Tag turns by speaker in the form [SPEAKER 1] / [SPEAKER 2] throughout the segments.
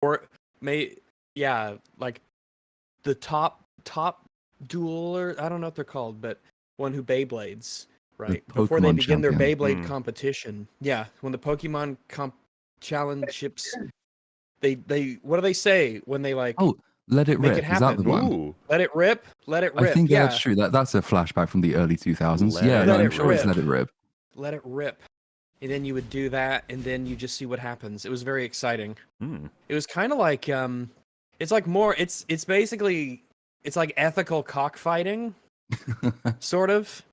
[SPEAKER 1] Or yeah, like the top dueler. I don't know what they're called, but one who Beyblades, right? Before they
[SPEAKER 2] Pokemon
[SPEAKER 1] begin their
[SPEAKER 2] champion.
[SPEAKER 1] Beyblade competition. Yeah, when the Pokemon challengeships, they what do they say when they like?
[SPEAKER 2] Oh, let it
[SPEAKER 1] make
[SPEAKER 2] rip.
[SPEAKER 1] it
[SPEAKER 2] Is that the
[SPEAKER 1] happen?
[SPEAKER 2] one?
[SPEAKER 3] Ooh,
[SPEAKER 1] Let it rip. Let it
[SPEAKER 2] I
[SPEAKER 1] rip.
[SPEAKER 2] think
[SPEAKER 1] Yeah,
[SPEAKER 2] that's true. That's a flashback from the early 2000s.
[SPEAKER 3] Let
[SPEAKER 2] Yeah,
[SPEAKER 3] it
[SPEAKER 2] no,
[SPEAKER 1] Let
[SPEAKER 2] I'm
[SPEAKER 1] it
[SPEAKER 2] sure it's
[SPEAKER 1] rip.
[SPEAKER 2] Let It Rip.
[SPEAKER 1] let it rip. And then you would do that, and then you just see what happens. It was very exciting. It was kind of like it's like more. It's basically it's like ethical cockfighting, sort of.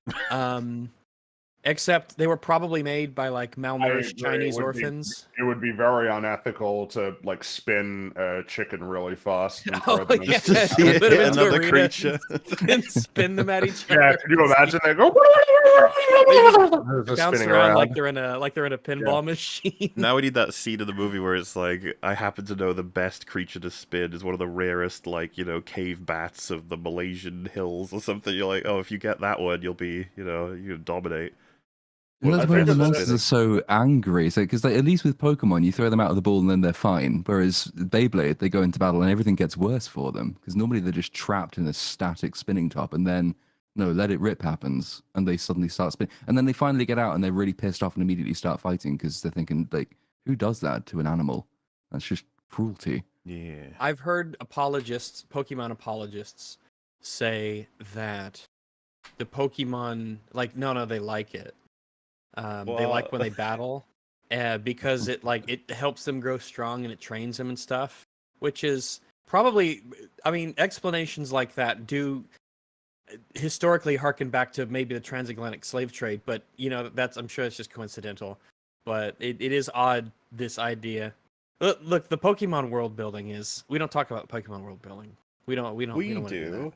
[SPEAKER 1] Except they were probably made by like malnourished Chinese orphans.
[SPEAKER 4] It would be very unethical to like spin a chicken really fast and
[SPEAKER 1] Oh,
[SPEAKER 4] throw them
[SPEAKER 1] yeah.
[SPEAKER 3] just to see
[SPEAKER 1] Put 'em into
[SPEAKER 3] another
[SPEAKER 1] arena
[SPEAKER 3] creature.
[SPEAKER 1] and spin them at each other.
[SPEAKER 4] Yeah, can you imagine? They go
[SPEAKER 1] They just bounce around like they're in a pinball machine.
[SPEAKER 3] Now we need that scene of the movie where it's like, I happen to know the best creature to spin is one of the rarest, like, you know, cave bats of the Malaysian hills or something. You're like, oh, if you get that one, you'll be, you know, you dominate.
[SPEAKER 2] And
[SPEAKER 3] Well,
[SPEAKER 2] that's
[SPEAKER 3] I
[SPEAKER 2] where
[SPEAKER 3] think
[SPEAKER 2] the
[SPEAKER 3] it's
[SPEAKER 2] monsters
[SPEAKER 3] spinning.
[SPEAKER 2] are so angry. So, because at least with Pokemon, you throw them out of the ball and then they're fine. Whereas Beyblade, they go into battle and everything gets worse for them. Because normally they're just trapped in a static spinning top, and then no, Let It Rip happens, and they suddenly start spinning. And then they finally get out and they're really pissed off and immediately start fighting because they're thinking, like, who does that to an animal? That's just cruelty.
[SPEAKER 3] Yeah.
[SPEAKER 1] I've heard Pokemon apologists, say that the Pokemon, like, no, they like it. They like when they battle, because it helps them grow strong and it trains them and stuff. Which is probably, I mean, explanations like that do historically harken back to maybe the transatlantic slave trade, but you know I'm sure it's just coincidental. But it is odd, this idea. Look, the Pokemon world building is. We don't talk about Pokemon world building. We don't wanna do that.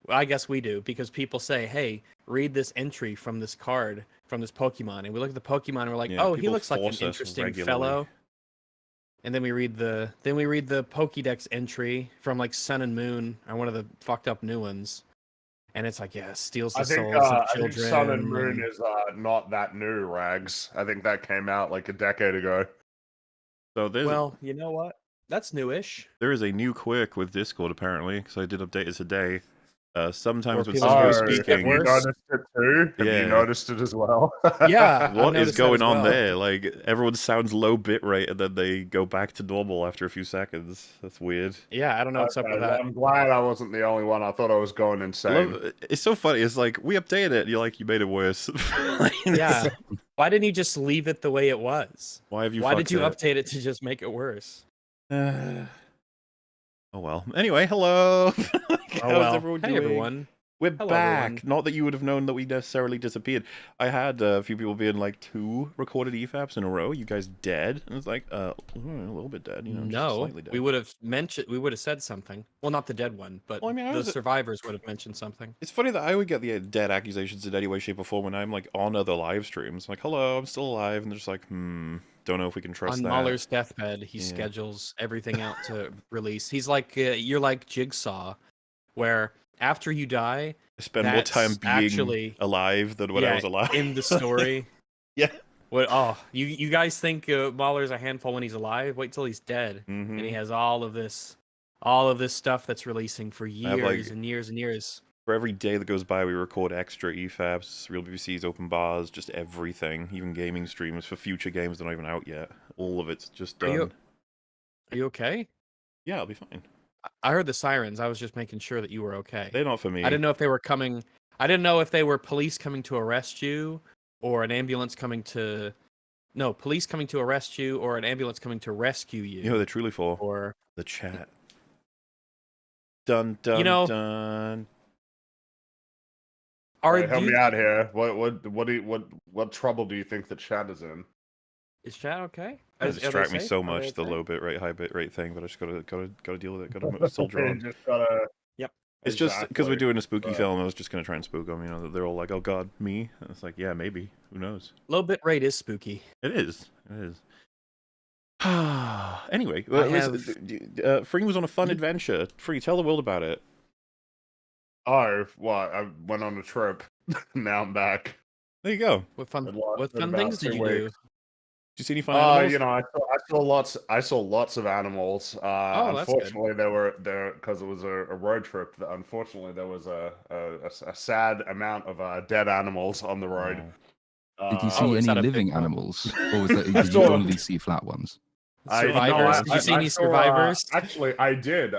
[SPEAKER 1] Well, I guess we do, because people say, "Hey, read this entry from this card from this Pokemon," and we look at the Pokemon and we're like,
[SPEAKER 3] Yeah,
[SPEAKER 1] "Oh, he
[SPEAKER 3] people
[SPEAKER 1] looks like an
[SPEAKER 3] force us
[SPEAKER 1] interesting
[SPEAKER 3] regularly.
[SPEAKER 1] fellow." And then we read the Pokédex entry from like Sun and Moon, or one of the fucked up new ones, and it's like, yeah, steals the souls of
[SPEAKER 4] I
[SPEAKER 1] children.
[SPEAKER 4] think Sun and Moon is not that new, Rags. I think that came out like a decade ago.
[SPEAKER 3] So
[SPEAKER 1] Well, you know what? That's newish.
[SPEAKER 3] there is a new quirk with Discord apparently, because I did update it today. Sometimes when
[SPEAKER 1] people
[SPEAKER 3] someone is
[SPEAKER 1] speak
[SPEAKER 3] speaking,
[SPEAKER 4] Have you noticed it too? Have you noticed it as well?
[SPEAKER 1] Yeah.
[SPEAKER 3] what is going on
[SPEAKER 1] well.
[SPEAKER 3] there? Like, everyone sounds low bitrate and then they go back to normal after a few seconds. That's weird.
[SPEAKER 1] Yeah, I don't know what's up with that.
[SPEAKER 4] I'm glad I wasn't the only one. I thought I was going insane.
[SPEAKER 3] It's so funny. It's like, we updated it, and you're like, you made it worse.
[SPEAKER 1] Yeah. Why didn't you just leave it the way it was?
[SPEAKER 3] Why did
[SPEAKER 1] you update it to just make it worse?
[SPEAKER 3] Oh well. Anyway, hello. How's everyone doing?
[SPEAKER 1] Hey, everyone.
[SPEAKER 3] We're
[SPEAKER 1] Hello,
[SPEAKER 3] back.
[SPEAKER 1] everyone.
[SPEAKER 3] Not that you would have known that we necessarily disappeared. I had a few people being like 2 recorded EFAPs in a row. You guys dead? And it's like, a little bit dead. You know, just
[SPEAKER 1] No,
[SPEAKER 3] slightly dead.
[SPEAKER 1] we would have said something. Well, not the dead one, but
[SPEAKER 3] Well, I mean,
[SPEAKER 1] the survivors would have mentioned something.
[SPEAKER 3] It's funny that I would get the dead accusations in any way, shape, or form when I'm like on other live streams. Like, hello, I'm still alive, and they're just like, don't know if we can trust
[SPEAKER 1] On
[SPEAKER 3] that.
[SPEAKER 1] Mahler's deathbed, he schedules everything out to release. He's like, you're like Jigsaw, where after you die,
[SPEAKER 3] I spend more time being alive than when I was alive.
[SPEAKER 1] In the story.
[SPEAKER 3] Yeah.
[SPEAKER 1] What? Oh, you guys think Mahler's a handful when he's alive? Wait till he's dead, and he has all of this stuff that's releasing for years and years and years.
[SPEAKER 3] For every day that goes by, we record extra EFAPs, Real BBCs, open bars, just everything, even gaming streams for future games that are not even out yet. All of it's just done.
[SPEAKER 1] Are you okay?
[SPEAKER 3] Yeah, I'll be fine.
[SPEAKER 1] I heard the sirens. I was just making sure that you were okay.
[SPEAKER 3] They're not for me.
[SPEAKER 1] I didn't know if they were coming. I didn't know if they were police coming to arrest you, or an ambulance coming to. No, police coming to arrest you, or an ambulance coming to rescue you.
[SPEAKER 3] You know, they're truly for
[SPEAKER 1] or
[SPEAKER 3] the chat. Dun dun dun.
[SPEAKER 4] Help me out here. What trouble do you think the chat is in?
[SPEAKER 1] Is chat okay?
[SPEAKER 3] It distracts me so much, the low bit rate, high bit rate thing, but I just gotta deal with it. Gotta soldier on.
[SPEAKER 1] Yep.
[SPEAKER 3] It's just because we're doing a spooky film. I was just gonna try and spook them. You know, they're all like, "Oh God, me?" And it's like, yeah, maybe. Who knows?
[SPEAKER 1] Low bit rate is spooky.
[SPEAKER 3] It is. It is. Anyway, Free was on a fun adventure. Free, tell the world about it.
[SPEAKER 4] Oh, what? I went on a trip. Now I'm back.
[SPEAKER 3] There you go.
[SPEAKER 1] What fun things did you do?
[SPEAKER 3] you see any fun animals?
[SPEAKER 4] You know, I saw lots of animals.
[SPEAKER 1] Oh, that's good.
[SPEAKER 4] Unfortunately, there because it was a road trip. Unfortunately, there was a sad amount of dead animals on the road.
[SPEAKER 2] Did you
[SPEAKER 1] Oh,
[SPEAKER 2] see
[SPEAKER 1] is
[SPEAKER 2] any
[SPEAKER 1] that a big
[SPEAKER 2] living
[SPEAKER 1] problem?
[SPEAKER 2] animals, or was that,
[SPEAKER 4] I
[SPEAKER 2] did you
[SPEAKER 4] saw-
[SPEAKER 2] only see flat ones?
[SPEAKER 1] Survivors? Did you see any survivors?
[SPEAKER 4] Actually, I did.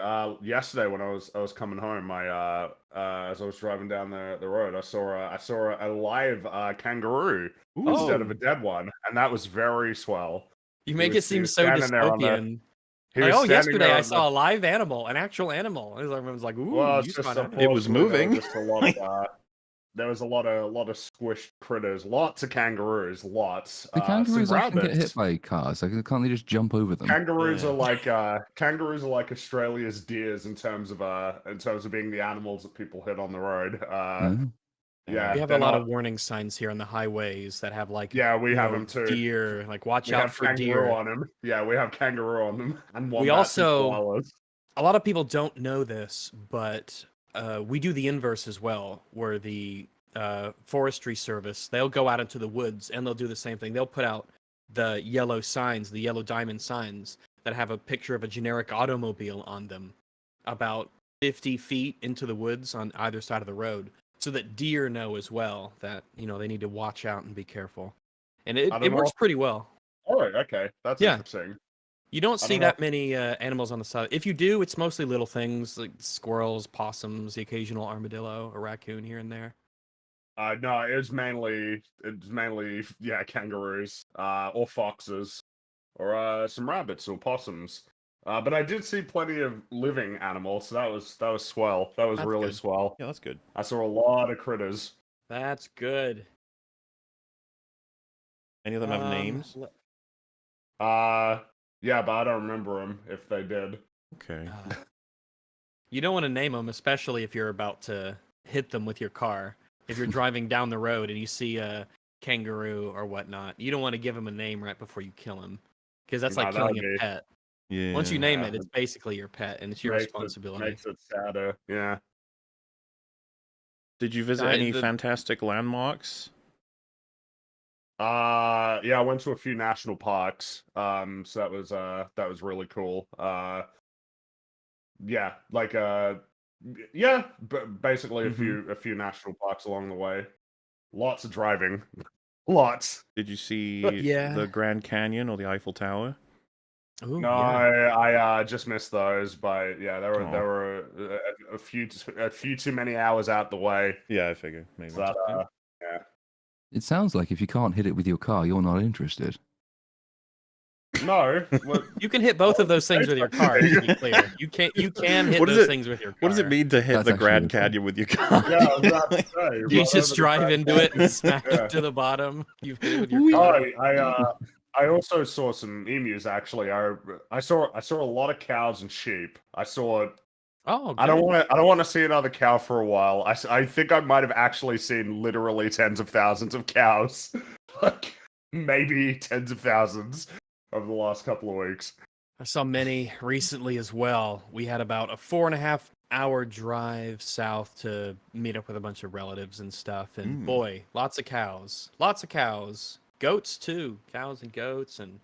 [SPEAKER 4] Yesterday when I was coming home, as I was driving down the road, I saw a live kangaroo instead of a dead one, and that was very swell.
[SPEAKER 1] You make
[SPEAKER 4] he
[SPEAKER 1] it seem
[SPEAKER 4] was
[SPEAKER 1] so
[SPEAKER 4] standing there on the-
[SPEAKER 1] dystopian.
[SPEAKER 4] He
[SPEAKER 1] Like,
[SPEAKER 4] was
[SPEAKER 1] oh,
[SPEAKER 4] standing
[SPEAKER 1] yesterday
[SPEAKER 4] there
[SPEAKER 1] I
[SPEAKER 4] on
[SPEAKER 1] saw a live animal, an actual animal. Everyone's like, ooh,
[SPEAKER 4] Well,
[SPEAKER 1] you
[SPEAKER 4] it's
[SPEAKER 1] saw
[SPEAKER 4] just
[SPEAKER 1] an animal.
[SPEAKER 3] It was
[SPEAKER 4] unfortunately,
[SPEAKER 3] moving.
[SPEAKER 4] there was just a lot of there was a lot of squished critters, lots of kangaroos, lots.
[SPEAKER 2] The kangaroos
[SPEAKER 4] some
[SPEAKER 2] often get hit
[SPEAKER 4] rabbits.
[SPEAKER 2] by cars. Like, can't they just jump over them?
[SPEAKER 4] Kangaroos
[SPEAKER 3] Yeah.
[SPEAKER 4] are like Australia's deers in terms of being the animals that people hit on the road.
[SPEAKER 2] No?
[SPEAKER 4] Yeah,
[SPEAKER 1] We have
[SPEAKER 4] they're
[SPEAKER 1] a lot
[SPEAKER 4] not-
[SPEAKER 1] of warning signs here on the highways that have like
[SPEAKER 4] Yeah, we
[SPEAKER 1] you
[SPEAKER 4] have
[SPEAKER 1] know,
[SPEAKER 4] them too.
[SPEAKER 1] deer. Like, watch
[SPEAKER 4] We
[SPEAKER 1] out
[SPEAKER 4] have
[SPEAKER 1] for
[SPEAKER 4] kangaroo
[SPEAKER 1] deer.
[SPEAKER 4] on them. Yeah, we have kangaroo on them, and
[SPEAKER 1] We
[SPEAKER 4] wombats and
[SPEAKER 1] also-
[SPEAKER 4] koalas.
[SPEAKER 1] A lot of people don't know this, but we do the inverse as well, where the forestry service, they'll go out into the woods and they'll do the same thing. They'll put out the yellow signs, the yellow diamond signs that have a picture of a generic automobile on them about 50 feet into the woods on either side of the road, so that deer know as well that, you know, they need to watch out and be careful. And
[SPEAKER 4] I don't
[SPEAKER 1] it works
[SPEAKER 4] know.
[SPEAKER 1] pretty well.
[SPEAKER 4] All right, okay, that's
[SPEAKER 1] Yeah.
[SPEAKER 4] interesting.
[SPEAKER 1] You don't
[SPEAKER 4] I
[SPEAKER 1] see
[SPEAKER 4] don't know.
[SPEAKER 1] that many animals on the side. If you do, it's mostly little things like squirrels, possums, the occasional armadillo, a raccoon here and there.
[SPEAKER 4] No, it's mainly yeah, kangaroos, or foxes, or some rabbits or possums. But I did see plenty of living animals, so that was swell. That was
[SPEAKER 1] That's
[SPEAKER 4] really
[SPEAKER 1] good.
[SPEAKER 4] swell.
[SPEAKER 3] Yeah, that's good.
[SPEAKER 4] I saw a lot of critters.
[SPEAKER 1] That's good.
[SPEAKER 3] Any of them have names?
[SPEAKER 4] Yeah, but I don't remember them if they did.
[SPEAKER 3] Okay.
[SPEAKER 1] You don't want to name them, especially if you're about to hit them with your car. If you're driving down the road and you see a kangaroo or whatnot, you don't want to give him a name right before you kill him, because that's
[SPEAKER 4] No,
[SPEAKER 1] like
[SPEAKER 4] that
[SPEAKER 1] killing
[SPEAKER 4] would
[SPEAKER 1] a
[SPEAKER 4] be-
[SPEAKER 1] pet.
[SPEAKER 3] Yeah.
[SPEAKER 1] Once you name
[SPEAKER 4] Yeah.
[SPEAKER 1] it, it's basically your pet, and it's your responsibility.
[SPEAKER 4] Makes it sadder. Yeah.
[SPEAKER 3] Did you visit
[SPEAKER 1] I-
[SPEAKER 3] any
[SPEAKER 1] the-
[SPEAKER 3] fantastic landmarks?
[SPEAKER 4] Yeah, I went to a few national parks. So that was really cool. Yeah, like yeah, but basically a few national parks along the way. Lots of driving. Lots.
[SPEAKER 3] Did you see
[SPEAKER 1] Yeah.
[SPEAKER 3] the Grand Canyon or the Eiffel Tower?
[SPEAKER 1] Ooh,
[SPEAKER 4] No,
[SPEAKER 1] yeah.
[SPEAKER 4] I just missed those, but yeah, there
[SPEAKER 3] Aw.
[SPEAKER 4] were a few too many hours out the way.
[SPEAKER 3] Yeah, I figured maybe.
[SPEAKER 4] So that, yeah.
[SPEAKER 2] It sounds like if you can't hit it with your car, you're not interested.
[SPEAKER 4] No, what,
[SPEAKER 1] You can hit both of those things with your car. To be clear, you can hit
[SPEAKER 3] What does
[SPEAKER 1] those
[SPEAKER 3] it-
[SPEAKER 1] things with your car.
[SPEAKER 3] What does it mean to hit
[SPEAKER 2] That's
[SPEAKER 3] the
[SPEAKER 2] actually
[SPEAKER 3] Grand
[SPEAKER 2] insane.
[SPEAKER 3] Canyon with your car?
[SPEAKER 4] yeah, I was about to say,
[SPEAKER 1] You
[SPEAKER 4] right
[SPEAKER 1] just
[SPEAKER 4] over the
[SPEAKER 1] drive
[SPEAKER 4] Grand
[SPEAKER 1] into it and
[SPEAKER 4] Canyon.
[SPEAKER 1] smack
[SPEAKER 4] Yeah.
[SPEAKER 1] it to the bottom. You hit it with your
[SPEAKER 2] Whee!
[SPEAKER 1] car.
[SPEAKER 4] I also saw some emus actually. I saw a lot of cows and sheep. I saw.
[SPEAKER 1] Oh,
[SPEAKER 4] I don't
[SPEAKER 1] good.
[SPEAKER 4] want to see another cow for a while. I think I might have actually seen literally tens of thousands of cows, like maybe tens of thousands over the last couple of weeks.
[SPEAKER 1] I saw many recently as well. We had about a 4.5-hour drive south to meet up with a bunch of relatives and stuff. And boy, lots of cows. Lots of cows. Goats too. Cows and goats and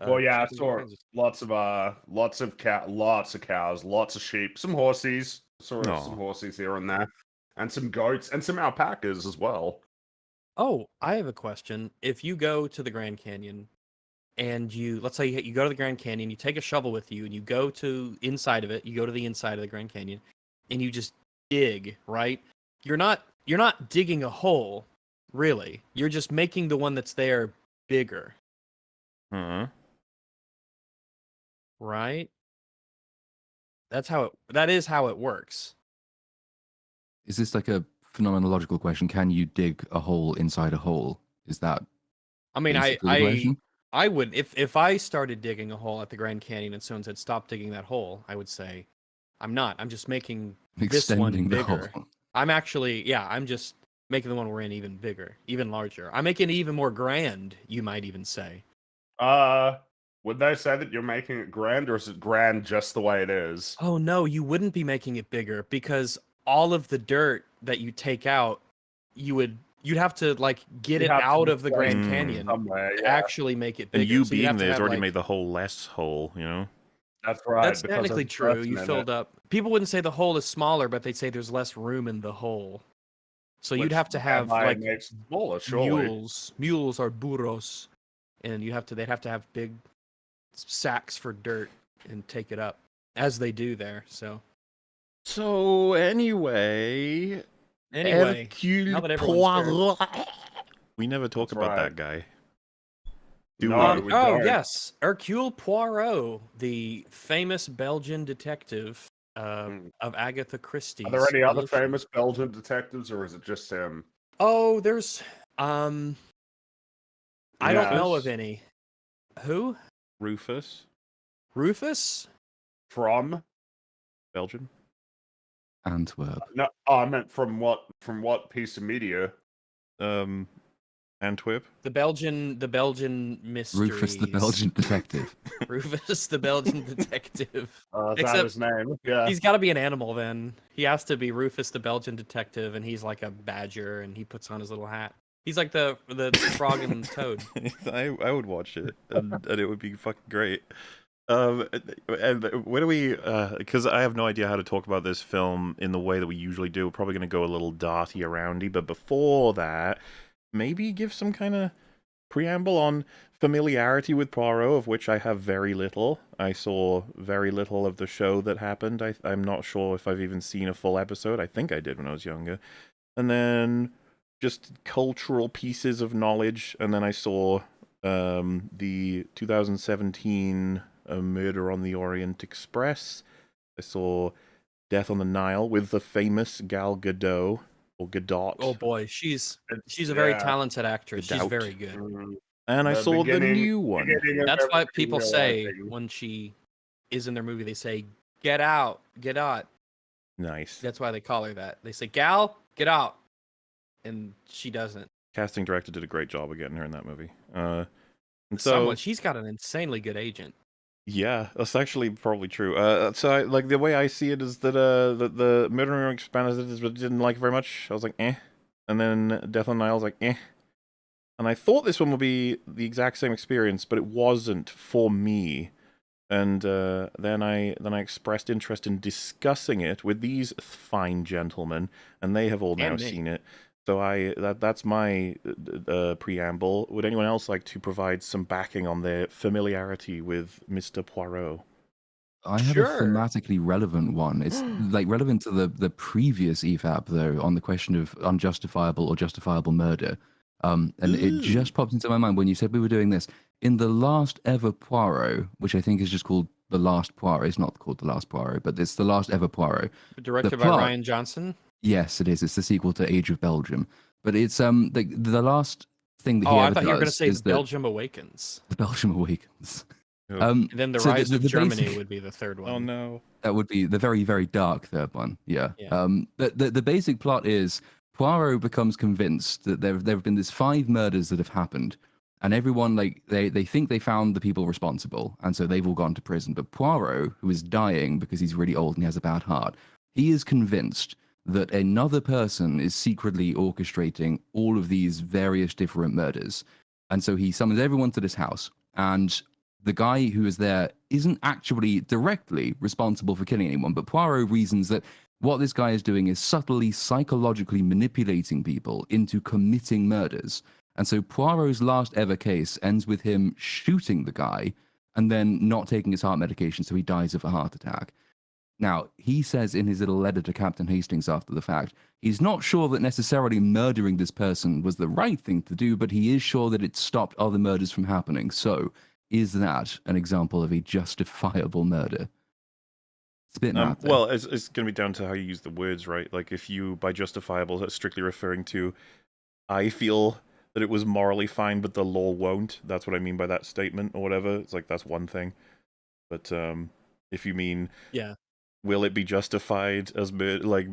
[SPEAKER 4] Well, yeah, I
[SPEAKER 1] chickens,
[SPEAKER 4] saw
[SPEAKER 1] all kinds of-
[SPEAKER 4] lots of cows, lots of sheep, some horses. Saw
[SPEAKER 3] Aw.
[SPEAKER 4] some horses here and there, and some goats and some alpacas as well.
[SPEAKER 1] Oh, I have a question. If you go to the Grand Canyon and let's say you go to the Grand Canyon, you take a shovel with you and you go to inside of it, you go to the inside of the Grand Canyon and you just dig, right? You're not digging a hole, really. You're just making the one that's there bigger,
[SPEAKER 3] Huh?
[SPEAKER 1] right? That is how it works.
[SPEAKER 2] Is this like a phenomenological question? Can you dig a hole inside a hole? Is that
[SPEAKER 1] I mean,
[SPEAKER 2] basically the question?
[SPEAKER 1] I would if I started digging a hole at the Grand Canyon and someone said stop digging that hole, I would say I'm not. I'm just making this one
[SPEAKER 2] Extending the
[SPEAKER 1] bigger.
[SPEAKER 2] hole.
[SPEAKER 1] I'm just making the one we're in even bigger, even larger. I'm making it even more grand, you might even say.
[SPEAKER 4] Would they say that you're making it grand, or is it grand just the way it is?
[SPEAKER 1] Oh no, you wouldn't be making it bigger because all of the dirt that you take out, you would you'd have to like get
[SPEAKER 4] You
[SPEAKER 1] it
[SPEAKER 4] have to
[SPEAKER 1] out of the Grand
[SPEAKER 3] Mm.
[SPEAKER 1] Canyon
[SPEAKER 4] somewhere.
[SPEAKER 1] to
[SPEAKER 4] Yeah,
[SPEAKER 1] actually make it bigger.
[SPEAKER 3] And you
[SPEAKER 1] So you'd have
[SPEAKER 3] being
[SPEAKER 1] to
[SPEAKER 3] there has
[SPEAKER 1] have,
[SPEAKER 3] already
[SPEAKER 1] like,
[SPEAKER 3] made the hole less whole, you know?
[SPEAKER 4] that's right.
[SPEAKER 1] that's
[SPEAKER 4] because
[SPEAKER 1] technically
[SPEAKER 4] there's
[SPEAKER 1] true.
[SPEAKER 4] person
[SPEAKER 1] You
[SPEAKER 4] in
[SPEAKER 1] filled
[SPEAKER 4] it,
[SPEAKER 1] up. People wouldn't say the hole is smaller, but they'd say there's less room in the hole. So you'd
[SPEAKER 4] which
[SPEAKER 1] have to have
[SPEAKER 4] thereby
[SPEAKER 1] like
[SPEAKER 4] makes it smaller, surely.
[SPEAKER 1] mules or burros, and they'd have to have big sacks for dirt and take it up, as they do there.
[SPEAKER 3] So, anyway,
[SPEAKER 1] Anyway,
[SPEAKER 3] Hercule
[SPEAKER 1] now that everyone's
[SPEAKER 3] Poirot. We never talk
[SPEAKER 4] That's
[SPEAKER 3] about
[SPEAKER 4] right.
[SPEAKER 3] that guy. Do
[SPEAKER 4] No,
[SPEAKER 3] we?
[SPEAKER 4] we
[SPEAKER 1] oh
[SPEAKER 4] don't.
[SPEAKER 1] yes, Hercule Poirot, the famous Belgian detective of Agatha Christie's.
[SPEAKER 4] Are there any other
[SPEAKER 1] creation.
[SPEAKER 4] famous Belgian detectives, or is it just him?
[SPEAKER 1] Oh, there's I don't know of
[SPEAKER 3] Rufus?
[SPEAKER 1] any. Who?
[SPEAKER 3] Rufus?
[SPEAKER 1] Rufus?
[SPEAKER 4] From?
[SPEAKER 3] Belgian?
[SPEAKER 2] Antwerp.
[SPEAKER 4] No, oh, I meant from what? From what piece of media?
[SPEAKER 3] Antwerp?
[SPEAKER 1] The Belgian mysteries.
[SPEAKER 2] Rufus the Belgian detective.
[SPEAKER 1] Rufus the Belgian detective.
[SPEAKER 4] Is that
[SPEAKER 1] Except
[SPEAKER 4] his name? Yeah.
[SPEAKER 1] he's got to be an animal then. He has to be Rufus the Belgian detective, and he's like a badger, and he puts on his little hat. He's like the frog and toad.
[SPEAKER 3] I would watch it, and it would be fucking great. And where do we? Because I have no idea how to talk about this film in the way that we usually do. We're probably going to go a little darty aroundy, but before that, maybe give some kind of preamble on familiarity with Poirot, of which I have very little. I saw very little of the show that happened. I'm not sure if I've even seen a full episode. I think I did when I was younger. And then just cultural pieces of knowledge. And then I saw the 2017 Murder on the Orient Express. I saw Death on the Nile with the famous Gal Gadot. Or Gadot.
[SPEAKER 1] Oh boy, she's a very
[SPEAKER 4] Yeah.
[SPEAKER 1] talented actress. She's
[SPEAKER 3] Gadot.
[SPEAKER 1] very good.
[SPEAKER 4] Mm,
[SPEAKER 3] And I
[SPEAKER 4] The
[SPEAKER 3] saw the
[SPEAKER 4] beginning-
[SPEAKER 3] new one.
[SPEAKER 4] beginning of
[SPEAKER 1] That's why
[SPEAKER 4] everything
[SPEAKER 1] people say
[SPEAKER 4] realizing-
[SPEAKER 1] when she is in their movie, they say "Get out, get out."
[SPEAKER 3] Nice.
[SPEAKER 1] That's why they call her that. They say "Gal, get out," and she doesn't.
[SPEAKER 3] Casting director did a great job of getting her in that movie. And so,
[SPEAKER 1] Someone, she's got an insanely good agent.
[SPEAKER 3] yeah, that's actually probably true. Like the way I see it is that the Murder on the Orient Express didn't like it very much. I was like, eh. And then Death on the Nile was like, eh. And I thought this one would be the exact same experience, but it wasn't for me. And then I expressed interest in discussing it with these fine gentlemen, and they have all now
[SPEAKER 1] And me.
[SPEAKER 3] seen it. So that's my preamble. Would anyone else like to provide some backing on their familiarity with Mr. Poirot?
[SPEAKER 2] I have
[SPEAKER 1] Sure.
[SPEAKER 2] a thematically relevant one. It's like relevant to the previous EFAP though, on the question of unjustifiable or justifiable murder. And it just popped into my mind when you said we were doing this. In the last ever Poirot, which I think is just called The Last Poirot, it's not called The Last Poirot, but it's The Last Ever Poirot.
[SPEAKER 1] Directed by
[SPEAKER 2] plot-
[SPEAKER 1] Ryan Johnson.
[SPEAKER 2] Yes, it is. It's the sequel to Age of Belgium. But it's the last thing that he
[SPEAKER 1] Oh, I
[SPEAKER 2] ever
[SPEAKER 1] thought you were going to
[SPEAKER 2] does
[SPEAKER 1] say
[SPEAKER 2] is
[SPEAKER 1] The
[SPEAKER 2] that
[SPEAKER 1] Belgium Awakens.
[SPEAKER 2] The Belgium Awakens.
[SPEAKER 3] Oh.
[SPEAKER 1] And then The
[SPEAKER 2] so
[SPEAKER 1] Rise of
[SPEAKER 2] the
[SPEAKER 1] Germany
[SPEAKER 2] basic-
[SPEAKER 1] would be the third one.
[SPEAKER 3] Oh no.
[SPEAKER 2] That would be the very, very dark third one. Yeah.
[SPEAKER 1] Yeah.
[SPEAKER 2] But the basic plot is Poirot becomes convinced that there have been these 5 murders that have happened, and everyone they think they found the people responsible, and so they've all gone to prison. But Poirot, who is dying because he's really old and he has a bad heart, he is convinced that another person is secretly orchestrating all of these various different murders, and so he summons everyone to this house, and the guy who is there isn't actually directly responsible for killing anyone, but Poirot reasons that what this guy is doing is subtly psychologically manipulating people into committing murders. And so Poirot's last ever case ends with him shooting the guy and then not taking his heart medication, so he dies of a heart attack. Now, he says in his little letter to Captain Hastings after the fact, he's not sure that necessarily murdering this person was the right thing to do, but he is sure that it stopped other murders from happening. So, is that an example of a justifiable murder? It's a bit mad, though.
[SPEAKER 3] Well, it's going to be down to how you use the words, right? Like, if you, by justifiable, that's strictly referring to, I feel that it was morally fine, but the law won't. That's what I mean by that statement, or whatever. It's like, that's one thing. But if you mean...
[SPEAKER 1] Yeah.
[SPEAKER 3] Will it be justified as murder? Like,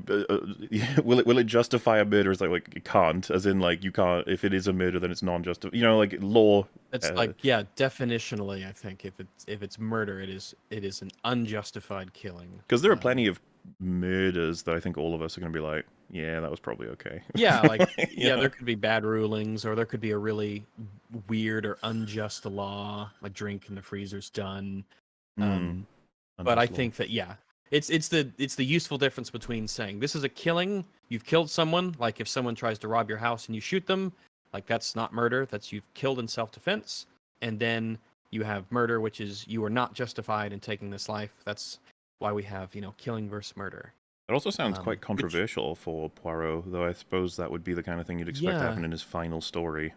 [SPEAKER 3] will it justify a murder? As like it can't, as in like you can't. If it is a murder, then it's non-justified. You know, like law.
[SPEAKER 1] It's definitionally, I think if it's murder, it is an unjustified killing.
[SPEAKER 3] Because there are plenty of murders that I think all of us are going to be like, yeah, that was probably okay.
[SPEAKER 1] Yeah, like
[SPEAKER 3] Yeah.
[SPEAKER 1] there could be bad rulings, or there could be a really weird or unjust law, like drink in the freezer's done. But I think that it's the useful difference between saying this is a killing, you've killed someone, like if someone tries to rob your house and you shoot them, like that's not murder, that's you've killed in self-defense, and then you have murder, which is you are not justified in taking this life. That's why we have, killing versus murder.
[SPEAKER 3] It also sounds quite
[SPEAKER 1] Which-
[SPEAKER 3] controversial for Poirot, though I suppose that would be the kind of thing you'd expect to
[SPEAKER 1] Yeah.
[SPEAKER 3] happen in his final story.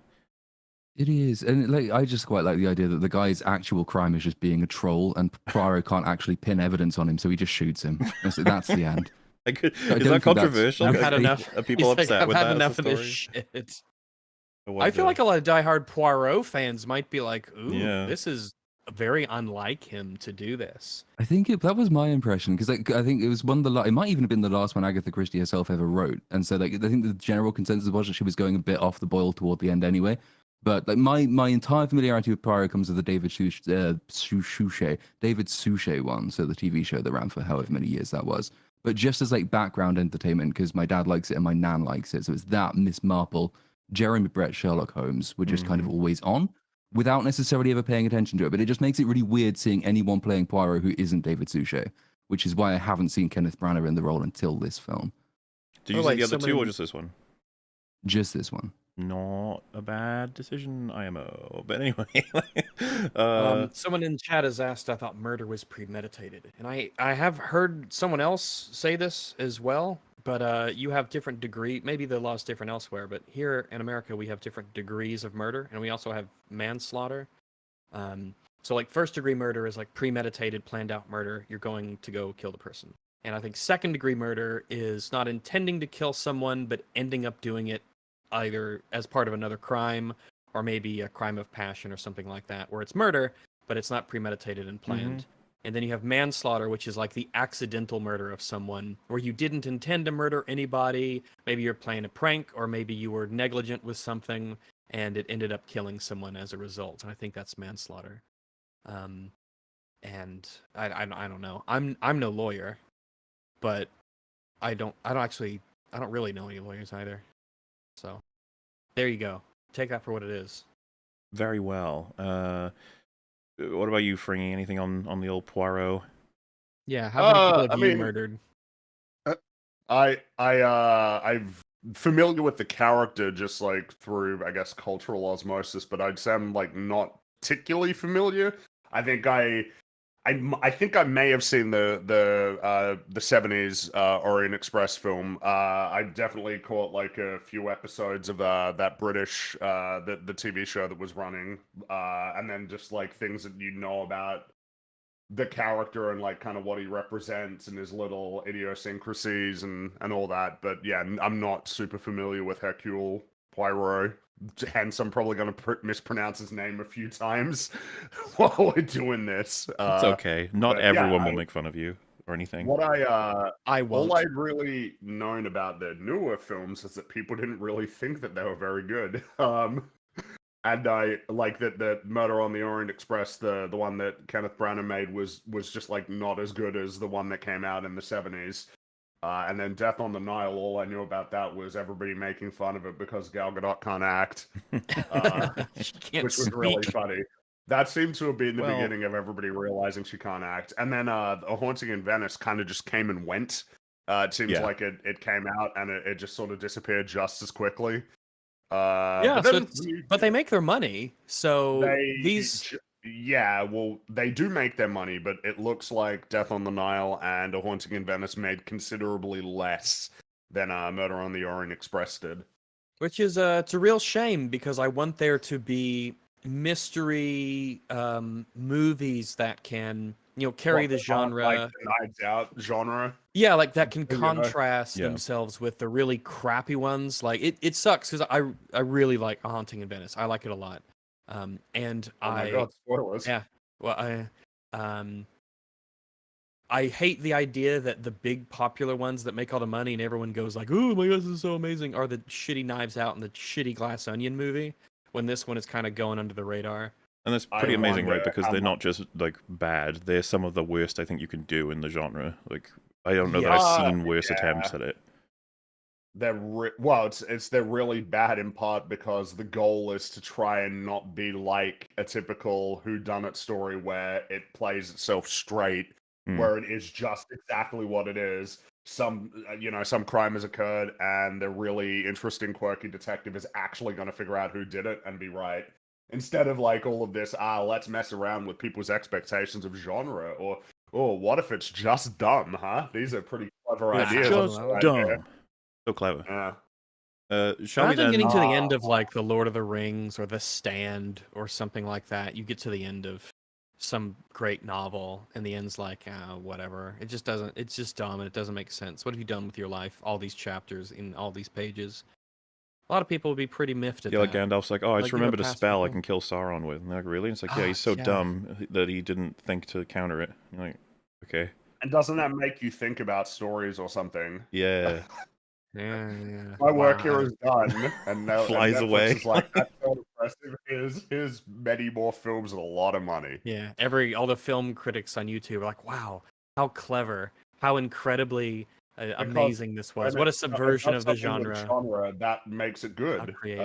[SPEAKER 2] It is, and like I just quite like the idea that the guy's actual crime is just being a troll, and Poirot can't actually pin evidence on him, so he just shoots him. That's the end.
[SPEAKER 3] Like,
[SPEAKER 2] I
[SPEAKER 3] is
[SPEAKER 2] don't
[SPEAKER 3] that
[SPEAKER 2] think that's-
[SPEAKER 3] controversial?
[SPEAKER 1] I've
[SPEAKER 3] Like,
[SPEAKER 1] had enough.
[SPEAKER 3] Are people
[SPEAKER 1] He's like,
[SPEAKER 3] upset
[SPEAKER 1] I've
[SPEAKER 3] with
[SPEAKER 1] had
[SPEAKER 3] that as
[SPEAKER 1] enough
[SPEAKER 3] a
[SPEAKER 1] of this
[SPEAKER 3] story?
[SPEAKER 1] shit.
[SPEAKER 3] I
[SPEAKER 1] I feel
[SPEAKER 3] wonder.
[SPEAKER 1] like a lot of diehard Poirot fans might be like, "Ooh,
[SPEAKER 3] Yeah.
[SPEAKER 1] this is very unlike him to do this."
[SPEAKER 2] I think that was my impression because I think it was one of the it might even have been the last one Agatha Christie herself ever wrote, and so like I think the general consensus was that she was going a bit off the boil toward the end anyway. But like my entire familiarity with Poirot comes with the David Suchet one, so the TV show that ran for however many years that was. But just as like background entertainment, because my dad likes it and my nan likes it, so it's that, Miss Marple, Jeremy Brett, Sherlock Holmes were just kind of always on, without necessarily ever paying attention to it. But it just makes it really weird seeing anyone playing Poirot who isn't David Suchet, which is why I haven't seen Kenneth Branagh in the role until this film.
[SPEAKER 3] Did you
[SPEAKER 1] Oh,
[SPEAKER 3] see
[SPEAKER 1] like
[SPEAKER 3] the other two or
[SPEAKER 1] someone-
[SPEAKER 3] just this one?
[SPEAKER 2] Just this one.
[SPEAKER 3] Not a bad decision, IMO. But anyway,
[SPEAKER 1] Someone in chat has asked, I thought murder was premeditated. And I have heard someone else say this as well, but you have different degree. Maybe the law's different elsewhere, but here in America, we have different degrees of murder, and we also have manslaughter. So like first degree murder is like premeditated, planned out murder. You're going to go kill the person. And I think second degree murder is not intending to kill someone, but ending up doing it either as part of another crime or maybe a crime of passion or something like that, where it's murder, but it's not premeditated and planned. And then you have manslaughter, which is like the accidental murder of someone, where you didn't intend to murder anybody. Maybe you're playing a prank, or maybe you were negligent with something, and it ended up killing someone as a result. And I think that's manslaughter. And I don't know. I'm no lawyer, but I don't really know any lawyers either. So there you go. Take that for what it is.
[SPEAKER 3] very well. What about you, Fringy? Anything on the old Poirot?
[SPEAKER 1] Yeah, how many people have
[SPEAKER 4] I
[SPEAKER 1] you
[SPEAKER 4] mean-
[SPEAKER 1] murdered?
[SPEAKER 4] I'm familiar with the character just like through, I guess, cultural osmosis, but I'd say I'm like not particularly familiar. I think I think I may have seen the 70s Orient Express film. I definitely caught like a few episodes of that British the TV show that was running, and then just like things that you know about the character and like kind of what he represents and his little idiosyncrasies and all that. But yeah, I'm not super familiar with Hercule Poirot. Hence, I'm probably going to mispronounce his name a few times while we're doing this.
[SPEAKER 3] It's okay. Not
[SPEAKER 4] but yeah,
[SPEAKER 3] everyone will make fun of you or anything.
[SPEAKER 4] What
[SPEAKER 1] I won't.
[SPEAKER 4] all I'd really known about the newer films is that people didn't really think that they were very good. And I like that the Murder on the Orient Express, the one that Kenneth Branagh made, was just like not as good as the one that came out in the 70s. And then Death on the Nile, all I knew about that was everybody making fun of it because Gal Gadot can't act,
[SPEAKER 1] She can't
[SPEAKER 4] which was really
[SPEAKER 1] speak.
[SPEAKER 4] funny. That seemed to have been the
[SPEAKER 3] Well-
[SPEAKER 4] beginning of everybody realizing she can't act. And then A Haunting in Venice kind of just came and went. It seems
[SPEAKER 3] Yeah.
[SPEAKER 4] like it came out and it just sort of disappeared just as quickly.
[SPEAKER 1] Yeah,
[SPEAKER 4] but
[SPEAKER 1] so
[SPEAKER 4] then
[SPEAKER 1] it's- but they make their money. So these
[SPEAKER 4] yeah, well, they do make their money, but it looks like Death on the Nile and A Haunting in Venice made considerably less than Murder on the Orient Express did.
[SPEAKER 1] Which is it's a real shame because I want there to be mystery movies that can carry
[SPEAKER 4] What,
[SPEAKER 1] the genre.
[SPEAKER 4] like the Knives Out genre.
[SPEAKER 1] Yeah, like that can
[SPEAKER 4] Yeah.
[SPEAKER 1] contrast
[SPEAKER 3] Yeah.
[SPEAKER 1] themselves with the really crappy ones. Like it sucks because I really like A Haunting in Venice. I like it a lot. And
[SPEAKER 4] Oh my god, spoilers.
[SPEAKER 1] yeah, well I hate the idea that the big popular ones that make all the money and everyone goes like, "Oh my god, this is so amazing," are the shitty Knives Out and the shitty Glass Onion movie. When this one is kind of going under the radar.
[SPEAKER 3] And that's
[SPEAKER 4] I
[SPEAKER 3] pretty amazing, right?
[SPEAKER 4] wonder
[SPEAKER 3] Because
[SPEAKER 4] how
[SPEAKER 3] they're
[SPEAKER 4] much-
[SPEAKER 3] not just like bad; they're some of the worst I think you can do in the genre. Like I don't know that
[SPEAKER 1] Yeah.
[SPEAKER 3] I've seen worse
[SPEAKER 4] Yeah.
[SPEAKER 3] attempts at it.
[SPEAKER 4] They're really bad in part because the goal is to try and not be like a typical whodunit story where it plays itself straight, where it is just exactly what it is. Some crime has occurred, and the really interesting, quirky detective is actually going to figure out who did it and be right. Instead of like all of this, let's mess around with people's expectations of genre, or what if it's just dumb, huh? These are pretty clever
[SPEAKER 1] It's
[SPEAKER 4] ideas.
[SPEAKER 1] just
[SPEAKER 4] right
[SPEAKER 3] dumb.
[SPEAKER 4] there.
[SPEAKER 3] So clever.
[SPEAKER 4] Yeah.
[SPEAKER 3] Shall we
[SPEAKER 1] Imagine
[SPEAKER 3] then?
[SPEAKER 1] getting to the end of like the Lord of the Rings or the Stand or something like that. You get to the end of some great novel, and the end's like, whatever. It just doesn't. It's just dumb, and it doesn't make sense. What have you done with your life? All these chapters in all these pages. A lot of people would be pretty miffed at
[SPEAKER 3] Yeah, like
[SPEAKER 1] that.
[SPEAKER 3] Gandalf's like, oh, I
[SPEAKER 1] Like,
[SPEAKER 3] just
[SPEAKER 1] give it a
[SPEAKER 3] remembered a
[SPEAKER 1] pass
[SPEAKER 3] spell
[SPEAKER 1] for
[SPEAKER 3] I
[SPEAKER 1] fun.
[SPEAKER 3] can kill Sauron with. And they're like, really? And it's like, yeah, he's so
[SPEAKER 1] Yeah.
[SPEAKER 3] dumb that he didn't think to counter it. You're like, okay.
[SPEAKER 4] And doesn't that make you think about stories or something?
[SPEAKER 3] Yeah.
[SPEAKER 1] Yeah.
[SPEAKER 4] My work
[SPEAKER 1] Wow.
[SPEAKER 4] here is done, and now
[SPEAKER 3] Flies
[SPEAKER 4] Netflix
[SPEAKER 3] away.
[SPEAKER 4] is like, that's so impressive. Here's many more films with a lot of money.
[SPEAKER 1] Yeah, all the film critics on YouTube are like, "Wow, how clever! How incredibly amazing this was!
[SPEAKER 4] when
[SPEAKER 1] What a
[SPEAKER 4] it
[SPEAKER 1] subversion
[SPEAKER 4] does
[SPEAKER 1] of the
[SPEAKER 4] something with
[SPEAKER 1] genre!"
[SPEAKER 4] that makes it good.
[SPEAKER 1] creative.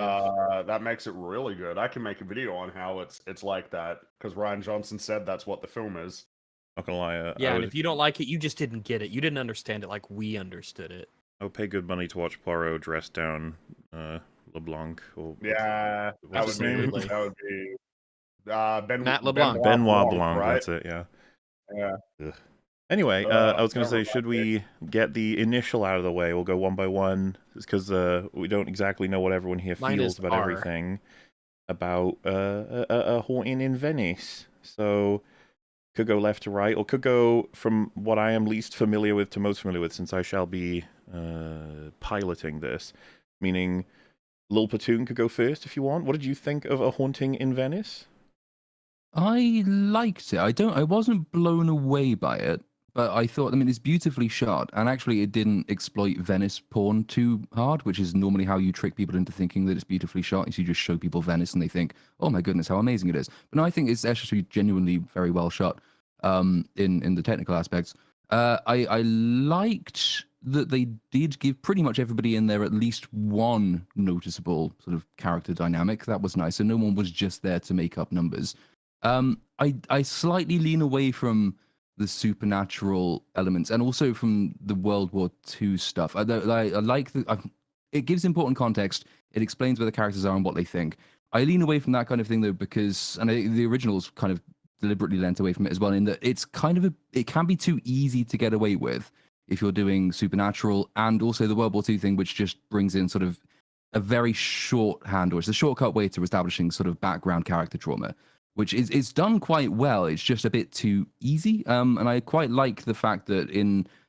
[SPEAKER 4] That makes it really good. I can make a video on how it's like that because Ryan Johnson said that's what the film is.
[SPEAKER 3] Not gonna lie.
[SPEAKER 1] Yeah, and if you don't like it, you just didn't get it. You didn't understand it like we understood it.
[SPEAKER 3] I would pay good money to watch Poirot dressed down LeBlanc. Or
[SPEAKER 4] Yeah, that
[SPEAKER 3] what's
[SPEAKER 4] would
[SPEAKER 3] his name?
[SPEAKER 4] be
[SPEAKER 1] Matt LeBlanc.
[SPEAKER 3] Benoit Blanc,
[SPEAKER 4] right?
[SPEAKER 3] that's it, yeah.
[SPEAKER 4] Yeah.
[SPEAKER 3] Ugh. Anyway, I was going to
[SPEAKER 4] never
[SPEAKER 3] say, should
[SPEAKER 4] mind
[SPEAKER 3] we get the initial out of the way? We'll go one by one, because we don't exactly know what everyone here
[SPEAKER 1] Mine
[SPEAKER 3] feels
[SPEAKER 1] is
[SPEAKER 3] about
[SPEAKER 1] R.
[SPEAKER 3] everything about a haunting in Venice. So, could go left to right, or could go from what I am least familiar with to most familiar with, since I shall be piloting this. Meaning, Lil Platoon could go first if you want. What did you think of A Haunting in Venice?
[SPEAKER 2] I liked it. I wasn't blown away by it, but I thought, I mean, it's beautifully shot, and actually it didn't exploit Venice porn too hard, which is normally how you trick people into thinking that it's beautifully shot, is you just show people Venice and they think, oh my goodness, how amazing it is. But no, I think it's actually genuinely very well shot in the technical aspects. I liked that they did give pretty much everybody in there at least one noticeable sort of character dynamic. That was nice, and no one was just there to make up numbers. I slightly lean away from the supernatural elements and also from the World War II stuff. I like it gives important context. It explains where the characters are and what they think. I lean away from that kind of thing though, because and the originals kind of deliberately lent away from it as well, in that it's kind of it can be too easy to get away with if you're doing supernatural, and also the World War II thing, which just brings in sort of a very shorthand, or it's a shortcut way to establishing sort of background character trauma, which is it's done quite well. It's just a bit too easy. And I quite like the fact that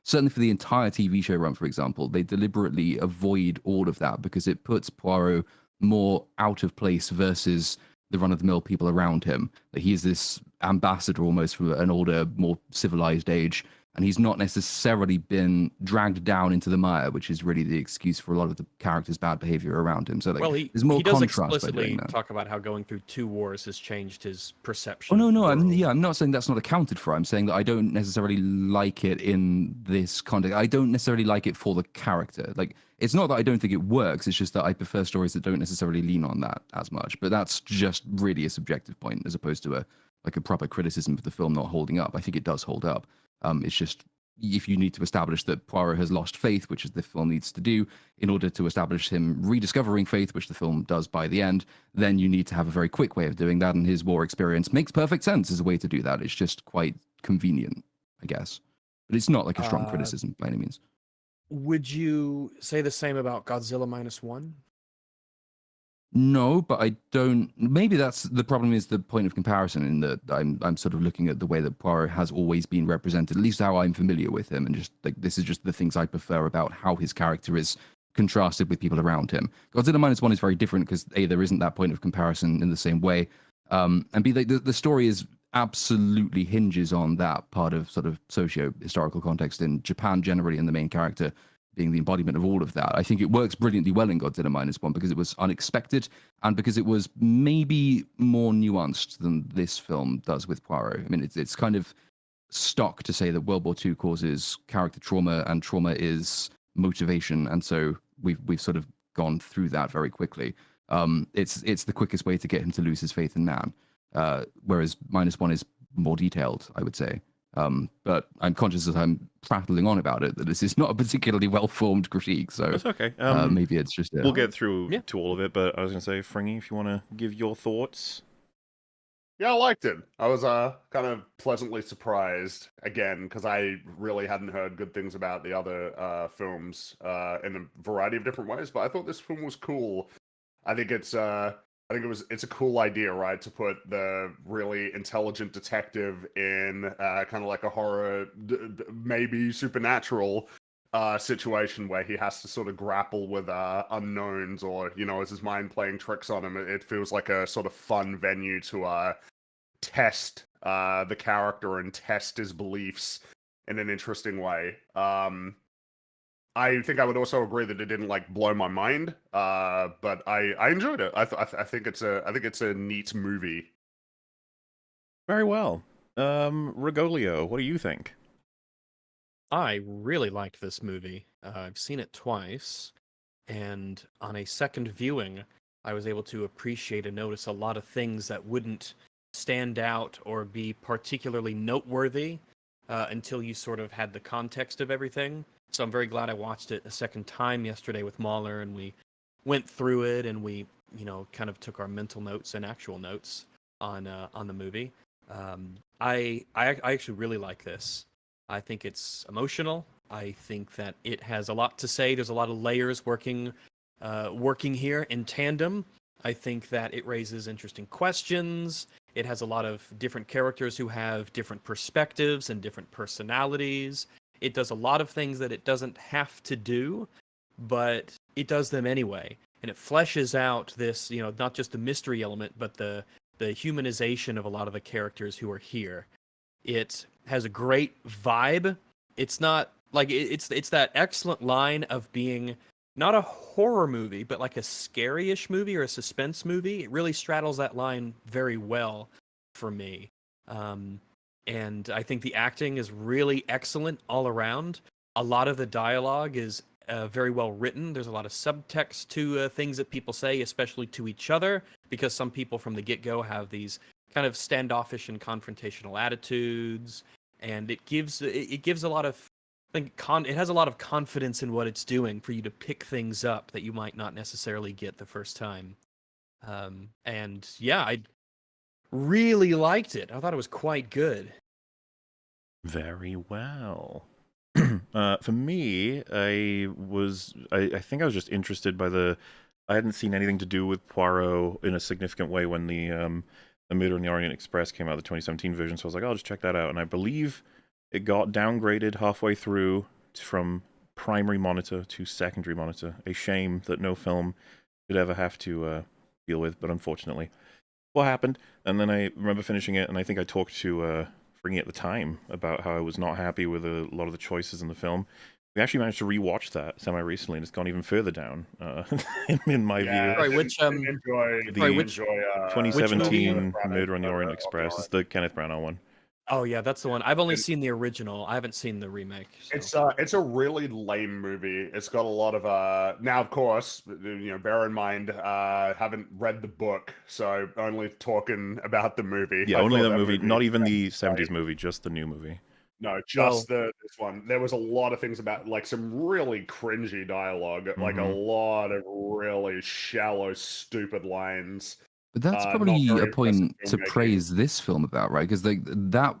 [SPEAKER 2] certainly for the entire TV show run, for example, they deliberately avoid all of that because it puts Poirot more out of place versus the run-of-the-mill people around him. That he's this ambassador almost from an older, more civilized age, and he's not necessarily been dragged down into the mire, which is really the excuse for a lot of the characters' bad behavior around him. So there's more
[SPEAKER 1] he does
[SPEAKER 2] contrast by doing
[SPEAKER 1] explicitly
[SPEAKER 2] that.
[SPEAKER 1] talk about how going through 2 wars has changed his perception.
[SPEAKER 2] Oh no,
[SPEAKER 1] of the
[SPEAKER 2] no,
[SPEAKER 1] world.
[SPEAKER 2] I'm not saying that's not accounted for. I'm saying that I don't necessarily like it in this context. I don't necessarily like it for the character. Like, it's not that I don't think it works. It's just that I prefer stories that don't necessarily lean on that as much. But that's just really a subjective point, as opposed to a proper criticism of the film not holding up. I think it does hold up. It's just if you need to establish that Poirot has lost faith, which is the film needs to do, in order to establish him rediscovering faith, which the film does by the end, then you need to have a very quick way of doing that, and his war experience makes perfect sense as a way to do that. It's just quite convenient, I guess. But it's not like a strong criticism by any means.
[SPEAKER 1] Would you say the same about Godzilla -1?
[SPEAKER 2] No, but I don't. Maybe that's the problem. Is the point of comparison in that I'm sort of looking at the way that Poirot has always been represented, at least how I'm familiar with him, and just like this is just the things I prefer about how his character is contrasted with people around him. Godzilla -1 is very different because A, there isn't that point of comparison in the same way, and B, the story is absolutely hinges on that part of sort of socio-historical context in Japan generally, and the main character being the embodiment of all of that. I think it works brilliantly well in Godzilla -1 because it was unexpected and because it was maybe more nuanced than this film does with Poirot. I mean, it's kind of stock to say that World War II causes character trauma and trauma is motivation, and so we've sort of gone through that very quickly. It's the quickest way to get him to lose his faith in man, whereas -1 is more detailed, I would say. But I'm conscious as I'm prattling on about it that this is not a particularly well-formed critique, so
[SPEAKER 3] That's okay.
[SPEAKER 2] maybe it's just...
[SPEAKER 3] We'll get through to all of it, but I was going to say, Fringy, if you want to give your thoughts.
[SPEAKER 4] Yeah, I liked it. I was kind of pleasantly surprised, again, because I really hadn't heard good things about the other films in a variety of different ways, but I thought this film was cool. I think it's a cool idea, right, to put the really intelligent detective in kind of like a horror, maybe supernatural situation where he has to sort of grapple with unknowns, or, you know, is his mind playing tricks on him. It feels like a sort of fun venue to test the character and test his beliefs in an interesting way. I think I would also agree that it didn't like blow my mind, but I enjoyed it. I think it's a neat movie.
[SPEAKER 3] Very well. Regolio, what do you think?
[SPEAKER 1] I really liked this movie. I've seen it twice, and on a second viewing, I was able to appreciate and notice a lot of things that wouldn't stand out or be particularly noteworthy until you sort of had the context of everything. So I'm very glad I watched it a second time yesterday with Mahler, and we went through it, and we, you know, kind of took our mental notes and actual notes on the movie. I actually really like this. I think it's emotional. I think that it has a lot to say. There's a lot of layers working here in tandem. I think that it raises interesting questions. It has a lot of different characters who have different perspectives and different personalities. It does a lot of things that it doesn't have to do, but it does them anyway. And it fleshes out this, you know, not just the mystery element, but the humanization of a lot of the characters who are here. It has a great vibe. It's not like it's that excellent line of being not a horror movie, but like a scary-ish movie or a suspense movie. It really straddles that line very well for me. And I think the acting is really excellent all around. A lot of the dialogue is very well written. There's a lot of subtext to things that people say, especially to each other, because some people from the get-go have these kind of standoffish and confrontational attitudes, and it gives a lot of, I think, it has a lot of confidence in what it's doing for you to pick things up that you might not necessarily get the first time. And yeah, I really liked it. I thought it was quite good.
[SPEAKER 3] Very well. For me, I think I was just interested by I hadn't seen anything to do with Poirot in a significant way when the Murder on the Orient Express came out, the 2017 version, so I was like, I'll just check that out. And I believe it got downgraded halfway through from primary monitor to secondary monitor. A shame that no film should ever have to deal with, but unfortunately, what happened? And then I remember finishing it, and I think I talked to Fringy at the time about how I was not happy with a lot of the choices in the film. We actually managed to rewatch that semi-recently, and it's gone even further down, in my view.
[SPEAKER 1] Sorry, which
[SPEAKER 3] 2017 Murder on the Orient Express. It's the Kenneth Branagh one.
[SPEAKER 1] Oh yeah, that's the one. I've only seen the original. I haven't seen the remake. So.
[SPEAKER 4] It's a really lame movie. It's got a lot of now, of course, you know, bear in mind, haven't read the book, so only talking about the movie.
[SPEAKER 3] Yeah, only that movie, not even the 70s movie, just the new movie.
[SPEAKER 4] No, just this one. There was a lot of things about, like, some really cringy dialogue, like a lot of really shallow, stupid lines.
[SPEAKER 2] But that's probably a point to praise this film about, right? Because the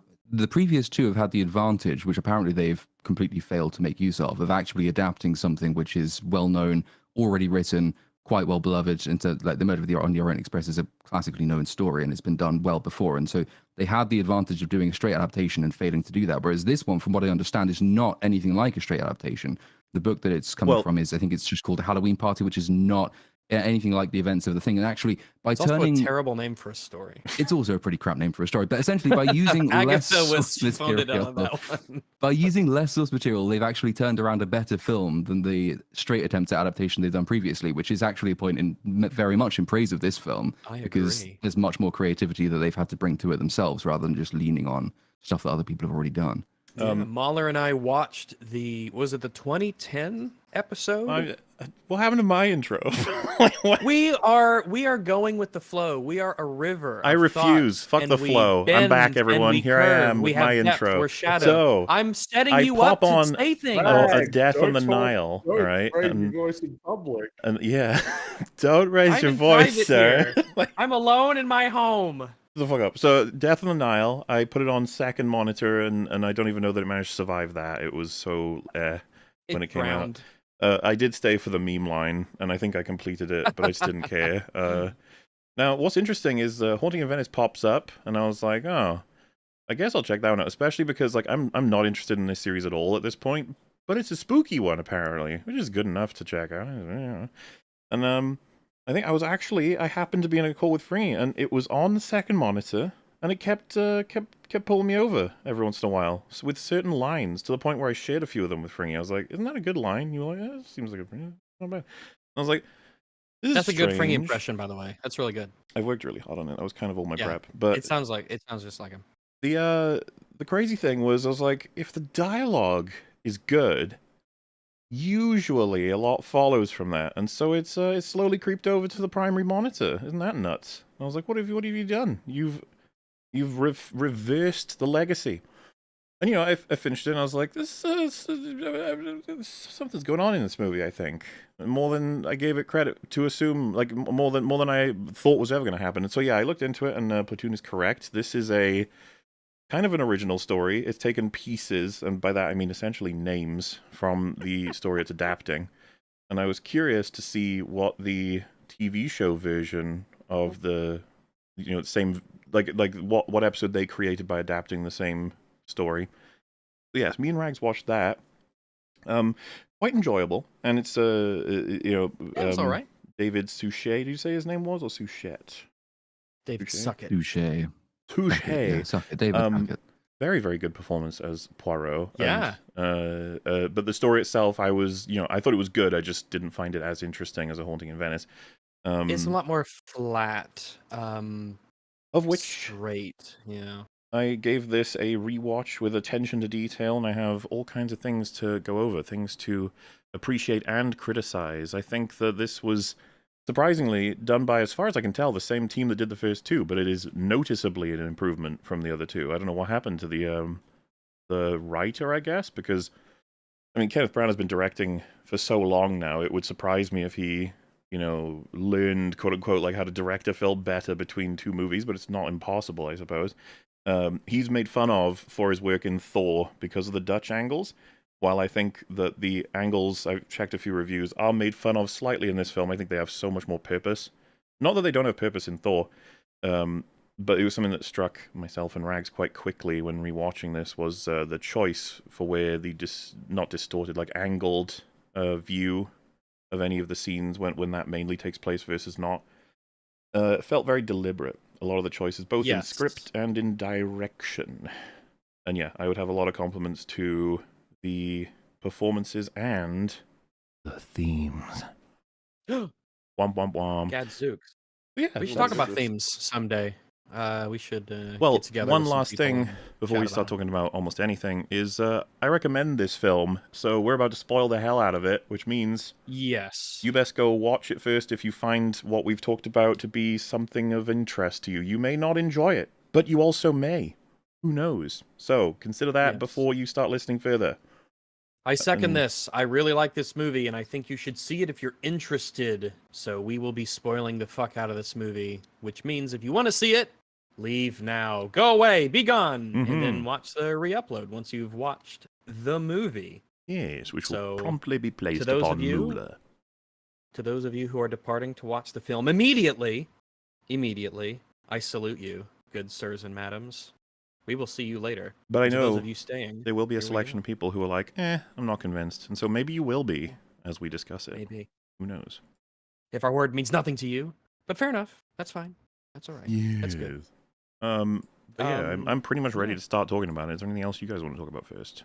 [SPEAKER 2] previous two have had the advantage, which apparently they've completely failed to make use of actually adapting something which is well known, already written, quite well beloved into, like, the Murder on the Orient Express is a classically known story and it's been done well before, and so they had the advantage of doing a straight adaptation and failing to do that. Whereas this one, from what I understand, is not anything like a straight adaptation. The book that it's coming from is, I think it's just called A Halloween Party, which is not anything like the events of the thing. And actually, by
[SPEAKER 1] It's
[SPEAKER 2] turning,
[SPEAKER 1] also a terrible name for a story.
[SPEAKER 2] it's also a pretty crap name for a story. But essentially, by using less
[SPEAKER 1] Agatha was
[SPEAKER 2] source
[SPEAKER 1] phoned it
[SPEAKER 2] material,
[SPEAKER 1] on that one.
[SPEAKER 2] by using less source material, they've actually turned around a better film than the straight attempts at adaptation they've done previously, which is actually a point in very much in praise of this film.
[SPEAKER 1] I
[SPEAKER 2] because
[SPEAKER 1] agree.
[SPEAKER 2] there's much more creativity that they've had to bring to it themselves rather than just leaning on stuff that other people have already done.
[SPEAKER 1] Yeah, Mahler and I watched was it the 2010 episode?
[SPEAKER 3] What happened to my intro? What?
[SPEAKER 1] We are going with the flow. We are a river.
[SPEAKER 3] I
[SPEAKER 1] of
[SPEAKER 3] refuse.
[SPEAKER 1] thoughts,
[SPEAKER 3] Fuck the
[SPEAKER 1] and we
[SPEAKER 3] flow. I'm back,
[SPEAKER 1] bend,
[SPEAKER 3] everyone.
[SPEAKER 1] and we
[SPEAKER 3] Here I
[SPEAKER 1] curve.
[SPEAKER 3] am
[SPEAKER 1] We
[SPEAKER 3] with
[SPEAKER 1] have
[SPEAKER 3] my
[SPEAKER 1] depth,
[SPEAKER 3] intro.
[SPEAKER 1] we're shadow.
[SPEAKER 3] So,
[SPEAKER 1] I'm setting
[SPEAKER 3] I
[SPEAKER 1] you
[SPEAKER 3] pop
[SPEAKER 1] up to
[SPEAKER 3] on
[SPEAKER 1] say things.
[SPEAKER 3] a Death on the
[SPEAKER 4] Don't
[SPEAKER 3] Nile, all right?
[SPEAKER 4] raise your voice in public.
[SPEAKER 3] And yeah, don't raise
[SPEAKER 1] I'm
[SPEAKER 3] your
[SPEAKER 1] in
[SPEAKER 3] voice,
[SPEAKER 1] private
[SPEAKER 3] sir.
[SPEAKER 1] here. I'm alone in my home.
[SPEAKER 3] The fuck up. So, Death on the Nile, I put it on second monitor, and I don't even know that it managed to survive that. It was so when it came out. I did stay for the meme line, and I think I completed it, but I just didn't care. Now, what's interesting is Haunting in Venice pops up, and I was like, oh, I guess I'll check that one out, especially because like I'm not interested in this series at all at this point, but it's a spooky one apparently, which is good enough to check out. And I think I happened to be in a call with Free, and it was on the second monitor, and it kept pulling me over every once in a while with certain lines to the point where I shared a few of them with Fringy. I was like, "Isn't that a good line?" You were like, "Yeah, it seems like not bad." I was like, "This
[SPEAKER 1] That's
[SPEAKER 3] is
[SPEAKER 1] a good Fringy
[SPEAKER 3] strange."
[SPEAKER 1] impression, by the way. That's really good.
[SPEAKER 3] I worked really hard on it. That was kind of all my
[SPEAKER 1] Yeah,
[SPEAKER 3] prep, but
[SPEAKER 1] it sounds just like him.
[SPEAKER 3] the crazy thing was, I was like, if the dialogue is good, usually a lot follows from that, and so it's slowly creeped over to the primary monitor. Isn't that nuts? I was like, what have you done? You've reversed the legacy. And you know, I finished it, and I was like, this something's going on in this movie. I think more than I gave it credit to assume, like more than I thought was ever going to happen. And so yeah, I looked into it, and Platoon is correct. This is a kind of an original story. It's taken pieces, and by that I mean essentially names, from the story it's adapting. And I was curious to see what the TV show version of the, you know, same, like what episode they created by adapting the same story. So yes, me and Rags watched that. Quite enjoyable, and it's
[SPEAKER 1] It's all right.
[SPEAKER 3] David Suchet. Did you say his name was, or Suchet?
[SPEAKER 1] David,
[SPEAKER 3] Touche.
[SPEAKER 1] suck it.
[SPEAKER 2] Touche.
[SPEAKER 3] Touche.
[SPEAKER 2] David Hackett.
[SPEAKER 3] Very, very good performance as Poirot.
[SPEAKER 1] Yeah.
[SPEAKER 3] And, but the story itself, I thought it was good. I just didn't find it as interesting as A Haunting in Venice.
[SPEAKER 1] It's a lot more flat.
[SPEAKER 3] Of which
[SPEAKER 1] straight. Yeah.
[SPEAKER 3] I gave this a rewatch with attention to detail, and I have all kinds of things to go over, things to appreciate and criticize. I think that this was surprisingly done by, as far as I can tell, the same team that did the first two, but it is noticeably an improvement from the other two. I don't know what happened to the writer, I guess, because I mean, Kenneth Branagh has been directing for so long now. It would surprise me if he, you know, learned, quote unquote, like how to direct a film better between two movies, but it's not impossible, I suppose. He's made fun of for his work in Thor because of the Dutch angles, while I think that the angles, I've checked a few reviews, are made fun of slightly in this film. I think they have so much more purpose. Not that they don't have purpose in Thor, but it was something that struck myself and Rags quite quickly when rewatching this, was the choice for where the not distorted, like angled view of any of the scenes when that mainly takes place versus not. It felt very deliberate. A lot of the choices, both in script and in direction. And yeah, I would have a lot of compliments to the performances and the themes. Womp womp womp.
[SPEAKER 1] Gadzooks.
[SPEAKER 3] Yeah,
[SPEAKER 1] We should talk about themes someday. We should
[SPEAKER 3] well,
[SPEAKER 1] get together.
[SPEAKER 3] one
[SPEAKER 1] with some
[SPEAKER 3] last
[SPEAKER 1] people
[SPEAKER 3] thing
[SPEAKER 1] and
[SPEAKER 3] before we
[SPEAKER 1] chat
[SPEAKER 3] start
[SPEAKER 1] about
[SPEAKER 3] talking about almost anything is I recommend this film. So we're about to spoil the hell out of it, which means
[SPEAKER 1] yes,
[SPEAKER 3] you best go watch it first if you find what we've talked about to be something of interest to you. You may not enjoy it, but you also may. Who knows? So consider that before you start listening further.
[SPEAKER 1] I second this. I really like this movie, and I think you should see it if you're interested. So we will be spoiling the fuck out of this movie, which means if you want to see it, leave now. Go away. Be gone. And then watch the re-upload once you've watched the movie.
[SPEAKER 3] Yes, which
[SPEAKER 1] So,
[SPEAKER 3] will promptly be placed
[SPEAKER 1] to those
[SPEAKER 3] upon
[SPEAKER 1] of you-
[SPEAKER 3] Moolah.
[SPEAKER 1] To those of you who are departing to watch the film immediately, I salute you, good sirs and madams. We will see you later.
[SPEAKER 3] But I
[SPEAKER 1] To those
[SPEAKER 3] know
[SPEAKER 1] of you staying,
[SPEAKER 3] there will be a
[SPEAKER 1] here we
[SPEAKER 3] selection
[SPEAKER 1] go.
[SPEAKER 3] of people who are like, I'm not convinced. And so maybe you will be as we discuss it.
[SPEAKER 1] Maybe.
[SPEAKER 3] Who knows?
[SPEAKER 1] If our word means nothing to you, but fair enough. That's fine. That's all right. That's good.
[SPEAKER 3] But yeah, I'm pretty much ready
[SPEAKER 1] yeah.
[SPEAKER 3] to start talking about it. Is there anything else you guys want to talk about first?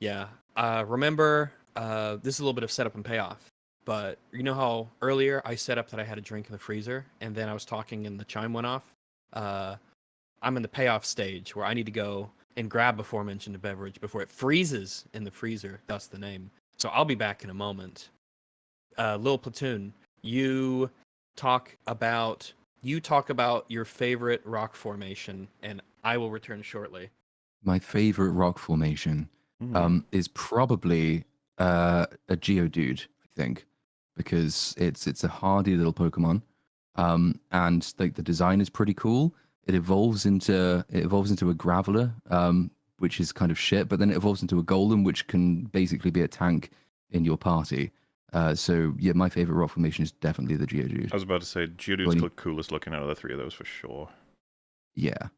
[SPEAKER 1] Yeah. Remember, this is a little bit of setup and payoff. But you know how earlier I set up that I had a drink in the freezer, and then I was talking and the chime went off? I'm in the payoff stage where I need to go and grab aforementioned beverage before it freezes in the freezer. That's the name. So I'll be back in a moment. Lil Platoon, you talk about your favorite rock formation, and I will return shortly.
[SPEAKER 2] My favorite rock formation is probably a Geodude, I think, because it's a hardy little Pokemon, and like the design is pretty cool. It evolves into a Graveler, which is kind of shit, but then it evolves into a Golem, which can basically be a tank in your party. So yeah, my favorite rock formation is definitely the Geodude.
[SPEAKER 3] I was about to say Geodude's the coolest looking out of the three of those for sure.
[SPEAKER 2] Yeah.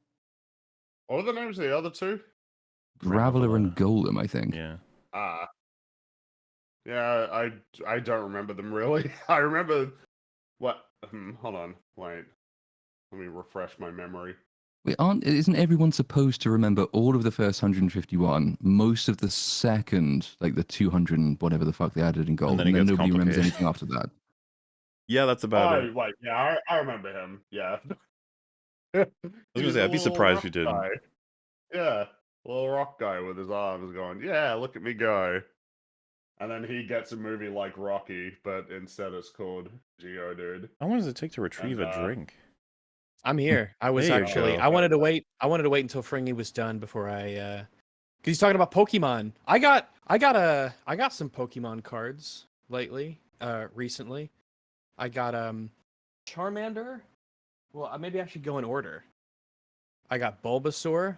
[SPEAKER 4] What were the names of the other two?
[SPEAKER 2] Graveler and Golem, I think.
[SPEAKER 3] Yeah.
[SPEAKER 4] Yeah, I don't remember them really. I remember what? Hold on, wait. Let me refresh my memory.
[SPEAKER 2] Wait, isn't everyone supposed to remember all of the first 151, most of the second, like the 200 and whatever the fuck they added in Gold, and then nobody remembers anything after that?
[SPEAKER 3] Yeah, that's about it.
[SPEAKER 4] Wait, yeah, I remember him. Yeah.
[SPEAKER 3] I was gonna say, I'd be surprised if you didn't.
[SPEAKER 4] Guy. Yeah, little rock guy with his arms going, yeah, look at me go. And then he gets a movie like Rocky, but instead it's called Geodude.
[SPEAKER 3] How long does it take to retrieve a drink?
[SPEAKER 1] I'm here. I was actually. I wanted to wait. I wanted to wait until Fringy was done before I. Because he's talking about Pokemon. I got some Pokemon cards lately. Recently, I got Charmander. Well, maybe I should go in order. I got Bulbasaur.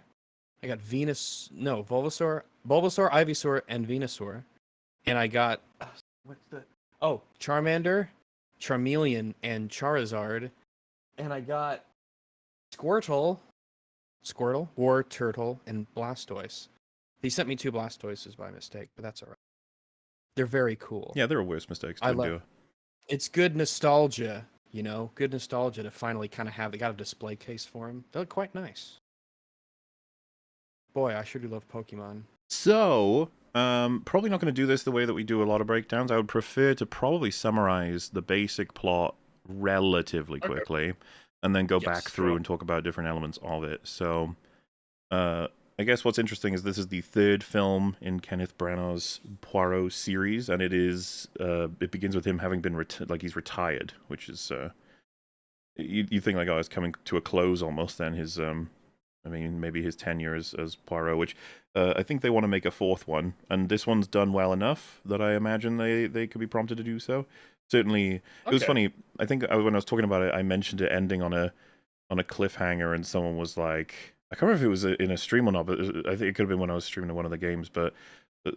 [SPEAKER 1] I got Bulbasaur, Ivysaur, and Venusaur. And I got Charmander, Charmeleon, and Charizard. And I got Squirtle, War Turtle, and Blastoise. He sent me 2 Blastoises by mistake, but that's all right. They're very cool.
[SPEAKER 3] Yeah, there are worse mistakes to do.
[SPEAKER 1] It's good nostalgia, you know? Good nostalgia to finally kind of have... They got a display case for them. They look quite nice. Boy, I sure do love Pokemon.
[SPEAKER 3] So, probably not going to do this the way that we do a lot of breakdowns. I would prefer to probably summarize the basic plot relatively quickly, and then go back through and talk about different elements of it. So, I guess what's interesting is this is the 3rd film in Kenneth Branagh's Poirot series, and it begins with him having been he's retired, which is you think like, oh, it's coming to a close almost. Then his maybe his tenure as Poirot, which I think they want to make a 4th one, and this one's done well enough that I imagine they could be prompted to do so. Certainly, it was funny. I think when I was talking about it, I mentioned it ending on a cliffhanger, and someone was like, I can't remember if it was in a stream or not, but I think it could have been when I was streaming one of the games. But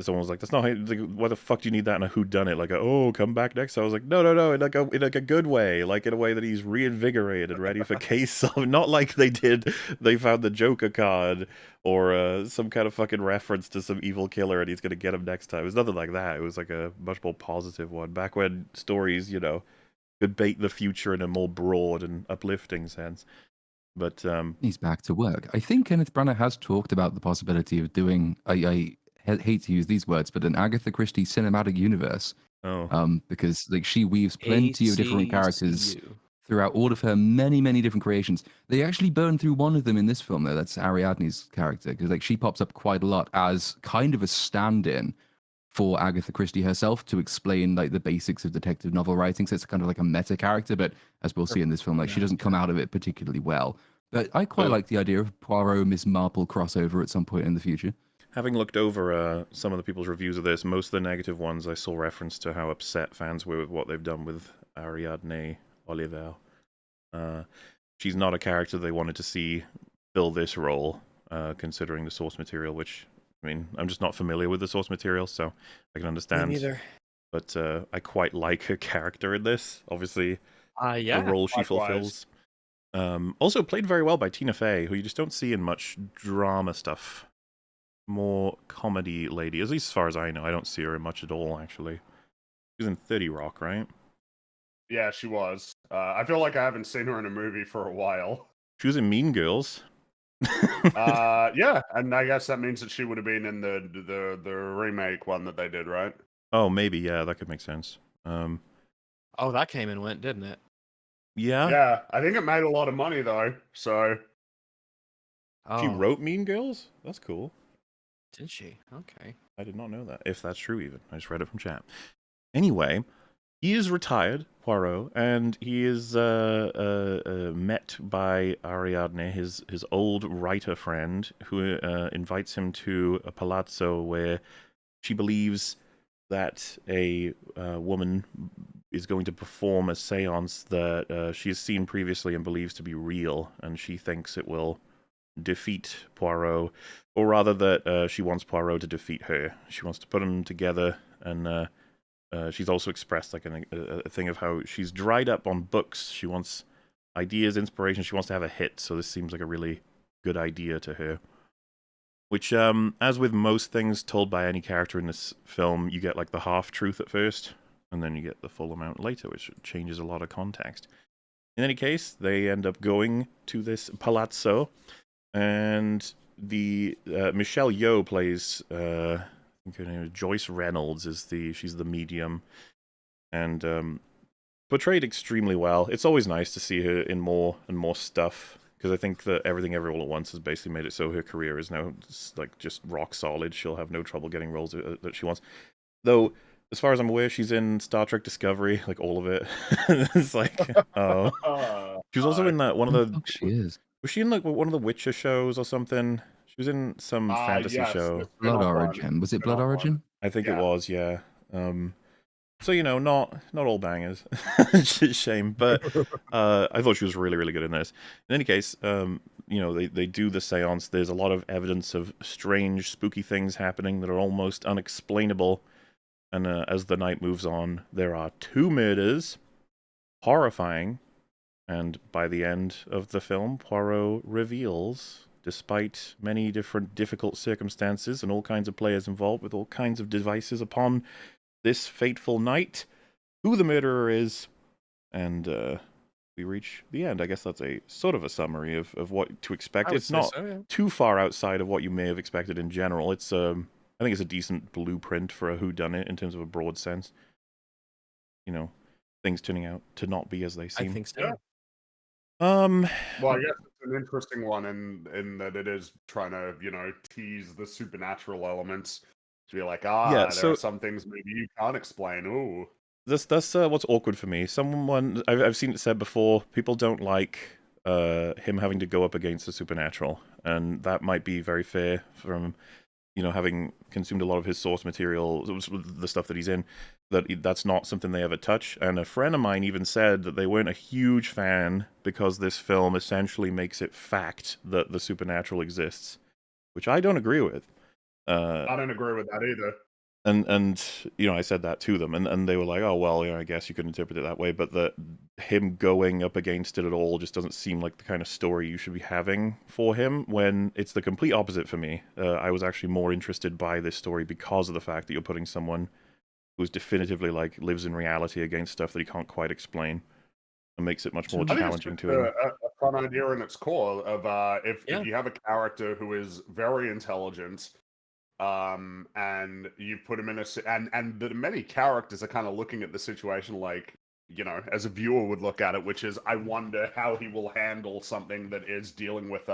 [SPEAKER 3] someone was like, "That's not how, like, why the fuck do you need that in a whodunit? Like, come back next." I was like, no, in like a good way, like in a way that he's reinvigorated, ready for case of, not like they found the Joker card or some kind of fucking reference to some evil killer and he's gonna get him next time. It was nothing like that. It was like a much more positive one. Back when stories, could bait the future in a more broad and uplifting sense. But
[SPEAKER 2] he's back to work. I think Kenneth Branagh has talked about the possibility of doing. I hate to use these words, but an Agatha Christie cinematic universe. Because like she weaves plenty of different characters throughout all of her many different creations. They actually burn through one of them in this film, though. That's Ariadne's character, because like she pops up quite a lot as kind of a stand-in for Agatha Christie herself to explain like the basics of detective novel writing. So it's kind of like a meta character, but as we'll see in this film, like she doesn't come out of it particularly well. But I quite like the idea of Poirot Miss Marple crossover at some point in the future.
[SPEAKER 3] Having looked over some of the people's reviews of this, most of the negative ones I saw reference to how upset fans were with what they've done with Ariadne Oliver. She's not a character they wanted to see fill this role, considering the source material, which, I mean, I'm just not familiar with the source material, so I can understand.
[SPEAKER 1] Me neither.
[SPEAKER 3] But I quite like her character in this. Obviously,
[SPEAKER 1] the
[SPEAKER 3] role she fulfills. Also played very well by Tina Fey, who you just don't see in much drama stuff. More comedy lady, at least as far as I know. I don't see her in much at all, actually. She's in 30 Rock, right?
[SPEAKER 4] Yeah, she was. I feel like I haven't seen her in a movie for a while.
[SPEAKER 3] She was in Mean Girls.
[SPEAKER 4] Yeah, and I guess that means that she would have been in the remake one that they did, right?
[SPEAKER 3] Oh, maybe, yeah, that could make sense.
[SPEAKER 1] Oh, that came and went, didn't it?
[SPEAKER 3] Yeah.
[SPEAKER 4] Yeah, I think it made a lot of money though. So
[SPEAKER 3] She
[SPEAKER 1] Oh,
[SPEAKER 3] wrote Mean Girls? That's cool.
[SPEAKER 1] did she? Okay.
[SPEAKER 3] I did not know that, if that's true even. I just read it from chat. Anyway, he is retired, Poirot, and he is met by Ariadne, his old writer friend, who invites him to a palazzo where she believes that a woman is going to perform a seance that she has seen previously and believes to be real, and she thinks it will defeat Poirot, or rather that she wants Poirot to defeat her. She wants to put them together, and she's also expressed like a thing of how she's dried up on books. She wants ideas, inspiration. She wants to have a hit, so this seems like a really good idea to her. Which, as with most things told by any character in this film, you get like the half-truth at first, and then you get the full amount later, which changes a lot of context. In any case, they end up going to this palazzo, and the Michelle Yeoh plays, I think her name is Joyce Reynolds, she's the medium, and portrayed extremely well. It's always nice to see her in more and more stuff, because I think that Everything Everywhere All at Once has basically made it so her career is now just rock solid. She'll have no trouble getting roles that she wants. Though, as far as I'm aware, she's in Star Trek Discovery, like all of it. It's like, oh. She was also in that one of the.
[SPEAKER 2] Fuck she is.
[SPEAKER 3] Was she in like one of the Witcher shows or something? She was in some fantasy
[SPEAKER 4] yes,
[SPEAKER 3] show.
[SPEAKER 4] it's
[SPEAKER 2] Blood
[SPEAKER 4] been on
[SPEAKER 2] Origin. Was it Blood
[SPEAKER 4] one.
[SPEAKER 2] Origin?
[SPEAKER 3] I think
[SPEAKER 4] Yeah.
[SPEAKER 3] it was, yeah. So not all bangers. Shame, but I thought she was really, really good in this. In any case, they do the seance. There's a lot of evidence of strange, spooky things happening that are almost unexplainable. And as the night moves on, there are 2 murders, horrifying. And by the end of the film, Poirot reveals, despite many different difficult circumstances and all kinds of players involved with all kinds of devices upon this fateful night, who the murderer is, and we reach the end. I guess that's a sort of a summary of what to expect. It's not too far outside of what you may have expected in general. It's I think it's a decent blueprint for a whodunit in terms of a broad sense. Things turning out to not be as they seem.
[SPEAKER 1] I think so.
[SPEAKER 4] Yeah. Well, I guess it's an interesting one in that it is trying to, tease the supernatural elements. To be like, there are some things maybe you can't explain. Ooh.
[SPEAKER 3] That's what's awkward for me. I've seen it said before, people don't like him having to go up against the supernatural, and that might be very fair from having consumed a lot of his source material, the stuff that he's in, that's not something they ever touch. And a friend of mine even said that they weren't a huge fan because this film essentially makes it fact that the supernatural exists, which I don't agree with.
[SPEAKER 4] I don't agree with that either.
[SPEAKER 3] And I said that to them, and they were like, oh, well, I guess you could interpret it that way, but him going up against it at all just doesn't seem like the kind of story you should be having for him, when it's the complete opposite for me. I was actually more interested by this story because of the fact that you're putting someone who's definitively lives in reality against stuff that he can't quite explain, and makes it much more challenging to him.
[SPEAKER 4] A fun idea in its core of if you have a character who is very intelligent, and you put him in and the many characters are kind of looking at the situation like, as a viewer would look at it, which is, I wonder how he will handle something that is dealing with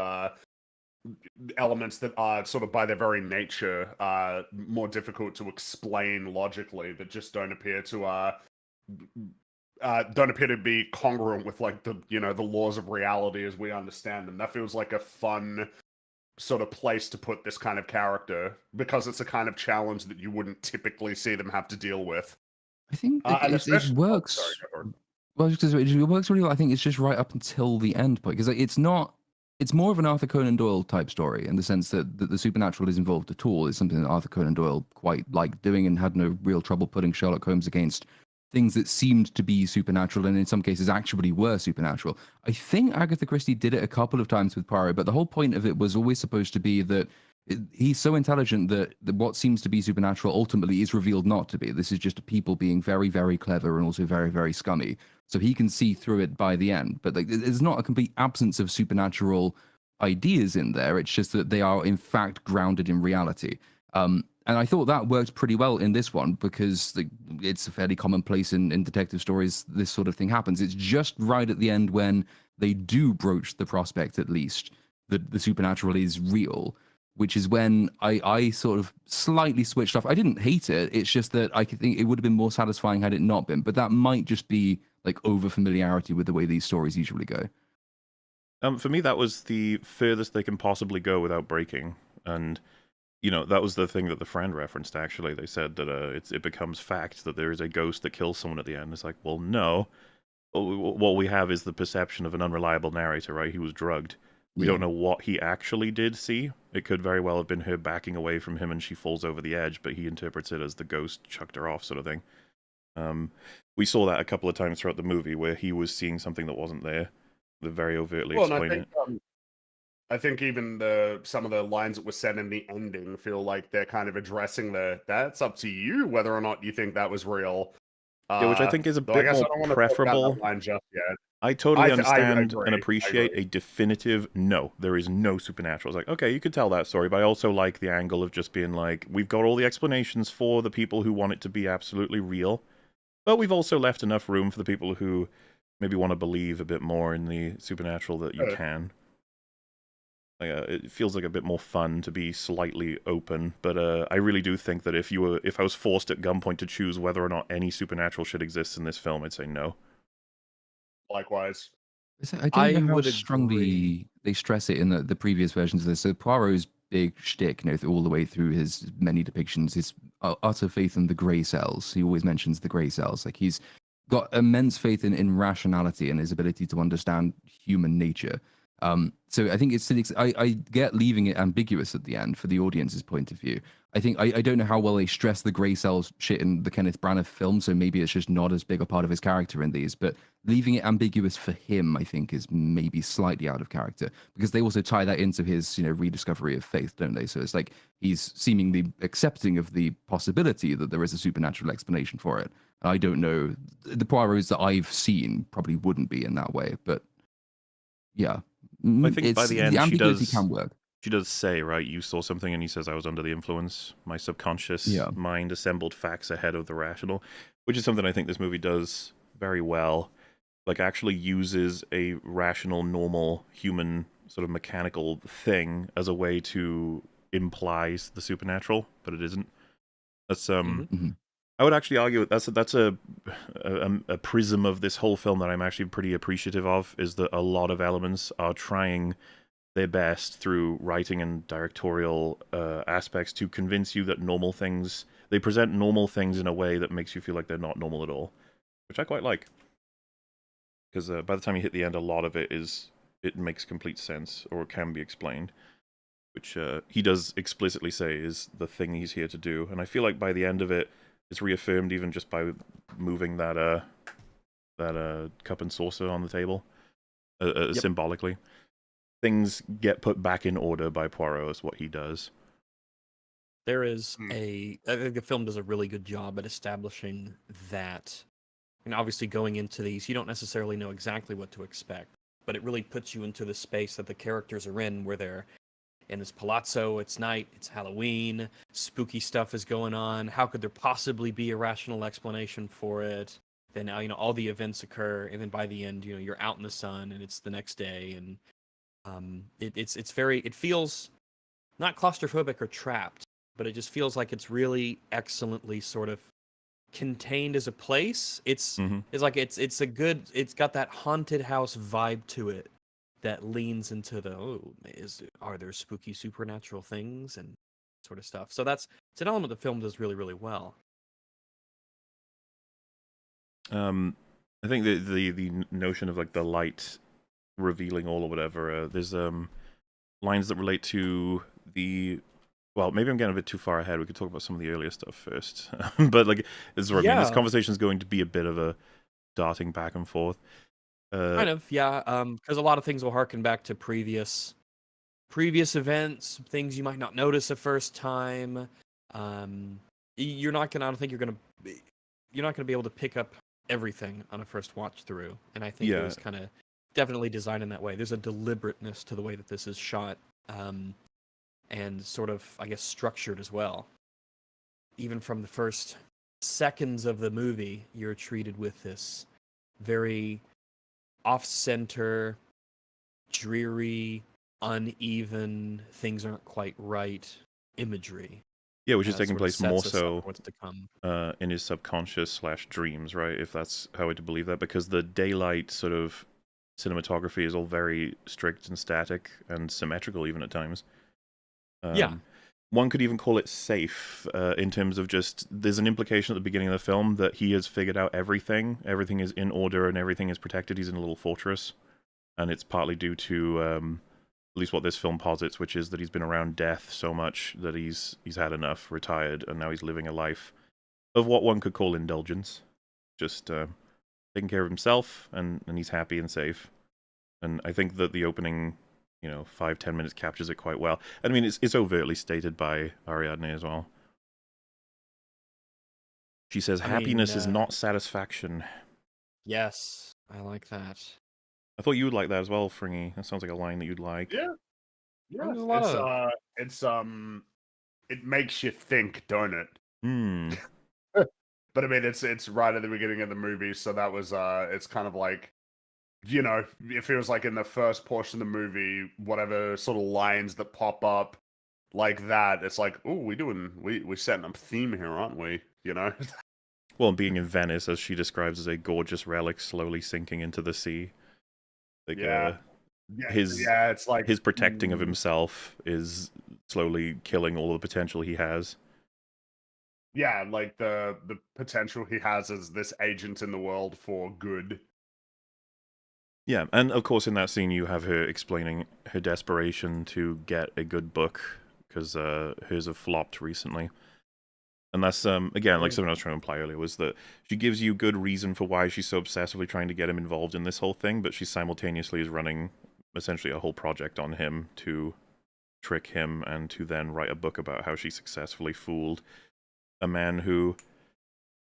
[SPEAKER 4] elements that are sort of by their very nature more difficult to explain logically, that just don't appear to be congruent with like the laws of reality as we understand them. That feels like a fun sort of place to put this kind of character, because it's a kind of challenge that you wouldn't typically see them have to deal with.
[SPEAKER 2] I think it works. Well, because it works really well. I think it's just right up until the end point, because it's not. It's more of an Arthur Conan Doyle type story in the sense that the supernatural is involved at all. It's something that Arthur Conan Doyle quite liked doing and had no real trouble putting Sherlock Holmes against things that seemed to be supernatural and in some cases actually were supernatural. I think Agatha Christie did it a couple of times with Poirot, but the whole point of it was always supposed to be that He's so intelligent that what seems to be supernatural ultimately is revealed not to be. This is just people being very, very clever and also very, very scummy. So he can see through it by the end. But like, there's not a complete absence of supernatural ideas in there. It's just that they are in fact grounded in reality. And I thought that worked pretty well in this one because it's a fairly commonplace in detective stories. This sort of thing happens. It's just right at the end when they do broach the prospect, at least, that the supernatural is real, which is when I sort of slightly switched off. I didn't hate it. It's just that I could think it would have been more satisfying had it not been. But that might just be like over familiarity with the way these stories usually go.
[SPEAKER 3] For me, that was the furthest they can possibly go without breaking. And, you know, that was the thing that the friend referenced, actually. They said that it becomes fact that there is a ghost that kills someone at the end. It's like, well, no. What we have is the perception of an unreliable narrator, right? He was drugged. We don't know what he actually did see. It could very well have been her backing away from him and she falls over the edge, but he interprets it as the ghost chucked her off, sort of thing. We saw that a couple of times throughout the movie where he was seeing something that wasn't there. They very overtly explain it.
[SPEAKER 4] I think even some of the lines that were said in the ending feel like they're kind of addressing that's up to you whether or not you think that was real.
[SPEAKER 3] Yeah, which I think is a bit more preferable.
[SPEAKER 4] Just yet.
[SPEAKER 3] I totally understand and appreciate a definitive no, there is no supernatural. It's like, okay, you could tell that story, but I also like the angle of just being like, we've got all the explanations for the people who want it to be absolutely real, but we've also left enough room for the people who maybe want to believe a bit more in the supernatural that you can. It feels like a bit more fun to be slightly open, but I really do think that if I was forced at gunpoint to choose whether or not any supernatural should exist in this film, I'd say no.
[SPEAKER 4] Likewise.
[SPEAKER 2] I don't know how strongly they stress it in the previous versions of this. So Poirot's big shtick, all the way through his many depictions, is utter faith in the grey cells. He always mentions the grey cells. Like, he's got immense faith in rationality and his ability to understand human nature. So I think I get leaving it ambiguous at the end for the audience's point of view. I think I don't know how well they stress the grey cells shit in the Kenneth Branagh film, so maybe it's just not as big a part of his character in these, but leaving it ambiguous for him, I think, is maybe slightly out of character, because they also tie that into his, rediscovery of faith, don't they? So it's like he's seemingly accepting of the possibility that there is a supernatural explanation for it. I don't know. The Poirots that I've seen probably wouldn't be in that way, but yeah.
[SPEAKER 3] I think by the end,
[SPEAKER 2] the ambiguity can work.
[SPEAKER 3] She does say, right, you saw something, and he says, I was under the influence. My subconscious mind assembled facts ahead of the rational, which is something I think this movie does very well. Like, actually uses a rational, normal, human, sort of mechanical thing as a way to imply the supernatural, but it isn't. That's, I would actually argue that's a prism of this whole film that I'm actually pretty appreciative of, is that a lot of elements are trying their best through writing and directorial aspects to convince you that they present normal things in a way that makes you feel like they're not normal at all, which I quite like. Because by the time you hit the end, a lot of it makes complete sense, or can be explained, which he does explicitly say is the thing he's here to do. And I feel like by the end of it, it's reaffirmed even just by moving that cup and saucer on the table, symbolically. Things get put back in order by Poirot, is what he does.
[SPEAKER 1] There is I think the film does a really good job at establishing that. And obviously going into these, you don't necessarily know exactly what to expect, but it really puts you into the space that the characters are in, where they're in this palazzo, it's night, it's Halloween, spooky stuff is going on. How could there possibly be a rational explanation for it? Then, all the events occur, and then by the end, you're out in the sun, and it's the next day, and it feels not claustrophobic or trapped, but it just feels like it's really excellently sort of contained as a place. It's got that haunted house vibe to it that leans into are there spooky supernatural things and sort of stuff. So it's an element the film does really, really well.
[SPEAKER 3] I think the notion of like the light revealing all or whatever, there's lines that relate to well, maybe I'm getting a bit too far ahead. We could talk about some of the earlier stuff first. But like, this conversation is going to be a bit of a darting back and forth.
[SPEAKER 1] Kind of, yeah. Because a lot of things will harken back to previous previous events, things you might not notice the first time. You're not gonna. I don't think you're not gonna be able to pick up everything on a first watch through. And I think it was kind of definitely designed in that way. There's a deliberateness to the way that this is shot, and sort of, I guess, structured as well. Even from the first seconds of the movie, you're treated with this very off-center, dreary, uneven, things aren't quite right imagery.
[SPEAKER 3] Yeah, which is taking
[SPEAKER 1] sort of
[SPEAKER 3] place more
[SPEAKER 1] sets us up
[SPEAKER 3] so
[SPEAKER 1] for what's to come.
[SPEAKER 3] in his subconscious / dreams, right? If that's how to believe that, because the daylight sort of cinematography is all very strict and static and symmetrical, even at times.
[SPEAKER 1] Yeah.
[SPEAKER 3] One could even call it safe, in terms of just, there's an implication at the beginning of the film that he has figured out everything. Everything is in order and everything is protected. He's in a little fortress. And it's partly due to, at least what this film posits, which is that he's been around death so much that he's had enough, retired, and now he's living a life of what one could call indulgence. Just taking care of himself, and he's happy and safe. And I think that the opening, 5-10 minutes captures it quite well. I mean, it's overtly stated by Ariadne as well. She says, happiness is not satisfaction.
[SPEAKER 1] Yes, I like that.
[SPEAKER 3] I thought you would like that as well, Fringy. That sounds like a line that you'd like.
[SPEAKER 4] Yeah.
[SPEAKER 1] There's a lot of...
[SPEAKER 4] it makes you think, don't it?
[SPEAKER 3] Hmm.
[SPEAKER 4] But I mean, it's right at the beginning of the movie, so that was it's kind of like, if it was like in the first portion of the movie, whatever sort of lines that pop up like that, it's like, oh, we're setting up theme here, aren't we?
[SPEAKER 3] Well, being in Venice, as she describes as a gorgeous relic slowly sinking into the sea. Like,
[SPEAKER 4] it's like
[SPEAKER 3] his protecting of himself is slowly killing all the potential he has.
[SPEAKER 4] Yeah, like the potential he has as this agent in the world for good.
[SPEAKER 3] Yeah, and of course in that scene you have her explaining her desperation to get a good book, because hers have flopped recently. And that's, again, like something I was trying to imply earlier, was that she gives you good reason for why she's so obsessively trying to get him involved in this whole thing, but she simultaneously is running essentially a whole project on him to trick him and to then write a book about how she successfully fooled a man who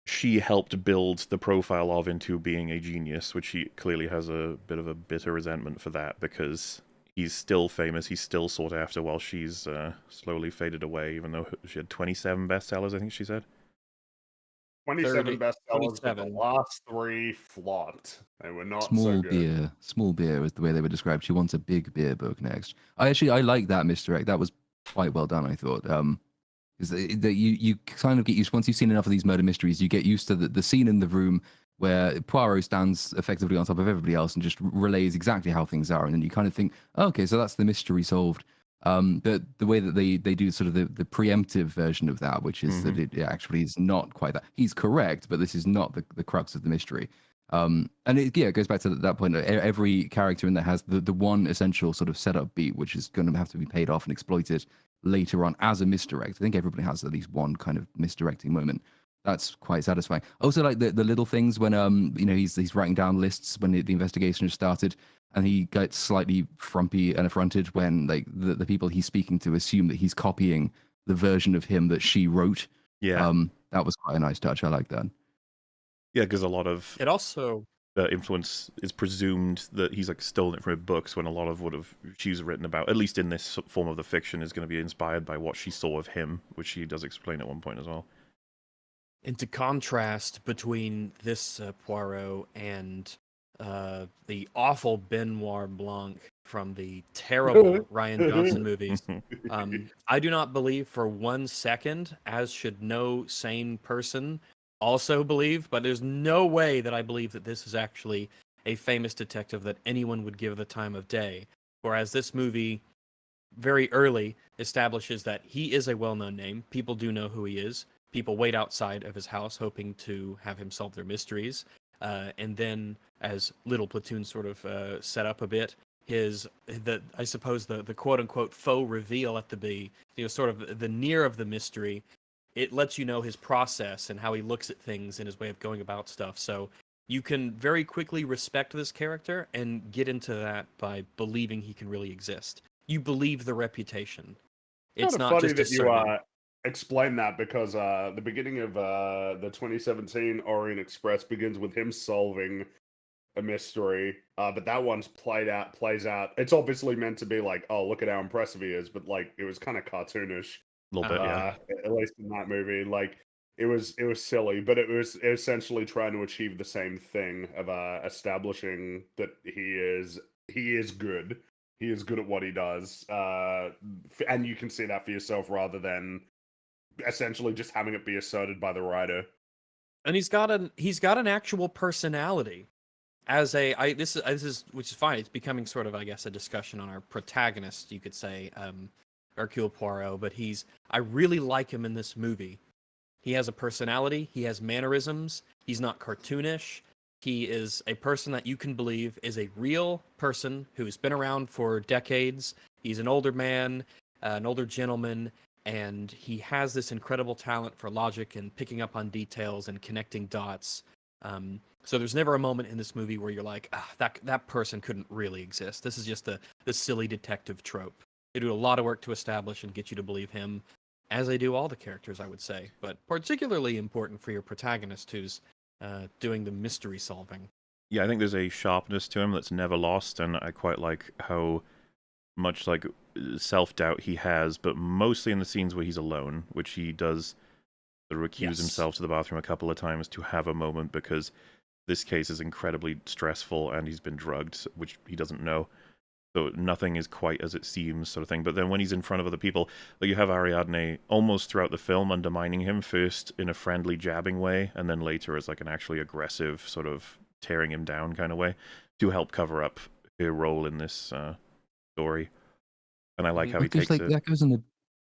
[SPEAKER 3] she helped build the profile of into being a genius, which he clearly has a bit of a bitter resentment for that, because he's still famous, he's still sought after, while she's slowly faded away, even though she had 27 bestsellers, I think she said.
[SPEAKER 4] 27 bestsellers, but the last 3 flopped. They were not so good.
[SPEAKER 2] Small beer is the way they were described. She wants a big beer book next. I like that misdirect. That was quite well done, I thought. Is that you kind of get used, once you've seen enough of these murder mysteries, you get used to the scene in the room where Poirot stands effectively on top of everybody else and just relays exactly how things are, and then you kind of think, oh, okay, so that's the mystery solved. But the way that they do sort of the preemptive version of that, which is that it actually is not quite that. He's correct, but this is not the crux of the mystery. And it goes back to that point. Every character in there has the one essential sort of setup beat, which is going to have to be paid off and exploited later on as a misdirect. I think everybody has at least one kind of misdirecting moment. That's quite satisfying. Also, like the little things when he's writing down lists when the investigation has started, and he gets slightly frumpy and affronted when like the people he's speaking to assume that he's copying the version of him that she wrote.
[SPEAKER 3] Yeah.
[SPEAKER 2] That was quite a nice touch. I like that.
[SPEAKER 3] Yeah, because a lot of
[SPEAKER 1] it also
[SPEAKER 3] influence is presumed that he's like stolen it from her books, when a lot of what she's written about, at least in this form of the fiction, is going to be inspired by what she saw of him, which she does explain at one point as well.
[SPEAKER 1] And to contrast between this Poirot and the awful Benoit Blanc from the terrible Rian Johnson movies, I do not believe for 1 second, as should no sane person also believe, but there's no way that I believe that this is actually a famous detective that anyone would give the time of day. Whereas this movie very early establishes that he is a well-known name. People do know who he is. People wait outside of his house hoping to have him solve their mysteries. And then, as Little Platoon sort of set up a bit, I suppose the quote-unquote faux reveal at sort of the near of the mystery, it lets you know his process and how he looks at things and his way of going about stuff. So you can very quickly respect this character and get into that by believing he can really exist. you believe the reputation.
[SPEAKER 4] It's
[SPEAKER 1] It's
[SPEAKER 4] kind of
[SPEAKER 1] not
[SPEAKER 4] funny
[SPEAKER 1] just a
[SPEAKER 4] that you
[SPEAKER 1] certain.
[SPEAKER 4] explain that because the beginning of the 2017 Orient Express begins with him solving a mystery, but that one's plays out. It's obviously meant to be like, oh, look at how impressive he is, but like it was kind of cartoonish.
[SPEAKER 3] A little bit, yeah.
[SPEAKER 4] At least in that movie, like it was silly, but it was essentially trying to achieve the same thing of establishing that he is good. He is good at what he does, and you can see that for yourself rather than essentially just having it be asserted by the writer.
[SPEAKER 1] And he's got an actual personality. This is which is fine. It's becoming sort of, I guess, a discussion on our protagonist, you could say, Hercule Poirot. But I really like him in this movie. He has a personality. He has mannerisms. He's not cartoonish. He is a person that you can believe is a real person who's been around for decades. He's an older man, an older gentleman, and he has this incredible talent for logic and picking up on details and connecting dots. So there's never a moment in this movie where you're like, that person couldn't really exist. This is just the silly detective trope. They do a lot of work to establish and get you to believe him, as they do all the characters, I would say. But particularly important for your protagonist, who's doing the mystery solving.
[SPEAKER 3] Yeah, I think there's a sharpness to him that's never lost, and I quite like how much like self-doubt he has, but mostly in the scenes where he's alone, which he does sort of recuse himself to the bathroom a couple of times to have a moment, because this case is incredibly stressful and he's been drugged, which he doesn't know. So nothing is quite as it seems, sort of thing. But then when he's in front of other people, like you have Ariadne almost throughout the film undermining him, first in a friendly jabbing way, and then later as like an actually aggressive sort of tearing him down kind of way, to help cover up her role in this story. And I like how he takes
[SPEAKER 2] like,
[SPEAKER 3] it.
[SPEAKER 2] that goes in a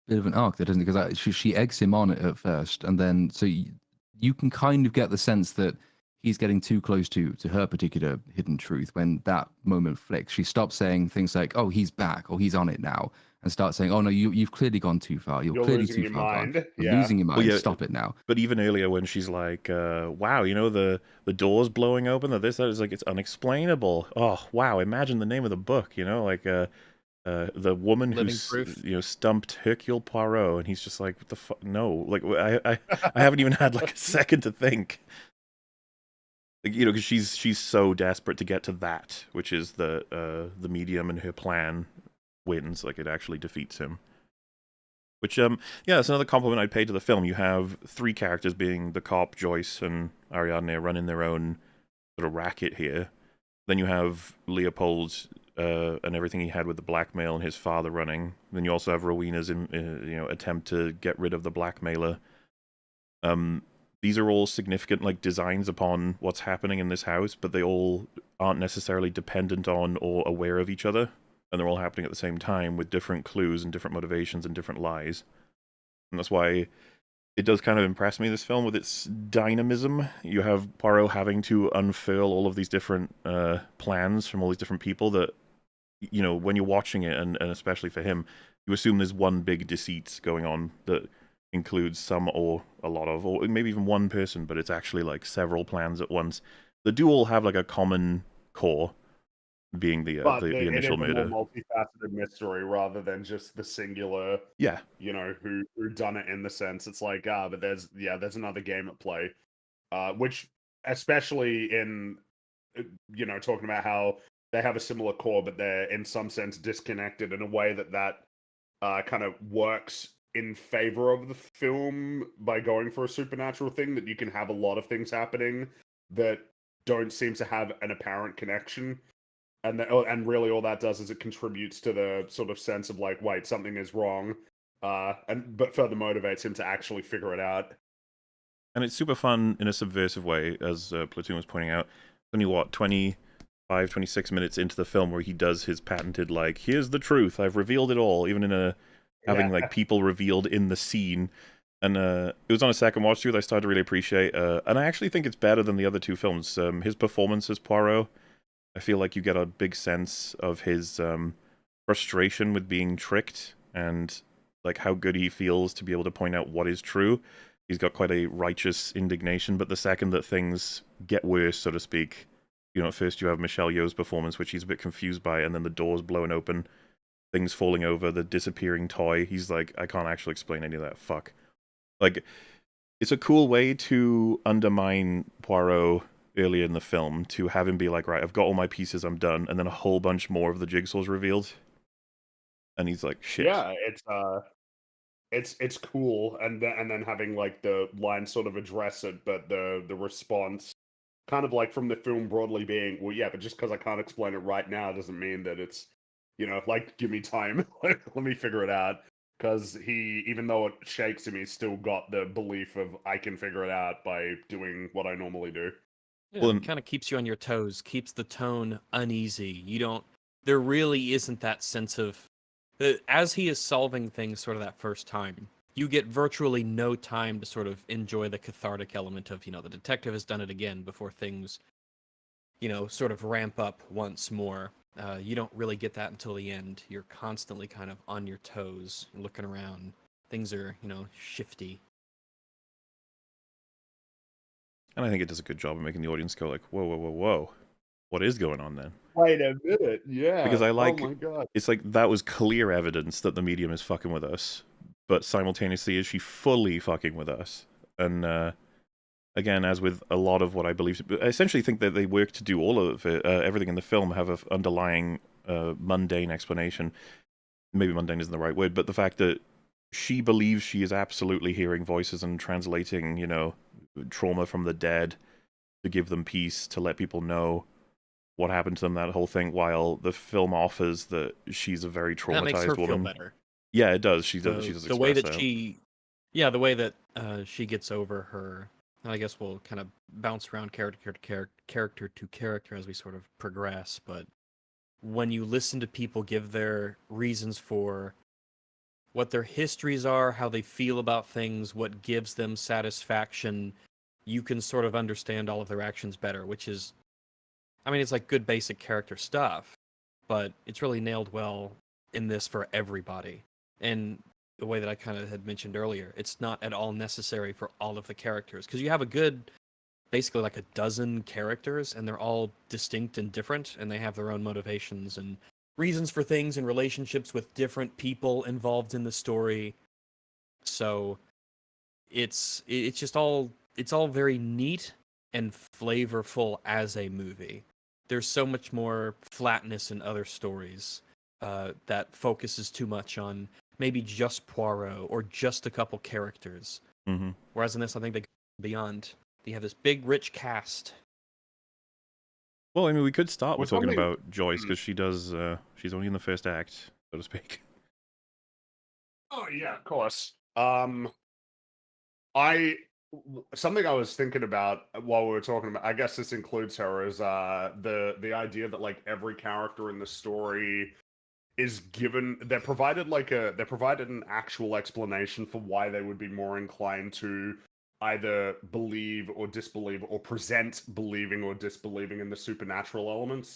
[SPEAKER 2] bit of an arc, there, doesn't it? Because she eggs him on at first, and then so you can kind of get the sense that he's getting too close to her particular hidden truth. When that moment flicks, she stops saying things like, "Oh, he's back," or "He's on it now," and starts saying, "Oh no, you've clearly gone too far. You're clearly
[SPEAKER 4] losing
[SPEAKER 2] too
[SPEAKER 4] your
[SPEAKER 2] far
[SPEAKER 4] mind."
[SPEAKER 2] gone. You're
[SPEAKER 4] Yeah.
[SPEAKER 2] losing your mind.
[SPEAKER 3] Well, yeah,
[SPEAKER 2] Stop it now."
[SPEAKER 3] But even earlier when she's like, wow, you know, the door's blowing open, that is like, it's unexplainable. Oh, wow, imagine the name of the book, you know, like the woman
[SPEAKER 1] Living
[SPEAKER 3] who's,
[SPEAKER 1] proof.
[SPEAKER 3] you know, stumped Hercule Poirot, and he's just like, what the fuck? No, like, I haven't even had like a second to think. Like, you know, because she's so desperate to get to that, which is the medium, and her plan wins, like it actually defeats him. Which, yeah, that's another compliment I'd pay to the film. You have three characters, being the cop, Joyce, and Ariadne, running their own sort of racket here. Then you have Leopold and everything he had with the blackmail, and his father running. Then you also have Rowena's attempt to get rid of the blackmailer. These are all significant like designs upon what's happening in this house, but they all aren't necessarily dependent on or aware of each other. And they're all happening at the same time with different clues and different motivations and different lies. And that's why it does kind of impress me, this film, with its dynamism. You have Poirot having to unfurl all of these different plans from all these different people that, you know, when you're watching it, and especially for him, you assume there's one big deceit going on that includes some or a lot of, or maybe even one person, but it's actually like several plans at once that do all have like a common core, being the initial murder.
[SPEAKER 4] It is a more multifaceted mystery rather than just the singular.
[SPEAKER 3] Yeah,
[SPEAKER 4] you know, who done it, in the sense it's like, but there's another game at play, which especially in, you know, talking about how they have a similar core, but they're in some sense disconnected in a way that kind of works in favor of the film by going for a supernatural thing, that you can have a lot of things happening that don't seem to have an apparent connection. And really all that does is it contributes to the sort of sense of like, wait, something is wrong, but further motivates him to actually figure it out.
[SPEAKER 3] And it's super fun in a subversive way, as Platoon was pointing out. Only, 26 minutes into the film where he does his patented, like, here's the truth, I've revealed it all, even in having like people revealed in the scene. And it was on a second watch through that I started to really appreciate, and I actually think it's better than the other two films. His performance as Poirot, I feel like you get a big sense of his frustration with being tricked, and like how good he feels to be able to point out what is true. He's got quite a righteous indignation, but the second that things get worse, so to speak, you know, at first you have Michelle Yeoh's performance, which he's a bit confused by, and then the door's blown open, things falling over, the disappearing toy. He's like, I can't actually explain any of that. Fuck. Like, it's a cool way to undermine Poirot earlier in the film, to have him be like, right, I've got all my pieces, I'm done, and then a whole bunch more of the jigsaw's revealed. And he's like, shit.
[SPEAKER 4] Yeah, it's cool, and then having like the line sort of address it, but the response kind of like from the film broadly being, well, yeah, but just because I can't explain it right now doesn't mean that it's, like, give me time, let me figure it out. Because he, even though it shakes him, he's still got the belief of I can figure it out by doing what I normally do.
[SPEAKER 1] Yeah, it kind of keeps you on your toes, keeps the tone uneasy. There really isn't that sense of, as he is solving things sort of that first time, you get virtually no time to sort of enjoy the cathartic element of, the detective has done it again before things, sort of ramp up once more. You don't really get that until the end. You're constantly kind of on your toes, looking around. Things are, shifty.
[SPEAKER 3] And I think it does a good job of making the audience go like, whoa, whoa, whoa, whoa. What is going on then?
[SPEAKER 4] Wait a minute, yeah.
[SPEAKER 3] Because I like,
[SPEAKER 4] oh my God.
[SPEAKER 3] it's like that was clear evidence that the medium is fucking with us, but simultaneously is she fully fucking with us? And again, as with a lot of what I believe, I essentially think that they work to do all of it, everything in the film have an underlying mundane explanation. Maybe mundane isn't the right word, but the fact that she believes she is absolutely hearing voices and translating, trauma from the dead to give them peace, to let people know what happened to them, that whole thing, while the film offers that she's a very traumatized
[SPEAKER 1] that makes her
[SPEAKER 3] woman.
[SPEAKER 1] feel better.
[SPEAKER 3] Yeah, it does. She does
[SPEAKER 1] the way that
[SPEAKER 3] that.
[SPEAKER 1] the way that she gets over her, I guess we'll kind of bounce around character to character as we sort of progress, but when you listen to people give their reasons for what their histories are, how they feel about things, what gives them satisfaction, you can sort of understand all of their actions better, which is, it's like good basic character stuff, but it's really nailed well in this for everybody. And the way that I kind of had mentioned earlier, it's not at all necessary for all of the characters, because you have a good, basically like a dozen characters, and they're all distinct and different, and they have their own motivations and reasons for things and relationships with different people involved in the story. So it's just all very neat and flavorful as a movie. There's so much more flatness in other stories that focuses too much on maybe just Poirot or just a couple characters.
[SPEAKER 3] Mm-hmm.
[SPEAKER 1] Whereas in this, I think they go beyond. You have this big, rich cast.
[SPEAKER 3] Well, we could start with talking about Joyce, because she does, she's only in the first act, so to speak.
[SPEAKER 4] Oh, yeah, of course. Something I was thinking about while we were talking about, I guess this includes her, is the idea that like every character in the story is given, they're provided an actual explanation for why they would be more inclined to either believe or disbelieve, or present believing or disbelieving in the supernatural elements,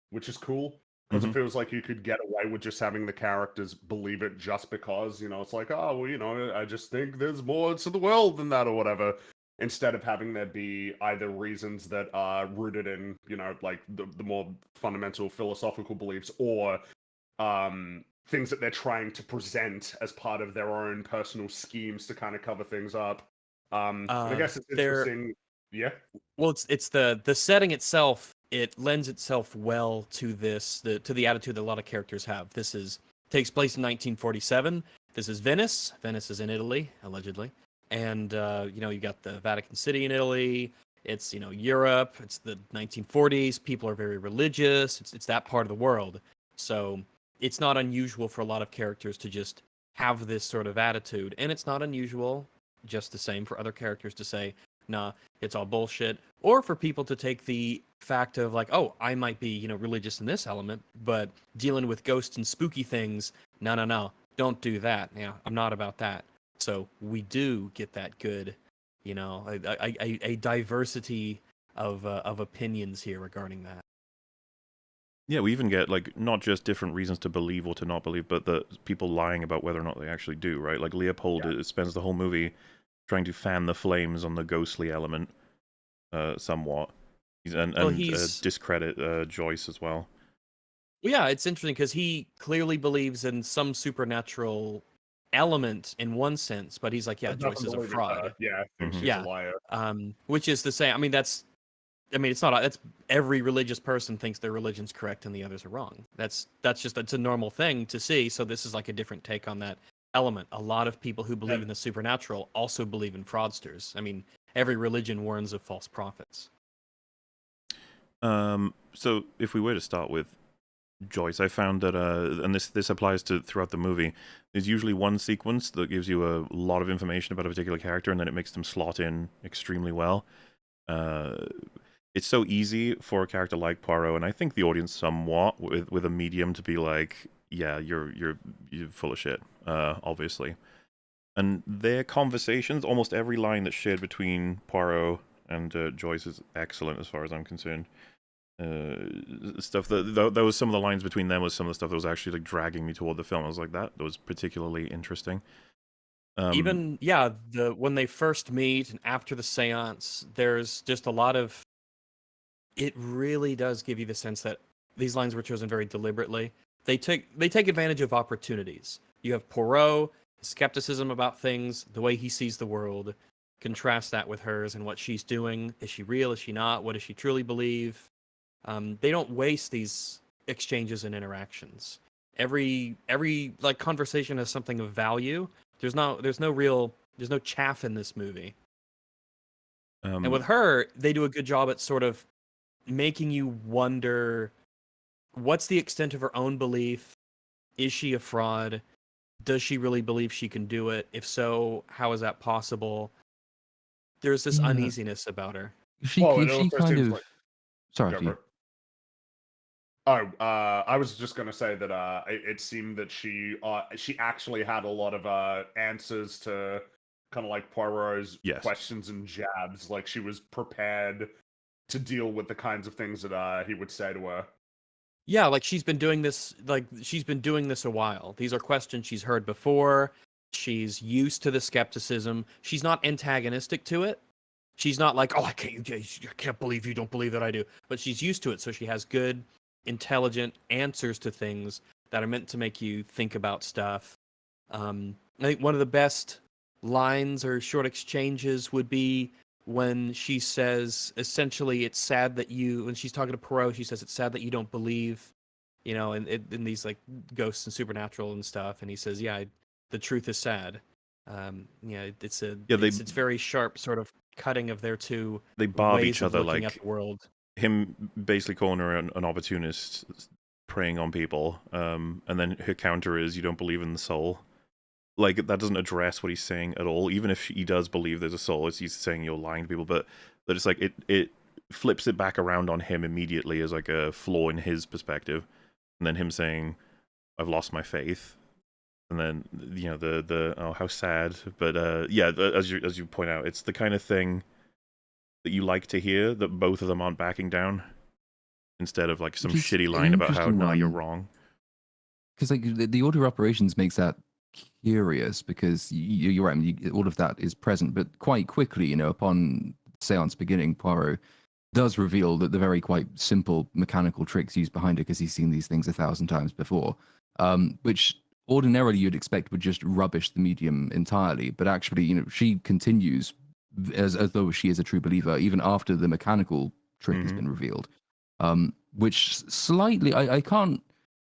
[SPEAKER 4] which is cool. Because it feels like you could get away with just having the characters believe it just because, it's like, oh, well, I just think there's more to the world than that or whatever. Instead of having there be either reasons that are rooted in, like the more fundamental philosophical beliefs, or things that they're trying to present as part of their own personal schemes to kind of cover things up. And I guess it's interesting. Yeah.
[SPEAKER 1] Well, it's the setting itself. It lends itself well to this, to the attitude that a lot of characters have. Takes place in 1947. This is Venice. Venice is in Italy, allegedly, and you got the Vatican City in Italy. It's Europe. It's the 1940s. People are very religious. It's that part of the world. So it's not unusual for a lot of characters to just have this sort of attitude, and it's not unusual, just the same, for other characters to say, nah, it's all bullshit. Or for people to take the fact of like, oh, I might be, religious in this element, but dealing with ghosts and spooky things, no, don't do that. I'm not about that. So we do get that good, a diversity of opinions here regarding that.
[SPEAKER 3] Yeah, we even get, like, not just different reasons to believe or to not believe, but the people lying about whether or not they actually do, right? Like, Leopold spends the whole movie trying to fan the flames on the ghostly element, somewhat, and discredit Joyce as well.
[SPEAKER 1] Well, yeah, it's interesting because he clearly believes in some supernatural element in one sense, but he's like, yeah,
[SPEAKER 4] But
[SPEAKER 1] Joyce
[SPEAKER 4] doesn't
[SPEAKER 1] is a
[SPEAKER 4] believe in
[SPEAKER 1] fraud.
[SPEAKER 4] her. Yeah, thinks
[SPEAKER 3] Mhm.
[SPEAKER 4] she's a
[SPEAKER 1] Yeah,
[SPEAKER 4] liar.
[SPEAKER 1] which is the same. I mean, it's not. That's every religious person thinks their religion's correct and the others are wrong. That's a normal thing to see. So this is like a different take on that element. A lot of people who believe in the supernatural also believe in fraudsters. I mean, every religion warns of false prophets.
[SPEAKER 3] So if we were to start with Joyce, I found that, and this applies to throughout the movie, there's usually one sequence that gives you a lot of information about a particular character, and then it makes them slot in extremely well. It's so easy for a character like Poirot, and I think the audience somewhat with a medium to be like, yeah, you're full of shit, obviously. And their conversations, almost every line that's shared between Poirot and Joyce is excellent as far as I'm concerned. Stuff that was some of the lines between them was some of the stuff that was actually like dragging me toward the film. I was like, that was particularly interesting.
[SPEAKER 1] Even when they first meet and after the seance, there's just a lot of. It really does give you the sense that these lines were chosen very deliberately. They take advantage of opportunities. You have Poirot, skepticism about things, the way he sees the world. Contrast that with hers and what she's doing. Is she real? Is she not? What does she truly believe? They don't waste these exchanges and interactions. Every like conversation has something of value. There's no chaff in this movie. And with her, they do a good job at sort of making you wonder, what's the extent of her own belief? Is she a fraud? Does she really believe she can do it? If so, how is that possible? There's this uneasiness about her.
[SPEAKER 2] She
[SPEAKER 4] It
[SPEAKER 2] she
[SPEAKER 4] also
[SPEAKER 2] kind
[SPEAKER 4] seems
[SPEAKER 2] of
[SPEAKER 4] like-
[SPEAKER 2] sorry
[SPEAKER 4] Go
[SPEAKER 2] after
[SPEAKER 4] for
[SPEAKER 2] you.
[SPEAKER 4] it. Oh, I was just gonna say that it seemed that she actually had a lot of answers to kind of like Poirot's
[SPEAKER 3] Yes.
[SPEAKER 4] questions and jabs. Like she was prepared to deal with the kinds of things that he would say to her.
[SPEAKER 1] Yeah, like she's been doing this a while. These are questions she's heard before. She's used to the skepticism. She's not antagonistic to it. She's not like, oh, I can't believe you don't believe that I do. But she's used to it, so she has good, intelligent answers to things that are meant to make you think about stuff. I think one of the best lines or short exchanges would be when she says, essentially, it's sad that when she's talking to Poirot, she says, it's sad that you don't believe, in these like ghosts and supernatural and stuff. And he says, yeah, the truth is sad. It's very sharp sort of cutting of their two
[SPEAKER 3] they barb
[SPEAKER 1] ways
[SPEAKER 3] each
[SPEAKER 1] of
[SPEAKER 3] other,
[SPEAKER 1] looking
[SPEAKER 3] like
[SPEAKER 1] at the world.
[SPEAKER 3] him basically calling her an opportunist preying on people, and then her counter is, you don't believe in the soul. Like, that doesn't address what he's saying at all. Even if he does believe there's a soul, he's saying you're lying to people, but it's like it flips it back around on him immediately as like a flaw in his perspective, and then him saying, I've lost my faith. And then, the oh, how sad. But as you point out, it's the kind of thing that you like to hear, that both of them aren't backing down, instead of like some shitty line about how, no, you're wrong.
[SPEAKER 2] Because like the order of operations makes that curious, because you're right. I mean, all of that is present, but quite quickly, upon seance beginning, Poirot does reveal that the very quite simple mechanical tricks used behind it, because he's seen these things 1,000 times before, which ordinarily you'd expect would just rubbish the medium entirely. But actually, she continues as though she is a true believer, even after the mechanical trick has been revealed. Which slightly, I don't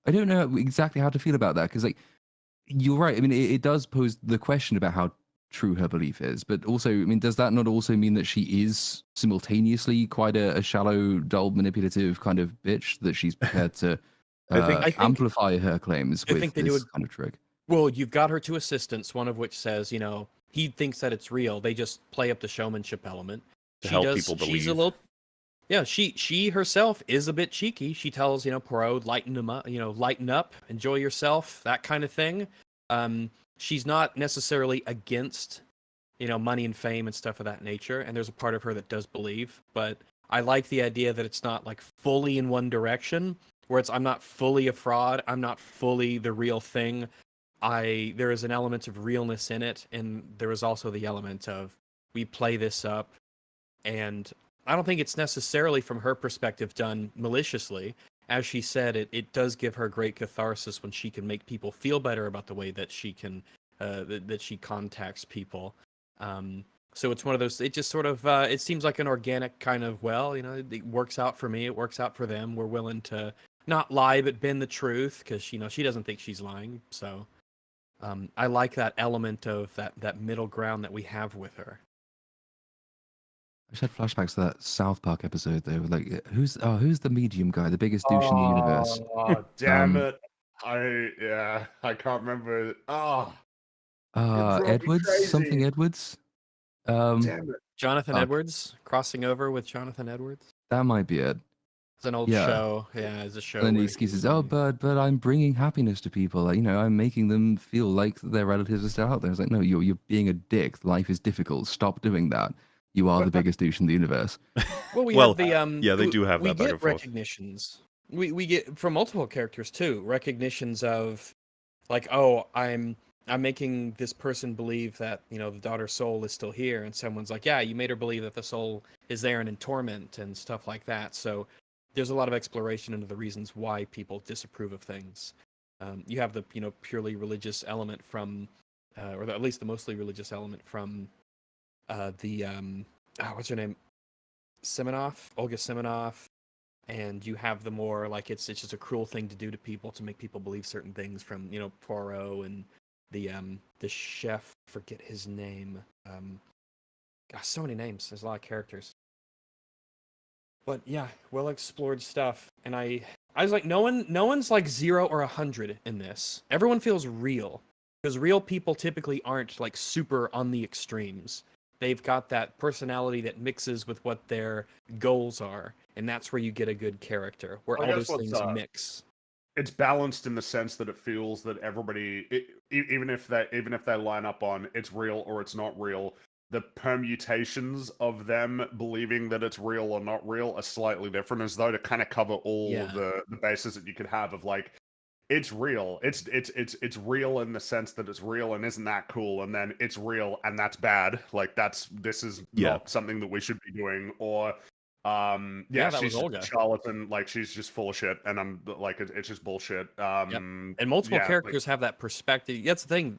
[SPEAKER 2] know exactly how to feel about that, because like, you're right. I mean, it does pose the question about how true her belief is, but also, I mean, does that not also mean that she is simultaneously quite a shallow, dull, manipulative kind of bitch, that she's prepared to
[SPEAKER 1] I think
[SPEAKER 2] amplify her claims with this kind of trick?
[SPEAKER 1] Well, you've got her two assistants, one of which says, he thinks that it's real. They just play up the showmanship element.
[SPEAKER 3] To help people believe.
[SPEAKER 1] She's a little. Yeah, she herself is a bit cheeky. She tells, Poirot, lighten up, enjoy yourself, that kind of thing. She's not necessarily against, money and fame and stuff of that nature. And there's a part of her that does believe. But I like the idea that it's not like fully in one direction, where it's, I'm not fully a fraud, I'm not fully the real thing. There is an element of realness in it, and there is also the element of, we play this up, and I don't think it's necessarily, from her perspective, done maliciously. as she said, it does give her great catharsis when she can make people feel better about the way that she can that she contacts people. So it's one of those. It just sort of it seems like an organic kind of, well, it works out for me. It works out for them. We're willing to not lie but bend the truth because she doesn't think she's lying. So I like that element of that middle ground that we have with her.
[SPEAKER 2] I just had flashbacks to that South Park episode though. Like, who's the medium guy, the biggest douche in the universe?
[SPEAKER 4] Oh, damn it! I can't remember. Oh,
[SPEAKER 2] Edwards, something Edwards.
[SPEAKER 4] Damn it!
[SPEAKER 1] Jonathan
[SPEAKER 2] Fuck.
[SPEAKER 1] Edwards, crossing over with Jonathan Edwards.
[SPEAKER 2] That might be it.
[SPEAKER 1] It's an old
[SPEAKER 2] Yeah.
[SPEAKER 1] show. Yeah, it's a show.
[SPEAKER 2] And then the
[SPEAKER 1] where
[SPEAKER 2] excuse is,
[SPEAKER 1] he-
[SPEAKER 2] oh, but I'm bringing happiness to people. Like, I'm making them feel like their relatives are still out there. It's like, no, you're being a dick. Life is difficult. Stop doing that. You are the biggest douche in the universe.
[SPEAKER 1] Well, we
[SPEAKER 3] Well,
[SPEAKER 1] have the
[SPEAKER 3] yeah, they do have
[SPEAKER 1] we
[SPEAKER 3] that back
[SPEAKER 1] get
[SPEAKER 3] and forth.
[SPEAKER 1] recognitions. We get from multiple characters too. Recognitions of, like, oh, I'm making this person believe that the daughter's soul is still here, and someone's like, yeah, you made her believe that the soul is there and in torment and stuff like that. So there's a lot of exploration into the reasons why people disapprove of things. You have the purely religious element from, at least the mostly religious element from what's her name, Olga Semenov, and you have the more like it's just a cruel thing to do to people to make people believe certain things from Poirot and the chef, forget his name. Gosh, so many names. There's a lot of characters. But yeah, well explored stuff, and I was like, no one's like 0 or 100 in this. Everyone feels real, because real people typically aren't like super on the extremes. They've got that personality that mixes with what their goals are, and that's where you get a good character, where
[SPEAKER 4] Well, I
[SPEAKER 1] all
[SPEAKER 4] guess
[SPEAKER 1] those
[SPEAKER 4] what's,
[SPEAKER 1] things mix.
[SPEAKER 4] It's balanced in the sense that it feels that everybody, even if they line up on it's real or it's not real, the permutations of them believing that it's real or not real are slightly different, as though to kind of cover all of the bases that you could have of like, it's real. It's real in the sense that it's real and isn't that cool, and then it's real and that's bad. Like this is not something that we should be doing. Or
[SPEAKER 1] that
[SPEAKER 4] she's
[SPEAKER 1] was Olga.
[SPEAKER 4] a charlatan, like she's just full of shit, and I'm like it's just bullshit.
[SPEAKER 1] And multiple characters have that perspective. That's the thing.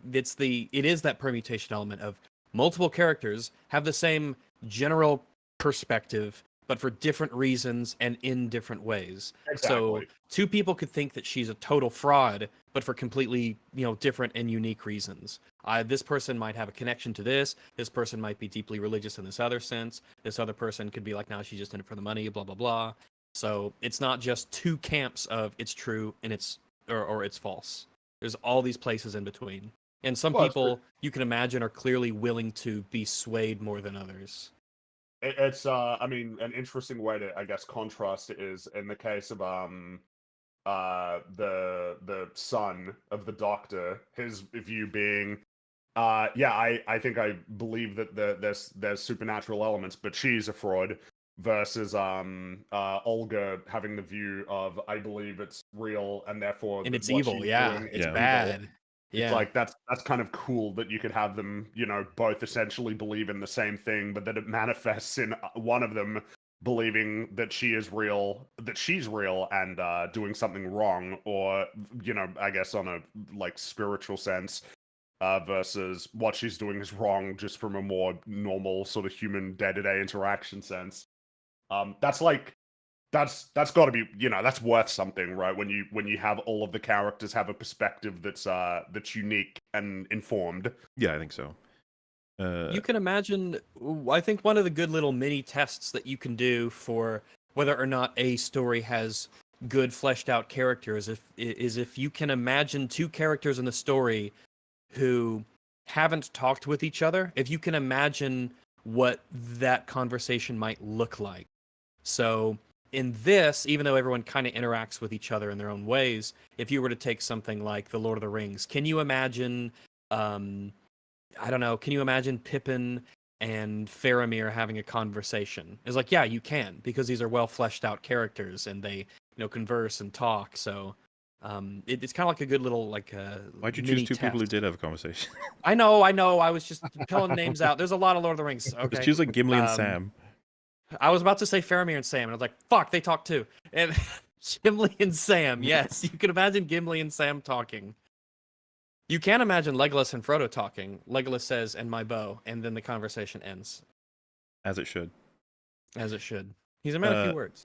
[SPEAKER 1] It is that permutation element of multiple characters have the same general perspective, but for different reasons and in different ways.
[SPEAKER 4] Exactly.
[SPEAKER 1] So two people could think that she's a total fraud, but for completely, different and unique reasons. This person might have a connection to this. This person might be deeply religious in this other sense. This other person could be like, no, she's just in it for the money, blah, blah, blah. So it's not just two camps of it's true and it's false. There's all these places in between. And some people you can imagine are clearly willing to be swayed more than others.
[SPEAKER 4] It's I mean, an interesting way to, I guess, contrast it is in the case of the son of the doctor, his view being I think I believe that there's supernatural elements, but she's a fraud, versus Olga having the view of I believe it's real and therefore
[SPEAKER 1] and it's
[SPEAKER 4] what
[SPEAKER 1] evil,
[SPEAKER 4] she's doing
[SPEAKER 1] it's
[SPEAKER 4] evil.
[SPEAKER 1] bad.
[SPEAKER 4] It's like that's kind of cool that you could have them, both essentially believe in the same thing, but that it manifests in one of them believing that she's real and doing something wrong, or I guess on a like spiritual sense, versus what she's doing is wrong just from a more normal sort of human day-to-day interaction sense. That's got to be, that's worth something, right? When you have all of the characters have a perspective that's unique and informed.
[SPEAKER 3] Yeah, I think so.
[SPEAKER 1] You can imagine, I think one of the good little mini tests that you can do for whether or not a story has good fleshed out characters is if you can imagine two characters in the story who haven't talked with each other, if you can imagine what that conversation might look like. So in this, even though everyone kind of interacts with each other in their own ways, if you were to take something like The Lord of the Rings, can you imagine, I don't know, can you imagine Pippin and Faramir having a conversation? It's like, yeah, you can, because these are well fleshed out characters and they, converse and talk. So it's kind of like a good little
[SPEAKER 3] Why'd you choose two people who did have a conversation?
[SPEAKER 1] I know. I was just pulling names out. There's a lot of Lord of the Rings. Okay.
[SPEAKER 3] Just choose like Gimli and Sam.
[SPEAKER 1] I was about to say Faramir and Sam, and I was like, fuck, they talk too. And Gimli and Sam, yes. You can imagine Gimli and Sam talking. You can imagine Legolas and Frodo talking. Legolas says, "And my bow," and then the conversation ends.
[SPEAKER 3] As it should.
[SPEAKER 1] As it should. He's a man of few words.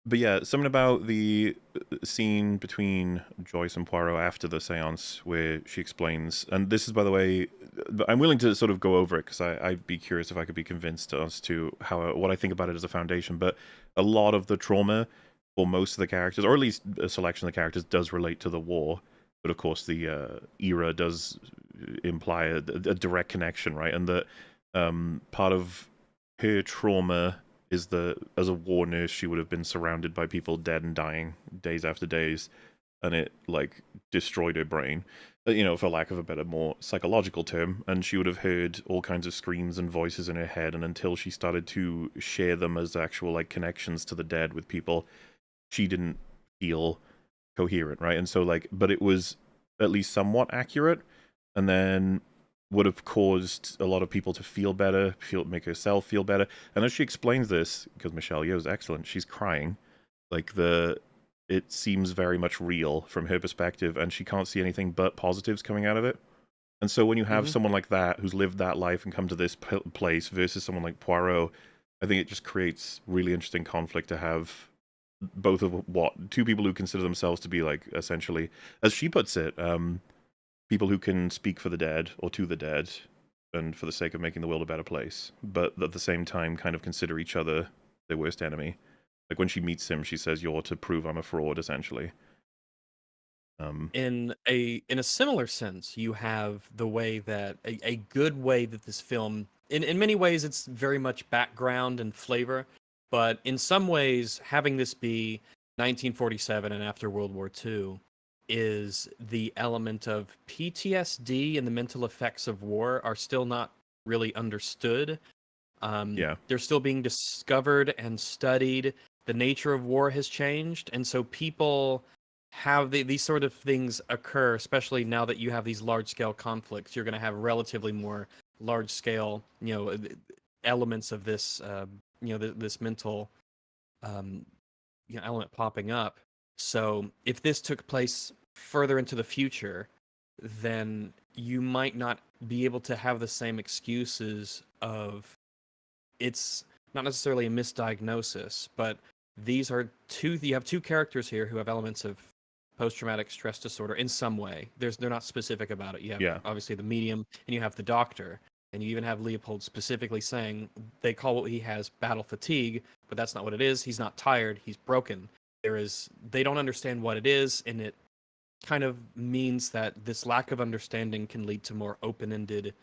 [SPEAKER 3] But yeah, something about the scene between Joyce and Poirot after the seance where she explains, and this is, by the way, I'm willing to sort of go over it because I'd be curious if I could be convinced as to what I think about it as a foundation, but a lot of the trauma for most of the characters, or at least a selection of the characters, does relate to the war. But of course, the era does imply a direct connection, right? And that part of her trauma is that as a war nurse, she would have been surrounded by people dead and dying days after days, and it like destroyed her brain, for lack of a better, more psychological term. And she would have heard all kinds of screams and voices in her head, and until she started to share them as actual like connections to the dead with people, she didn't feel coherent, right? And so like, but it was at least somewhat accurate, and then would have caused a lot of people to feel better, make herself feel better. And as she explains this, because Michelle Yeoh's excellent, she's crying. Like it seems very much real from her perspective, and she can't see anything but positives coming out of it. And so when you have someone like that who's lived that life and come to this place versus someone like Poirot, I think it just creates really interesting conflict to have both of two people who consider themselves to be like essentially, as she puts it, people who can speak for the dead or to the dead and for the sake of making the world a better place, but at the same time kind of consider each other their worst enemy. Like when she meets him, she says, "You're to prove I'm a fraud," essentially.
[SPEAKER 1] In a similar sense, you have the way that a good way that this film, in many ways, it's very much background and flavor, but in some ways, having this be 1947 and after World War II is the element of PTSD and the mental effects of war are still not really understood. They're still being discovered and studied. The nature of war has changed, and so people have these sort of things occur, especially now that you have these large-scale conflicts. You're going to have relatively more large-scale, elements of this, this mental, element popping up. So if this took place further into the future, then you might not be able to have the same excuses of it's not necessarily a misdiagnosis, but you have two characters here who have elements of post-traumatic stress disorder in some way. They're not specific about it. You have obviously the medium, and you have the doctor, and you even have Leopold specifically saying they call what he has battle fatigue, but that's not what it is. He's not tired. He's broken. They don't understand what it is, and it kind of means that this lack of understanding can lead to more open-ended,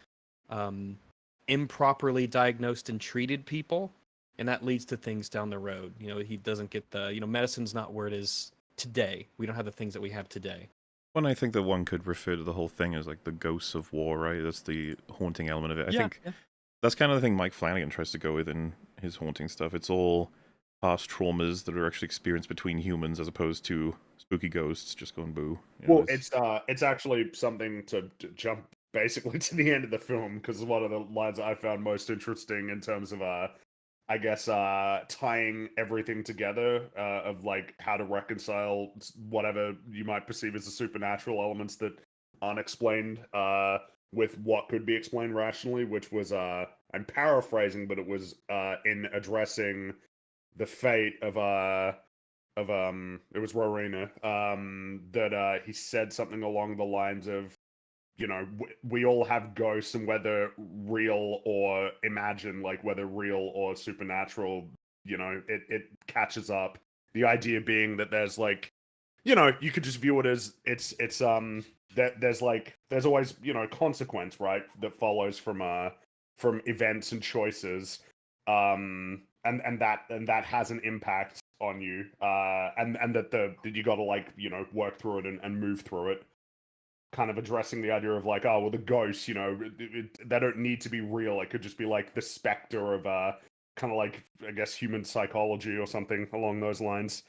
[SPEAKER 1] improperly diagnosed and treated people, and that leads to things down the road. He doesn't get medicine's not where it is today. We don't have the things that we have today.
[SPEAKER 3] Well, I think that one could refer to the whole thing as like the ghosts of war, right? That's the haunting element of it. I think that's kind of the thing Mike Flanagan tries to go with in his haunting stuff. It's all past traumas that are actually experienced between humans as opposed to spooky ghosts just going boo.
[SPEAKER 4] It's actually something to jump basically to the end of the film, because one of the lines I found most interesting in terms of I guess tying everything together of like how to reconcile whatever you might perceive as the supernatural elements that aren't explained with what could be explained rationally, which was I'm paraphrasing, but it was in addressing the fate of it was Rowena, that he said something along the lines of, we all have ghosts, and whether real or imagined, like whether real or supernatural, it catches up. The idea being that there's like, you could just view it as it's that there's always, consequence, right, that follows from events and choices, and that has an impact on you, and that you got to like, work through it and move through it. Kind of addressing the idea of like, oh, well, the ghosts, they don't need to be real. It could just be like the specter of kind of like, I guess, human psychology or something along those lines.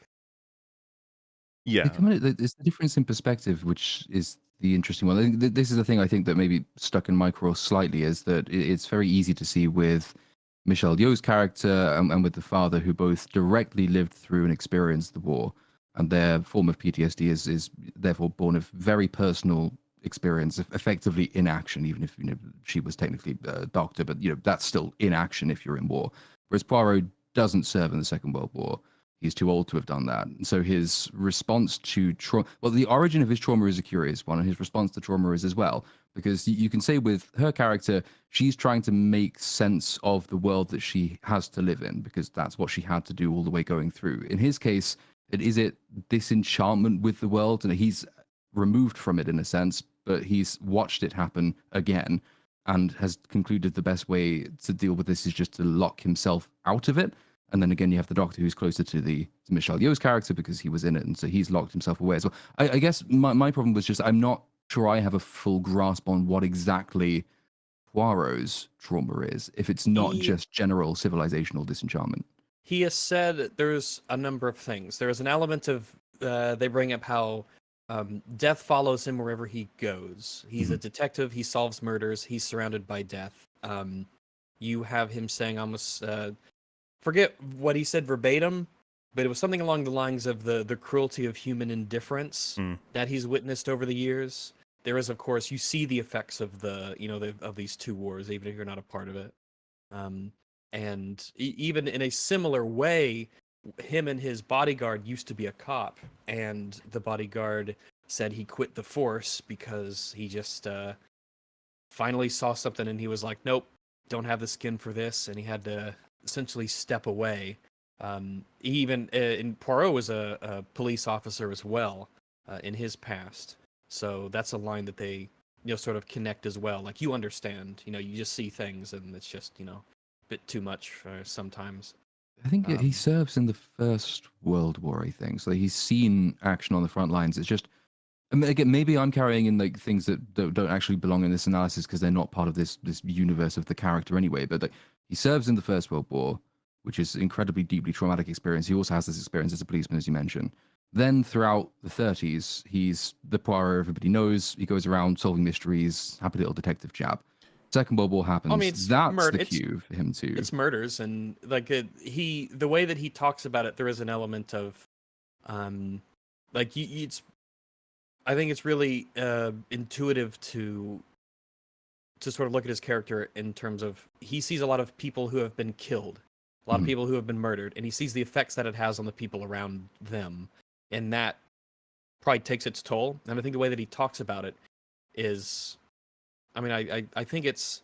[SPEAKER 3] Yeah,
[SPEAKER 2] it's the difference in perspective, which is the interesting one. I think this is the thing I think that maybe stuck in my craw slightly, is that it's very easy to see with Michelle Yeoh's character and with the father, who both directly lived through and experienced the war. and their form of PTSD is therefore born of very personal experience, effectively inaction. Even if she was technically a doctor, but that's still inaction if you're in war. Whereas Poirot doesn't serve in the Second World War. He's too old to have done that. And so his response to trauma, well, the origin of his trauma is a curious one, and his response to trauma is as well. Because you can say with her character, she's trying to make sense of the world that she has to live in, because that's what she had to do all the way going through. In his case, is it disenchantment with the world? And he's removed from it in a sense, but he's watched it happen again and has concluded the best way to deal with this is just to lock himself out of it. And then again, you have the Doctor who's closer to Michelle Yeoh's character because he was in it, and so he's locked himself away as well. I guess my problem was just I'm not sure I have a full grasp on what exactly Poirot's trauma is, if it's not just general civilizational disenchantment.
[SPEAKER 1] He has said there's a number of things. There is an element of they bring up how death follows him wherever he goes. He's a detective. He solves murders. He's surrounded by death. You have him saying almost. Forget what he said verbatim, but it was something along the lines of the cruelty of human indifference that he's witnessed over the years. There is, of course, you see the effects of of these two wars, even if you're not a part of it. And even in a similar way, him and his bodyguard used to be a cop, and the bodyguard said he quit the force because he just finally saw something and he was like, nope, don't have the skin for this, and he had to essentially step away. Even in Poirot was a police officer as well in his past, so that's a line that they sort of connect as well. Like, you understand, you just see things and it's just a bit too much sometimes.
[SPEAKER 2] I think he serves in the First World War, I think, so he's seen action on the front lines. It's just, I mean, again, maybe I'm carrying in like things that don't actually belong in this analysis because they're not part of this universe of the character anyway. But he serves in the First World War, which is an incredibly deeply traumatic experience. He also has this experience as a policeman, as you mentioned. Then throughout the 30s, he's the Poirot everybody knows. He goes around solving mysteries, happy little detective chap. Second World War happens.
[SPEAKER 1] I mean,
[SPEAKER 2] that's the cue for him too.
[SPEAKER 1] It's murders, and like the way that he talks about it, there is an element of, it's. I think it's really intuitive to sort of look at his character in terms of he sees a lot of people who have been killed, a lot of people who have been murdered, and he sees the effects that it has on the people around them, and that probably takes its toll. And I think the way that he talks about it is, I mean, I think it's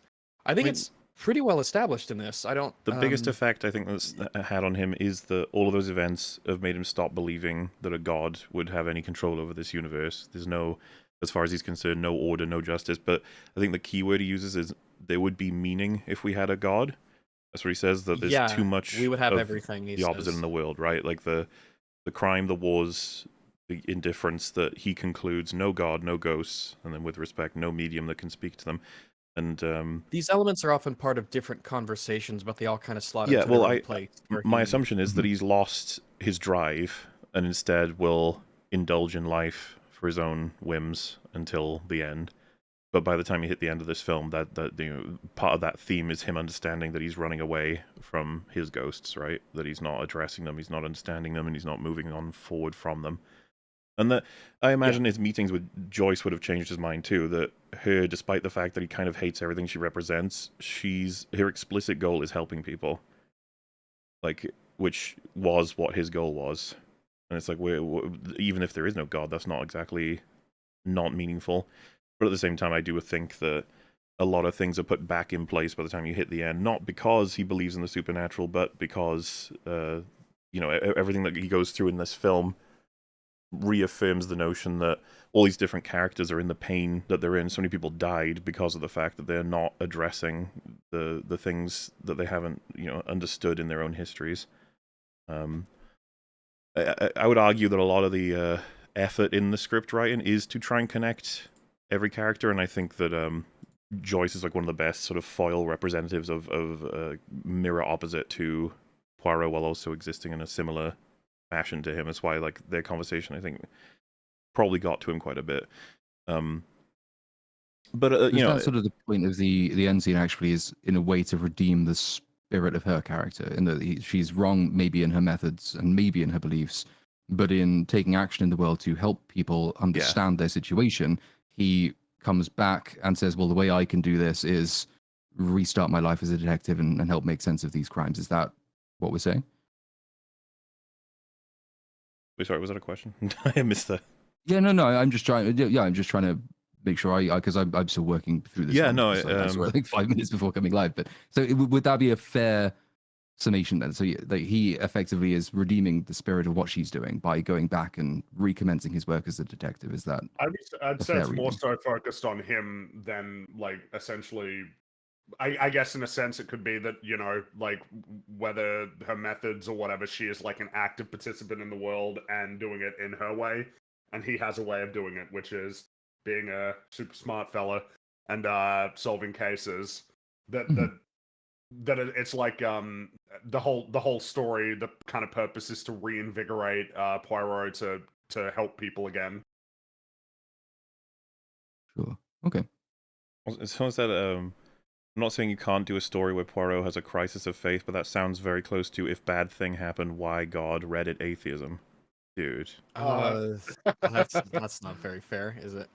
[SPEAKER 1] pretty well established in this.
[SPEAKER 3] The biggest effect I think that's had on him is that all of those events have made him stop believing that a god would have any control over this universe. There's no, as far as he's concerned, no order, no justice. But I think the key word he uses is there would be meaning if we had a god. That's what he says, that there's too much.
[SPEAKER 1] We would have
[SPEAKER 3] of
[SPEAKER 1] everything.
[SPEAKER 3] The opposite in the world, right? Like the crime, the wars, the indifference, that he concludes no god, no ghosts, and then with respect, no medium that can speak to them. And
[SPEAKER 1] these elements are often part of different conversations, but they all kind of slot into
[SPEAKER 3] well,
[SPEAKER 1] their own place.
[SPEAKER 3] My assumption is that he's lost his drive and instead will indulge in life for his own whims until the end. But by the time you hit the end of this film, that part of that theme is him understanding that he's running away from his ghosts, right? That he's not addressing them, he's not understanding them, and he's not moving on forward from them. And that I imagine his meetings with Joyce would have changed his mind too. That her, despite the fact that he kind of hates everything she represents, her explicit goal is helping people. Like, which was what his goal was. And it's like, even if there is no God, that's not exactly not meaningful. But at the same time, I do think that a lot of things are put back in place by the time you hit the end, not because he believes in the supernatural, but because everything that he goes through in this film reaffirms the notion that all these different characters are in the pain that they're in. So many people died because of the fact that they're not addressing the things that they haven't understood in their own histories. I would argue that a lot of the effort in the script writing is to try and connect every character, and I think that Joyce is like one of the best sort of foil representatives of mirror opposite to Poirot, while also existing in a similar fashion to him. That's why like their conversation, I think, probably got to him quite a bit. But
[SPEAKER 2] that's sort of the point of the end scene. Actually, is in a way to redeem the spirit of her character, in that she's wrong maybe in her methods and maybe in her beliefs, but in taking action in the world to help people understand their situation, he comes back and says, well, the way I can do this is restart my life as a detective and help make sense of these crimes. Is that what we're saying?
[SPEAKER 3] Wait, sorry, was that a question? I missed that.
[SPEAKER 2] Yeah, no, I'm just trying. Yeah, I'm just trying to make sure because I'm still working through this.
[SPEAKER 3] Yeah,
[SPEAKER 2] one,
[SPEAKER 3] no,
[SPEAKER 2] so I saw it like 5 minutes before coming live. But so would that be a fair summation then? So he effectively is redeeming the spirit of what she's doing by going back and recommencing his work as a detective. Is that?
[SPEAKER 4] I'd say it's more so focused on him than like essentially. I guess in a sense it could be that, you know, like whether her methods or whatever, she is like an active participant in the world and doing it in her way, and he has a way of doing it, which is being a super smart fella and solving cases. It's like the whole story. The kind of purpose is to reinvigorate Poirot to help people again.
[SPEAKER 2] Sure. Okay.
[SPEAKER 3] It's almost that I'm not saying you can't do a story where Poirot has a crisis of faith, but that sounds very close to if bad thing happened, why God? Reddit atheism. Dude.
[SPEAKER 1] That's not very fair, is it?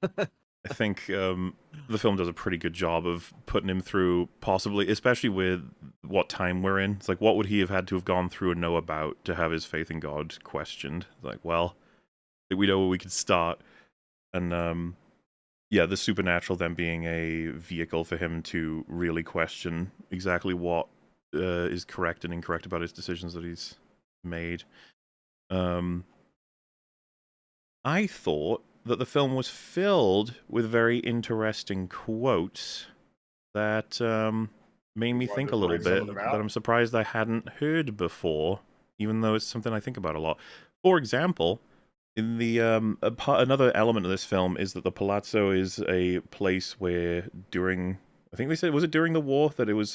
[SPEAKER 3] I think the film does a pretty good job of putting him through, possibly, especially with what time we're in. It's like, what would he have had to have gone through and know about to have his faith in God questioned? Like, well, we know where we could start. And yeah, the supernatural then being a vehicle for him to really question exactly what is correct and incorrect about his decisions that he's made. I thought that the film was filled with very interesting quotes that made me think a little bit that I'm surprised I hadn't heard before, even though it's something I think about a lot. For example, in the another element of this film is that the Palazzo is a place where during, I think they said, was it during the war that it was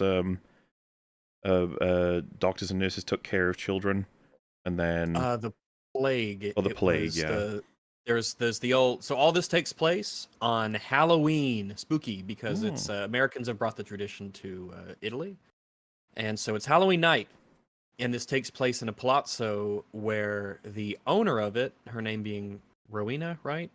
[SPEAKER 3] doctors and nurses took care of children, and then
[SPEAKER 1] the plague.
[SPEAKER 3] Oh, the plague, yeah.
[SPEAKER 1] There's the old. So all this takes place on Halloween, spooky, because it's Americans have brought the tradition to Italy, and so it's Halloween night, and this takes place in a palazzo where the owner of it, her name being Rowena, right?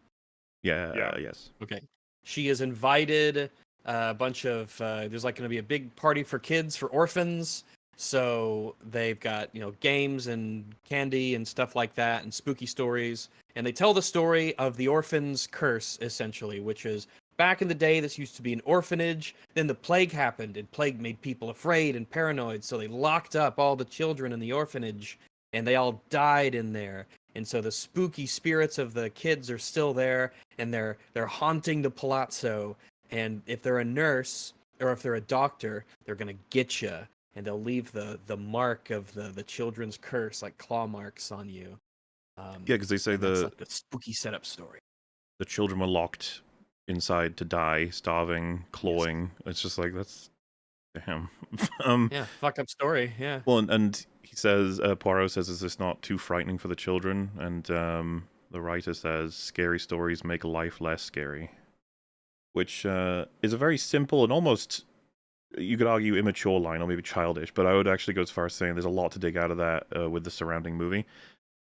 [SPEAKER 3] Yeah. Yes.
[SPEAKER 1] Okay. She has invited a bunch of. There's like going to be a big party for kids, for orphans. So they've got, you know, games and candy and stuff like that and spooky stories. And they tell the story of the orphan's curse, essentially, which is back in the day, this used to be an orphanage. Then the plague happened, and plague made people afraid and paranoid. So they locked up all the children in the orphanage, and they all died in there. And so the spooky spirits of the kids are still there, and they're haunting the palazzo. And if they're a nurse or if they're a doctor, they're gonna get you. And they'll leave the mark of the children's curse, like claw marks on you.
[SPEAKER 3] Yeah, because they say
[SPEAKER 1] that's like the spooky setup story.
[SPEAKER 3] The children were locked inside to die, starving, clawing. Yes. It's just like, that's damn.
[SPEAKER 1] Yeah, fucked up story. Yeah.
[SPEAKER 3] Well, and he says, Poirot says, "Is this not too frightening for the children?" And the writer says, "Scary stories make life less scary," which is a very simple and almost, you could argue, immature line, or maybe childish, but I would actually go as far as saying there's a lot to dig out of that with the surrounding movie.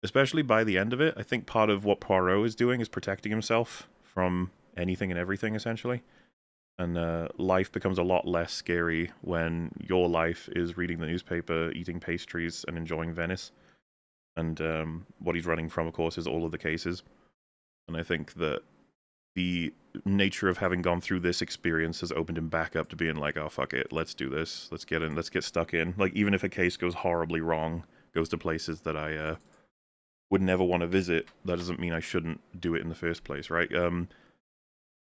[SPEAKER 3] Especially by the end of it, I think part of what Poirot is doing is protecting himself from anything and everything, essentially. And life becomes a lot less scary when your life is reading the newspaper, eating pastries, and enjoying Venice. And what he's running from, of course, is all of the cases. And I think that the nature of having gone through this experience has opened him back up to being like, oh, fuck it, let's do this. Let's get in, let's get stuck in. Like, even if a case goes horribly wrong, goes to places that I would never want to visit, that doesn't mean I shouldn't do it in the first place, right?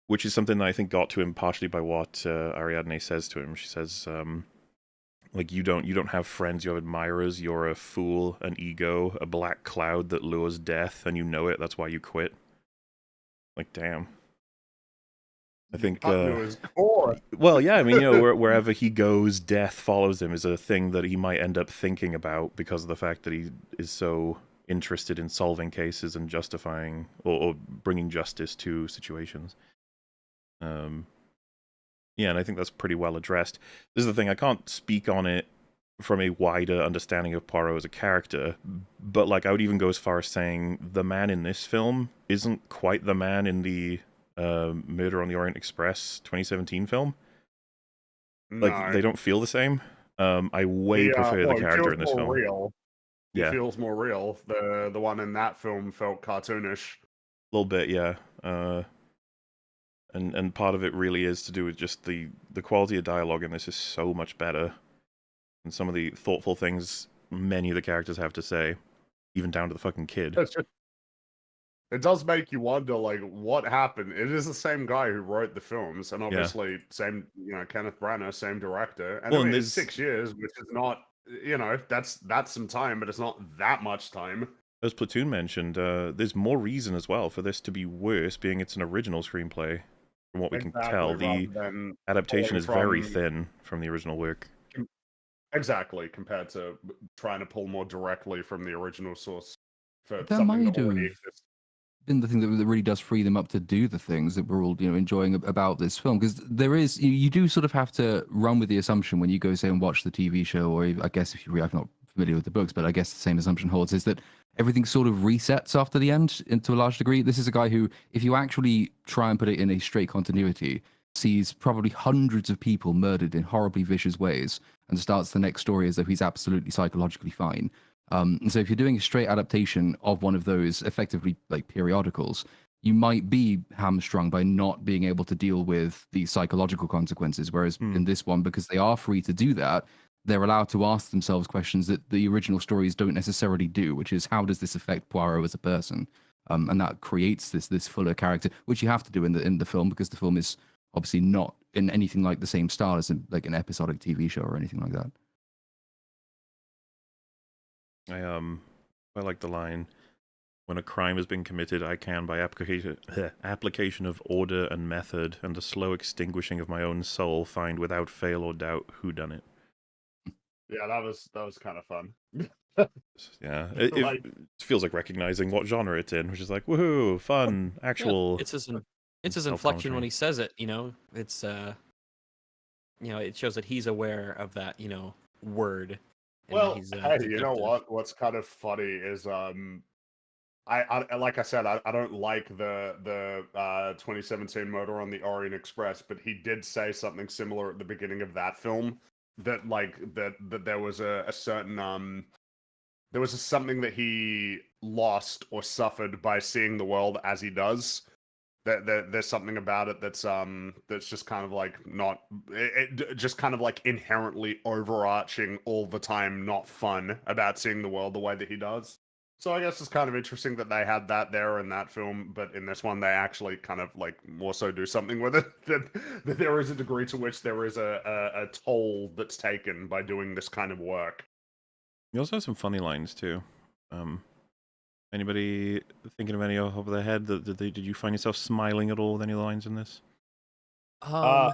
[SPEAKER 3] Which is something that I think got to him partially by what Ariadne says to him. She says, like, you don't have friends, you have admirers, you're a fool, an ego, a black cloud that lures death, and you know it, that's why you quit. Like, damn. I think, well, yeah, I mean, you know, wherever he goes, death follows him is a thing that he might end up thinking about because of the fact that he is so interested in solving cases and justifying or bringing justice to situations. Yeah, and I think that's pretty well addressed. This is the thing, I can't speak on it from a wider understanding of Poirot as a character. But like, I would even go as far as saying the man in this film isn't quite the man in the Murder on the Orient Express 2017 film. Like,
[SPEAKER 4] No,
[SPEAKER 3] they don't feel the same. I way prefer the
[SPEAKER 4] he
[SPEAKER 3] character
[SPEAKER 4] feels
[SPEAKER 3] in this
[SPEAKER 4] more
[SPEAKER 3] film.
[SPEAKER 4] real. He
[SPEAKER 3] Yeah,
[SPEAKER 4] feels more real. The one in that film felt cartoonish.
[SPEAKER 3] a little bit, yeah. And part of it really is to do with just the quality of dialogue in this is so much better, and some of the thoughtful things many of the characters have to say, even down to the fucking kid.
[SPEAKER 4] It's just, it does make you wonder, like, what happened. It is the same guy who wrote the films, and obviously same, Kenneth Branagh, same director. And
[SPEAKER 3] Well,
[SPEAKER 4] I
[SPEAKER 3] and
[SPEAKER 4] mean, it's
[SPEAKER 3] there's
[SPEAKER 4] 6 years, which is not, that's some time, but it's not that much time.
[SPEAKER 3] as Platoon mentioned, there's more reason as well for this to be worse, being it's an original screenplay. From what we can tell, the
[SPEAKER 4] rather than
[SPEAKER 3] adaptation is
[SPEAKER 4] pulling
[SPEAKER 3] very
[SPEAKER 4] from-
[SPEAKER 3] thin from the original work.
[SPEAKER 4] Exactly, compared to trying to pull more directly from the original source for
[SPEAKER 2] That
[SPEAKER 4] something
[SPEAKER 2] might
[SPEAKER 4] that already
[SPEAKER 2] have
[SPEAKER 4] exists.
[SPEAKER 2] been the thing that really does free them up to do the things that we're all enjoying about this film, because there is you do sort of have to run with the assumption when you go say and watch the TV show, or I guess if I'm not familiar with the books, but I guess the same assumption holds, is that everything sort of resets after the end to a large degree. This is a guy who, if you actually try and put it in a straight continuity, sees probably hundreds of people murdered in horribly vicious ways and starts the next story as though he's absolutely psychologically fine. And so if you're doing a straight adaptation of one of those effectively like periodicals, you might be hamstrung by not being able to deal with the psychological consequences. Whereas in this one, because they are free to do that, they're allowed to ask themselves questions that the original stories don't necessarily do, which is, how does this affect Poirot as a person? And that creates this fuller character, which you have to do in the film, because the film is obviously not in anything like the same style as like an episodic TV show or anything like that.
[SPEAKER 3] I like the line, when a crime has been committed, I can, by application of order and method and the slow extinguishing of my own soul, find without fail or doubt who done it.
[SPEAKER 4] Yeah, that was kind of fun.
[SPEAKER 3] Yeah, it feels like recognizing what genre it's in, which is like, woohoo, fun, actual.
[SPEAKER 1] Yeah, it's his inflection when he says it. It's it shows that he's aware of that word.
[SPEAKER 4] Well,
[SPEAKER 1] he's,
[SPEAKER 4] hey, you know
[SPEAKER 1] detective.
[SPEAKER 4] what? What's kind of funny is I like I said, I don't like the 2017 Motor on the Orient Express, but he did say something similar at the beginning of that film, that that there was a certain there was something that he lost or suffered by seeing the world as he does. There's something about it that's just kind of like not just kind of like inherently overarching all the time, not fun about seeing the world the way that he does. So I guess it's kind of interesting that they had that there in that film, but in this one they actually kind of like more so do something with it. That there is a degree to which there is a toll that's taken by doing this kind of work.
[SPEAKER 3] You also have some funny lines too. Anybody thinking of any off their head? Did you find yourself smiling at all with any lines in this?
[SPEAKER 4] I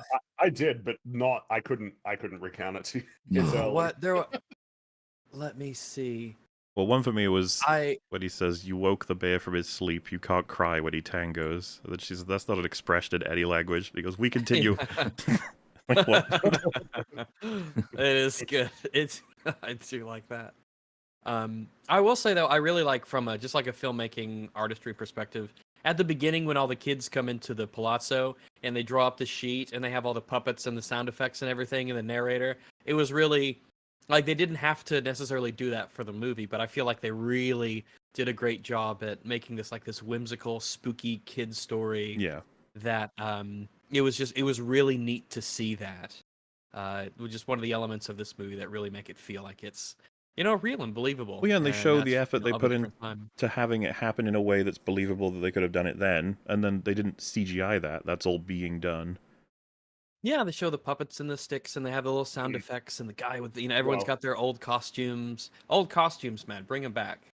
[SPEAKER 4] did, but not. I couldn't recount it to you.
[SPEAKER 1] What there? Let me see.
[SPEAKER 3] Well, one for me was when he says, "You woke the bear from his sleep. You can't cry when he tangos." And then she says, "That's not an expression in any language." He goes, "We continue." Like, what?
[SPEAKER 1] It is good. I do like that. I will say though, I really like from just like a filmmaking artistry perspective. At the beginning, when all the kids come into the palazzo and they draw up the sheet and they have all the puppets and the sound effects and everything and the narrator, it was really like they didn't have to necessarily do that for the movie, but I feel like they really did a great job at making this like this whimsical, spooky kid story.
[SPEAKER 3] Yeah.
[SPEAKER 1] That it was really neat to see that. It was just one of the elements of this movie that really make it feel like it's real and believable.
[SPEAKER 3] Well, yeah, and they show the
[SPEAKER 1] that's,
[SPEAKER 3] effort they
[SPEAKER 1] of a
[SPEAKER 3] put in
[SPEAKER 1] different time.
[SPEAKER 3] to having it happen in a way that's believable, that they could have done it then, and then they didn't CGI that. That's all being done.
[SPEAKER 1] Yeah, they show the puppets and the sticks, and they have the little sound effects, and the guy with everyone's got their old costumes. Old costumes, man, bring them back.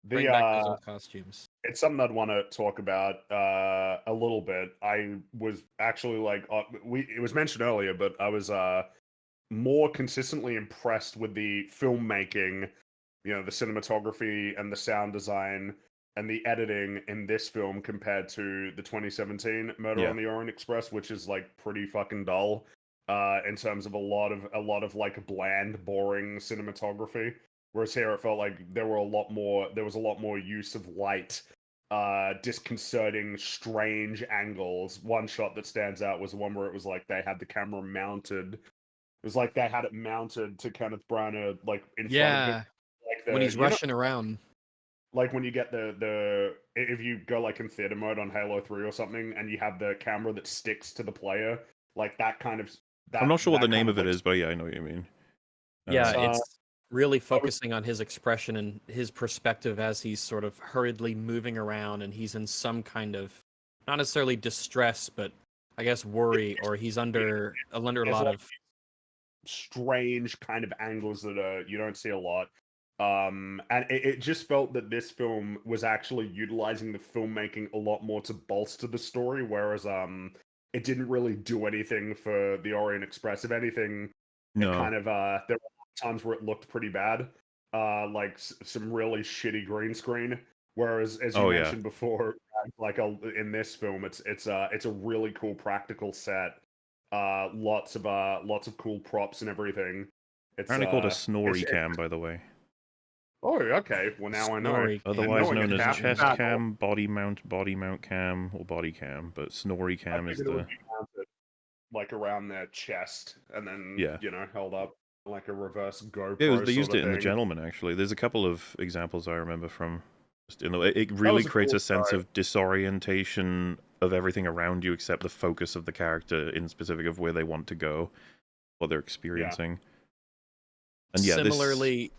[SPEAKER 1] Bring back those old costumes.
[SPEAKER 4] It's something I'd want to talk about a little bit. I was actually like, it was mentioned earlier, but I was more consistently impressed with the filmmaking, the cinematography and the sound design and the editing in this film compared to the 2017 Murder on the Orient Express, which is like pretty fucking dull. in terms of a lot of like bland, boring cinematography. Whereas here it felt like there was a lot more use of light, disconcerting, strange angles. One shot that stands out was the one where it was like they had the camera mounted. It was like they had it mounted to Kenneth Branagh, like in front of him, like
[SPEAKER 1] when he's rushing around.
[SPEAKER 4] Like when you get if you go like in theater mode on Halo 3 or something, and you have the camera that sticks to the player, like that kind of.
[SPEAKER 3] I'm not sure what the name of it is, but yeah, I know what you mean.
[SPEAKER 1] Yeah, it's really focusing on his expression and his perspective as he's sort of hurriedly moving around, and he's in some kind of, not necessarily distress, but I guess worry, or he's under a lot of
[SPEAKER 4] strange kind of angles that you don't see a lot. And it just felt that this film was actually utilizing the filmmaking a lot more to bolster the story, whereas it didn't really do anything for the Orient Express. If anything,
[SPEAKER 3] no.
[SPEAKER 4] it kind of there were times where it looked pretty bad, like some really shitty green screen. Whereas, as you mentioned before, like in this film, it's a really cool practical set. Lots of cool props and everything. It's
[SPEAKER 3] apparently called a snorri cam, by the way.
[SPEAKER 4] Oh, okay. Well, now I know.
[SPEAKER 3] Otherwise known as chest cam, body mount cam, or body cam, but snorri cam is the
[SPEAKER 4] like around their chest, and then held up like a reverse GoPro.
[SPEAKER 3] Yeah, they used it in The Gentleman. Actually, there's a couple of examples I remember from. It really creates a sense of disorientation of everything around you except the focus of the character in specific of where they want to go, what they're experiencing. And
[SPEAKER 1] similarly.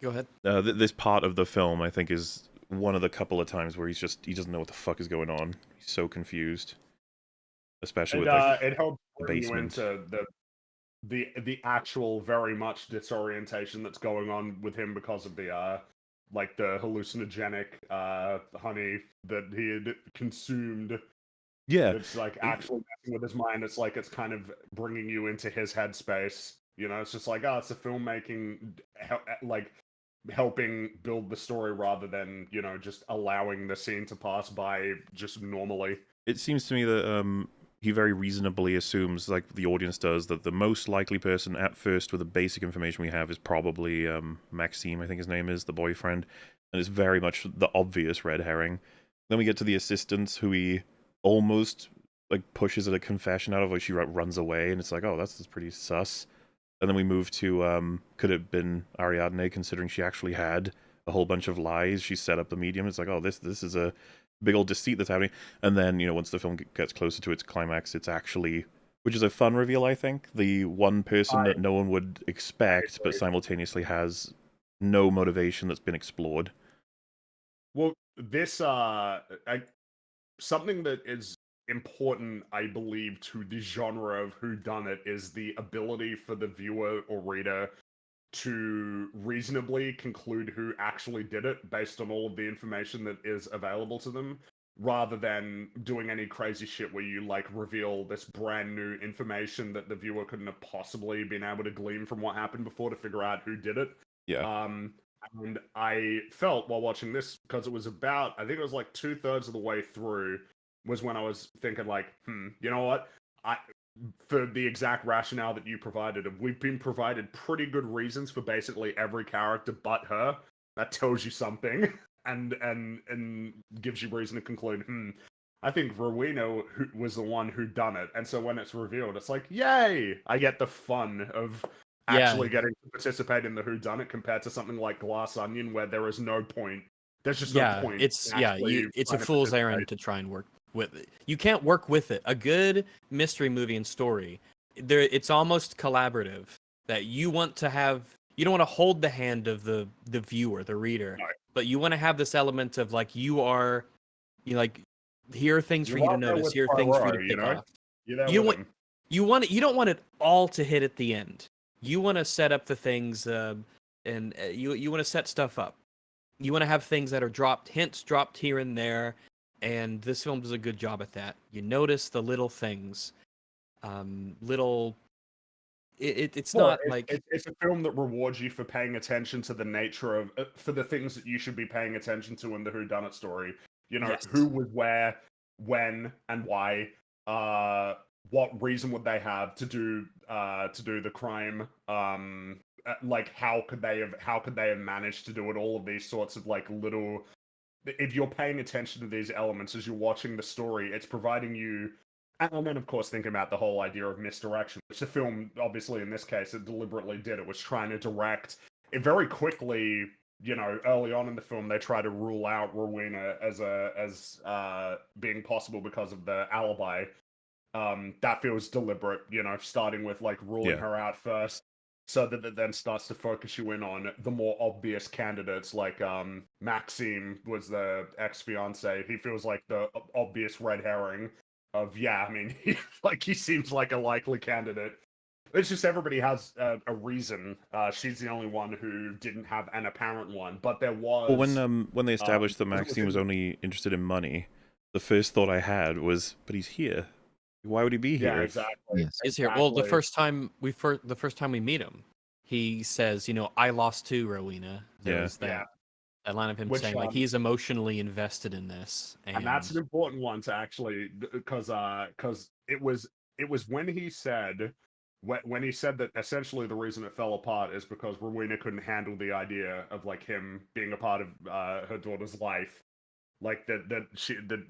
[SPEAKER 1] Go ahead.
[SPEAKER 3] This part of the film, I think, is one of the couple of times where he doesn't know what the fuck is going on. He's so confused, especially with
[SPEAKER 4] it helps bring you into the actual very much disorientation that's going on with him because of the like the hallucinogenic honey that he had consumed.
[SPEAKER 3] Yeah,
[SPEAKER 4] it's like actually messing with his mind. It's like it's kind of bringing you into his headspace. It's just like it's a filmmaking like helping build the story rather than just allowing the scene to pass by just normally.
[SPEAKER 3] It seems to me that he very reasonably assumes, like the audience does, that the most likely person at first with the basic information we have is probably Maxime, I think his name is, the boyfriend, and it's very much the obvious red herring. Then we get to the assistant, who he almost like pushes at a confession out of, like she runs away, and it's like, oh, that's pretty sus. And then we move to, could it have been Ariadne, considering she actually had a whole bunch of lies. She set up the medium. It's like, oh, this is a big old deceit that's happening. And then, once the film gets closer to its climax, it's actually, which is a fun reveal, I think, the one person that no one would expect, but simultaneously has no motivation that's been explored.
[SPEAKER 4] Well, this, something that is important, I believe, to the genre of whodunit is the ability for the viewer or reader to reasonably conclude who actually did it based on all of the information that is available to them, rather than doing any crazy shit where you like reveal this brand new information that the viewer couldn't have possibly been able to glean from what happened before to figure out who did it.
[SPEAKER 3] Yeah.
[SPEAKER 4] And I felt while watching this, because it was about, I think it was like 2/3 of the way through, was when I was thinking like, you know what? For the exact rationale that you provided, we've been provided pretty good reasons for basically every character but her. That tells you something, and gives you reason to conclude, I think Rowena was the one who done it. And so when it's revealed, it's like, yay! I get the fun of actually getting to participate in the whodunit compared to something like Glass Onion, where there is no point. There's just no point.
[SPEAKER 1] It's a fool's errand to try and work with it. You can't work with it. A good mystery movie and story, it's almost collaborative. That you want to have, you don't want to hold the hand of the viewer, the reader, but you want to have this element of like you like, here are things for you to notice, here are things for you to pick off. You don't want it all to hit at the end. You want to set up the things, and you want to set stuff up. You want to have things that are hints dropped here and there, and this film does a good job at that. You notice the little things, It's not like
[SPEAKER 4] it's a film that rewards you for paying attention to the nature of for the things that you should be paying attention to in the whodunit story. Who was where, when, and why. what reason would they have to do the crime? Like how could they have managed to do it? All of these sorts of like little. If you're paying attention to these elements as you're watching the story, it's providing you. And then, of course, thinking about the whole idea of misdirection, which the film, obviously, in this case, it deliberately did. It was trying to direct it very quickly. You know, early on in the film, they try to rule out Rowena as being possible because of the alibi. That feels deliberate. You know, starting with like ruling her out first, so that it then starts to focus you in on the more obvious candidates. Like Maxime was the ex-fiance. He feels like the obvious red herring of I mean, he seems like a likely candidate. It's just everybody has a reason. She's the only one who didn't have an apparent one, but there was.
[SPEAKER 3] Well, when they established that Maxime was only interested in money, the first thought I had was, but he's here. Why would he be here?
[SPEAKER 4] Yeah, exactly.
[SPEAKER 2] Yes.
[SPEAKER 1] He's here. Well, the first time we meet him, he says, you know, I lost too, Rowena. There's that line of him saying like he's emotionally invested in this,
[SPEAKER 4] and that's an important one to actually, because it was when he said that essentially the reason it fell apart is because Rowena couldn't handle the idea of like him being a part of her daughter's life, like that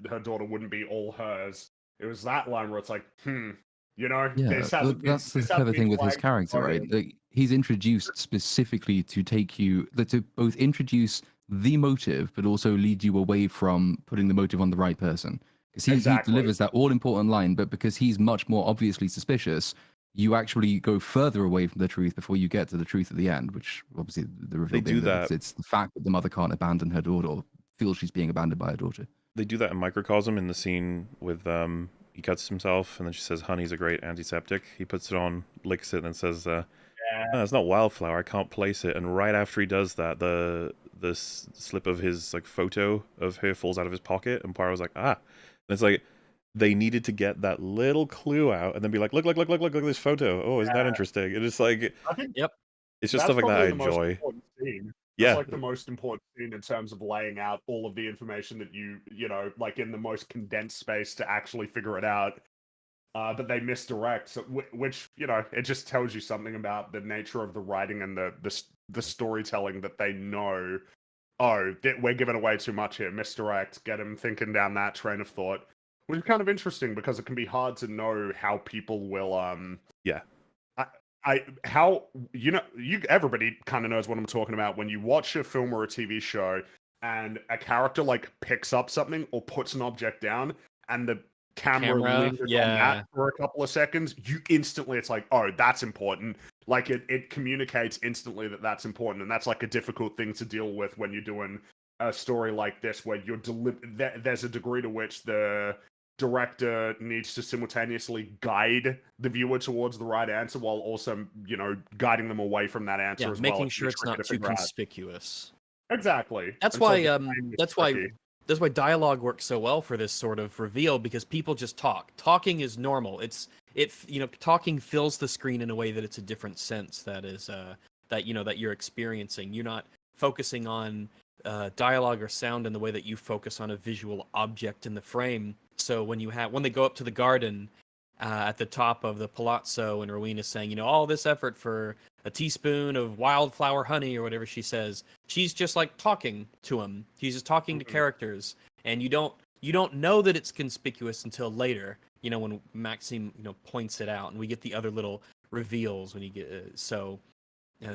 [SPEAKER 4] her daughter wouldn't be all hers. It was that line where it's like, you know,
[SPEAKER 2] that's the clever thing with his character, right? Like, he's introduced specifically to to both introduce the motive, but also lead you away from putting the motive on the right person. Because he delivers that all-important line, but because he's much more obviously suspicious, you actually go further away from the truth before you get to the truth at the end, which obviously the reveal being that it's the fact that the mother can't abandon her daughter or feels she's being abandoned by her daughter.
[SPEAKER 3] They do that in Microcosm in the scene with he cuts himself and then she says honey's a great antiseptic. He puts it on, licks it, and then says oh, it's not wildflower, I can't place it. And right after he does that, the slip of his like photo of her falls out of his pocket, and Poirot's like, and it's like they needed to get that little clue out and then be like, look at this photo. Oh, isn't that interesting? And it's like,
[SPEAKER 4] I think,
[SPEAKER 3] it's just stuff like that I enjoy.
[SPEAKER 4] That's like the most important scene in terms of laying out all of the information that you know, like in the most condensed space to actually figure it out. But they misdirect, so, which, you know, it just tells you something about the nature of the writing and the storytelling, that they know, we're giving away too much here. Misdirect, get them thinking down that train of thought, which is kind of interesting because it can be hard to know how people will everybody kind of knows what I'm talking about when you watch a film or a TV show and a character like picks up something or puts an object down and the camera lingers on that for a couple of seconds, you instantly, it's like, oh, that's important. Like it communicates instantly that that's important, and that's like a difficult thing to deal with when you're doing a story like this, where there's a degree to which the director needs to simultaneously guide the viewer towards the right answer while also, you know, guiding them away from that answer as well.
[SPEAKER 1] Making sure it's not too conspicuous.
[SPEAKER 4] Exactly.
[SPEAKER 1] That's why dialogue works so well for this sort of reveal, because people just talk. Talking is normal. Talking fills the screen in a way that it's a different sense that is that you're experiencing. You're not focusing on dialogue or sound in the way that you focus on a visual object in the frame. So when they go up to the garden at the top of the palazzo, and Rowena's saying, you know, all this effort for a teaspoon of wildflower honey or whatever she says, she's just like talking to him. She's just talking to characters, and you don't know that it's conspicuous until later. You know, when Maxime, you know, points it out, and we get the other little reveals when you get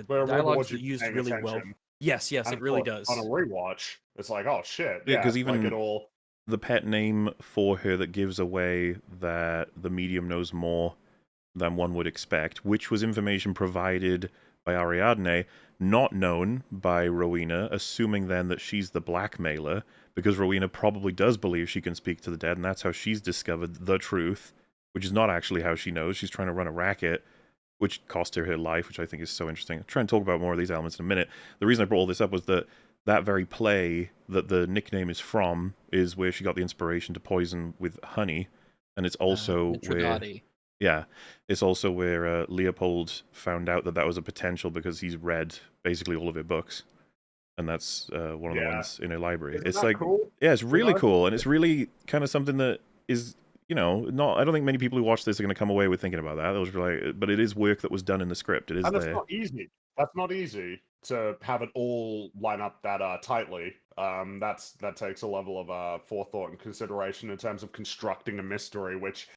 [SPEAKER 1] dialogue's used really well. Yes, it really does.
[SPEAKER 4] On a rewatch, it's like, oh shit,
[SPEAKER 3] because even
[SPEAKER 4] like it all.
[SPEAKER 3] The pet name for her that gives away that the medium knows more than one would expect, which was information provided by Ariadne, not known by Rowena, assuming then that she's the blackmailer, because Rowena probably does believe she can speak to the dead, and that's how she's discovered the truth, which is not actually how she knows. She's trying to run a racket, which cost her life, which I think is so interesting. I'll try and talk about more of these elements in a minute. The reason I brought all this up was that very play that the nickname is from is where she got the inspiration to poison with honey, and it's also it's also where Leopold found out that was a potential because he's read basically all of her books, and that's one of the ones in her library. It's like cool? Yeah, it's really cool, and it's really kind of something that is not. I don't think many people who watch this are going to come away with thinking about that. They'll just be like, but it is work that was done in the script. It is
[SPEAKER 4] And that's
[SPEAKER 3] there.
[SPEAKER 4] not easy. That's not easy to have it all line up that tightly. That takes a level of forethought and consideration in terms of constructing a mystery, which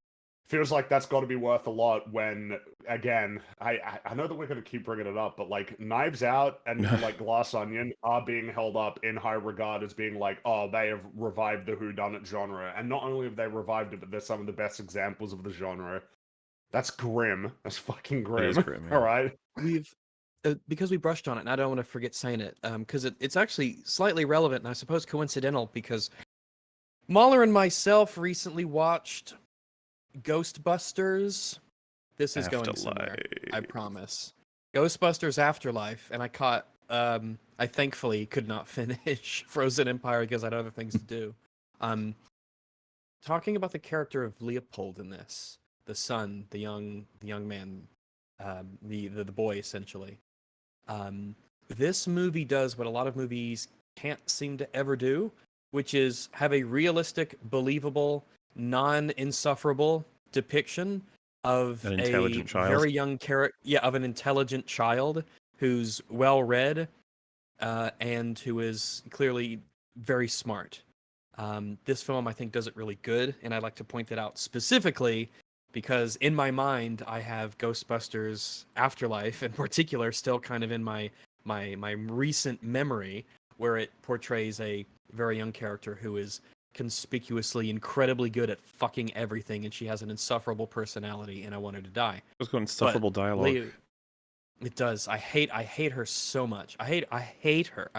[SPEAKER 4] feels like that's got to be worth a lot. When again, I know that we're going to keep bringing it up, but like Knives Out and like Glass Onion are being held up in high regard as being like, oh, they have revived the whodunit genre, and not only have they revived it, but they're some of the best examples of the genre. That's grim. That's fucking grim.
[SPEAKER 3] It is grim, yeah.
[SPEAKER 4] All right.
[SPEAKER 1] We've because we brushed on it, and I don't want to forget saying it, because it's actually slightly relevant, and I suppose coincidental, because Mahler and myself recently watched Ghostbusters. This is going somewhere, I promise. Ghostbusters Afterlife, and I caught. I thankfully could not finish Frozen Empire because I had other things to do. Talking about the character of Leopold in this, the son, the young man, the boy essentially. This movie does what a lot of movies can't seem to ever do, which is have a realistic, believable, non-insufferable depiction of
[SPEAKER 3] An intelligent child.
[SPEAKER 1] Very young character, of an intelligent child who's well-read and who is clearly very smart. This film, I think, does it really good, and I'd like to point that out specifically because in my mind, I have Ghostbusters Afterlife in particular still kind of in my recent memory, where it portrays a very young character who is conspicuously incredibly good at fucking everything, and she has an insufferable personality, and I want her to die.
[SPEAKER 3] It's got insufferable dialogue.
[SPEAKER 1] It does. I hate her so much. I hate her.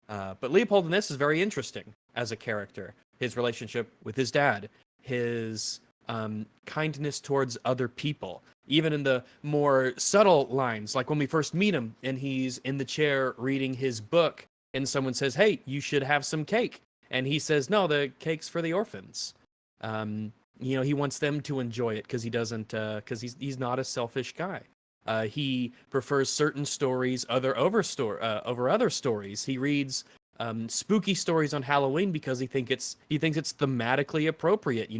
[SPEAKER 1] But Leopold in this is very interesting as a character. His relationship with his dad, his kindness towards other people, even in the more subtle lines, like when we first meet him and he's in the chair reading his book and someone says, hey, you should have some cake. And he says, no, the cake's for the orphans. He wants them to enjoy it because he doesn't, because he's not a selfish guy. He prefers certain stories over other stories. He reads spooky stories on Halloween because he thinks it's thematically appropriate.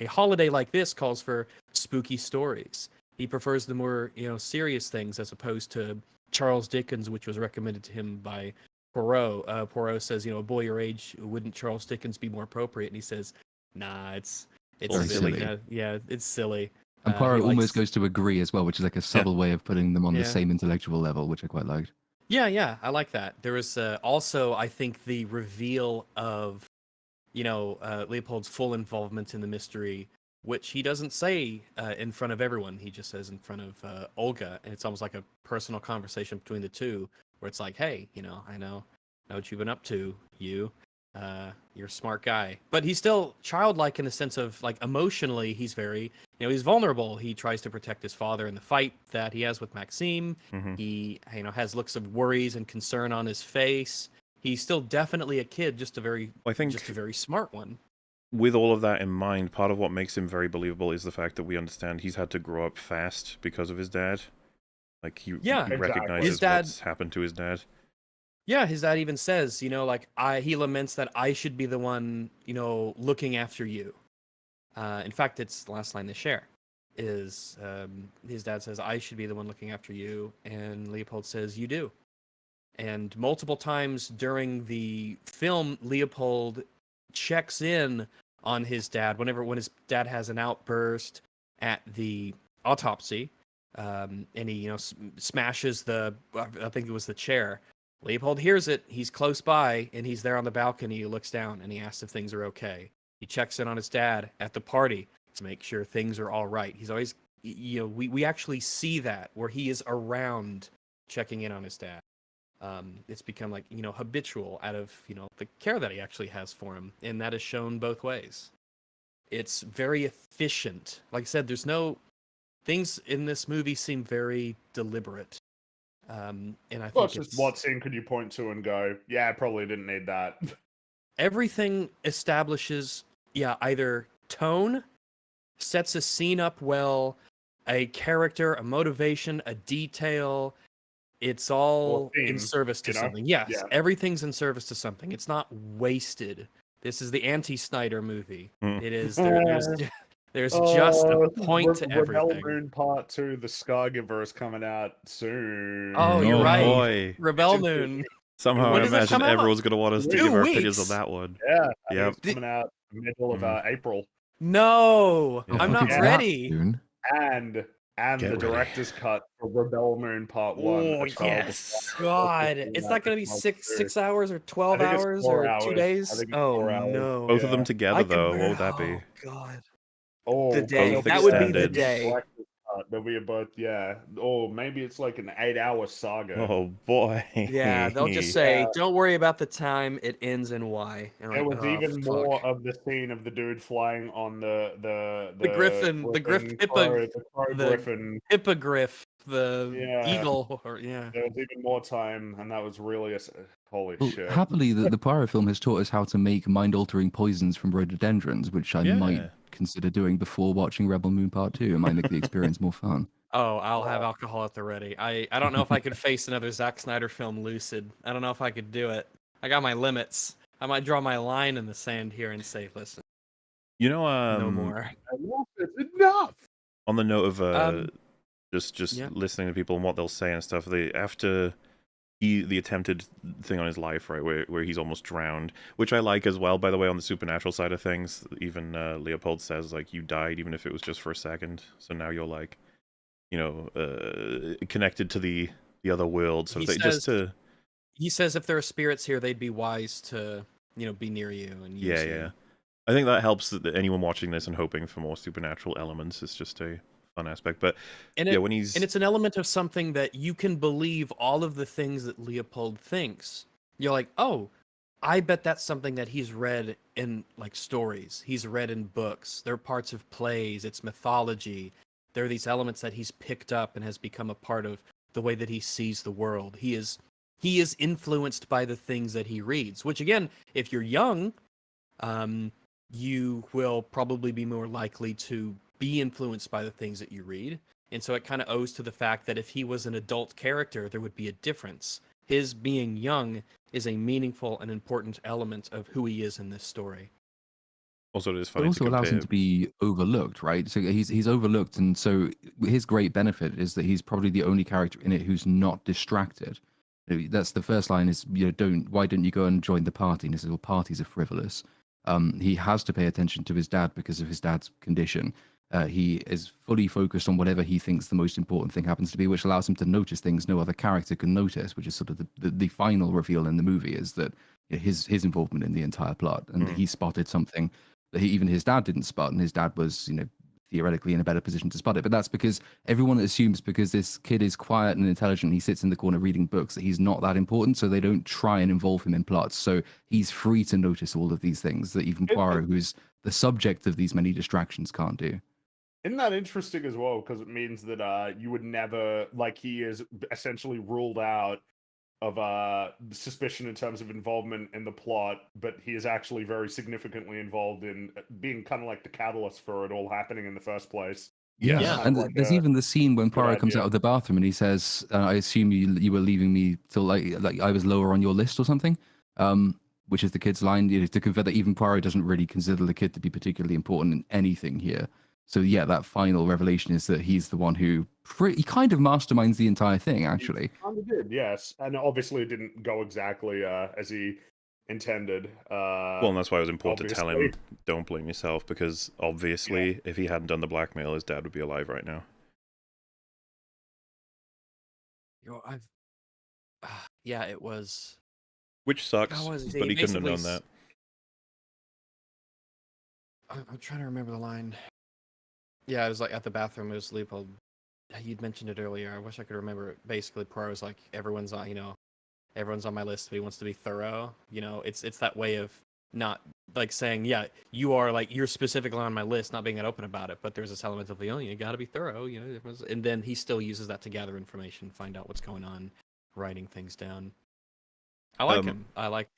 [SPEAKER 1] A holiday like this calls for spooky stories. He prefers the more serious things as opposed to Charles Dickens, which was recommended to him by Poirot. Poirot says, a boy your age, wouldn't Charles Dickens be more appropriate? And he says, nah, it's
[SPEAKER 2] silly.
[SPEAKER 1] It's silly.
[SPEAKER 2] And Poirot almost goes to agree as well, which is like a subtle way of putting them on the same intellectual level, which I quite liked.
[SPEAKER 1] Yeah, I like that. There was also, I think, the reveal of, Leopold's full involvement in the mystery, which he doesn't say in front of everyone. He just says in front of Olga, and it's almost like a personal conversation between the two, where it's like, hey, I know what you've been up to, you're a smart guy. But he's still childlike in the sense of, like, emotionally, he's very, he's vulnerable. He tries to protect his father in the fight that he has with Maxime.
[SPEAKER 3] Mm-hmm.
[SPEAKER 1] He, has looks of worries and concern on his face. He's still definitely a kid, just a very smart one.
[SPEAKER 3] With all of that in mind, part of what makes him very believable is the fact that we understand he's had to grow up fast because of his dad. Like, he recognizes what's happened to his dad.
[SPEAKER 1] Yeah, his dad even says, he laments that I should be the one, looking after you. In fact, it's the last line they share is his dad says, I should be the one looking after you. And Leopold says, you do. And multiple times during the film, Leopold checks in on his dad when his dad has an outburst at the autopsy, and he, smashes I think it was the chair. Leopold hears it. He's close by, and he's there on the balcony. He looks down, and he asks if things are okay. He checks in on his dad at the party to make sure things are all right. He's always, we actually see that where he is around checking in on his dad. It's become like, habitual out of, the care that he actually has for him. And that is shown both ways. It's very efficient. Like I said, there's no things in this movie seem very deliberate. And I think
[SPEAKER 4] just what scene could you point to and go, yeah, I probably didn't need that.
[SPEAKER 1] Everything establishes, either tone, sets a scene up well, a character, a motivation, a detail. It's all in service to something. Yes, everything's in service to something. It's not wasted. This is the anti-Snyder movie.
[SPEAKER 3] Mm.
[SPEAKER 1] It is there's just a point to
[SPEAKER 4] Rebel
[SPEAKER 1] everything.
[SPEAKER 4] Moon Part 2, the Scargiver is coming out soon.
[SPEAKER 1] Oh, you're
[SPEAKER 3] Oh
[SPEAKER 1] right.
[SPEAKER 3] boy!
[SPEAKER 1] Rebel
[SPEAKER 4] Which is
[SPEAKER 1] Moon.
[SPEAKER 3] Somehow
[SPEAKER 1] When
[SPEAKER 3] I
[SPEAKER 1] does it
[SPEAKER 3] imagine
[SPEAKER 1] come out?
[SPEAKER 3] everyone's gonna want us to
[SPEAKER 1] 2
[SPEAKER 3] give our opinions on
[SPEAKER 1] weeks.
[SPEAKER 3] that one.
[SPEAKER 4] Yeah, I
[SPEAKER 3] Yep.
[SPEAKER 4] think it's coming out middle of April.
[SPEAKER 1] No,
[SPEAKER 3] Yeah.
[SPEAKER 1] I'm
[SPEAKER 2] If
[SPEAKER 1] not
[SPEAKER 2] it's that
[SPEAKER 1] ready.
[SPEAKER 2] soon,
[SPEAKER 4] And
[SPEAKER 3] Get
[SPEAKER 4] the
[SPEAKER 3] ready.
[SPEAKER 4] director's cut for Rebel Moon Part 1.
[SPEAKER 1] Oh
[SPEAKER 4] A Child
[SPEAKER 3] yes.
[SPEAKER 1] God, it's not gonna be six hours or 12
[SPEAKER 4] I think it's
[SPEAKER 1] hours
[SPEAKER 4] 4
[SPEAKER 1] or 2
[SPEAKER 4] hours. I
[SPEAKER 1] days.
[SPEAKER 4] think it's
[SPEAKER 1] Oh
[SPEAKER 4] 4 hours.
[SPEAKER 1] no.
[SPEAKER 3] Both of them
[SPEAKER 4] Yeah.
[SPEAKER 3] together,
[SPEAKER 1] I can
[SPEAKER 3] though.
[SPEAKER 1] put
[SPEAKER 3] What
[SPEAKER 1] it-
[SPEAKER 3] would that be?
[SPEAKER 1] Oh God.
[SPEAKER 4] Oh,
[SPEAKER 1] The day.
[SPEAKER 3] Both
[SPEAKER 1] That would be the
[SPEAKER 3] extended.
[SPEAKER 1] day.
[SPEAKER 4] Director's cut. They'll be both, yeah. Or maybe it's like an 8-hour saga.
[SPEAKER 3] Oh boy.
[SPEAKER 1] Yeah, they'll just say, "Don't worry about the time. It ends and why." And I'm
[SPEAKER 4] There
[SPEAKER 1] like,
[SPEAKER 4] was
[SPEAKER 1] "Oh,
[SPEAKER 4] even
[SPEAKER 1] fuck."
[SPEAKER 4] more of the scene of the dude flying on the
[SPEAKER 1] Griffin, the
[SPEAKER 4] crow
[SPEAKER 1] the-
[SPEAKER 4] griffin.
[SPEAKER 1] Hippogriff, the
[SPEAKER 4] Yeah.
[SPEAKER 1] eagle, or yeah.
[SPEAKER 4] There was even more time, and that was really holy
[SPEAKER 2] well,
[SPEAKER 4] shit.
[SPEAKER 2] happily, the Poirot film has taught us how to make mind-altering poisons from rhododendrons, which I might
[SPEAKER 3] Yeah.
[SPEAKER 2] consider doing before watching Rebel Moon Part 2. It might make the experience more fun.
[SPEAKER 1] Oh, I'll have alcohol at the ready. I don't know if I could face another Zack Snyder film lucid. I don't know if I could do it. I got my limits. I might draw my line in the sand here and say, "Listen,
[SPEAKER 3] You know,
[SPEAKER 1] no more."
[SPEAKER 4] It's enough.
[SPEAKER 3] on the note of just
[SPEAKER 1] yeah.
[SPEAKER 3] listening to people and what they'll say and stuff, after the attempted thing on his life, right, where he's almost drowned, which I like as well, by the way, on the supernatural side of things. Even Leopold says, like, you died even if it was just for a second, so now you're like, you know, connected to the other world. So
[SPEAKER 1] He says if there are spirits here, they'd be wise to, be near you and use you.
[SPEAKER 3] yeah. I think that helps that anyone watching this and hoping for more supernatural elements is just a fun aspect. But when he's
[SPEAKER 1] and it's an element of something that you can believe all of the things that Leopold thinks. You're like, oh, I bet that's something that he's read in like stories. He's read in books. They're parts of plays. It's mythology. There are these elements that he's picked up and has become a part of the way that he sees the world. He is influenced by the things that he reads, which again, if you're young, you will probably be more likely to be influenced by the things that you read. And so it kind of owes to the fact that if he was an adult character, there would be a difference. His being young is a meaningful and important element of who he is in this story.
[SPEAKER 3] also it is
[SPEAKER 2] It
[SPEAKER 3] funny
[SPEAKER 2] also
[SPEAKER 3] to
[SPEAKER 2] allows him
[SPEAKER 3] compare.
[SPEAKER 2] to be overlooked, right? So he's overlooked, and so his great benefit is that he's probably the only character in it who's not distracted. That's the first line is, why don't you go and join the party? And he says, well, parties are frivolous. He has to pay attention to his dad because of his dad's condition. He is fully focused on whatever he thinks the most important thing happens to be, which allows him to notice things no other character can notice, which is sort of the final reveal in the movie, is that his involvement in the entire plot. And he spotted something that even his dad didn't spot, and his dad was, theoretically in a better position to spot it. But that's because everyone assumes because this kid is quiet and intelligent, he sits in the corner reading books, that he's not that important, so they don't try and involve him in plots. So he's free to notice all of these things that even Poirot, who's the subject of these many distractions, can't do.
[SPEAKER 4] Isn't that interesting as well? Because it means that you would never, like, he is essentially ruled out of suspicion in terms of involvement in the plot, but he is actually very significantly involved in being kind of like the catalyst for it all happening in the first place.
[SPEAKER 2] Yeah,
[SPEAKER 1] Yeah.
[SPEAKER 2] and there's even the scene when Poirot comes
[SPEAKER 4] idea.
[SPEAKER 2] out of the bathroom and he says, "I assume you were leaving me till like I was lower on your list or something," which is the kid's line, to convey that even Poirot doesn't really consider the kid to be particularly important in anything here. So yeah, that final revelation is that he's the one who he kind of masterminds the entire thing, actually.
[SPEAKER 4] Kind of did, yes, and obviously it didn't go exactly as he intended.
[SPEAKER 3] Well, and that's why it was important to tell him,
[SPEAKER 4] obviously.
[SPEAKER 3] don't blame yourself, because obviously, if he hadn't done the blackmail, his dad would be alive right now.
[SPEAKER 1] Yeah, it was.
[SPEAKER 3] Which sucks,
[SPEAKER 1] How was it?
[SPEAKER 3] but he couldn't have known
[SPEAKER 1] Basically
[SPEAKER 3] that.
[SPEAKER 1] I'm trying to remember the line. Yeah, it was like at the bathroom. It was Leopold. You'd mentioned it earlier. I wish I could remember it. Basically, Poirot was like, everyone's on my list, but he wants to be thorough. It's that way of not like saying, yeah, you're specifically on my list, not being that open about it. But there's this element of you got to be thorough, and then he still uses that to gather information, find out what's going on, writing things down. I like him. I like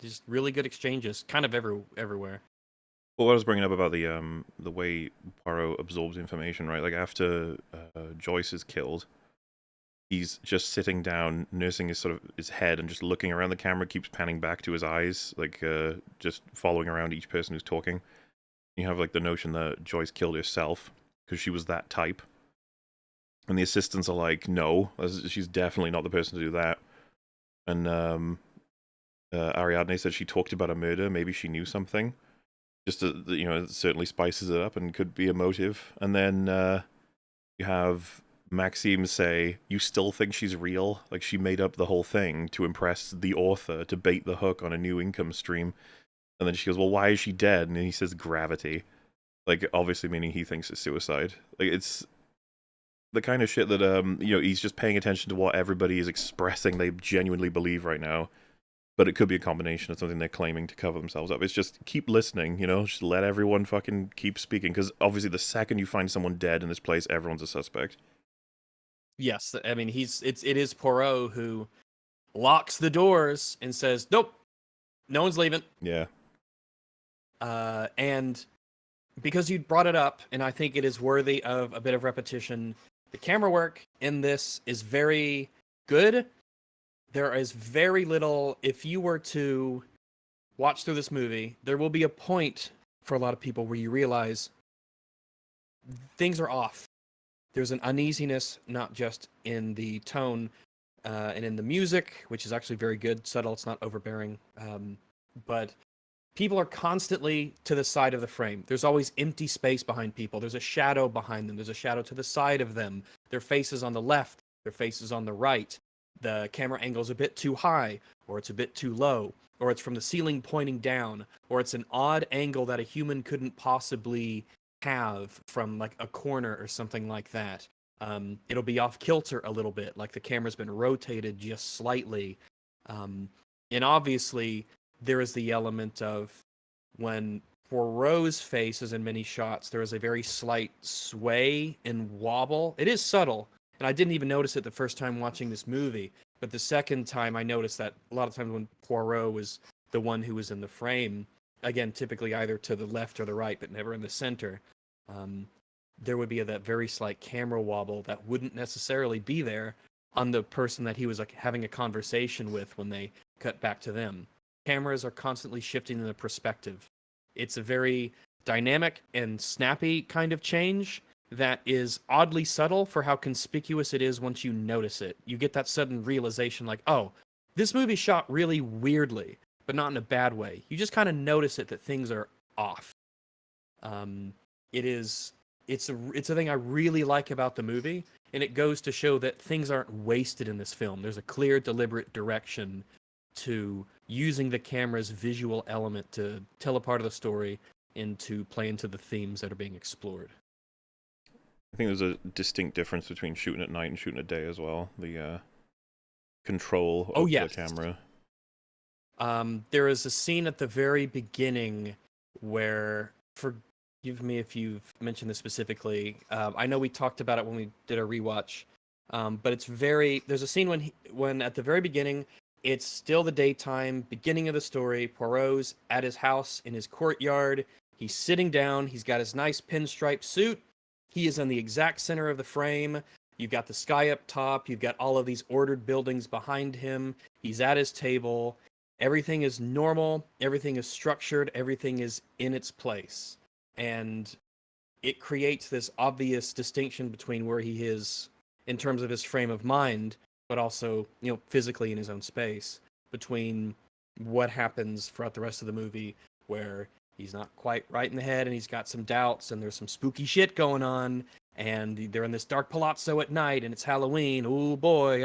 [SPEAKER 1] just really good exchanges, kind of everywhere.
[SPEAKER 3] Well, what I was bringing up about the way Poirot absorbs information, right? Like after Joyce is killed, he's just sitting down, nursing his head, and just looking around the camera, keeps panning back to his eyes, like just following around each person who's talking. You have like the notion that Joyce killed herself because she was that type, and the assistants are like, no, she's definitely not the person to do that. And Ariadne said she talked about a murder. Maybe she knew something. Just to, it certainly spices it up and could be a motive. And then you have Maxime say, you still think she's real? Like, she made up the whole thing to impress the author, to bait the hook on a new income stream. And then she goes, well, why is she dead? And he says, gravity. Like, obviously meaning he thinks it's suicide. Like, it's the kind of shit that, he's just paying attention to what everybody is expressing they genuinely believe right now. But it could be a combination of something they're claiming to cover themselves up. It's just keep listening, just let everyone fucking keep speaking. Because obviously the second you find someone dead in this place, everyone's a suspect.
[SPEAKER 1] Yes, I mean, it is Poirot who locks the doors and says, nope, no one's leaving.
[SPEAKER 3] Yeah.
[SPEAKER 1] And because you brought it up, and I think it is worthy of a bit of repetition, the camera work in this is very good. There is very little, if you were to watch through this movie, there will be a point for a lot of people where you realize things are off. There's an uneasiness, not just in the tone and in the music, which is actually very good, subtle, it's not overbearing, but people are constantly to the side of the frame. There's always empty space behind people. There's a shadow behind them. There's a shadow to the side of them. Their faces on the left, their faces on the right. The camera angle's a bit too high, or it's a bit too low, or it's from the ceiling pointing down, or it's an odd angle that a human couldn't possibly have from like a corner or something like that. It'll be off kilter a little bit, like the camera's been rotated just slightly. And obviously, there is the element of when Poirot's face is in many shots, there is a very slight sway and wobble. It is subtle, and I didn't even notice it the first time watching this movie, but the second time I noticed that a lot of times when Poirot was the one who was in the frame, again, typically either to the left or the right, but never in the center, there would be that very slight camera wobble that wouldn't necessarily be there on the person that he was like having a conversation with when they cut back to them. Cameras are constantly shifting in the perspective. It's a very dynamic and snappy kind of change that is oddly subtle for how conspicuous it is once you notice it. You get that sudden realization like, oh, this movie shot really weirdly, but not in a bad way. You just kind of notice it that things are off. It's a thing I really like about the movie, and it goes to show that things aren't wasted in this film. There's a clear, deliberate direction to using the camera's visual element to tell a part of the story and to play into the themes that are being explored.
[SPEAKER 3] I think there's a distinct difference between shooting at night and shooting at day as well. The control of the camera.
[SPEAKER 1] There is a scene at the very beginning where, forgive me if you've mentioned this specifically, I know we talked about it when we did a rewatch, but there's a scene when at the very beginning, it's still the daytime, beginning of the story. Poirot's at his house in his courtyard. He's sitting down. He's got his nice pinstripe suit. He is in the exact center of the frame. You've got the sky up top. You've got all of these ordered buildings behind him. He's at his table. Everything is normal. Everything is structured. Everything is in its place. And it creates this obvious distinction between where he is in terms of his frame of mind, but also, physically in his own space, between what happens throughout the rest of the movie where he's not quite right in the head and he's got some doubts and there's some spooky shit going on and they're in this dark palazzo at night and it's Halloween. Oh boy,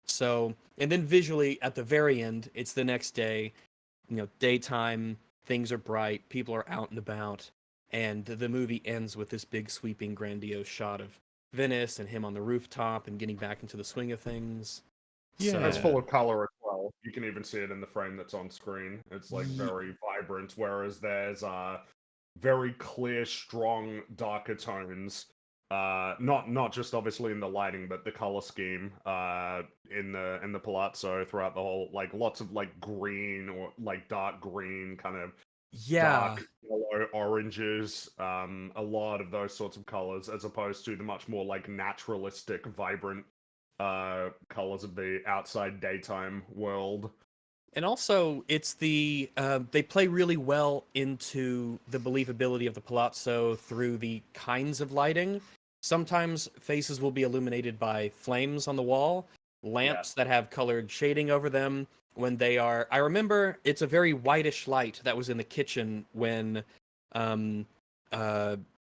[SPEAKER 1] So, and then visually at the very end, it's the next day, daytime, things are bright, people are out and about, and the movie ends with this big sweeping grandiose shot of Venice and him on the rooftop and getting back into the swing of things.
[SPEAKER 4] Yeah, so, it's full of color as well. You can even see it in the frame that's on screen. It's like very vibrant, whereas there's very clear, strong, darker tones. Not just obviously in the lighting, but the color scheme in the palazzo throughout the whole, like lots of like green or like dark green kind of dark yellow oranges, a lot of those sorts of colors, as opposed to the much more like naturalistic, vibrant colors of the outside daytime world.
[SPEAKER 1] And also, it's the they play really well into the believability of the palazzo through the kinds of lighting. Sometimes faces will be illuminated by flames on the wall, lamps that have colored shading over them. When they are, I remember it's a very whitish light that was in the kitchen when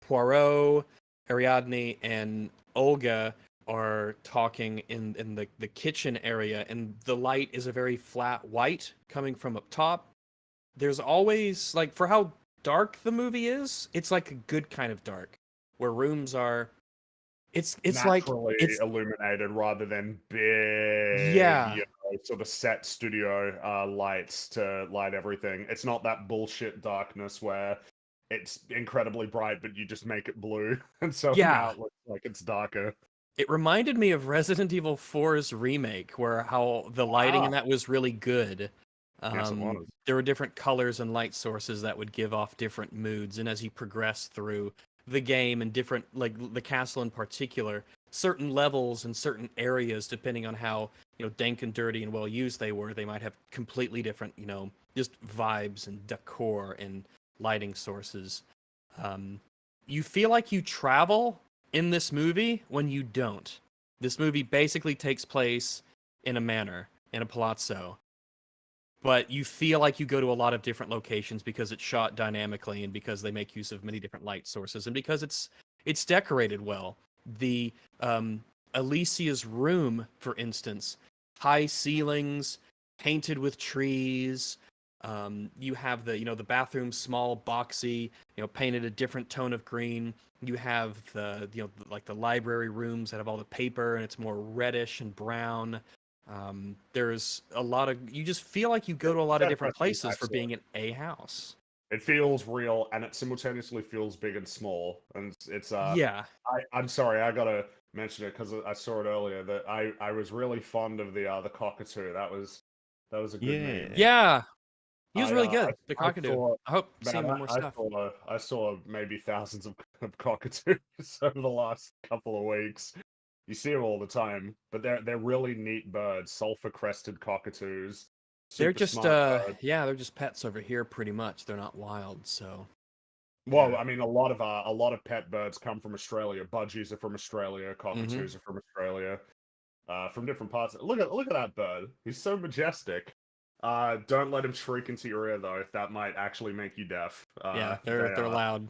[SPEAKER 1] Poirot, Ariadne, and Olga are talking in the kitchen area, and the light is a very flat white coming from up top. There's always, like, for how dark the movie is, it's like a good kind of dark, where rooms are it's
[SPEAKER 4] naturally
[SPEAKER 1] it's
[SPEAKER 4] illuminated rather than big,
[SPEAKER 1] yeah,
[SPEAKER 4] sort of set studio lights to light everything. It's not that bullshit darkness where it's incredibly bright, but you just make it blue, and so now
[SPEAKER 1] yeah.
[SPEAKER 4] it looks like it's darker.
[SPEAKER 1] It reminded me of Resident Evil 4's remake, where how the lighting in
[SPEAKER 4] Ah,
[SPEAKER 1] that was really good.
[SPEAKER 4] yes, it was.
[SPEAKER 1] There were different colors and light sources that would give off different moods, and as you progress through the game and different, like the castle in particular, certain levels and certain areas, depending on how dank and dirty and well used they were, they might have completely different just vibes and decor and lighting sources. You feel like you travel in this movie when you don't. This movie basically takes place in a manor, in a palazzo, but you feel like you go to a lot of different locations because it's shot dynamically and because they make use of many different light sources and because it's decorated well. The Alicia's room, for instance, high ceilings, painted with trees. You have the bathroom, small, boxy, painted a different tone of green. You have the like the library rooms that have all the paper and it's more reddish and brown. There's a lot of, you just feel like you go to a lot of different places for being in a house.
[SPEAKER 4] It feels real, and it simultaneously feels big and small. And it's
[SPEAKER 1] Yeah.
[SPEAKER 4] I'm sorry, I gotta mention it because I saw it earlier that I was really fond of the cockatoo. That was a good meme.
[SPEAKER 1] Yeah. He was
[SPEAKER 4] I,
[SPEAKER 1] really
[SPEAKER 4] uh,
[SPEAKER 1] good. The
[SPEAKER 4] I
[SPEAKER 1] cockatoo.
[SPEAKER 4] saw,
[SPEAKER 1] I hope to see
[SPEAKER 4] man,
[SPEAKER 1] him in more stuff.
[SPEAKER 4] I saw maybe thousands of cockatoos over the last couple of weeks. You see them all the time, but they're really neat birds, sulfur crested cockatoos.
[SPEAKER 1] They're
[SPEAKER 4] Super
[SPEAKER 1] just
[SPEAKER 4] smart birds.
[SPEAKER 1] yeah, they're just pets over here pretty much. They're not wild, so
[SPEAKER 4] Well,
[SPEAKER 1] yeah.
[SPEAKER 4] I mean, a lot of pet birds come from Australia. Budgies are from Australia. Cockatoos are from Australia. From different parts. Look at that bird. He's so majestic. Don't let him shriek into your ear though. If that might actually make you deaf.
[SPEAKER 1] Yeah, they're loud.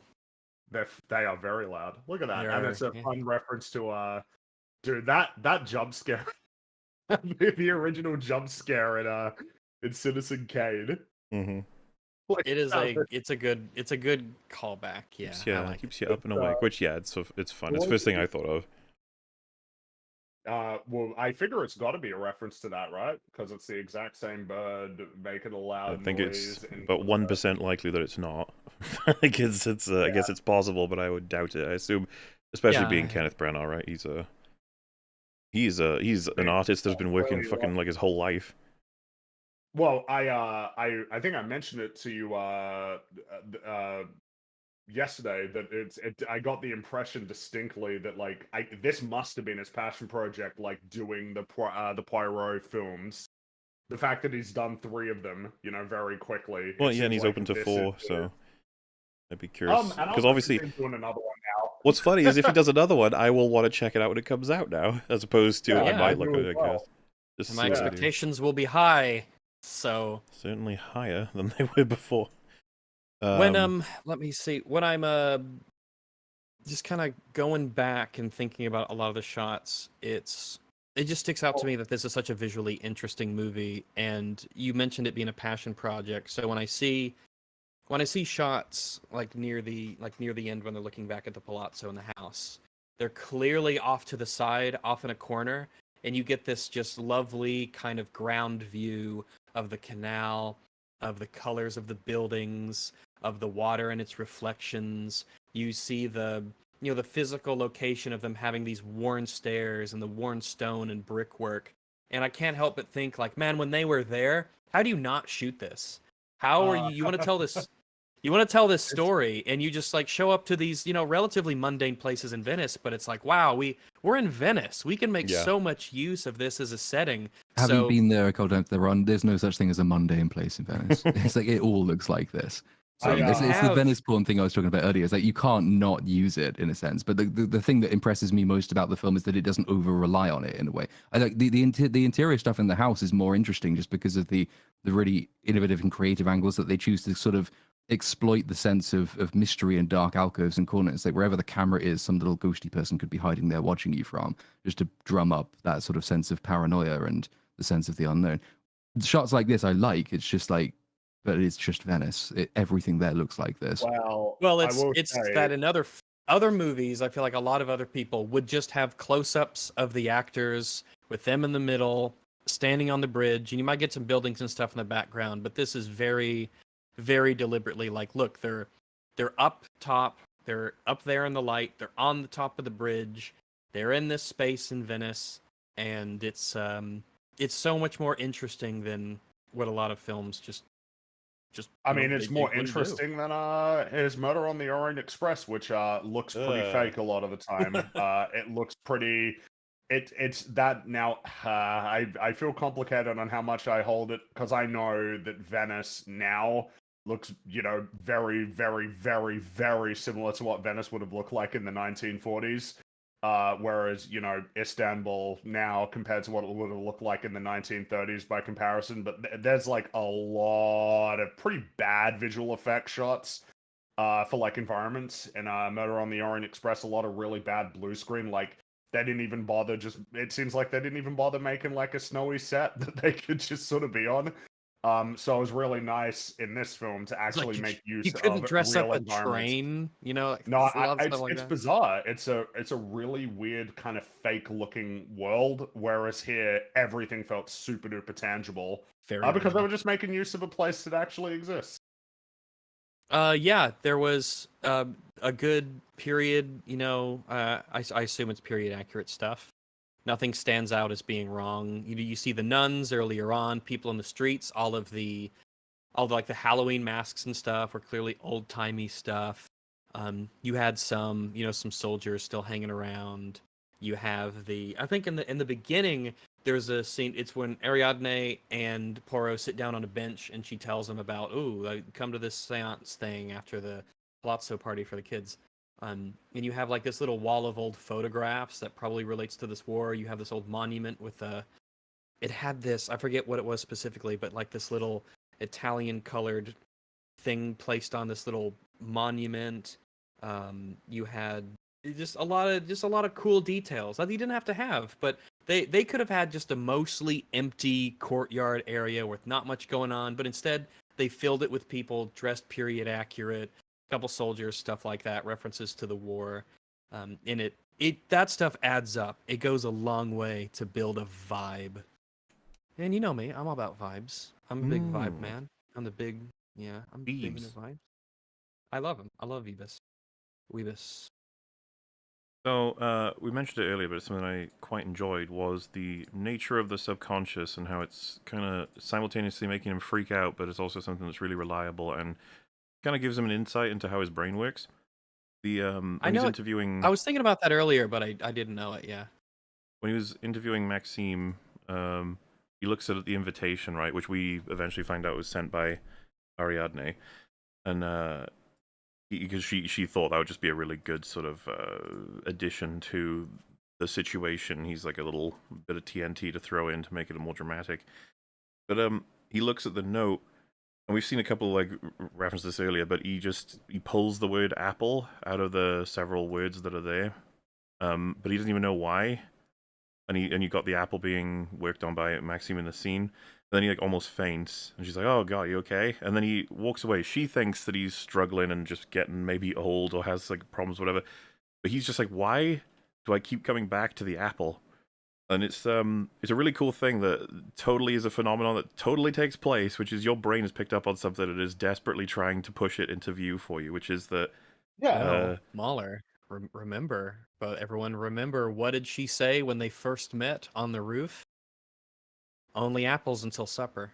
[SPEAKER 4] They are very loud. Look at that, and
[SPEAKER 1] They're
[SPEAKER 4] it's a
[SPEAKER 1] yeah.
[SPEAKER 4] fun reference to dude, that jump scare, the original jump scare in Citizen Kane.
[SPEAKER 3] Mm-hmm.
[SPEAKER 4] Like,
[SPEAKER 1] It's a good callback. Yeah, I like
[SPEAKER 3] keeps
[SPEAKER 1] it.
[SPEAKER 3] you up and awake. Which it's fun. It's the first thing I thought of.
[SPEAKER 4] Well, I figure it's got to be a reference to that, right? Because it's the exact same bird making a loud
[SPEAKER 3] I think
[SPEAKER 4] noise.
[SPEAKER 3] it's about 1% likely that it's not. I guess I guess it's possible, but I would doubt it. I assume, especially being Kenneth Branagh, right? He's an artist that's been working fucking like his whole life.
[SPEAKER 4] Well, I think I mentioned it to you yesterday that I got the impression distinctly that like this must have been his passion project, like doing the Poirot films. The fact that he's done 3 of them, very quickly.
[SPEAKER 3] Well, yeah, and he's open to 4, so I'd be curious because obviously
[SPEAKER 4] he's doing another one now.
[SPEAKER 3] What's funny is if he does another one, I will want to check it out when it comes out now, as opposed to I might look at it. I guess.
[SPEAKER 1] My expectations will be high, so
[SPEAKER 3] certainly higher than they were before.
[SPEAKER 1] When let me see, when I'm just kind of going back and thinking about a lot of the shots, it just sticks out to me that this is such a visually interesting movie, and you mentioned it being a passion project. So when I see shots like near the end when they're looking back at the palazzo in the house, they're clearly off to the side, off in a corner, and you get this just lovely kind of ground view of the canal, of the colors of the buildings, of the water and its reflections. You see the physical location of them having these worn stairs and the worn stone and brickwork. And I can't help but think, like, man, when they were there, how do you not shoot this? How are you want to tell this You want to tell this story, and you just like show up to these, relatively mundane places in Venice, but it's like, wow, we're in Venice. We can make
[SPEAKER 3] Yeah.
[SPEAKER 1] so much use of this as a setting.
[SPEAKER 2] Having
[SPEAKER 1] So
[SPEAKER 2] been there a couple times, there's no such thing as a mundane place in Venice. It's like it all looks like this. So
[SPEAKER 1] you
[SPEAKER 2] it's the
[SPEAKER 1] have-
[SPEAKER 2] Venice porn thing I was talking about earlier. It's like you can't not use it in a sense. But the thing that impresses me most about the film is that it doesn't over rely on it in a way. I like the interior stuff in the house is more interesting just because of the really innovative and creative angles that they choose to sort of exploit the sense of mystery and dark alcoves and corners. Like wherever the camera is, some little ghosty person could be hiding there watching you from, just to drum up that sort of sense of paranoia and the sense of the unknown. Shots like this I like. It's just like, but it's just Venice. Everything there looks like this.
[SPEAKER 1] Well,
[SPEAKER 4] I
[SPEAKER 1] it's
[SPEAKER 4] will
[SPEAKER 1] it's
[SPEAKER 4] say,
[SPEAKER 1] that in other movies, I feel like a lot of other people would just have close-ups of the actors with them in the middle, standing on the bridge, and you might get some buildings and stuff in the background. But this is very, very deliberately like, look, they're up top, they're up there in the light, they're on the top of the bridge, they're in this space in Venice, and it's so much more interesting than what a lot of films just.
[SPEAKER 4] I mean, it's more
[SPEAKER 1] wouldn't do.
[SPEAKER 4] interesting than his Murder on the Orient Express, which looks pretty fake a lot of the time. It looks pretty. It's that now. I feel complicated on how much I hold it because I know that Venice now looks, very, very, very, very similar to what Venice would have looked like in the 1940s. Whereas, Istanbul now compared to what it would have looked like in the 1930s by comparison. But there's like a lot of pretty bad visual effect shots for like environments. In Murder on the Orient Express, a lot of really bad blue screen. Like they didn't even bother it seems like they didn't even bother making like a snowy set that they could just sort of be on. So it was really nice in this film to actually make use
[SPEAKER 1] you couldn't
[SPEAKER 4] of
[SPEAKER 1] dress
[SPEAKER 4] real
[SPEAKER 1] up a
[SPEAKER 4] environments.
[SPEAKER 1] train, like,
[SPEAKER 4] No,
[SPEAKER 1] a lot of stuff like
[SPEAKER 4] it's
[SPEAKER 1] that.
[SPEAKER 4] bizarre. It's a really weird kind of fake looking world, whereas here everything felt super duper tangible.
[SPEAKER 1] Very
[SPEAKER 4] Because they
[SPEAKER 1] real.
[SPEAKER 4] were just making use of a place that actually exists.
[SPEAKER 1] Yeah, there was a good period, I assume it's period accurate stuff. Nothing stands out as being wrong. You see the nuns earlier on, people in the streets, all the like the Halloween masks and stuff were clearly old timey stuff. You had some soldiers still hanging around. You have I think in the beginning there's a scene. It's when Ariadne and Poirot sit down on a bench and she tells them about, come to this seance thing after the palazzo party for the kids. And you have like this little wall of old photographs that probably relates to this war. You have this old monument with it had this, I forget what it was specifically, but like this little Italian colored thing placed on this little monument. You had just a lot of cool details that you didn't have to have, but they could have had just a mostly empty courtyard area with not much going on, but instead they filled it with people dressed period accurate, a couple soldiers, stuff like that, references to the war. And that stuff adds up. It goes a long way to build a vibe. And you know me, I'm all about vibes. I'm a big vibe man. I'm big into vibes. I love him. I love Weebus.
[SPEAKER 3] So, we mentioned it earlier, but it's something I quite enjoyed was the nature of the subconscious and how it's kind of simultaneously making him freak out, but it's also something that's really reliable and kind of gives him an insight into how his brain works. When he's interviewing...
[SPEAKER 1] I was thinking about that earlier, but I didn't know it, yeah.
[SPEAKER 3] When he was interviewing Maxime, he looks at the invitation, right, which we eventually find out was sent by Ariadne, and because she thought that would just be a really good sort of addition to the situation. He's like a little bit of TNT to throw in to make it more dramatic. But he looks at the note, and we've seen a couple like references to this earlier, but he pulls the word apple out of the several words that are there, but he doesn't even know why. And you got the apple being worked on by Maxime in the scene. And then he like almost faints, and she's like, "Oh God, you okay?" And then he walks away. She thinks that he's struggling and just getting maybe old or has like problems, whatever. But he's just like, "Why do I keep coming back to the apple?" And it's a really cool thing that totally is a phenomenon that totally takes place, which is your brain has picked up on something that is desperately trying to push it into view for you, which is that
[SPEAKER 1] Mahler. Remember, but everyone remember, what did she say when they first met on the roof? Only apples until supper.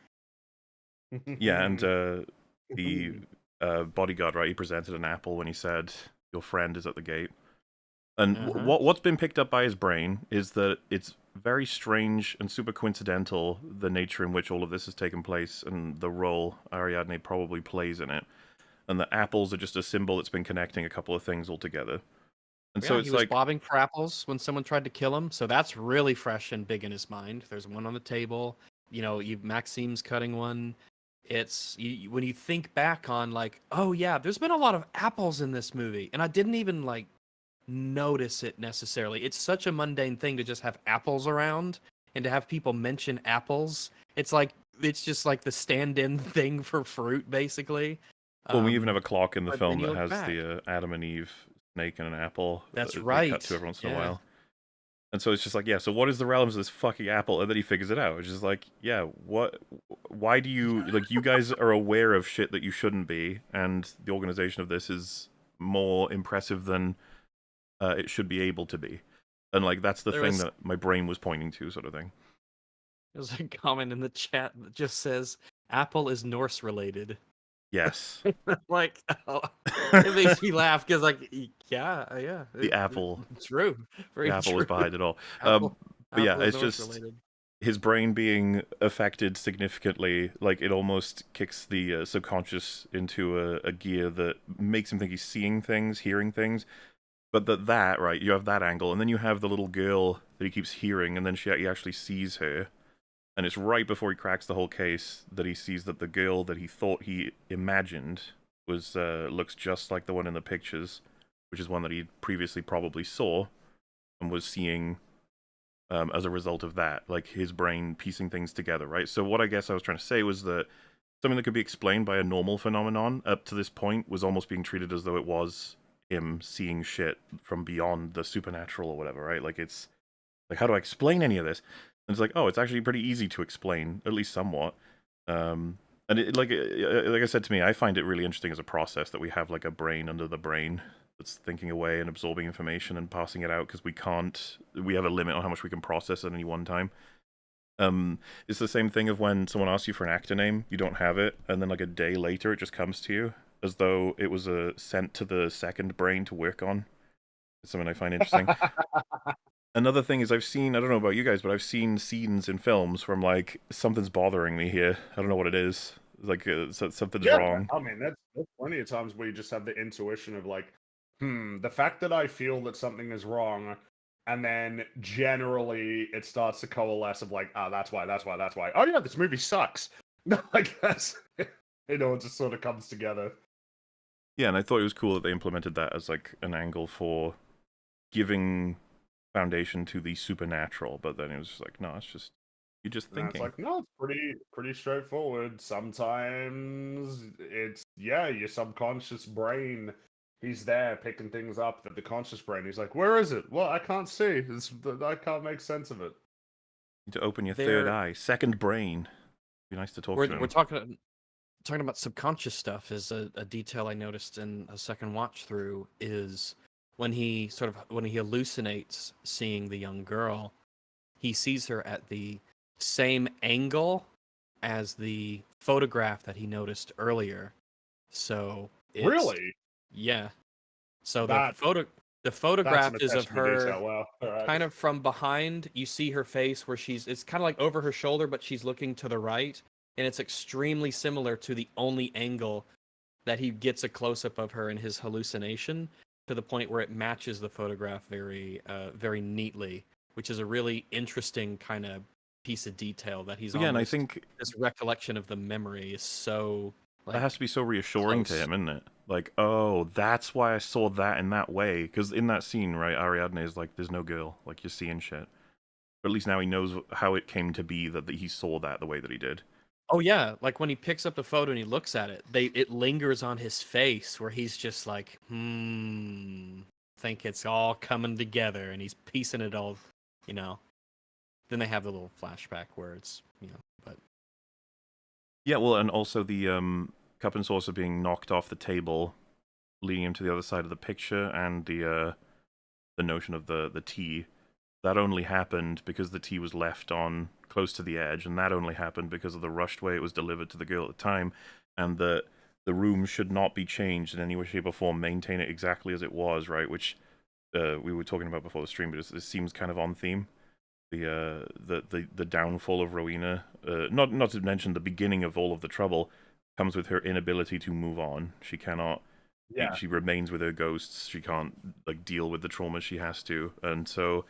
[SPEAKER 3] Yeah, and the bodyguard, right? He presented an apple when he said, "Your friend is at the gate." And
[SPEAKER 1] Uh-huh.
[SPEAKER 3] what's been picked up by his brain is that it's very strange and super coincidental, the nature in which all of this has taken place and the role Ariadne probably plays in it. And the apples are just a symbol that's been connecting a couple of things all together. And so
[SPEAKER 1] Yeah,
[SPEAKER 3] it's
[SPEAKER 1] he was
[SPEAKER 3] like,
[SPEAKER 1] bobbing for apples when someone tried to kill him, so that's really fresh and big in his mind. There's one on the table. You know, Maxime's cutting one. It's when you think back on like, oh yeah, there's been a lot of apples in this movie, and I didn't even like notice it necessarily. It's such a mundane thing to just have apples around and to have people mention apples. It's just like the stand-in thing for fruit, basically.
[SPEAKER 3] well, we even have a clock in the
[SPEAKER 1] But then
[SPEAKER 3] film
[SPEAKER 1] you
[SPEAKER 3] that
[SPEAKER 1] look
[SPEAKER 3] has
[SPEAKER 1] back.
[SPEAKER 3] the Adam and Eve snake and an apple
[SPEAKER 1] That's
[SPEAKER 3] that they cut
[SPEAKER 1] right.
[SPEAKER 3] to every once in a
[SPEAKER 1] Yeah.
[SPEAKER 3] while. And so it's just like, yeah, so what is the relevance of this fucking apple? And then he figures it out. It's just like, yeah, why do you, like, you guys are aware of shit that you shouldn't be, and the organization of this is more impressive than it should be able to be. And, like, that's the
[SPEAKER 1] There
[SPEAKER 3] thing
[SPEAKER 1] was
[SPEAKER 3] that my brain was pointing to, sort of thing.
[SPEAKER 1] There's a comment in the chat that just says Apple is Norse related.
[SPEAKER 3] Yes.
[SPEAKER 1] Like, oh, it makes me laugh because, like, yeah,
[SPEAKER 3] The apple.
[SPEAKER 1] true, very
[SPEAKER 3] The apple
[SPEAKER 1] true.
[SPEAKER 3] was behind it all.
[SPEAKER 1] Apple,
[SPEAKER 3] But yeah,
[SPEAKER 1] Apple is
[SPEAKER 3] it's
[SPEAKER 1] Norse
[SPEAKER 3] just
[SPEAKER 1] related.
[SPEAKER 3] his brain being affected significantly, like it almost kicks the subconscious into a gear that makes him think he's seeing things, hearing things. But that right, you have that angle, and then you have the little girl that he keeps hearing, and then he actually sees her, and it's right before he cracks the whole case that he sees that the girl that he thought he imagined was looks just like the one in the pictures, which is one that he previously probably saw and was seeing as a result of that, like his brain piecing things together, right? So what I guess I was trying to say was that something that could be explained by a normal phenomenon up to this point was almost being treated as though it was him seeing shit from beyond the supernatural or whatever, right? Like it's like, how do I explain any of this? And it's like, oh, it's actually pretty easy to explain, at least somewhat. And like I said to me, I find it really interesting as a process that we have like a brain under the brain that's thinking away and absorbing information and passing it out because we have a limit on how much we can process at any one time. It's the same thing of when someone asks you for an actor name, you don't have it, and then like a day later it just comes to you as though it was sent to the second brain to work on. It's something I find interesting. Another thing is I don't know about you guys, but I've seen scenes in films where I'm like, something's bothering me here. I don't know what it is. Like, something's wrong.
[SPEAKER 4] I mean, that's plenty of times where you just have the intuition of like, the fact that I feel that something is wrong, and then generally it starts to coalesce of like, that's why. Oh yeah, this movie sucks. No, I guess it just sort of comes together.
[SPEAKER 3] Yeah, and I thought it was cool that they implemented that as like an angle for giving foundation to the supernatural, but then it was just like, no, it's just you're just
[SPEAKER 4] And it's
[SPEAKER 3] thinking.
[SPEAKER 4] like, no, it's pretty straightforward. Sometimes it's your subconscious brain. He's there picking things up that the conscious brain. He's like, where is it? Well, I can't see. I can't make sense of it.
[SPEAKER 3] You need to open your third eye, second brain. Be nice to talk to him.
[SPEAKER 1] We're talking about subconscious stuff. Is a detail I noticed in a second watch through is when he hallucinates seeing the young girl, he sees her at the same angle as the photograph that he noticed earlier. So
[SPEAKER 4] Really?
[SPEAKER 1] Yeah. So
[SPEAKER 4] That-
[SPEAKER 1] the photograph
[SPEAKER 4] That's an
[SPEAKER 1] is of
[SPEAKER 4] attention to
[SPEAKER 1] her
[SPEAKER 4] detail. Well, all right.
[SPEAKER 1] kind of from behind. You see her face where it's kind of like over her shoulder, but she's looking to the right, and it's extremely similar to the only angle that he gets a close up of her in his hallucination, to the point where it matches the photograph very very neatly, which is a really interesting kind of piece of detail that he's
[SPEAKER 3] and I think
[SPEAKER 1] this recollection of the memory is so like,
[SPEAKER 3] that has to be so reassuring to
[SPEAKER 1] close.
[SPEAKER 3] him, isn't it? Like, oh, that's why I saw that in that way. Because in that scene, right, Ariadne is like, there's no girl. Like, you're seeing shit. But at least now he knows how it came to be that he saw that the way that he did.
[SPEAKER 1] Oh yeah, like when he picks up the photo and he looks at it, it lingers on his face where he's just like, think it's all coming together, and he's piecing it all, you know. Then they have the little flashback where it's, but
[SPEAKER 3] yeah, well, and also the cup and saucer being knocked off the table, leading him to the other side of the picture, and the notion of the tea. That only happened because the tea was left on close to the edge, and that only happened because of the rushed way it was delivered to the girl at the time, and the the room should not be changed in any way, shape, or form. Maintain it exactly as it was, right? Which we were talking about before the stream, but this seems kind of on theme. The downfall of Rowena, not to mention the beginning of all of the trouble, comes with her inability to move on. She cannot.
[SPEAKER 4] Yeah.
[SPEAKER 3] She remains with her ghosts. She can't like deal with the trauma she has to, and so,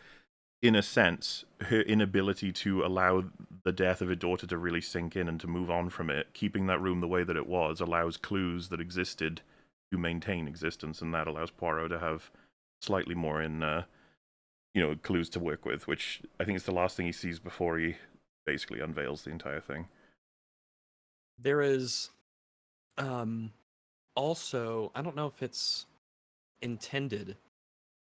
[SPEAKER 3] in a sense, her inability to allow the death of her daughter to really sink in and to move on from it, keeping that room the way that it was, allows clues that existed to maintain existence, and that allows Poirot to have slightly more in, clues to work with, which I think is the last thing he sees before he basically unveils the entire thing.
[SPEAKER 1] There is, also, I don't know if it's intended,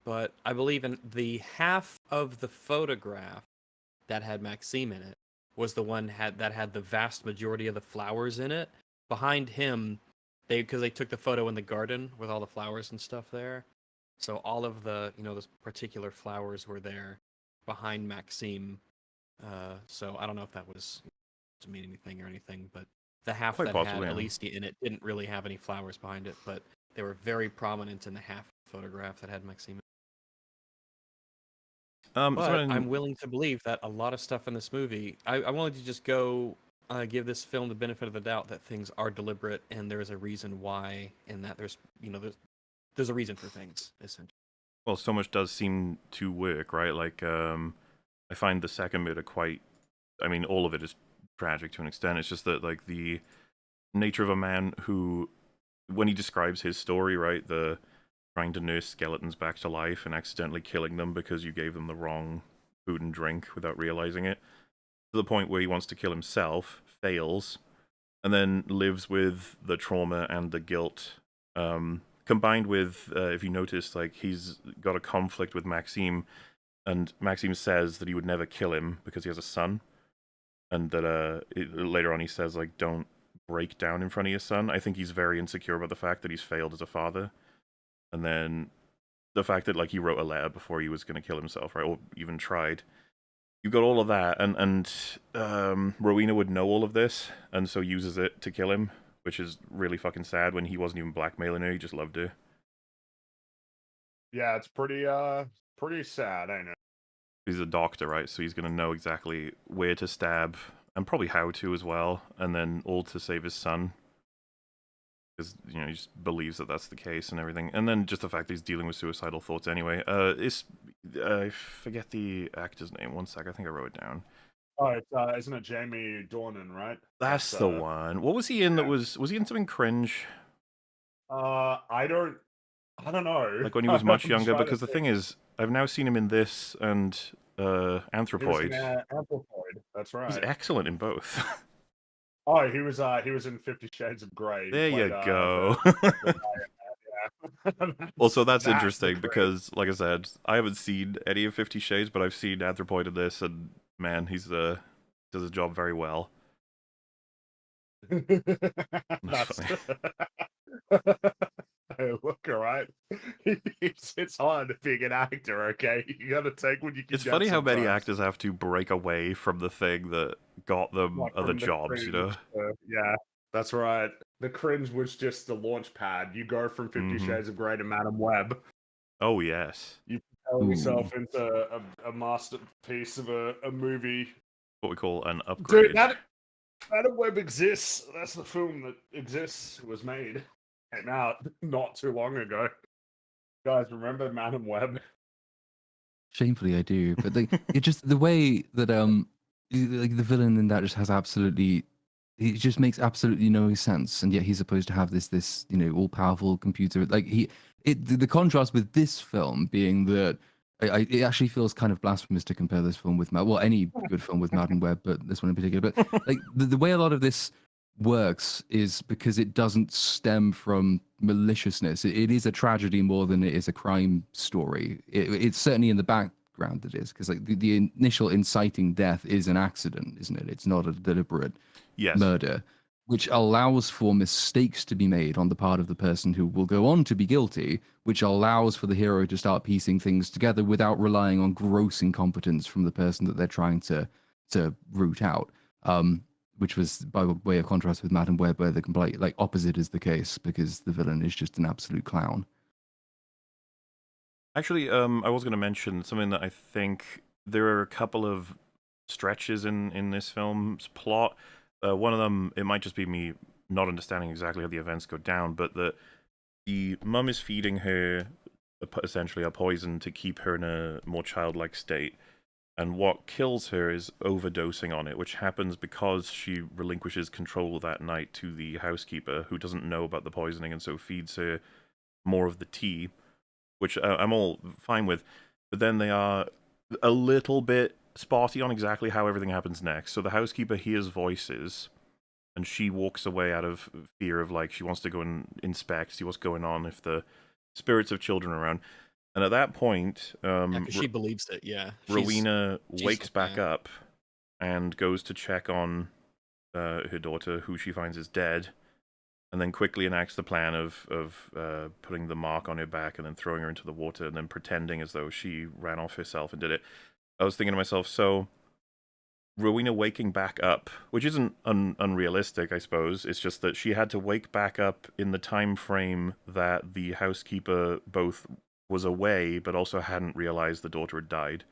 [SPEAKER 1] but I believe in the half of the photograph that had Maxime in it was the one that had the vast majority of the flowers in it. Behind him, because they took the photo in the garden with all the flowers and stuff there, so all of the those particular flowers were there behind Maxime. So I don't know if that was to mean anything or anything, but the half
[SPEAKER 3] Quite
[SPEAKER 1] that
[SPEAKER 3] possibly,
[SPEAKER 1] had
[SPEAKER 3] yeah.
[SPEAKER 1] Alicia in it didn't really have any flowers behind it, but they were very prominent in the half photograph that had Maxime. But I'm willing to believe that a lot of stuff in this movie, I wanted to just go give this film the benefit of the doubt that things are deliberate and there is a reason why, and that there's a reason for things, essentially.
[SPEAKER 3] Well, so much does seem to work, right? Like, I find the second bit quite. I mean, all of it is tragic to an extent. It's just that, like, the nature of a man who, when he describes his story, right, the trying to nurse skeletons back to life and accidentally killing them because you gave them the wrong food and drink without realizing it, to the point where he wants to kill himself, fails, and then lives with the trauma and the guilt, combined with, if you notice, like, he's got a conflict with Maxime, and Maxime says that he would never kill him because he has a son, and that later on he says, like, don't break down in front of your son. I think he's very insecure about the fact that he's failed as a father. And then the fact that, like, he wrote a letter before he was going to kill himself, right? Or even tried. You got all of that, and Rowena would know all of this, and so uses it to kill him, which is really fucking sad when he wasn't even blackmailing her, he just loved her.
[SPEAKER 4] Yeah, it's pretty sad, I know.
[SPEAKER 3] He's a doctor, right? So he's going to know exactly where to stab, and probably how to as well, and then all to save his son. Because, he just believes that that's the case and everything. And then just the fact that he's dealing with suicidal thoughts anyway. I forget the actor's name. One sec, I think I wrote it down.
[SPEAKER 4] Oh, it's, isn't it Jamie Dornan, right?
[SPEAKER 3] That's the one. What was he in? Yeah. Was he in something cringe?
[SPEAKER 4] I don't know.
[SPEAKER 3] Like when he was much younger, because the thing is, I've now seen him in this and Anthropoid.
[SPEAKER 4] Anthropoid, that's right.
[SPEAKER 3] He's excellent in both.
[SPEAKER 4] Oh, he was in 50 Shades of Grey.
[SPEAKER 3] There you go. Also, that's interesting because, like I said, I haven't seen any of 50 Shades, but I've seen Anthropoid in this, and man, he does his job very well.
[SPEAKER 4] That's hey, look, alright. It's hard being an actor, okay? You gotta take what you can.
[SPEAKER 3] It's funny how many actors have to break away from the thing that got them other jobs,
[SPEAKER 4] cringe, yeah, that's right. The cringe was just the launch pad. You go from 50 Shades of Grey to Madam Web.
[SPEAKER 3] Oh, yes.
[SPEAKER 4] You propel yourself into a masterpiece of a movie.
[SPEAKER 3] What we call an upgrade.
[SPEAKER 4] Dude, Madam Web exists. That's the film that exists. It was made. Came out not too long ago. Guys, remember Madam Web?
[SPEAKER 2] Shamefully, I do. But it just the way that like the villain in that just has absolutely, it just makes absolutely no sense, and yet he's supposed to have this all powerful computer. Like the contrast with this film being that it actually feels kind of blasphemous to compare this film with any good film with Madam Web, but this one in particular. But like the way a lot of this works is because it doesn't stem from maliciousness. It is a tragedy more than it is a crime story. It's certainly in the background it is, because like the initial inciting death is an accident, isn't it? It's not a deliberate murder, which allows for mistakes to be made on the part of the person who will go on to be guilty, which allows for the hero to start piecing things together without relying on gross incompetence from the person that they're trying to root out. which was by way of contrast with Madam Web, where the complete like opposite is the case because the villain is just an absolute clown.
[SPEAKER 3] Actually, I was going to mention something that I think there are a couple of stretches in this film's plot. One of them, it might just be me not understanding exactly how the events go down, but the mum is feeding her essentially a poison to keep her in a more childlike state. And what kills her is overdosing on it, which happens because she relinquishes control that night to the housekeeper, who doesn't know about the poisoning and so feeds her more of the tea, which I'm all fine with. But then they are a little bit spotty on exactly how everything happens next. So the housekeeper hears voices, and she walks away out of fear of, like, she wants to go and inspect, see what's going on, if the spirits of children are around. And at that point,
[SPEAKER 1] because she believes it. Yeah,
[SPEAKER 3] Rowena wakes back up and goes to check on her daughter, who she finds is dead, and then quickly enacts the plan of putting the mark on her back and then throwing her into the water and then pretending as though she ran off herself and did it. I was thinking to myself, so Rowena waking back up, which isn't unrealistic, I suppose. It's just that she had to wake back up in the time frame that the housekeeper both was away, but also hadn't realized the daughter had died,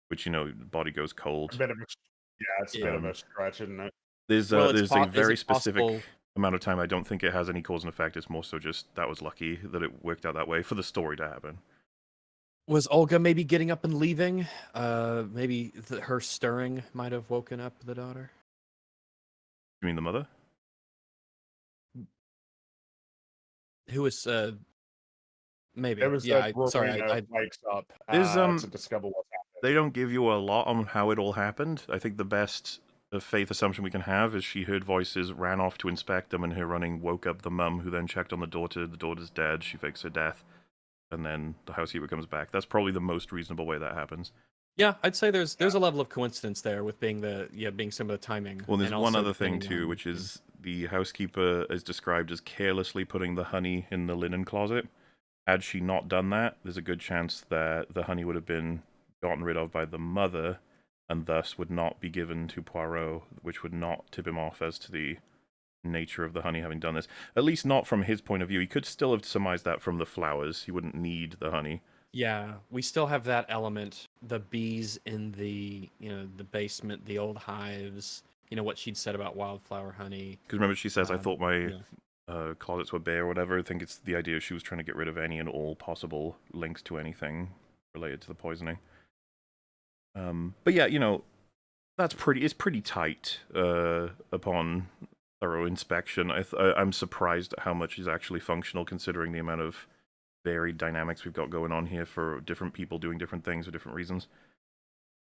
[SPEAKER 3] which, body goes cold.
[SPEAKER 4] It's a bit of a stretch, isn't it?
[SPEAKER 3] There's a very specific amount of time. I don't think it has any cause and effect. It's more so just that was lucky that it worked out that way for the story to happen.
[SPEAKER 1] Was Olga maybe getting up and leaving? Maybe her stirring might have woken up the daughter.
[SPEAKER 3] You mean the mother?
[SPEAKER 1] Who was maybe?
[SPEAKER 4] It was
[SPEAKER 1] yeah. Sorry, I
[SPEAKER 4] wakes up to discover what's happening.
[SPEAKER 3] They don't give you a lot on how it all happened. I think the best faith assumption we can have is she heard voices, ran off to inspect them, and her running woke up the mum, who then checked on the daughter. The daughter's dead. She fakes her death, and then the housekeeper comes back. That's probably the most reasonable way that happens.
[SPEAKER 1] Yeah, I'd say there's a level of coincidence there with being being some of the timing.
[SPEAKER 3] Well, there's one other thing too, which is the housekeeper is described as carelessly putting the honey in the linen closet. Had she not done that, there's a good chance that the honey would have been gotten rid of by the mother, and thus would not be given to Poirot, which would not tip him off as to the nature of the honey having done this. At least not from his point of view. He could still have surmised that from the flowers. He wouldn't need the honey.
[SPEAKER 1] Yeah, we still have that element. The bees in the the basement, the old hives. What she'd said about wildflower honey.
[SPEAKER 3] Because remember, she says, "I thought my closets were bare," or whatever. I think it's the idea she was trying to get rid of any and all possible links to anything related to the poisoning. But yeah, that's pretty tight upon thorough inspection. I'm surprised at how much is actually functional, considering the amount of varied dynamics we've got going on here for different people doing different things for different reasons.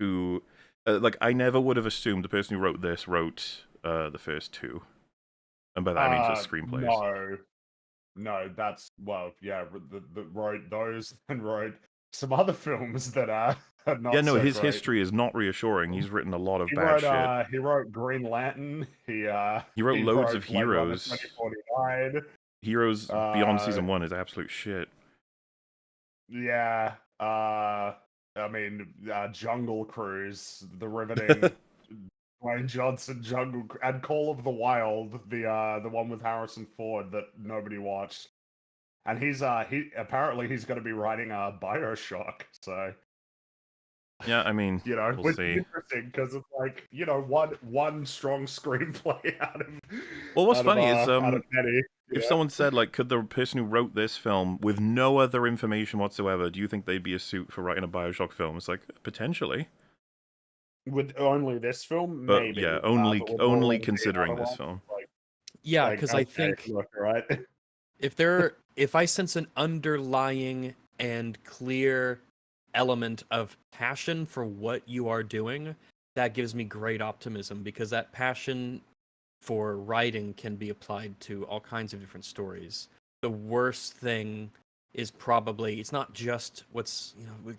[SPEAKER 3] Who, I never would have assumed the person who wrote this wrote the first two, and by that I mean just screenplays.
[SPEAKER 4] No, that's wrote those and wrote some other films that are not.
[SPEAKER 3] Yeah, no,
[SPEAKER 4] so
[SPEAKER 3] his
[SPEAKER 4] great.
[SPEAKER 3] history is not reassuring. He's written a lot of bad shit.
[SPEAKER 4] He wrote Green Lantern. He
[SPEAKER 3] wrote loads of
[SPEAKER 4] Blade Runner
[SPEAKER 3] Heroes.
[SPEAKER 4] 2049.
[SPEAKER 3] Heroes beyond season 1 is absolute shit.
[SPEAKER 4] Yeah. Jungle Cruise, the riveting Dwayne Johnson Jungle, and Call of the Wild, the one with Harrison Ford that nobody watched. And he's apparently he's going to be writing a BioShock. So
[SPEAKER 3] yeah, I mean, we'll
[SPEAKER 4] which
[SPEAKER 3] see.
[SPEAKER 4] is interesting because it's like one strong screenplay out of.
[SPEAKER 3] Well, what's funny is
[SPEAKER 4] Penny,
[SPEAKER 3] if someone said, like, could the person who wrote this film with no other information whatsoever, do you think they'd be a suit for writing a BioShock film? It's like, potentially.
[SPEAKER 4] With only this film,
[SPEAKER 3] but,
[SPEAKER 4] maybe.
[SPEAKER 3] Yeah, only considering this film.
[SPEAKER 1] Yeah, because I think
[SPEAKER 4] right.
[SPEAKER 1] if I sense an underlying and clear element of passion for what you are doing, that gives me great optimism, because that passion for writing can be applied to all kinds of different stories. The worst thing is probably, it's not just what's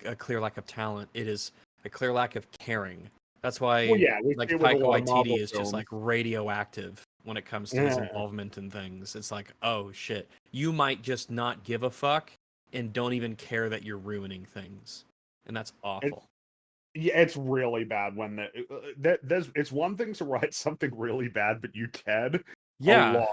[SPEAKER 1] a clear lack of talent, it is a clear lack of caring. That's why Taika Waititi is just like radioactive when it comes to his involvement in things. It's like, oh shit, you might just not give a fuck and don't even care that you're ruining things, and that's awful.
[SPEAKER 4] Yeah, it's really bad when it's one thing to write something really bad, but you cared a
[SPEAKER 1] Yeah,
[SPEAKER 4] lot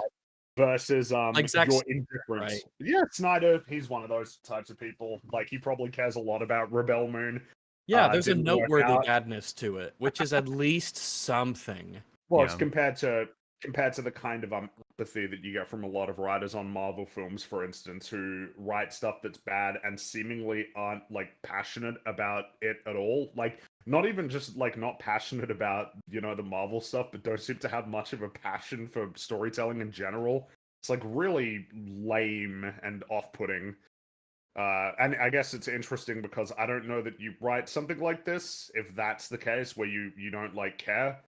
[SPEAKER 4] versus
[SPEAKER 1] like Zack
[SPEAKER 4] your
[SPEAKER 1] Snyder, right?
[SPEAKER 4] indifference. Yeah, Snyder, he's one of those types of people. Like he probably cares a lot about Rebel Moon.
[SPEAKER 1] Yeah, there's a
[SPEAKER 4] Didn't work
[SPEAKER 1] noteworthy
[SPEAKER 4] out.
[SPEAKER 1] badness to it, which is at least something.
[SPEAKER 4] Well, it's
[SPEAKER 3] Yeah.
[SPEAKER 4] compared to the kind of empathy that you get from a lot of writers on Marvel films, for instance, who write stuff that's bad and seemingly aren't like passionate about it at all. Like not even just like not passionate about, you know, the Marvel stuff, but don't seem to have much of a passion for storytelling in general. It's like really lame and off-putting. And I guess it's interesting because I don't know that you write something like this if that's the case where you don't like care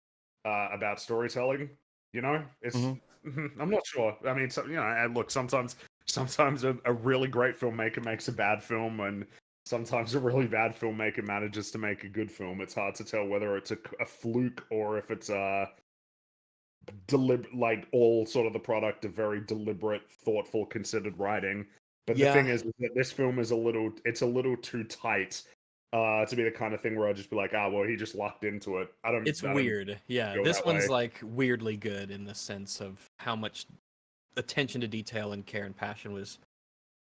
[SPEAKER 4] about storytelling. You know, it's I'm not sure. I mean, so, you know, and look, sometimes a really great filmmaker makes a bad film, and sometimes a really bad filmmaker manages to make a good film. It's hard to tell whether it's a fluke or if it's like all sort of the product of very deliberate, thoughtful, considered writing. But the thing
[SPEAKER 1] Yeah,
[SPEAKER 4] is that this film is it's a little too tight to be the kind of thing where I'll just be like, ah, well, he just locked into it.
[SPEAKER 1] it's
[SPEAKER 4] I don't
[SPEAKER 1] weird. Yeah,
[SPEAKER 4] feel
[SPEAKER 1] this
[SPEAKER 4] that
[SPEAKER 1] one's
[SPEAKER 4] way.
[SPEAKER 1] like weirdly good in the sense of how much attention to detail and care and passion was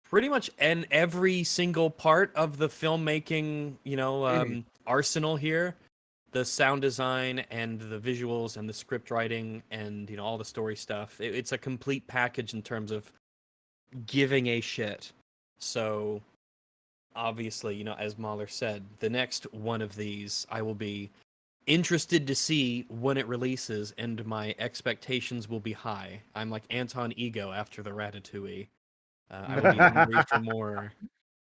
[SPEAKER 1] pretty much in every single part of the filmmaking, arsenal here. The sound design and the visuals and the script writing and all the story stuff. It's a complete package in terms of giving a shit. So obviously, as Mahler said, the next one of these I will be interested to see when it releases, and my expectations will be high. I'm like Anton Ego after the Ratatouille. I will be hungry for more,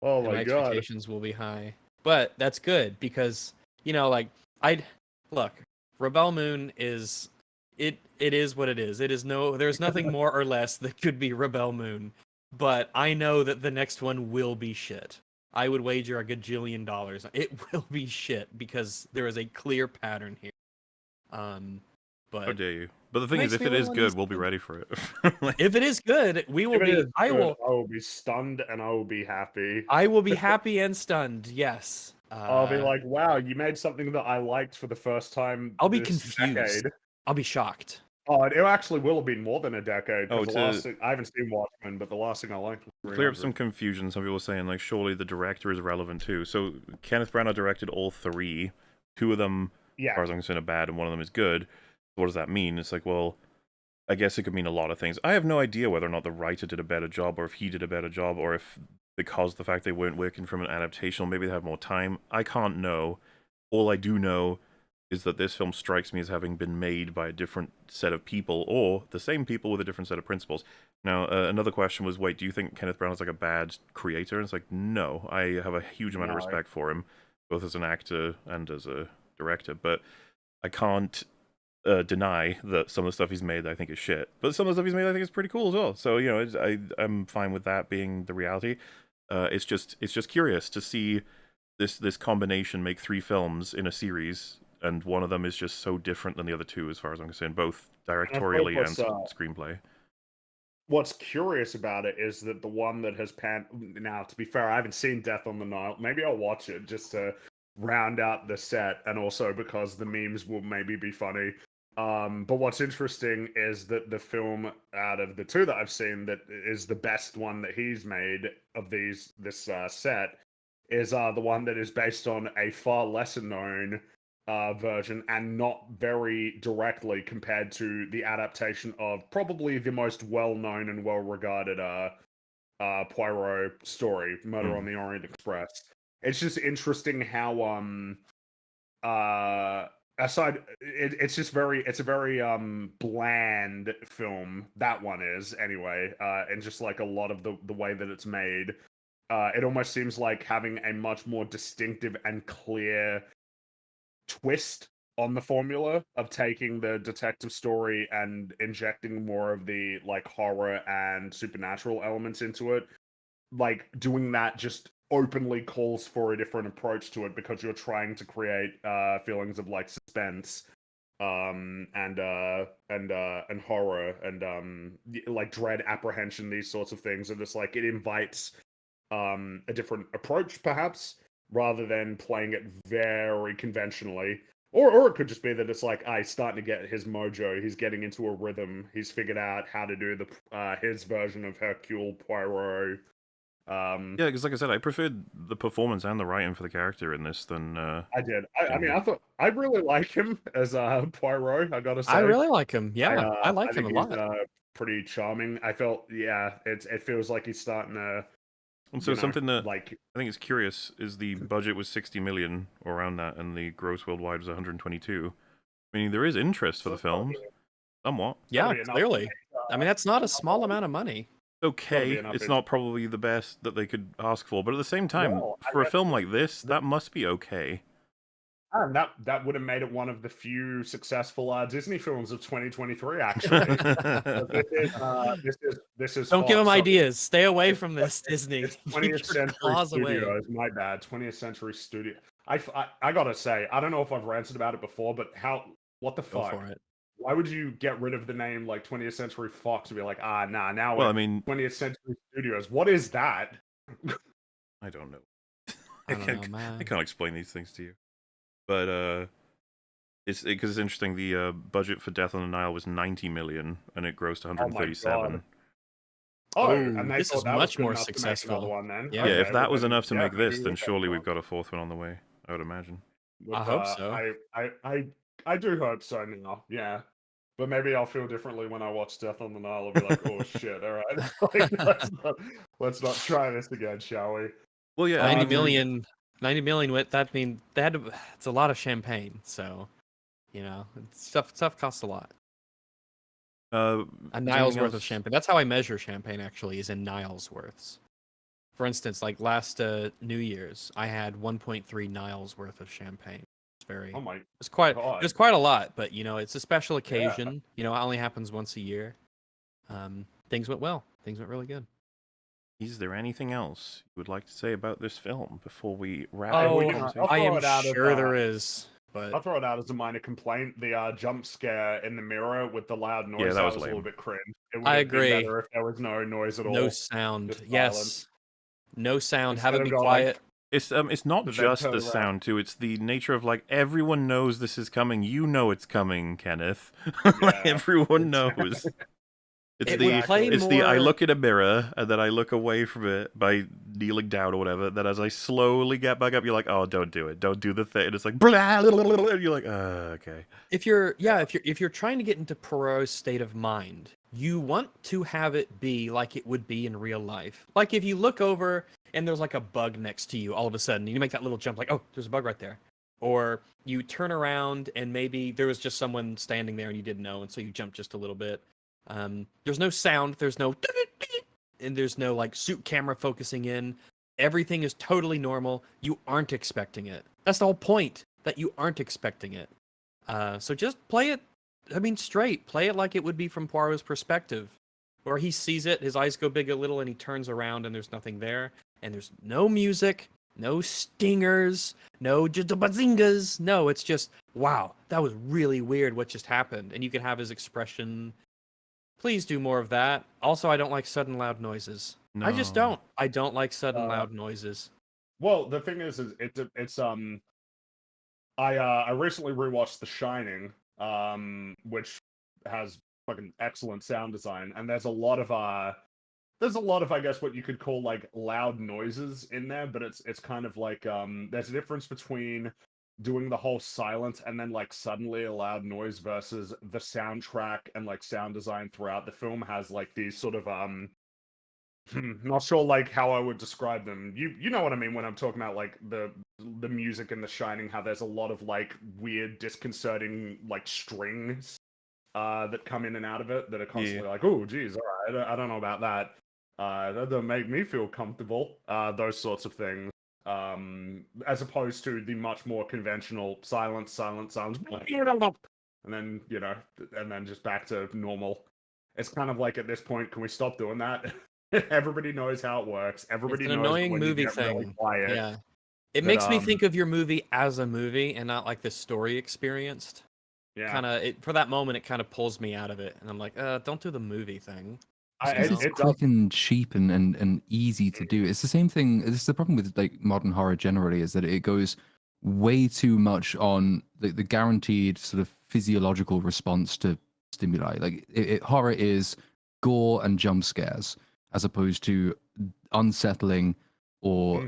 [SPEAKER 4] Oh
[SPEAKER 1] and
[SPEAKER 4] my
[SPEAKER 1] my
[SPEAKER 4] god.
[SPEAKER 1] expectations will be high. But that's good because like I'd look. Rebel Moon is it is what it is. There's nothing more or less that could be Rebel Moon. But I know that the next one will be shit. I would wager a gajillion dollars. It will be shit because there is a clear pattern here.
[SPEAKER 3] How
[SPEAKER 1] But
[SPEAKER 3] dare you? But the thing is,
[SPEAKER 1] makes
[SPEAKER 3] if
[SPEAKER 1] me a
[SPEAKER 3] it is
[SPEAKER 1] little
[SPEAKER 3] good, we'll be
[SPEAKER 1] uneasy.
[SPEAKER 3] ready for it. Like,
[SPEAKER 1] If it is good, we will
[SPEAKER 4] If it
[SPEAKER 1] be.
[SPEAKER 4] is good, I will be stunned and I will be happy.
[SPEAKER 1] I will be happy and stunned. Yes.
[SPEAKER 4] I'll be like, wow, you made something that I liked for the first time
[SPEAKER 1] I'll be
[SPEAKER 4] this
[SPEAKER 1] confused.
[SPEAKER 4] decade.
[SPEAKER 1] I'll be shocked.
[SPEAKER 4] Oh, it actually will have been more than a decade
[SPEAKER 3] oh,
[SPEAKER 4] because the last thing I haven't seen Watchmen, but the last thing I liked was
[SPEAKER 3] clear up
[SPEAKER 4] 300.
[SPEAKER 3] some confusion. Some people are saying like, surely the director is relevant too. So Kenneth Branagh directed all three. Two of them, as
[SPEAKER 4] Yeah,
[SPEAKER 3] far as I'm concerned, are bad, and one of them is good. What does that mean? It's like, well, I guess it could mean a lot of things. I have no idea whether or not the writer did a better job, or if he did a better job, or if because the fact they weren't working from an adaptation, or maybe they have more time. I can't know. All I do know is that this film strikes me as having been made by a different set of people, or the same people with a different set of principles. Now, another question was, wait, do you think Kenneth Branagh is like a bad creator? And it's like, no, I have a huge amount of
[SPEAKER 4] no.
[SPEAKER 3] respect for him, both as an actor and as a director, but I can't deny that some of the stuff he's made I think is shit, but some of the stuff he's made I think is pretty cool as well. So I'm fine with that being the reality. It's just curious to see this combination make three films in a series, and one of them is just so different than the other two as far as I'm concerned, both
[SPEAKER 4] And I suppose
[SPEAKER 3] directorially and screenplay.
[SPEAKER 4] what's curious about it is that the one that has panned. Now, to be fair, I haven't seen Death on the Nile. Maybe I'll watch it just to round out the set, and also because the memes will maybe be funny. But what's interesting is that the film out of the two that I've seen that is the best one that he's made of this set is the one that is based on a far lesser known version and not very directly compared to the adaptation of probably the most well known and well regarded Poirot story, Murder on the Orient Express. It's just interesting how it's a very bland film, that one is anyway, and just like a lot of the way that it's made, it almost seems like having a much more distinctive and clear twist on the formula of taking the detective story and injecting more of the like horror and supernatural elements into it. Like doing that just openly calls for a different approach to it because you're trying to create feelings of like suspense and horror and like dread, apprehension, these sorts of things, and it's like it invites a different approach perhaps. rather than playing it very conventionally. Or it could just be that it's like, he's starting to get his mojo. He's getting into a rhythm. He's figured out how to do his version of Hercule Poirot.
[SPEAKER 3] Yeah, because like I said, I preferred the performance and the writing for the character in this than.
[SPEAKER 4] I did. I mean, I thought I really like him as Poirot. I gotta say,
[SPEAKER 1] I really like him. Yeah, I like him a
[SPEAKER 4] think
[SPEAKER 1] lot.
[SPEAKER 4] he's pretty charming. I felt, it feels like he's starting to.
[SPEAKER 3] And so something that
[SPEAKER 4] like
[SPEAKER 3] I think is curious is the budget was 60 million or around that, and the gross worldwide was 122. Meaning there is interest for the film, somewhat.
[SPEAKER 1] Yeah, clearly. I mean, that's not a small amount of money.
[SPEAKER 3] Okay, it's not probably the best that they could ask for, but at the same time, for a film like this, that must be okay.
[SPEAKER 4] And that would have made it one of the few successful Disney films of 2023. Actually, this is.
[SPEAKER 1] Don't give them ideas. Stay away from this, Disney.
[SPEAKER 4] It's 20th Century Studios. My bad. 20th Century Studio. I gotta say, I don't know if I've ranted about it before, but what the fuck?
[SPEAKER 1] Go for it.
[SPEAKER 4] Why would you get rid of the name like 20th Century Fox and be like, nah, now
[SPEAKER 3] well,
[SPEAKER 4] I mean, 20th Century Studios? What is that?
[SPEAKER 3] I don't know.
[SPEAKER 1] I don't know, man.
[SPEAKER 3] I can't explain these things to you. But it's because it's interesting. The budget for Death on the Nile was 90 million, and it grossed 137.
[SPEAKER 4] And
[SPEAKER 1] this is much more successful.
[SPEAKER 4] One, then.
[SPEAKER 3] Yeah, if that was enough to make this, then surely we've got a fourth one on the way. I would imagine.
[SPEAKER 1] I hope so.
[SPEAKER 4] I do hope so now. Yeah. But maybe I'll feel differently when I watch Death on the Nile. I'll be like, oh shit, all right. Like, let's not try this again, shall we?
[SPEAKER 3] Well, yeah,
[SPEAKER 1] 90 million with that mean it's a lot of champagne, so stuff costs a lot. A Nile's worth of champagne. That's how I measure champagne, actually, is in Nile's worths. For instance, like last New Year's, I had 1.3 Nile's worth of champagne. It's very it's quite a lot, but it's a special occasion. It only happens once a year. Things went well. Things went really good.
[SPEAKER 3] Is there anything else you would like to say about this film before we wrap
[SPEAKER 1] up?
[SPEAKER 3] I
[SPEAKER 1] am sure there is. But
[SPEAKER 4] I'll throw it out as a minor complaint. The jump scare in the mirror with the loud noise,
[SPEAKER 3] that was
[SPEAKER 4] a little bit cringe. It would
[SPEAKER 1] I
[SPEAKER 4] have been
[SPEAKER 1] agree.
[SPEAKER 4] better if there was no noise at all.
[SPEAKER 1] No sound. Yes. No sound.
[SPEAKER 4] Instead
[SPEAKER 1] Have it be quiet.
[SPEAKER 3] It's not just the sound too. It's the nature of like everyone knows this is coming. You know it's coming, Kenneth. Everyone knows. It's the I look in a mirror and then I look away from it by kneeling down or whatever. Then as I slowly get back up, you're like, oh, don't do it, don't do the thing. And it's like, blah, blah, blah, blah, and you're like, okay.
[SPEAKER 1] If you're trying to get into Poirot's state of mind, you want to have it be like it would be in real life. Like if you look over and there's like a bug next to you, all of a sudden you make that little jump, like, oh, there's a bug right there. Or you turn around and maybe there was just someone standing there and you didn't know, and so you jump just a little bit. There's no sound, there's no and there's no like suit camera focusing in. Everything is totally normal. You aren't expecting it. That's the whole point, that you aren't expecting it. So just play it, straight. Play it like it would be from Poirot's perspective, where he sees it, his eyes go big a little, and he turns around and there's nothing there. And there's no music, no stingers, no bazingas. No, it's just, wow, that was really weird what just happened. And you can have his expression. Please do more of that. Also, I don't like sudden loud noises. No. I just don't. I don't like sudden loud noises.
[SPEAKER 4] Well, the thing is it's I recently rewatched The Shining, which has fucking excellent sound design, and there's a lot of I guess what you could call like loud noises in there, but it's kind of like there's a difference between doing the whole silence and then like suddenly a loud noise versus the soundtrack and like sound design throughout the film has like these sort of not sure like how I would describe them. You know what I mean when I'm talking about like the music in The Shining, how there's a lot of like weird disconcerting like strings that come in and out of it that are constantly like, oh geez, all right, I don't know about that. That don't make me feel comfortable. Those sorts of things. As opposed to the much more conventional silence, and then and then just back to normal. It's kind of like at this point, can we stop doing that? Everybody knows how it works. Everybody knows.
[SPEAKER 1] It's an annoying
[SPEAKER 4] when
[SPEAKER 1] movie
[SPEAKER 4] you get
[SPEAKER 1] thing.
[SPEAKER 4] Really quiet.
[SPEAKER 1] Yeah, it makes me think of your movie as a movie and not like the story experienced.
[SPEAKER 4] Yeah,
[SPEAKER 1] for that moment, it kind of pulls me out of it, and I'm like, don't do the movie thing.
[SPEAKER 2] Because it's
[SPEAKER 4] It
[SPEAKER 2] quick
[SPEAKER 4] does.
[SPEAKER 2] and cheap and easy to do. It's the same thing. This is the problem with like modern horror generally, is that it goes way too much on the guaranteed sort of physiological response to stimuli. Like horror is gore and jump scares, as opposed to unsettling or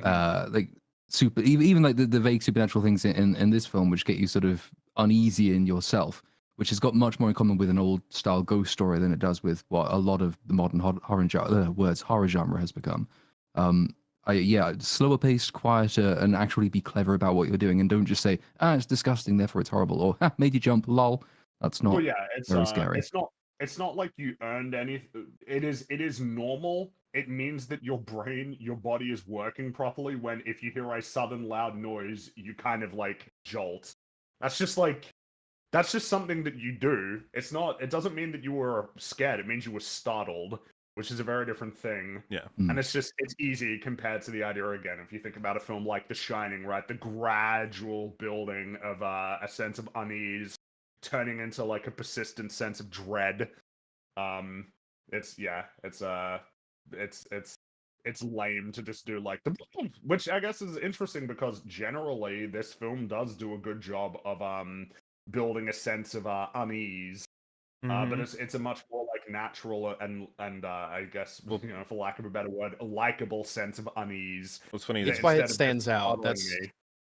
[SPEAKER 2] like super even like the vague supernatural things in this film, which get you sort of uneasy in yourself, which has got much more in common with an old style ghost story than it does with what a lot of the modern horror genre has become. Yeah, slower paced, quieter, and actually be clever about what you're doing, and don't just say, it's disgusting, therefore it's horrible, or made you jump, lol. That's not
[SPEAKER 4] Well, yeah,
[SPEAKER 2] very scary.
[SPEAKER 4] it's not like you earned any. It is normal. It means that your brain, your body is working properly. When if you hear a sudden loud noise, you kind of like jolt. That's just like that's just something that you do. It's not. It doesn't mean that you were scared. It means you were startled, which is a very different thing.
[SPEAKER 3] Yeah.
[SPEAKER 4] And it's easy compared to the idea again. If you think about a film like The Shining, right, the gradual building of a sense of unease, turning into like a persistent sense of dread. It's lame to just do like the, which I guess is interesting because generally this film does do a good job of building a sense of unease. But it's a much more like natural and I guess for lack of a better word, a likable sense of unease.
[SPEAKER 3] What's funny
[SPEAKER 1] It's
[SPEAKER 3] is
[SPEAKER 1] why it stands out. That's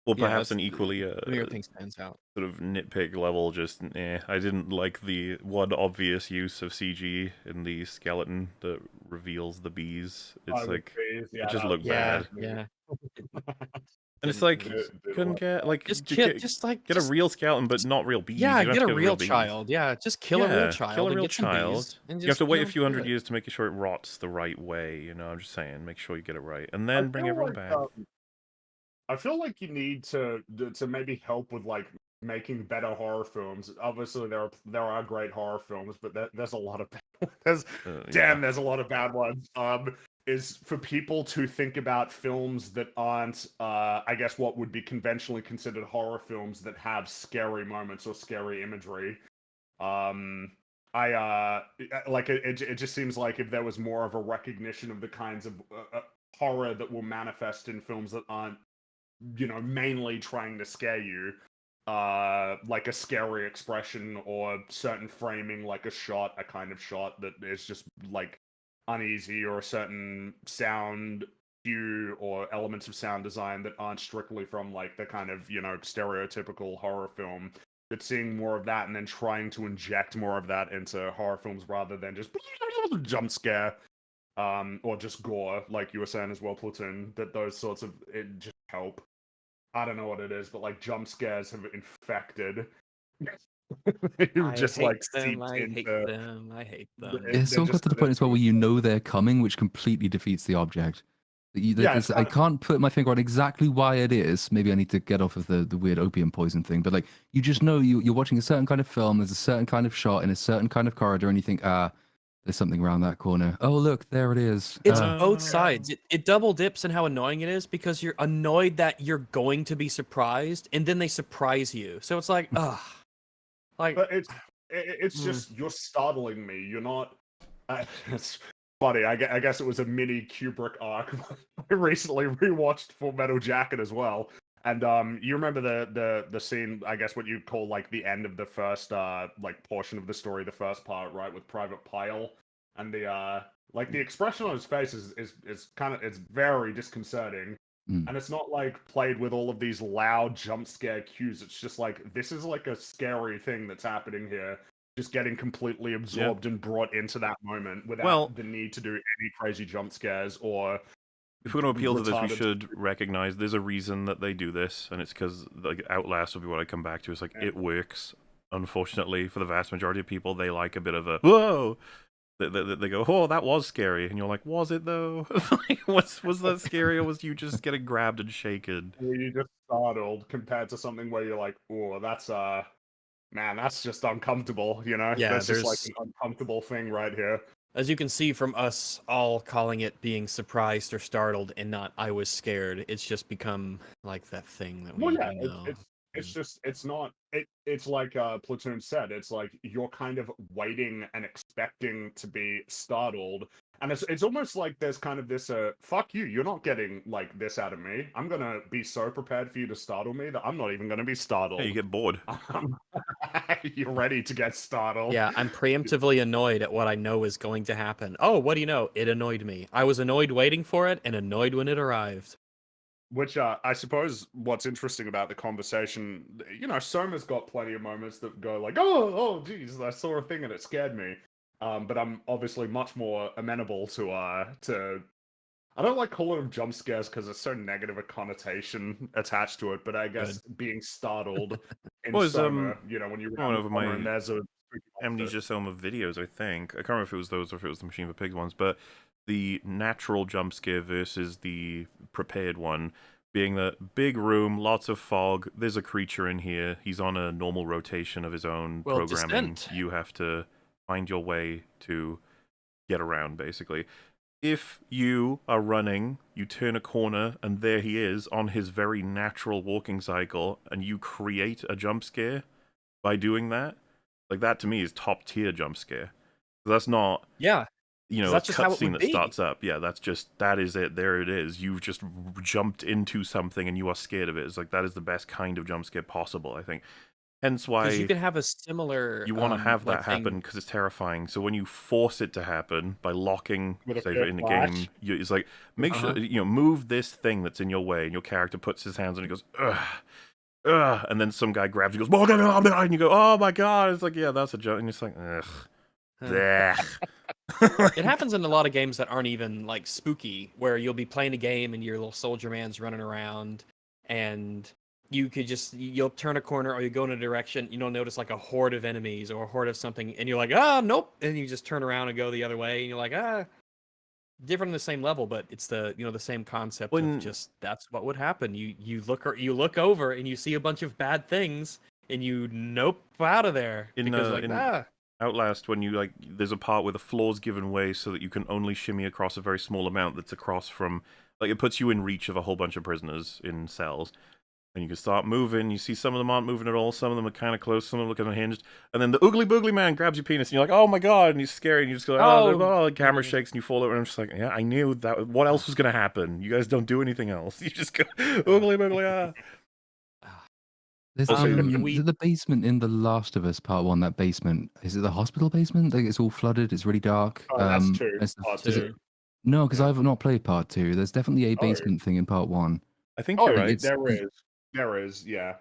[SPEAKER 3] well,
[SPEAKER 1] yeah,
[SPEAKER 3] perhaps
[SPEAKER 1] that's
[SPEAKER 3] an equally
[SPEAKER 1] the thing stands out.
[SPEAKER 3] sort of nitpick level. Just I didn't like the one obvious use of CG in the skeleton that reveals the bees. It's like it just looked bad.
[SPEAKER 1] Yeah.
[SPEAKER 3] And it's like couldn't get like get a real skeleton, but not real bees.
[SPEAKER 1] Yeah,
[SPEAKER 3] you don't
[SPEAKER 1] get
[SPEAKER 3] have
[SPEAKER 1] a
[SPEAKER 3] to
[SPEAKER 1] real
[SPEAKER 3] bees.
[SPEAKER 1] child. Yeah, just kill a real child.
[SPEAKER 3] Kill a
[SPEAKER 1] and
[SPEAKER 3] real
[SPEAKER 1] get some
[SPEAKER 3] child.
[SPEAKER 1] bees and
[SPEAKER 3] You have
[SPEAKER 1] just,
[SPEAKER 3] to wait a few
[SPEAKER 1] do
[SPEAKER 3] hundred
[SPEAKER 1] it.
[SPEAKER 3] years to make sure it rots the right way. You know, I'm just saying, make sure you get it right, and then bring everyone back.
[SPEAKER 4] I feel like you need to maybe help with like making better horror films. Obviously, there are great horror films, but there's a lot of there's a lot of bad ones. Is for people to think about films that aren't, I guess, what would be conventionally considered horror films that have scary moments or scary imagery. It just seems like if there was more of a recognition of the kinds of horror that will manifest in films that aren't, mainly trying to scare you, like a scary expression or certain framing, like a kind of shot that is just like uneasy, or a certain sound cue or elements of sound design that aren't strictly from like the kind of, stereotypical horror film. But seeing more of that and then trying to inject more of that into horror films rather than just jump scare, or just gore, like you were saying as well, Platoon, that those sorts of it just help. I don't know what it is, but like jump scares have infected. Just like seeped into.
[SPEAKER 1] I hate them.
[SPEAKER 2] It's all got to the point as well where you know they're coming, which completely defeats the object. I can't put my finger on exactly why it is. Maybe I need to get off of the weird opium poison thing. But like, you just know you're watching a certain kind of film. There's a certain kind of shot in a certain kind of corridor, and you think, there's something around that corner. Oh, look, there it is.
[SPEAKER 1] It's both sides. It double dips in how annoying it is, because you're annoyed that you're going to be surprised, and then they surprise you. So it's like, ugh. Like,
[SPEAKER 4] but it's just, you're startling me. You're not. It's funny. I guess it was a mini Kubrick arc. I recently rewatched Full Metal Jacket as well, and you remember the scene? I guess what you call like the end of the first like portion of the story, the first part, right, with Private Pyle, and the expression on his face is kind of, it's very disconcerting. And it's not like played with all of these loud jump scare cues. It's just like, this is like a scary thing that's happening here, just getting completely absorbed and brought into that moment without the need to do any crazy jump scares or.
[SPEAKER 3] If we're going to appeal to this, we should recognize there's a reason that they do this, and it's because like Outlast will be what I come back to. It's like it works. Unfortunately, for the vast majority of people, they like a bit of a whoa. They go, oh, that was scary, and you're like, was it though? Was that scary, or was you just getting grabbed and shaken?
[SPEAKER 4] You just startled compared to something where you're like, oh, that's man, that's just uncomfortable, Yeah, that's just like an uncomfortable thing right here.
[SPEAKER 1] As you can see from us all calling it being surprised or startled and not I was scared, it's just become like that thing that we know.
[SPEAKER 4] it's just it's not it's like Platoon said, it's like you're kind of waiting and expecting to be startled. And it's almost like there's kind of this fuck you, you're not getting like this out of me. I'm gonna be so prepared for you to startle me that I'm not even gonna be startled.
[SPEAKER 3] Yeah, you get bored.
[SPEAKER 4] You're ready to get startled.
[SPEAKER 1] Yeah, I'm preemptively annoyed at what I know is going to happen. Oh, what do you know? It annoyed me. I was annoyed waiting for it and annoyed when it arrived.
[SPEAKER 4] Which I suppose what's interesting about the conversation, Soma's got plenty of moments that go like, oh, geez, I saw a thing and it scared me. But I'm obviously much more amenable to I don't like calling them jump scares because there's so negative a connotation attached to it. But I guess being startled in Soma, when you
[SPEAKER 3] one
[SPEAKER 4] round
[SPEAKER 3] of
[SPEAKER 4] the corner
[SPEAKER 3] my
[SPEAKER 4] and there's a spooky monster.
[SPEAKER 3] Amnesia Soma videos, I think. I can't remember if it was those or if it was the Machine for Pigs ones, but the natural jump scare versus the prepared one being the big room, lots of fog, there's a creature in here, he's on a normal rotation of his own programming.
[SPEAKER 1] Descent.
[SPEAKER 3] You have to find your way to get around, basically. If you are running, you turn a corner, and there he is on his very natural walking cycle, and you create a jump scare by doing that, like that to me is top tier jump scare. That's not
[SPEAKER 1] Yeah,
[SPEAKER 3] a
[SPEAKER 1] that's just how it
[SPEAKER 3] cutscene
[SPEAKER 1] would
[SPEAKER 3] that
[SPEAKER 1] be.
[SPEAKER 3] starts up. Yeah, that is it. There it is. You've just jumped into something and you are scared of it. It's like that is the best kind of jump scare possible, I think. Hence why
[SPEAKER 1] Because you can have a similar.
[SPEAKER 3] you want to have that
[SPEAKER 1] like
[SPEAKER 3] happen because it's terrifying. So when you force it to happen by locking,
[SPEAKER 4] With a
[SPEAKER 3] say
[SPEAKER 4] fair
[SPEAKER 3] in the
[SPEAKER 4] flash.
[SPEAKER 3] game, it's like make sure move this thing that's in your way, and your character puts his hands on it and goes ugh, and then some guy grabs you and goes and you go, oh my god, it's like, yeah, that's a jump, and it's like ugh.
[SPEAKER 1] It happens in a lot of games that aren't even like spooky, where you'll be playing a game and your little soldier man's running around, and you'll turn a corner or you go in a direction, notice like a horde of enemies or a horde of something, and you're like, nope, and you just turn around and go the other way, and you're like, different on the same level, but it's the the same concept of just that's what would happen. You look over and you see a bunch of bad things, and you nope out of there because
[SPEAKER 3] Outlast, when there's a part where the floor's given way so that you can only shimmy across a very small amount that's across from, it puts you in reach of a whole bunch of prisoners in cells. And you can start moving, you see some of them aren't moving at all, some of them are kind of close, some of them look unhinged, and then the oogly boogly man grabs your penis, and you're like, oh my god, and he's scary, and you just go, the camera shakes, and you fall over, and I'm just like, yeah, I knew that, what else was going to happen? You guys don't do anything else. You just go, oogly boogly,
[SPEAKER 2] There's is it the basement in The Last of Us Part 1, that basement? Is it the hospital basement? Like it's all flooded, it's really dark.
[SPEAKER 4] Oh, that's true. Part 2.
[SPEAKER 2] No, because I've not played Part 2. There's definitely a basement thing in Part 1.
[SPEAKER 3] I think you're right.
[SPEAKER 4] There is, yeah.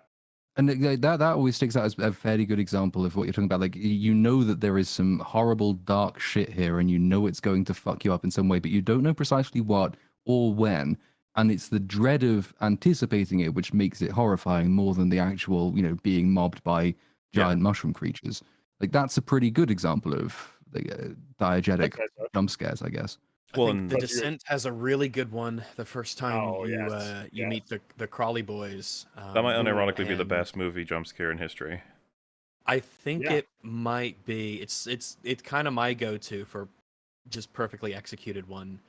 [SPEAKER 2] And that always sticks out as a fairly good example of what you're talking about. Like, you know that there is some horrible, dark shit here, and you know it's going to fuck you up in some way, but you don't know precisely what or when. And it's the dread of anticipating it which makes it horrifying more than the actual, being mobbed by giant mushroom creatures. Like, that's a pretty good example of diegetic jump scares, I guess.
[SPEAKER 1] I think The Descent has a really good one the first time you meet the Crawley boys.
[SPEAKER 3] That might unironically be the best movie jump scare in history.
[SPEAKER 1] I think it might be. It's kind of my go-to for just perfectly executed one.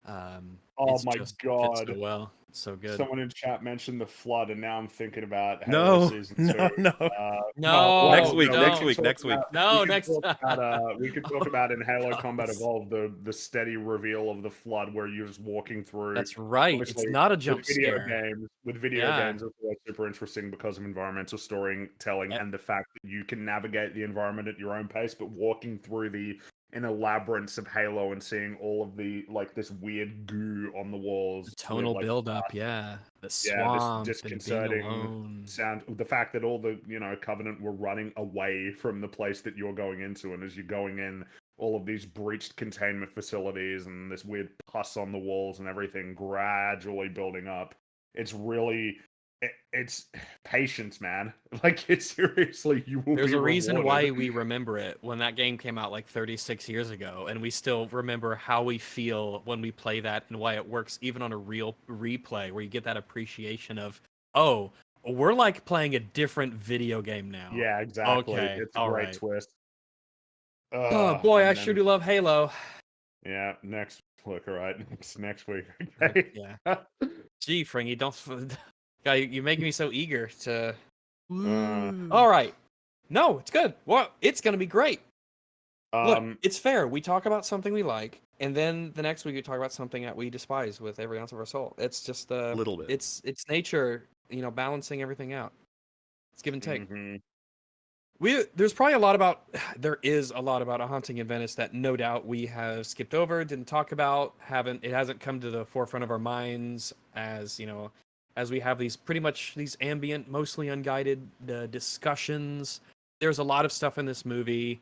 [SPEAKER 4] Oh my god!
[SPEAKER 1] Fits so well, it's so good.
[SPEAKER 4] Someone in chat mentioned the flood, and now I'm thinking about
[SPEAKER 3] Halo
[SPEAKER 4] Season 2.
[SPEAKER 3] No. Next week.
[SPEAKER 1] No,
[SPEAKER 4] we could talk about in Halo Combat Evolved the steady reveal of the flood, where you're just walking through.
[SPEAKER 1] That's right. It's not a jump scare.
[SPEAKER 4] With video games, it's super interesting because of environmental storytelling and the fact that you can navigate the environment at your own pace, but walking through in a labyrinth of Halo and seeing all of the this weird goo on the walls,
[SPEAKER 1] the tonal build-up, the swamp,
[SPEAKER 4] this disconcerting sound. The fact that all the Covenant were running away from the place that you're going into, and as you're going in, all of these breached containment facilities and this weird pus on the walls and everything gradually building up. It's really. It's patience, man. It's seriously, you will.
[SPEAKER 1] There's a reason why we remember it when that game came out 36 years ago, and we still remember how we feel when we play that and why it works even on a real replay, where you get that appreciation of, oh, we're playing a different video game now.
[SPEAKER 4] Yeah, exactly.
[SPEAKER 1] Okay,
[SPEAKER 4] it's a great twist.
[SPEAKER 1] Oh boy, I sure do love Halo.
[SPEAKER 4] Yeah, next week. Okay.
[SPEAKER 1] Yeah. Gee, Fringy, don't. You're making me so eager to All right. No, it's good. Well, it's gonna be great. Look, it's fair. We talk about something we like, and then the next week we talk about something that we despise with every ounce of our soul. It's just
[SPEAKER 3] a little bit.
[SPEAKER 1] It's nature, balancing everything out. It's give and take.
[SPEAKER 4] Mhm.
[SPEAKER 1] There is a lot about A Haunting in Venice that no doubt we have skipped over, didn't talk about, it hasn't come to the forefront of our minds as we have these ambient, mostly unguided discussions. There's a lot of stuff in this movie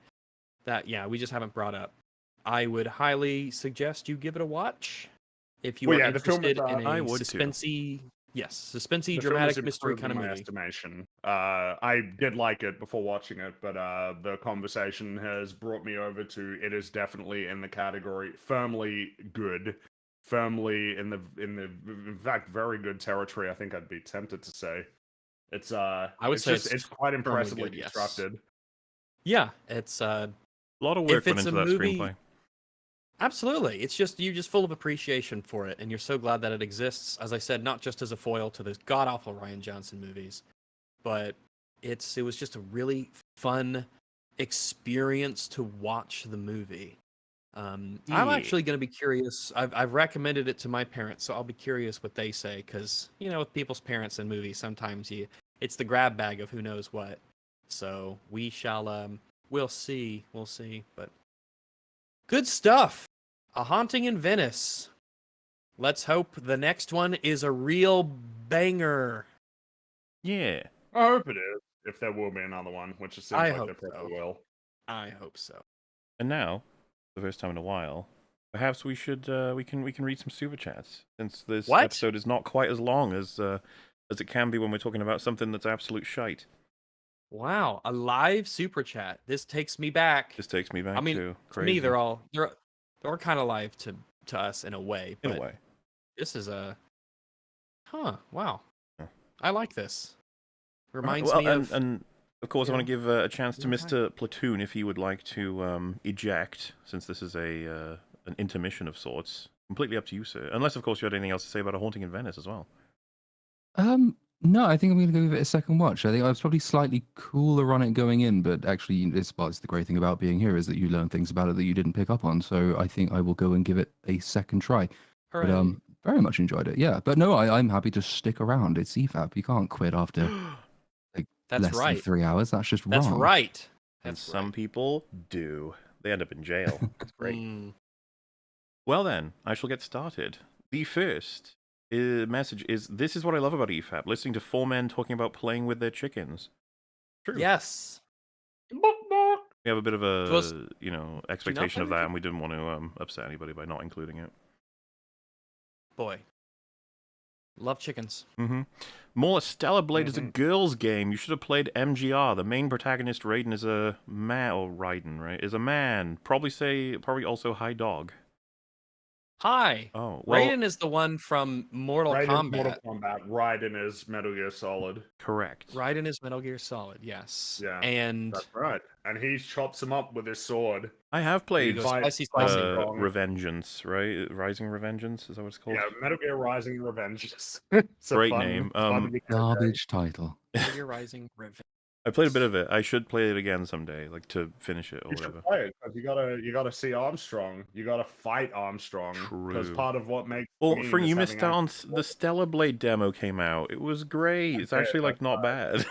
[SPEAKER 1] that we just haven't brought up. I would highly suggest you give it a watch if you are interested in a suspensey. Yes, suspensey, dramatic mystery kind of movie.
[SPEAKER 4] Estimation. I did like it before watching it, but the conversation has brought me over to it is definitely in the category firmly good, firmly in fact very good territory. I think I'd be tempted to say it's it's quite impressively
[SPEAKER 1] good, yes.
[SPEAKER 4] constructed.
[SPEAKER 1] Yeah, it's
[SPEAKER 3] a lot of work went into that screenplay.
[SPEAKER 1] Absolutely. It's just you're just full of appreciation for it, and you're so glad that it exists. As I said, not just as a foil to the god-awful Rian Johnson movies, but it was just a really fun experience to watch the movie. I'm actually going to be curious. I've recommended it to my parents, so I'll be curious what they say, because with people's parents in movies, sometimes it's the grab bag of who knows what. So we shall we'll see, but good stuff. A Haunting in Venice. Let's hope the next one is a real banger.
[SPEAKER 3] Yeah.
[SPEAKER 4] I hope it is. If there will be another one, which it seems like there probably will.
[SPEAKER 1] I hope so.
[SPEAKER 3] And now, the first time in a while, perhaps we should we can read some super chats, since this episode is not quite as long as it can be when we're talking about something that's absolute shite.
[SPEAKER 1] Wow, a live super chat. This takes me back.
[SPEAKER 3] I mean,
[SPEAKER 1] to
[SPEAKER 3] crazy.
[SPEAKER 1] me, they're all kind of live to us in a way. But
[SPEAKER 3] in a way,
[SPEAKER 1] this is wow.
[SPEAKER 3] Huh.
[SPEAKER 1] I like this. Reminds me of.
[SPEAKER 3] And of course, I want to give a chance to Mr. Platoon if he would like to eject, since this is an intermission of sorts. Completely up to you, sir. Unless, of course, you had anything else to say about A Haunting in Venice as well.
[SPEAKER 2] No, I think I'm going to go give it a second watch. I think I was probably slightly cooler on it going in, but actually, it's the great thing about being here is that you learn things about it that you didn't pick up on. So I think I will go and give it a second try.
[SPEAKER 1] Hooray.
[SPEAKER 2] But very much enjoyed it. Yeah, but no, I'm happy to stick around. It's EFAP. You can't quit after less than 3 hours. That's just wrong.
[SPEAKER 1] That's right.
[SPEAKER 3] And some people do. They end up in jail. That's great. Well then, I shall get started. The first message is, this is what I love about EFAP, listening to 4 men talking about playing with their chickens. True.
[SPEAKER 1] Yes.
[SPEAKER 3] We have a bit of a, expectation of that, and we didn't want to upset anybody by not including it.
[SPEAKER 1] Boy. Love chickens.
[SPEAKER 3] More Stellar Blade is a girl's game. You should have played MGR. The main protagonist, Raiden, is a man, or Raiden, right? Is a man. Probably also High Dog.
[SPEAKER 1] Hi.
[SPEAKER 3] Oh, well,
[SPEAKER 1] Raiden is the one from Mortal Kombat.
[SPEAKER 4] Mortal Kombat. Raiden is Metal Gear Solid.
[SPEAKER 3] Correct.
[SPEAKER 1] Raiden is Metal Gear Solid, yes.
[SPEAKER 4] Yeah,
[SPEAKER 1] and
[SPEAKER 4] that's right. And he chops him up with his sword.
[SPEAKER 3] I have played
[SPEAKER 1] spicy.
[SPEAKER 3] Revengeance, right? Rising Revengeance, is that what it's called?
[SPEAKER 4] Yeah, Metal Gear Rising Revengeance.
[SPEAKER 3] Great name.
[SPEAKER 2] Garbage title.
[SPEAKER 1] Metal Gear Rising Revengeance.
[SPEAKER 3] I played a bit of it. I should play it again someday, like to finish it or whatever.
[SPEAKER 4] Should play it, 'cause you gotta see Armstrong. You gotta fight Armstrong. Because part of what makes
[SPEAKER 3] you missed out on the Stellar Blade demo came out. It was great. It's actually not bad.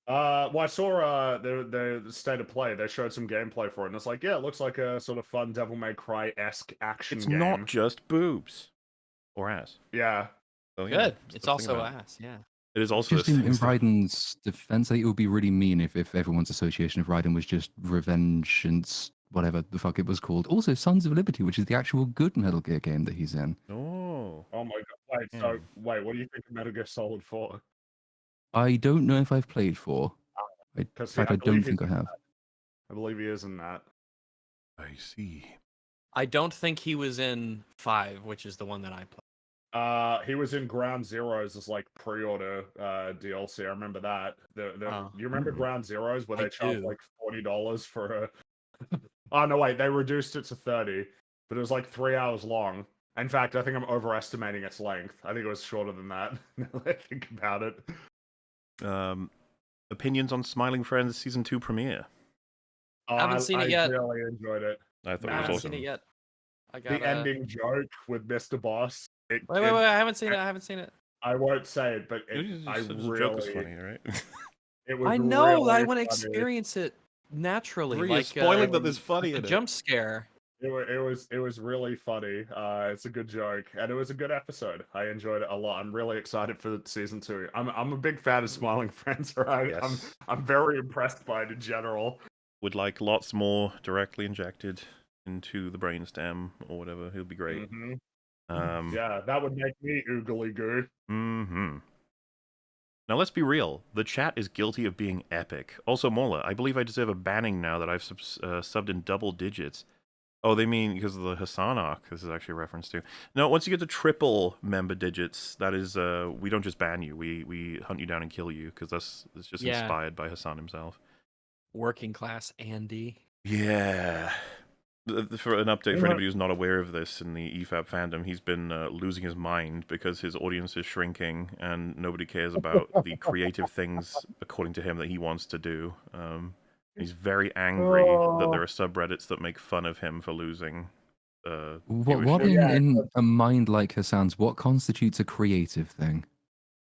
[SPEAKER 4] Well, I saw the state of play. They showed some gameplay for it, and it's like, yeah, it looks like a sort of fun Devil May Cry-esque action game.
[SPEAKER 3] It's not just boobs or ass.
[SPEAKER 4] Yeah.
[SPEAKER 3] So,
[SPEAKER 1] good. It's also ass. Yeah.
[SPEAKER 3] It is also
[SPEAKER 2] just in Raiden's defense. I think it would be really mean if everyone's association of Raiden was just Revenge and whatever the fuck it was called. Also, Sons of Liberty, which is the actual good Metal Gear game that he's in.
[SPEAKER 3] Oh
[SPEAKER 4] my god! Wait, what do you think of Metal Gear Solid 4?
[SPEAKER 2] I don't know if I've played 4. In fact, I don't think I have.
[SPEAKER 4] I believe he is in that.
[SPEAKER 3] I see.
[SPEAKER 1] I don't think he was in 5, which is the one that I played.
[SPEAKER 4] He was in Ground Zeroes as like pre-order DLC. I remember that. You remember Ground Zeroes where they charged like $40 for a? Oh no, wait, they reduced it to 30, but it was like 3 hours long. In fact, I think I'm overestimating its length. I think it was shorter than that. Now that I think about it.
[SPEAKER 3] Opinions on Smiling Friends season 2 premiere.
[SPEAKER 1] I haven't seen it yet.
[SPEAKER 4] I really enjoyed it.
[SPEAKER 3] I thought
[SPEAKER 1] I
[SPEAKER 3] it was
[SPEAKER 1] haven't
[SPEAKER 3] awesome.
[SPEAKER 1] seen it yet. I got
[SPEAKER 4] The ending joke with Mr. Boss.
[SPEAKER 1] Wait. I haven't seen it.
[SPEAKER 4] I won't say it, but
[SPEAKER 3] The joke was funny, right?
[SPEAKER 4] It was
[SPEAKER 1] I know.
[SPEAKER 4] really
[SPEAKER 1] I want to
[SPEAKER 4] funny.
[SPEAKER 1] experience it naturally.
[SPEAKER 3] You're
[SPEAKER 1] like
[SPEAKER 3] spoiling that there's funny
[SPEAKER 1] a
[SPEAKER 3] in it.
[SPEAKER 1] jump scare.
[SPEAKER 4] It was really funny. It's a good joke, and it was a good episode. I enjoyed it a lot. I'm really excited for season 2. I'm a big fan of Smiling Friends. Right?
[SPEAKER 3] Yes.
[SPEAKER 4] I'm very impressed by it in general.
[SPEAKER 3] Would like lots more directly injected into the brainstem or whatever. He'll be great.
[SPEAKER 4] Yeah, that would make me oogly goo.
[SPEAKER 3] Now let's be real. The chat is guilty of being epic. Also, Mola, I believe I deserve a banning now that I've subbed in double digits. Oh, they mean because of the Hassanok. This is actually a reference to. No, once you get to triple member digits, that is, we don't just ban you. We hunt you down and kill you because it's just inspired by Hassan himself.
[SPEAKER 1] Working class Andy.
[SPEAKER 3] Yeah. For an update for anybody who's not aware of this in the EFAP fandom, he's been losing his mind because his audience is shrinking and nobody cares about the creative things, according to him, that he wants to do. He's very angry that there are subreddits that make fun of him for losing.
[SPEAKER 2] What in a mind like Hassan's, what constitutes a creative thing?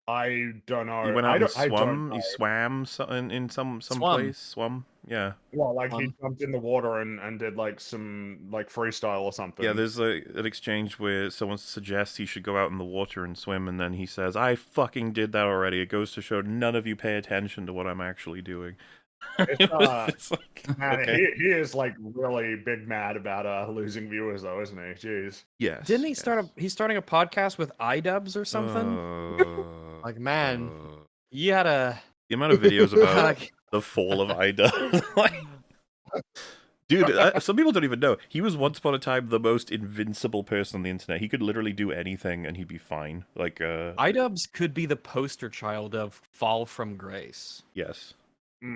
[SPEAKER 4] I don't know.
[SPEAKER 3] He went out and
[SPEAKER 4] swam.
[SPEAKER 3] He swam in some
[SPEAKER 1] Swum.
[SPEAKER 3] place. Swum. Yeah.
[SPEAKER 4] Well, like he jumped in the water and did like some like freestyle or something.
[SPEAKER 3] Yeah, there's an exchange where someone suggests he should go out in the water and swim, and then he says, "I fucking did that already." It goes to show none of you pay attention to what I'm actually doing.
[SPEAKER 4] It's he is like really big mad about losing viewers though, isn't he? Jeez.
[SPEAKER 3] Yes.
[SPEAKER 1] Didn't he he's starting a podcast with iDubbbz or something? Like, man, you had a...
[SPEAKER 3] The amount of videos about the fall of Ida. Dude, some people don't even know. He was once upon a time the most invincible person on the internet. He could literally do anything and he'd be fine. Like,
[SPEAKER 1] iDubbbz could be the poster child of fall from grace.
[SPEAKER 3] Yes.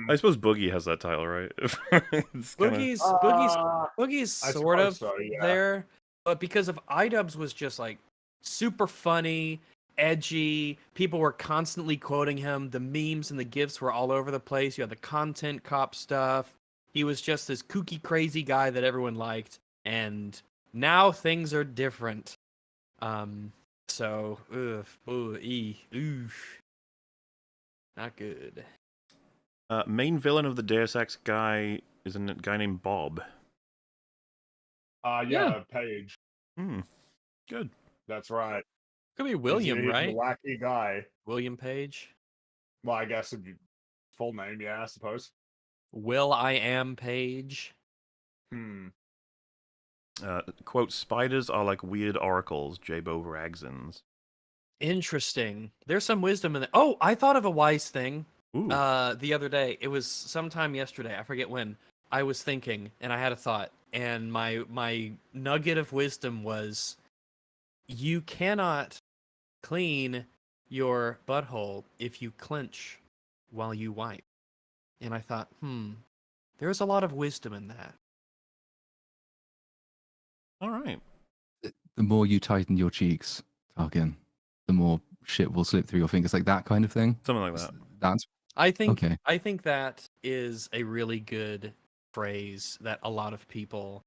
[SPEAKER 3] I suppose Boogie has that title, right?
[SPEAKER 1] Boogie's sort of there, but because of iDubbbz was just like super funny, edgy, people were constantly quoting him, the memes and the gifs were all over the place. You had the content cop stuff. He was just this kooky, crazy guy that everyone liked, and now things are different. So, not good.
[SPEAKER 3] Main villain of the Deus Ex guy is a guy named Bob.
[SPEAKER 4] Yeah, Paige.
[SPEAKER 3] Good.
[SPEAKER 4] That's right.
[SPEAKER 1] Could be William,
[SPEAKER 4] he's
[SPEAKER 1] right?
[SPEAKER 4] A wacky guy.
[SPEAKER 1] William Page.
[SPEAKER 4] Well, I guess it'd be full name, yeah, I suppose.
[SPEAKER 1] Will I Am Page.
[SPEAKER 3] Quote, spiders are like weird oracles, Jabo Ragsons.
[SPEAKER 1] Interesting. There's some wisdom in that. Oh, I thought of a wise thing.
[SPEAKER 3] Ooh.
[SPEAKER 1] The other day. It was sometime yesterday. I forget when. I was thinking, and I had a thought, and my nugget of wisdom was, you cannot clean your butthole if you clench while you wipe. And I thought, there's a lot of wisdom in that.
[SPEAKER 3] All right.
[SPEAKER 2] The more you tighten your cheeks, Tarkin, the more shit will slip through your fingers, like that kind of thing.
[SPEAKER 3] Something like that.
[SPEAKER 2] That's
[SPEAKER 1] I think
[SPEAKER 2] okay.
[SPEAKER 1] I think that is a really good phrase that a lot of people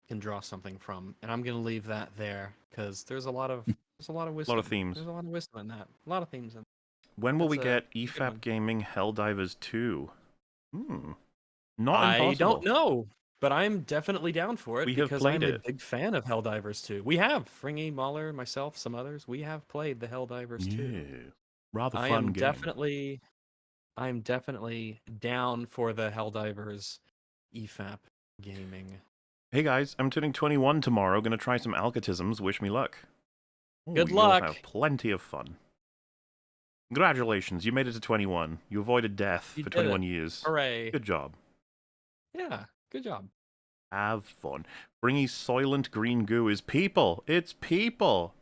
[SPEAKER 1] can draw something from, and I'm gonna leave that there because there's a lot of wisdom.
[SPEAKER 3] A lot of themes.
[SPEAKER 1] There's a lot of wisdom in that. A lot of themes in that.
[SPEAKER 3] When will we get EFAP Gaming Helldivers 2? Not impossible.
[SPEAKER 1] I don't know, but I'm definitely down for it because I'm a big fan of Helldivers 2. We have Fringy, Mahler, myself, some others. We have played the Helldivers 2.
[SPEAKER 3] Yeah, rather fun game.
[SPEAKER 1] I'm definitely down for the Helldivers EFAP gaming.
[SPEAKER 3] Hey guys, I'm turning 21 tomorrow. Gonna try some alcatisms. Wish me luck.
[SPEAKER 1] Good luck.
[SPEAKER 3] You'll have plenty of fun. Congratulations, you made it to 21. You avoided death for 21 years.
[SPEAKER 1] Hooray.
[SPEAKER 3] Good job.
[SPEAKER 1] Yeah, good job.
[SPEAKER 3] Have fun. Bringy Soylent Green Goo is people. It's people.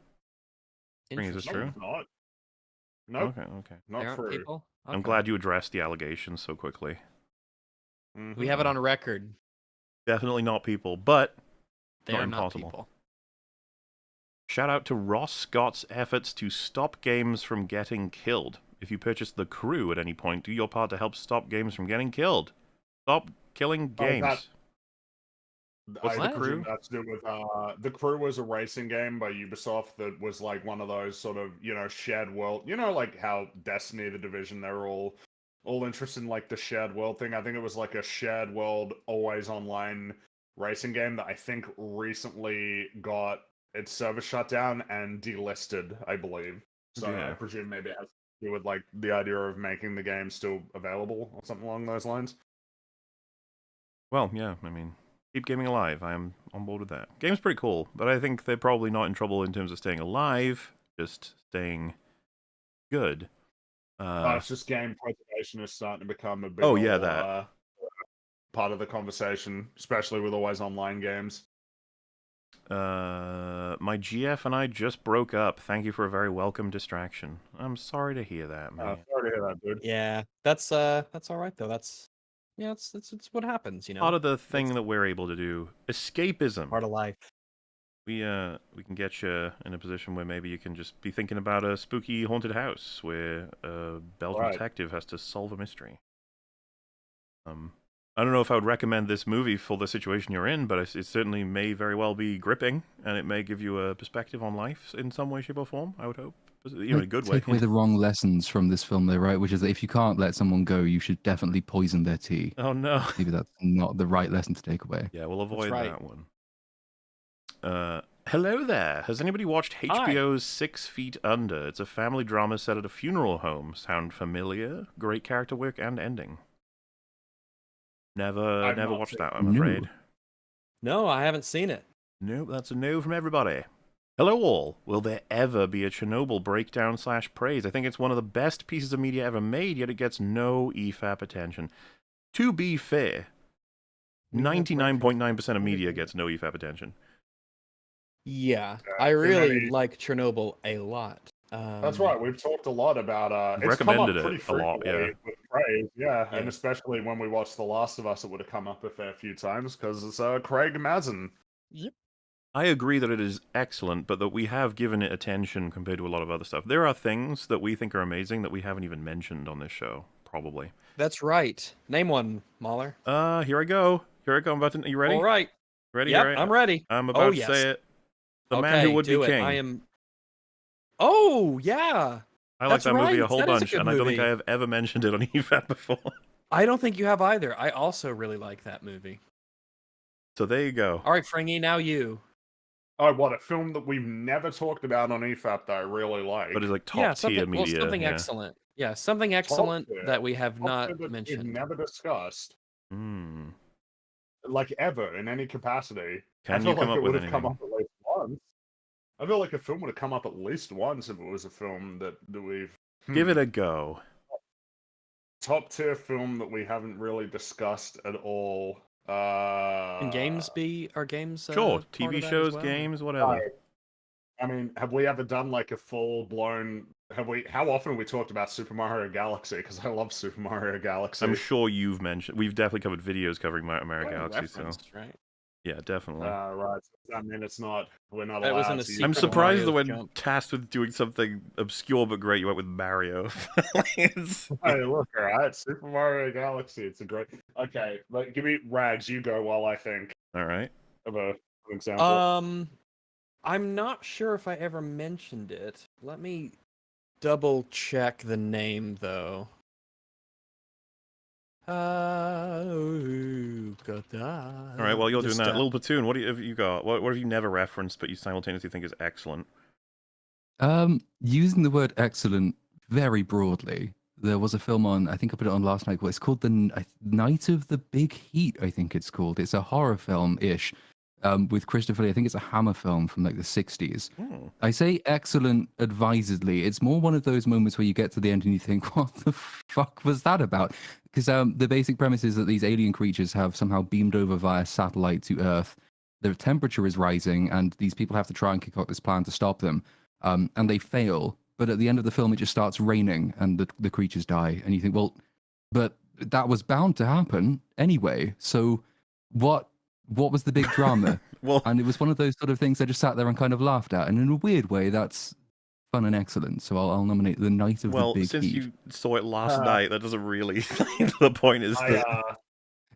[SPEAKER 3] Bringy, is this true?
[SPEAKER 4] No, it's not. Nope.
[SPEAKER 3] Okay.
[SPEAKER 4] Not true.
[SPEAKER 1] People? Okay.
[SPEAKER 3] I'm glad you addressed the allegations so quickly.
[SPEAKER 1] We have it on record.
[SPEAKER 3] Definitely not people, but
[SPEAKER 1] They
[SPEAKER 3] not
[SPEAKER 1] are
[SPEAKER 3] impossible.
[SPEAKER 1] not people.
[SPEAKER 3] Shout out to Ross Scott's efforts to stop games from getting killed. if you purchase the crew at any point, do your part to help stop games from getting killed. Stop killing games. What's the crew?
[SPEAKER 4] That's to do with the crew was a racing game by Ubisoft that was like one of those sort of shared world. Like how Destiny, the Division, they're all interested in like the shared world thing. I think it was like a shared world, always online racing game that I think recently got its server shut down and delisted, I believe. So
[SPEAKER 3] Yeah.
[SPEAKER 4] I presume maybe it has to do with like the idea of making the game still available or something along those lines.
[SPEAKER 3] Well, yeah, I mean, keep gaming alive. I am on board with that. Game's pretty cool, but I think they're probably not in trouble in terms of staying alive, just staying good.
[SPEAKER 4] It's just game preservation is starting to become a big
[SPEAKER 3] that
[SPEAKER 4] part of the conversation, especially with always online games.
[SPEAKER 3] My GF and I just broke up. Thank you for a very welcome distraction. I'm sorry to hear that, man.
[SPEAKER 4] Sorry to hear that, dude.
[SPEAKER 1] Yeah, that's all right though. That's it's what happens,
[SPEAKER 3] Part of the thing that we're able to do. Escapism.
[SPEAKER 1] part of life.
[SPEAKER 3] We can get you in a position where maybe you can just be thinking about a spooky haunted house where a Belgian detective has to solve a mystery. I don't know if I would recommend this movie for the situation you're in, but it certainly may very well be gripping, and it may give you a perspective on life in some way, shape, or form. I would hope, in a good way.
[SPEAKER 2] Take away the wrong lessons from this film, though, right? Which is that if you can't let someone go, you should definitely poison their tea.
[SPEAKER 3] Oh no!
[SPEAKER 2] Maybe that's not the right lesson to take away.
[SPEAKER 3] Yeah, we'll avoid that one. Hello there. Has anybody watched HBO's 6 Feet Under? It's a family drama set at a funeral home. Sound familiar? Great character work and ending. Never watched that, I'm afraid.
[SPEAKER 1] No, I haven't seen it.
[SPEAKER 3] Nope, that's a no from everybody. Hello all. Will there ever be a Chernobyl breakdown / praise? I think it's one of the best pieces of media ever made, yet it gets no EFAP attention. To be fair, 99.9% of media gets no EFAP attention.
[SPEAKER 1] Yeah, I really like Chernobyl a lot.
[SPEAKER 4] That's right. We've talked a lot about it's
[SPEAKER 3] recommended
[SPEAKER 4] come up
[SPEAKER 3] it a lot, yeah.
[SPEAKER 4] With praise, yeah, and especially when we watched The Last of Us, it would have come up a fair few times because it's Craig Mazin.
[SPEAKER 1] Yep.
[SPEAKER 3] I agree that it is excellent, but that we have given it attention compared to a lot of other stuff. There are things that we think are amazing that we haven't even mentioned on this show, probably.
[SPEAKER 1] That's right. Name one, Mahler.
[SPEAKER 3] Here I go. Are you ready?
[SPEAKER 1] All right.
[SPEAKER 3] Ready?
[SPEAKER 1] Yep,
[SPEAKER 3] Right?
[SPEAKER 1] I'm ready.
[SPEAKER 3] I'm about to say it. The Man Who Would Be King.
[SPEAKER 1] I am. Oh yeah.
[SPEAKER 3] I like that movie a whole bunch, and I don't think
[SPEAKER 1] movie.
[SPEAKER 3] I have ever mentioned it on EFAP before.
[SPEAKER 1] I don't think you have either. I also really like that movie.
[SPEAKER 3] So there you go.
[SPEAKER 1] All right, Fringy, now you.
[SPEAKER 4] Oh, what a film that we've never talked about on EFAP that I really like.
[SPEAKER 3] But it's like top tier media.
[SPEAKER 1] Well, something excellent. Yeah, something excellent that we have not mentioned.
[SPEAKER 4] We've never discussed.
[SPEAKER 3] Hmm.
[SPEAKER 4] Like ever in any capacity.
[SPEAKER 3] Can
[SPEAKER 4] I feel
[SPEAKER 3] you come
[SPEAKER 4] like
[SPEAKER 3] up
[SPEAKER 4] it
[SPEAKER 3] with
[SPEAKER 4] would have come
[SPEAKER 3] anything?
[SPEAKER 4] up at least once. I feel like a film would have come up at least once if it was a film that we've
[SPEAKER 3] Give it a go.
[SPEAKER 4] top tier film that we haven't really discussed at all.
[SPEAKER 1] Can games be our games?
[SPEAKER 3] Sure,
[SPEAKER 1] part
[SPEAKER 3] TV
[SPEAKER 1] of that
[SPEAKER 3] shows,
[SPEAKER 1] as well?
[SPEAKER 3] games, whatever.
[SPEAKER 4] I mean, have we ever done like a full blown? How often have we talked about Super Mario Galaxy? Because I love Super Mario Galaxy.
[SPEAKER 3] I'm sure you've mentioned. We've definitely covered videos covering Mario Galaxy.
[SPEAKER 1] Referenced, right?
[SPEAKER 3] Yeah, definitely.
[SPEAKER 4] Right. I mean, it's not. We're not
[SPEAKER 1] That
[SPEAKER 4] allowed
[SPEAKER 1] wasn't a
[SPEAKER 4] to.
[SPEAKER 1] secret.
[SPEAKER 3] I'm surprised that when
[SPEAKER 1] Mario's jump.
[SPEAKER 3] tasked with doing something obscure but great, you went with Mario.
[SPEAKER 4] Hey, look, all right, Super Mario Galaxy. It's a great. Okay, give me Rags. You go while I think
[SPEAKER 3] All right.
[SPEAKER 4] of an example.
[SPEAKER 1] I'm not sure if I ever mentioned it. Let me double check the name though.
[SPEAKER 3] All right. While you're doing that, Little Platoon, what have you got? What have you never referenced but you simultaneously think is excellent?
[SPEAKER 2] Using the word excellent very broadly, there was a film on, I think I put it on last night, it's called The Night of the Big Heat, I think it's called. It's a horror film-ish with Christopher Lee. I think it's a Hammer film from like the 60s. I say excellent advisedly. It's more one of those moments where you get to the end and you think, what the fuck was that about? Because the basic premise is that these alien creatures have somehow beamed over via satellite to Earth. Their temperature is rising, and these people have to try and kick out this plan to stop them. And they fail. But at the end of the film, it just starts raining, and the creatures die. And you think, well, but that was bound to happen anyway. So what was the big drama?
[SPEAKER 3] Well,
[SPEAKER 2] and it was one of those sort of things I just sat there and kind of laughed at. And in a weird way, that's fun and excellent. So I'll nominate The Night of the
[SPEAKER 3] Well,
[SPEAKER 2] Big
[SPEAKER 3] since
[SPEAKER 2] Heat.
[SPEAKER 3] you saw it last
[SPEAKER 4] Uh,
[SPEAKER 3] night, that doesn't really. The point is
[SPEAKER 4] I,
[SPEAKER 3] that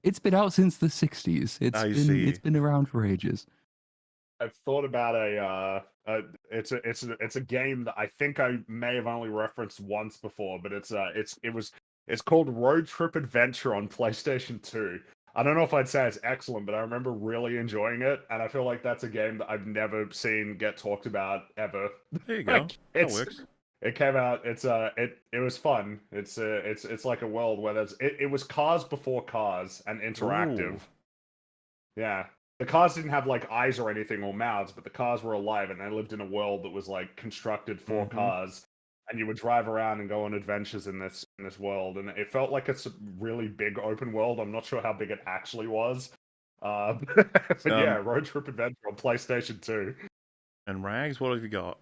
[SPEAKER 2] It's been out since the 60s.
[SPEAKER 3] I see.
[SPEAKER 2] It's been around for ages.
[SPEAKER 4] I've thought about it's a game that I think I may have only referenced once before, but it's called Road Trip Adventure on PlayStation 2. I don't know if I'd say it's excellent, but I remember really enjoying it, and I feel like that's a game that I've never seen get talked about ever.
[SPEAKER 3] There you go.
[SPEAKER 4] Like,
[SPEAKER 3] That works.
[SPEAKER 4] it came out. It was fun. It's like a world where it was cars before cars and interactive.
[SPEAKER 3] Ooh.
[SPEAKER 4] Yeah. The cars didn't have like eyes or anything or mouths, but the cars were alive and they lived in a world that was like constructed for cars. And you would drive around and go on adventures in this world, and it felt like it's a really big open world. I'm not sure how big it actually was, but yeah, Road Trip Adventure on PlayStation 2.
[SPEAKER 3] And Rags, what have you got?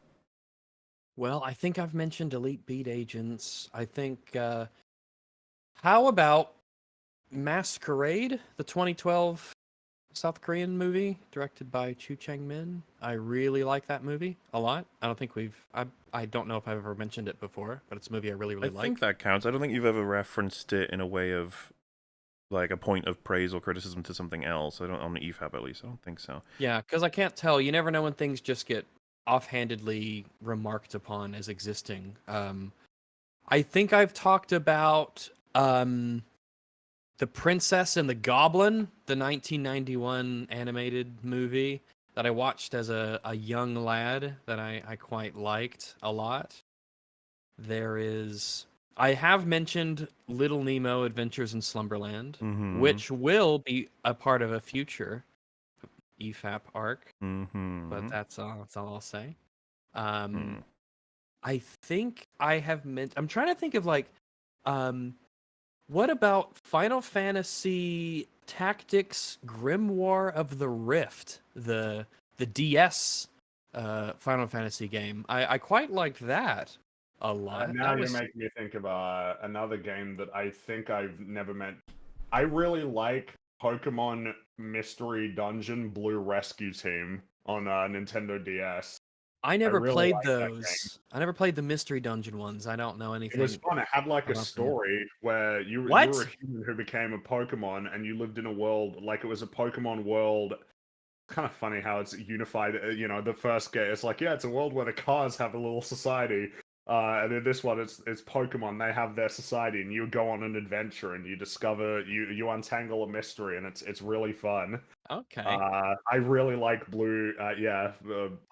[SPEAKER 1] Well, I think I've mentioned Elite Beat Agents. I think, how about Masquerade, the 2012 South Korean movie directed by Chu Chang-min? I really like that movie a lot. I don't think I don't know if I've ever mentioned it before, but it's a movie I really
[SPEAKER 3] I
[SPEAKER 1] like.
[SPEAKER 3] think that counts. I don't think you've ever referenced it in a way of like a point of praise or criticism to something else. I don't on the EFAP at least. I don't think so.
[SPEAKER 1] Yeah, because I can't tell. You never know when things just get offhandedly remarked upon as existing. I think I've talked about The Princess and the Goblin, the 1991 animated movie that I watched as a young lad that I quite liked a lot. I have mentioned Little Nemo Adventures in Slumberland, which will be a part of a future EFAP arc, but that's all I'll say. I think I have I'm trying to think of like, what about Final Fantasy Tactics Grimoire of the Rift, the DS Final Fantasy game? I quite liked that a lot.
[SPEAKER 4] Now you're making me think of another game that I think I've never met. I really like Pokemon Mystery Dungeon Blue Rescue Team on Nintendo DS.
[SPEAKER 1] I never
[SPEAKER 4] really
[SPEAKER 1] played
[SPEAKER 4] like that
[SPEAKER 1] those. I never played the Mystery Dungeon ones. I don't know anything.
[SPEAKER 4] It was fun. It had like a
[SPEAKER 1] about them.
[SPEAKER 4] story where you were a human who became a Pokemon, and you lived in a world like it was a Pokemon world. Kind of funny how it's unified. You know, the first game, it's like, yeah, it's a world where the cars have a little society. And in this one, it's Pokemon. They have their society, and you go on an adventure, and you discover, you untangle a mystery, and it's really fun.
[SPEAKER 1] Okay.
[SPEAKER 4] I really like Blue.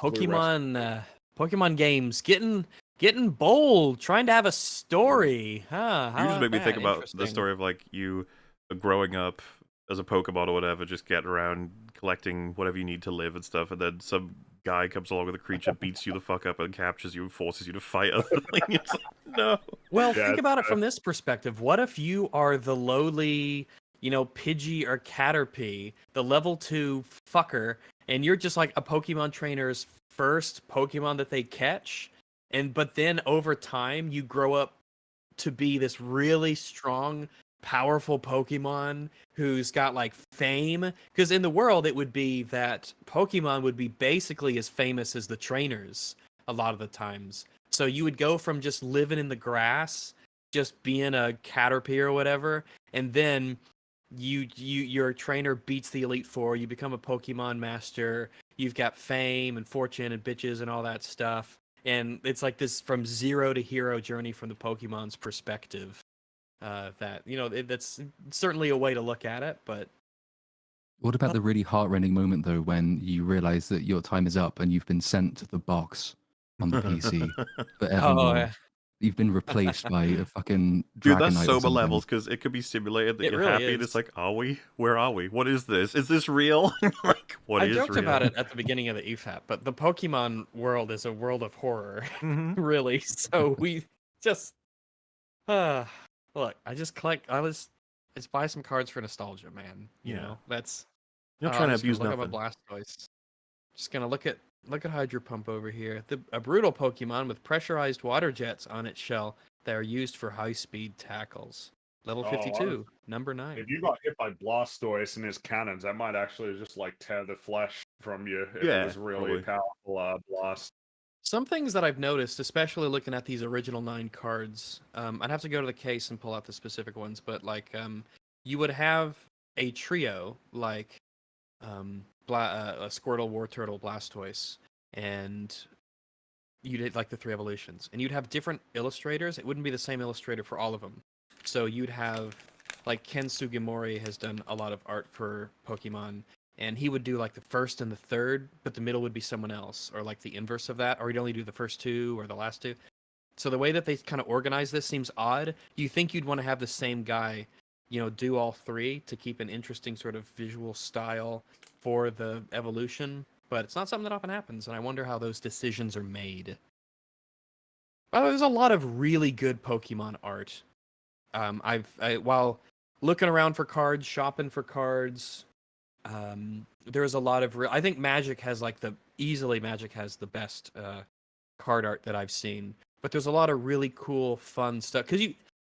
[SPEAKER 1] Pokemon. Pokemon games getting bold, trying to have a story. Huh?
[SPEAKER 3] You just make me think about the story of like you growing up as a Pokemon or whatever, just getting around collecting whatever you need to live and stuff, and then some guy comes along with a creature, beats you the fuck up, and captures you and forces you to fight other things. It's like, no.
[SPEAKER 1] Well, think about it from this perspective. What if you are the lowly, Pidgey or Caterpie, the level 2 fucker, and you're just like a Pokemon trainer's first Pokemon that they catch, but then over time you grow up to be this really strong, powerful Pokemon who's got like fame, because in the world it would be that Pokemon would be basically as famous as the trainers a lot of the times. So you would go from just living in the grass, just being a Caterpie or whatever, and then your trainer beats the Elite Four, you become a Pokemon master, you've got fame and fortune and bitches and all that stuff, and it's like this from zero to hero journey from the Pokemon's perspective. That's certainly a way to look at it, but
[SPEAKER 2] what about the really heartrending moment though when you realize that your time is up and you've been sent to the box on the PC forevermore?
[SPEAKER 1] yeah.
[SPEAKER 2] You've been replaced by a fucking
[SPEAKER 3] Dude,
[SPEAKER 2] Dragonite
[SPEAKER 3] that's
[SPEAKER 2] or
[SPEAKER 3] sober
[SPEAKER 2] something.
[SPEAKER 3] levels, because it could be simulated that
[SPEAKER 1] It
[SPEAKER 3] you're
[SPEAKER 1] really
[SPEAKER 3] happy, and
[SPEAKER 1] is.
[SPEAKER 3] it's like, are we? Where are we? What is this? Is this real? Like, what
[SPEAKER 1] I
[SPEAKER 3] is
[SPEAKER 1] joked
[SPEAKER 3] real?
[SPEAKER 1] about it at the beginning of the EFAP, but the Pokemon world is a world of horror, really. So we just, look, I just buy some cards for nostalgia, man. You know, that's.
[SPEAKER 3] You're not trying to
[SPEAKER 1] just
[SPEAKER 3] abuse
[SPEAKER 1] look
[SPEAKER 3] nothing.
[SPEAKER 1] Up a Blastoise. Just gonna look at Hydro Pump over here. A brutal Pokemon with pressurized water jets on its shell that are used for high-speed tackles. Level 52, number 9.
[SPEAKER 4] If you got hit by Blastoise and his cannons, that might actually just like tear the flesh from you if it was really powerful blast.
[SPEAKER 1] Some things that I've noticed, especially looking at these original 9 cards, I'd have to go to the case and pull out the specific ones, but like you would have a trio like a Squirtle, Wartortle, Blastoise, and you'd hit like the 3 evolutions, and you'd have different illustrators. It wouldn't be the same illustrator for all of them. So you'd have like Ken Sugimori has done a lot of art for Pokemon, and he would do like the first and the third, but the middle would be someone else, or like the inverse of that, or he'd only do the first 2 or the last 2. So the way that they kind of organize this seems odd. You think you'd want to have the same guy, do all 3 to keep an interesting sort of visual style for the evolution, but it's not something that often happens, and I wonder how those decisions are made. By the way, there's a lot of really good Pokemon art. While looking around for cards, shopping for cards, there's a lot of I think Magic has Magic has the best card art that I've seen. But there's a lot of really cool, fun stuff, because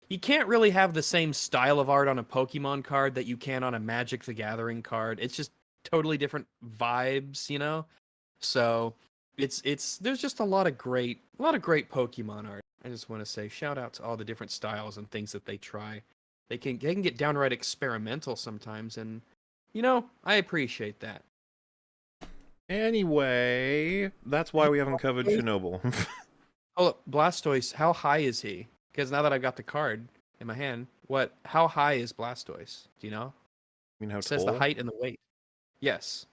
[SPEAKER 1] you can't really have the same style of art on a Pokemon card that you can on a Magic the Gathering card. It's just totally different vibes, So there's just a lot of great Pokemon art. I just want to say shout out to all the different styles and things that they try. They can get downright experimental sometimes, and I appreciate that.
[SPEAKER 3] Anyway, that's why we haven't covered Chernobyl.
[SPEAKER 1] Oh, look, Blastoise, how high is he? Because now that I've got the card in my hand, how high is Blastoise? Do you know?
[SPEAKER 3] You mean how
[SPEAKER 1] It says
[SPEAKER 3] tall?
[SPEAKER 1] the height and the weight. Yes.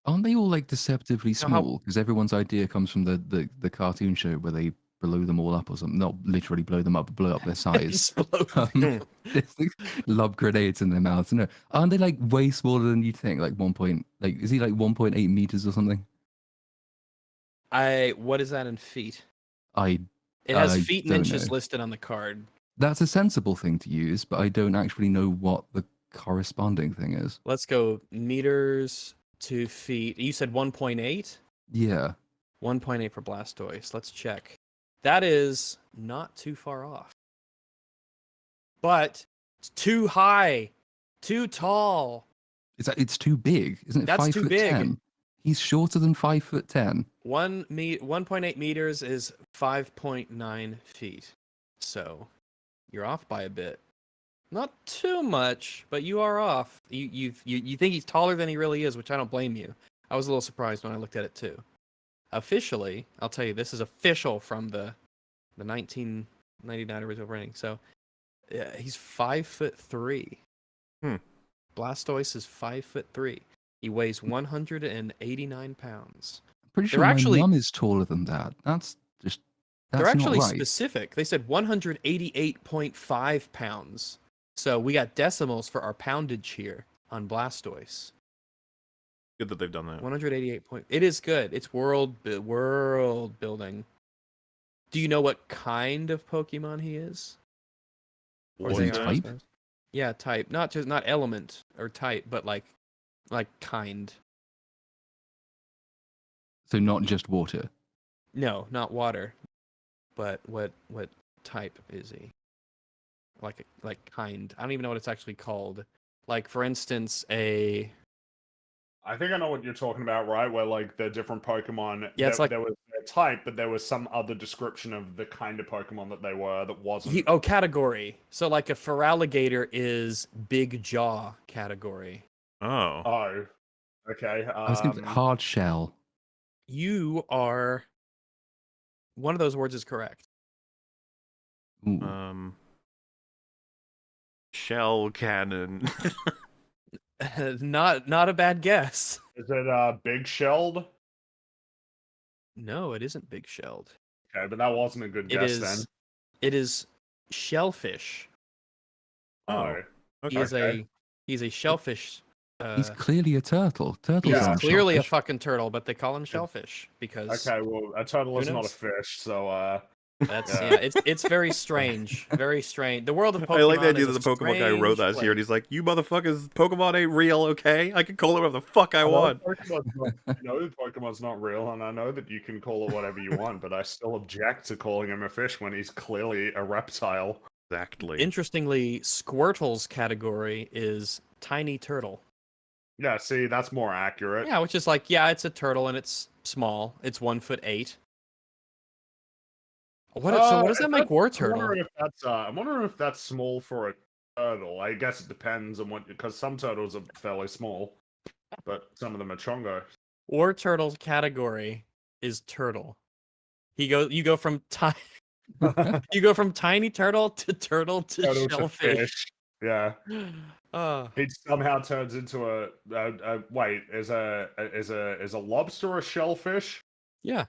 [SPEAKER 2] Aren't they all like deceptively
[SPEAKER 1] Now, how-
[SPEAKER 2] small? Because everyone's idea comes from the cartoon show where they blow them all up or something. Not literally blow them up, but blow up their size.
[SPEAKER 1] Explode.
[SPEAKER 2] It's like lob grenades in their mouths. No, aren't they like way smaller than you'd think? Like is he like 1.8 meters or something?
[SPEAKER 1] What is that in feet?
[SPEAKER 2] I
[SPEAKER 1] It has
[SPEAKER 2] I
[SPEAKER 1] feet and
[SPEAKER 2] don't
[SPEAKER 1] inches
[SPEAKER 2] know.
[SPEAKER 1] listed on the card.
[SPEAKER 2] That's a sensible thing to use, but I don't actually know what the corresponding thing is.
[SPEAKER 1] Let's go meters to feet. You said 1.8?
[SPEAKER 2] Yeah.
[SPEAKER 1] 1.8 for Blastoise. Let's check. That is not too far off. But it's too high, too tall.
[SPEAKER 2] It's too big, isn't it?
[SPEAKER 1] That's
[SPEAKER 2] 5
[SPEAKER 1] too
[SPEAKER 2] foot
[SPEAKER 1] big.
[SPEAKER 2] 10. He's shorter than 5'10".
[SPEAKER 1] 1.8 meters is 5.9 feet. So you're off by a bit. Not too much, but you are off. You think he's taller than he really is, which I don't blame you. I was a little surprised when I looked at it too. Officially, I'll tell you, this is official from the 1999 original printing. So yeah, he's 5'3". Blastoise is 5'3". He weighs 189 pounds.
[SPEAKER 2] Pretty sure
[SPEAKER 1] They're
[SPEAKER 2] my
[SPEAKER 1] actually-
[SPEAKER 2] mum is taller than that. That's
[SPEAKER 1] They're actually
[SPEAKER 2] not right.
[SPEAKER 1] specific. They said 188.5 pounds. So we got decimals for our poundage here on Blastoise.
[SPEAKER 3] Good that they've done that.
[SPEAKER 1] 188 point. It is good. It's world building. Do you know what kind of Pokemon he is? Or
[SPEAKER 3] What
[SPEAKER 1] they
[SPEAKER 3] is
[SPEAKER 1] are,
[SPEAKER 3] that?
[SPEAKER 1] I suppose? Yeah, type. Not element or type, but like kind.
[SPEAKER 2] So not just water.
[SPEAKER 1] No, not water. But what type is he? Like kind. I don't even know what it's actually called. Like for instance,
[SPEAKER 4] I think I know what you're talking about, right? Where like the different Pokemon,
[SPEAKER 1] Yeah, it's like-
[SPEAKER 4] there was their type, but there was some other description of the kind of Pokemon that they were that wasn't.
[SPEAKER 1] category. So like a Feraligatr is big jaw category.
[SPEAKER 3] Oh.
[SPEAKER 4] Oh, okay.
[SPEAKER 2] I was thinking hard shell.
[SPEAKER 1] You are one of those words is correct.
[SPEAKER 2] Ooh.
[SPEAKER 3] Shell cannon.
[SPEAKER 1] Not a bad guess.
[SPEAKER 4] Is it big shelled?
[SPEAKER 1] No, it isn't big shelled.
[SPEAKER 4] Okay, but that wasn't a good
[SPEAKER 1] It
[SPEAKER 4] guess
[SPEAKER 1] is.
[SPEAKER 4] then.
[SPEAKER 1] It is shellfish.
[SPEAKER 3] Oh. Okay.
[SPEAKER 1] He's a shellfish.
[SPEAKER 2] He's clearly a turtle. Turtles
[SPEAKER 4] Yeah.
[SPEAKER 2] aren't
[SPEAKER 1] Clearly a
[SPEAKER 2] shellfish.
[SPEAKER 1] fucking turtle, but they call him shellfish because
[SPEAKER 4] Okay, well, a turtle
[SPEAKER 1] Who
[SPEAKER 4] is not a
[SPEAKER 1] knows?
[SPEAKER 4] fish, so
[SPEAKER 1] that's
[SPEAKER 4] Yeah.
[SPEAKER 1] it's very strange, very strange. The world of Pokemon.
[SPEAKER 3] I like the idea
[SPEAKER 1] is
[SPEAKER 3] that the
[SPEAKER 1] a
[SPEAKER 3] Pokemon guy wrote that
[SPEAKER 1] strange
[SPEAKER 3] here, and he's like, "You motherfuckers, Pokemon ain't real, okay? I can call it whatever the fuck I want."
[SPEAKER 4] Pokemon's not real, and I know that you can call it whatever you want, but I still object to calling him a fish when he's clearly a reptile.
[SPEAKER 3] Exactly.
[SPEAKER 1] Interestingly, Squirtle's category is tiny turtle.
[SPEAKER 4] Yeah, see, that's more accurate.
[SPEAKER 1] Yeah, which is like, yeah, it's a turtle and it's small. It's 1'8". So what does that make War
[SPEAKER 4] I'm
[SPEAKER 1] Turtle?
[SPEAKER 4] wondering if that's small for a turtle. I guess it depends on because some turtles are fairly small, but some of them are chongo.
[SPEAKER 1] War Turtle's category is turtle. You go from tiny turtle to
[SPEAKER 4] Turtle to
[SPEAKER 1] shellfish.
[SPEAKER 4] fish. Yeah. He somehow turns into wait, is a lobster a shellfish?
[SPEAKER 1] Yeah.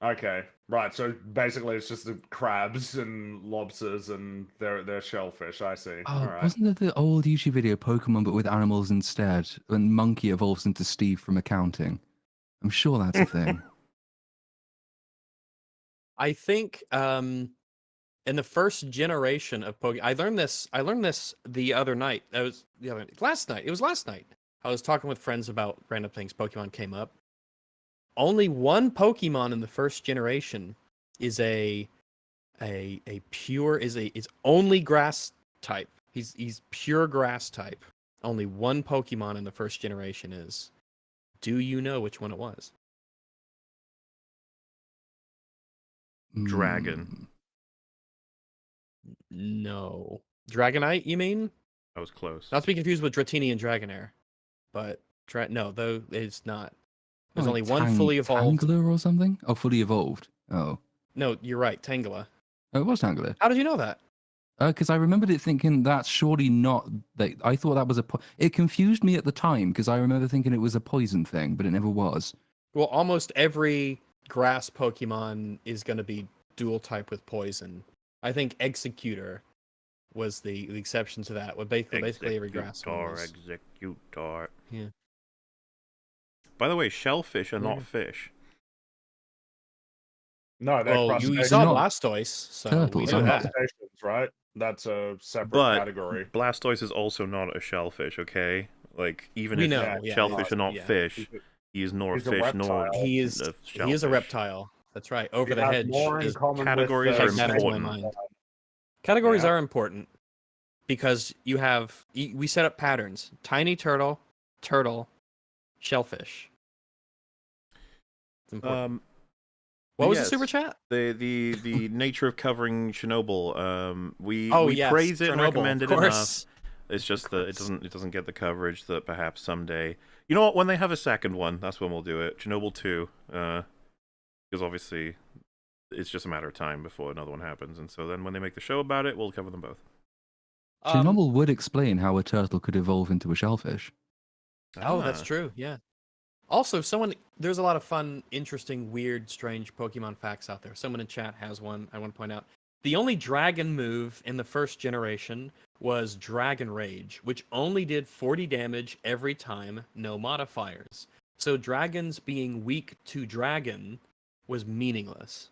[SPEAKER 4] Okay, right. So basically, it's just the crabs and lobsters and they're shellfish. I see.
[SPEAKER 2] Oh,
[SPEAKER 4] All right.
[SPEAKER 2] wasn't there the old YouTube video Pokemon but with animals instead? When Monkey evolves into Steve from accounting. I'm sure that's a thing.
[SPEAKER 1] I think in the first generation of Pokemon, I learned this the other night. Last night. It was last night. I was talking with friends about random things. Pokemon came up. Only one Pokemon in the first generation is is only grass type. He's pure grass type. Only one Pokemon in the first generation is. Do you know which one it was?
[SPEAKER 3] Dragon.
[SPEAKER 1] No. Dragonite, you mean?
[SPEAKER 3] That was close.
[SPEAKER 1] Not to be confused with Dratini and Dragonair. But no, though it's not. There's only one fully evolved.
[SPEAKER 2] Tangela or something? Oh, fully evolved. Oh.
[SPEAKER 1] No, you're right, Tangela.
[SPEAKER 2] Oh, it was Tangela.
[SPEAKER 1] How did you know that?
[SPEAKER 2] Because I remembered it thinking that's surely not. I thought that was it confused me at the time because I remember thinking it was a poison thing, but it never was.
[SPEAKER 1] Well, almost every grass Pokemon is going to be dual type with poison. I think Executor was the exception to that. With basically every grass one was.
[SPEAKER 3] Executor.
[SPEAKER 1] Yeah.
[SPEAKER 3] By the way, shellfish are not fish.
[SPEAKER 4] No, they're
[SPEAKER 1] Well, you saw Blastoise, so we
[SPEAKER 2] Turtles,
[SPEAKER 1] know that.
[SPEAKER 4] crustaceans, right? That's a separate category.
[SPEAKER 3] Blastoise is also not a shellfish, okay? Like, even
[SPEAKER 1] We
[SPEAKER 3] if
[SPEAKER 1] know,
[SPEAKER 3] shellfish are not fish, he is nor a
[SPEAKER 4] He's a
[SPEAKER 3] fish nor
[SPEAKER 4] reptile.
[SPEAKER 1] He is a
[SPEAKER 3] shellfish.
[SPEAKER 1] reptile. That's right. Over
[SPEAKER 4] He
[SPEAKER 1] the
[SPEAKER 4] has
[SPEAKER 1] hedge
[SPEAKER 4] more in
[SPEAKER 1] is
[SPEAKER 4] common
[SPEAKER 3] categories
[SPEAKER 4] with,
[SPEAKER 3] are
[SPEAKER 1] that into my
[SPEAKER 3] important.
[SPEAKER 1] mind. Categories
[SPEAKER 4] Yeah.
[SPEAKER 1] are important because we set up patterns: tiny turtle, shellfish. It's important. What was the super chat?
[SPEAKER 3] The nature of covering Chernobyl. We
[SPEAKER 1] Yes,
[SPEAKER 3] praise it and
[SPEAKER 1] Chernobyl,
[SPEAKER 3] recommend it
[SPEAKER 1] of
[SPEAKER 3] enough.
[SPEAKER 1] course.
[SPEAKER 3] It's just that it doesn't get the coverage that perhaps someday. You know what? When they have a second one, that's when we'll do it. Chernobyl 2, because obviously it's just a matter of time before another one happens, and so then when they make the show about it, we'll cover them both.
[SPEAKER 2] Chernobyl would explain how a turtle could evolve into a shellfish.
[SPEAKER 1] Oh, that's true. Yeah. Also, there's a lot of fun, interesting, weird, strange Pokemon facts out there. Someone in chat has one I want to point out. The only dragon move in the first generation was Dragon Rage, which only did 40 damage every time, no modifiers. So dragons being weak to dragon was meaningless.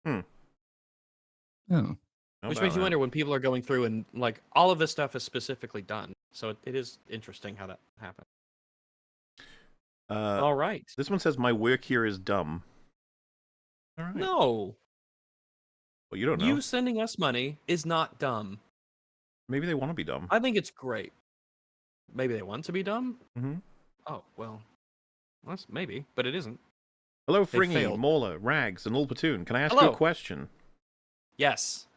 [SPEAKER 2] Oh.
[SPEAKER 1] Which makes you wonder when people are going through and, like, all of this stuff is specifically done. So it is interesting how that happened. All right.
[SPEAKER 3] This one says, my work here is dumb. All right.
[SPEAKER 1] No.
[SPEAKER 3] Well, you don't know.
[SPEAKER 1] You sending us money is not dumb.
[SPEAKER 3] Maybe they want to be dumb.
[SPEAKER 1] I think it's great. Maybe they want to be dumb?
[SPEAKER 3] Mm-hmm.
[SPEAKER 1] Oh, well, that's maybe, but it isn't.
[SPEAKER 3] Hello,
[SPEAKER 1] They
[SPEAKER 3] Fringy,
[SPEAKER 1] failed.
[SPEAKER 3] Mauler, Rags, and Lil Platoon. Can I ask you
[SPEAKER 1] Hello.
[SPEAKER 3] a question?
[SPEAKER 1] Yes.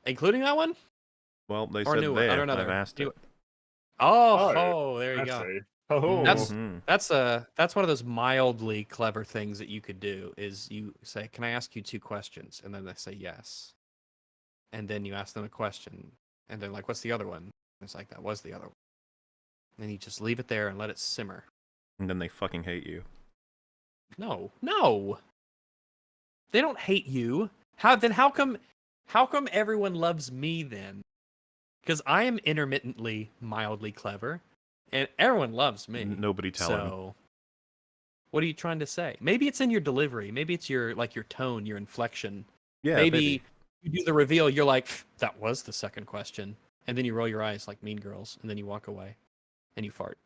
[SPEAKER 1] Including that one?
[SPEAKER 3] Well, they
[SPEAKER 1] Or
[SPEAKER 3] said
[SPEAKER 1] new one. I
[SPEAKER 3] there.
[SPEAKER 1] don't know.
[SPEAKER 3] I've asked it.
[SPEAKER 1] Oh, there you
[SPEAKER 4] I
[SPEAKER 1] go.
[SPEAKER 4] see. Oh,
[SPEAKER 1] That's one of those mildly clever things that you could do is you say, "Can I ask you 2 questions?" And then they say yes. And then you ask them a question and they're like, "What's the other one?" And it's like, "That was the other one." And then you just leave it there and let it simmer.
[SPEAKER 3] And then they fucking hate you.
[SPEAKER 1] No. They don't hate you. How come everyone loves me then? Because I am intermittently mildly clever. And everyone loves me.
[SPEAKER 3] Nobody tell him.
[SPEAKER 1] So, what are you trying to say? Maybe it's in your delivery. Maybe it's your tone, your inflection.
[SPEAKER 3] Yeah,
[SPEAKER 1] Maybe you do the reveal. You're like, that was the second question, and then you roll your eyes like Mean Girls, and then you walk away, and you fart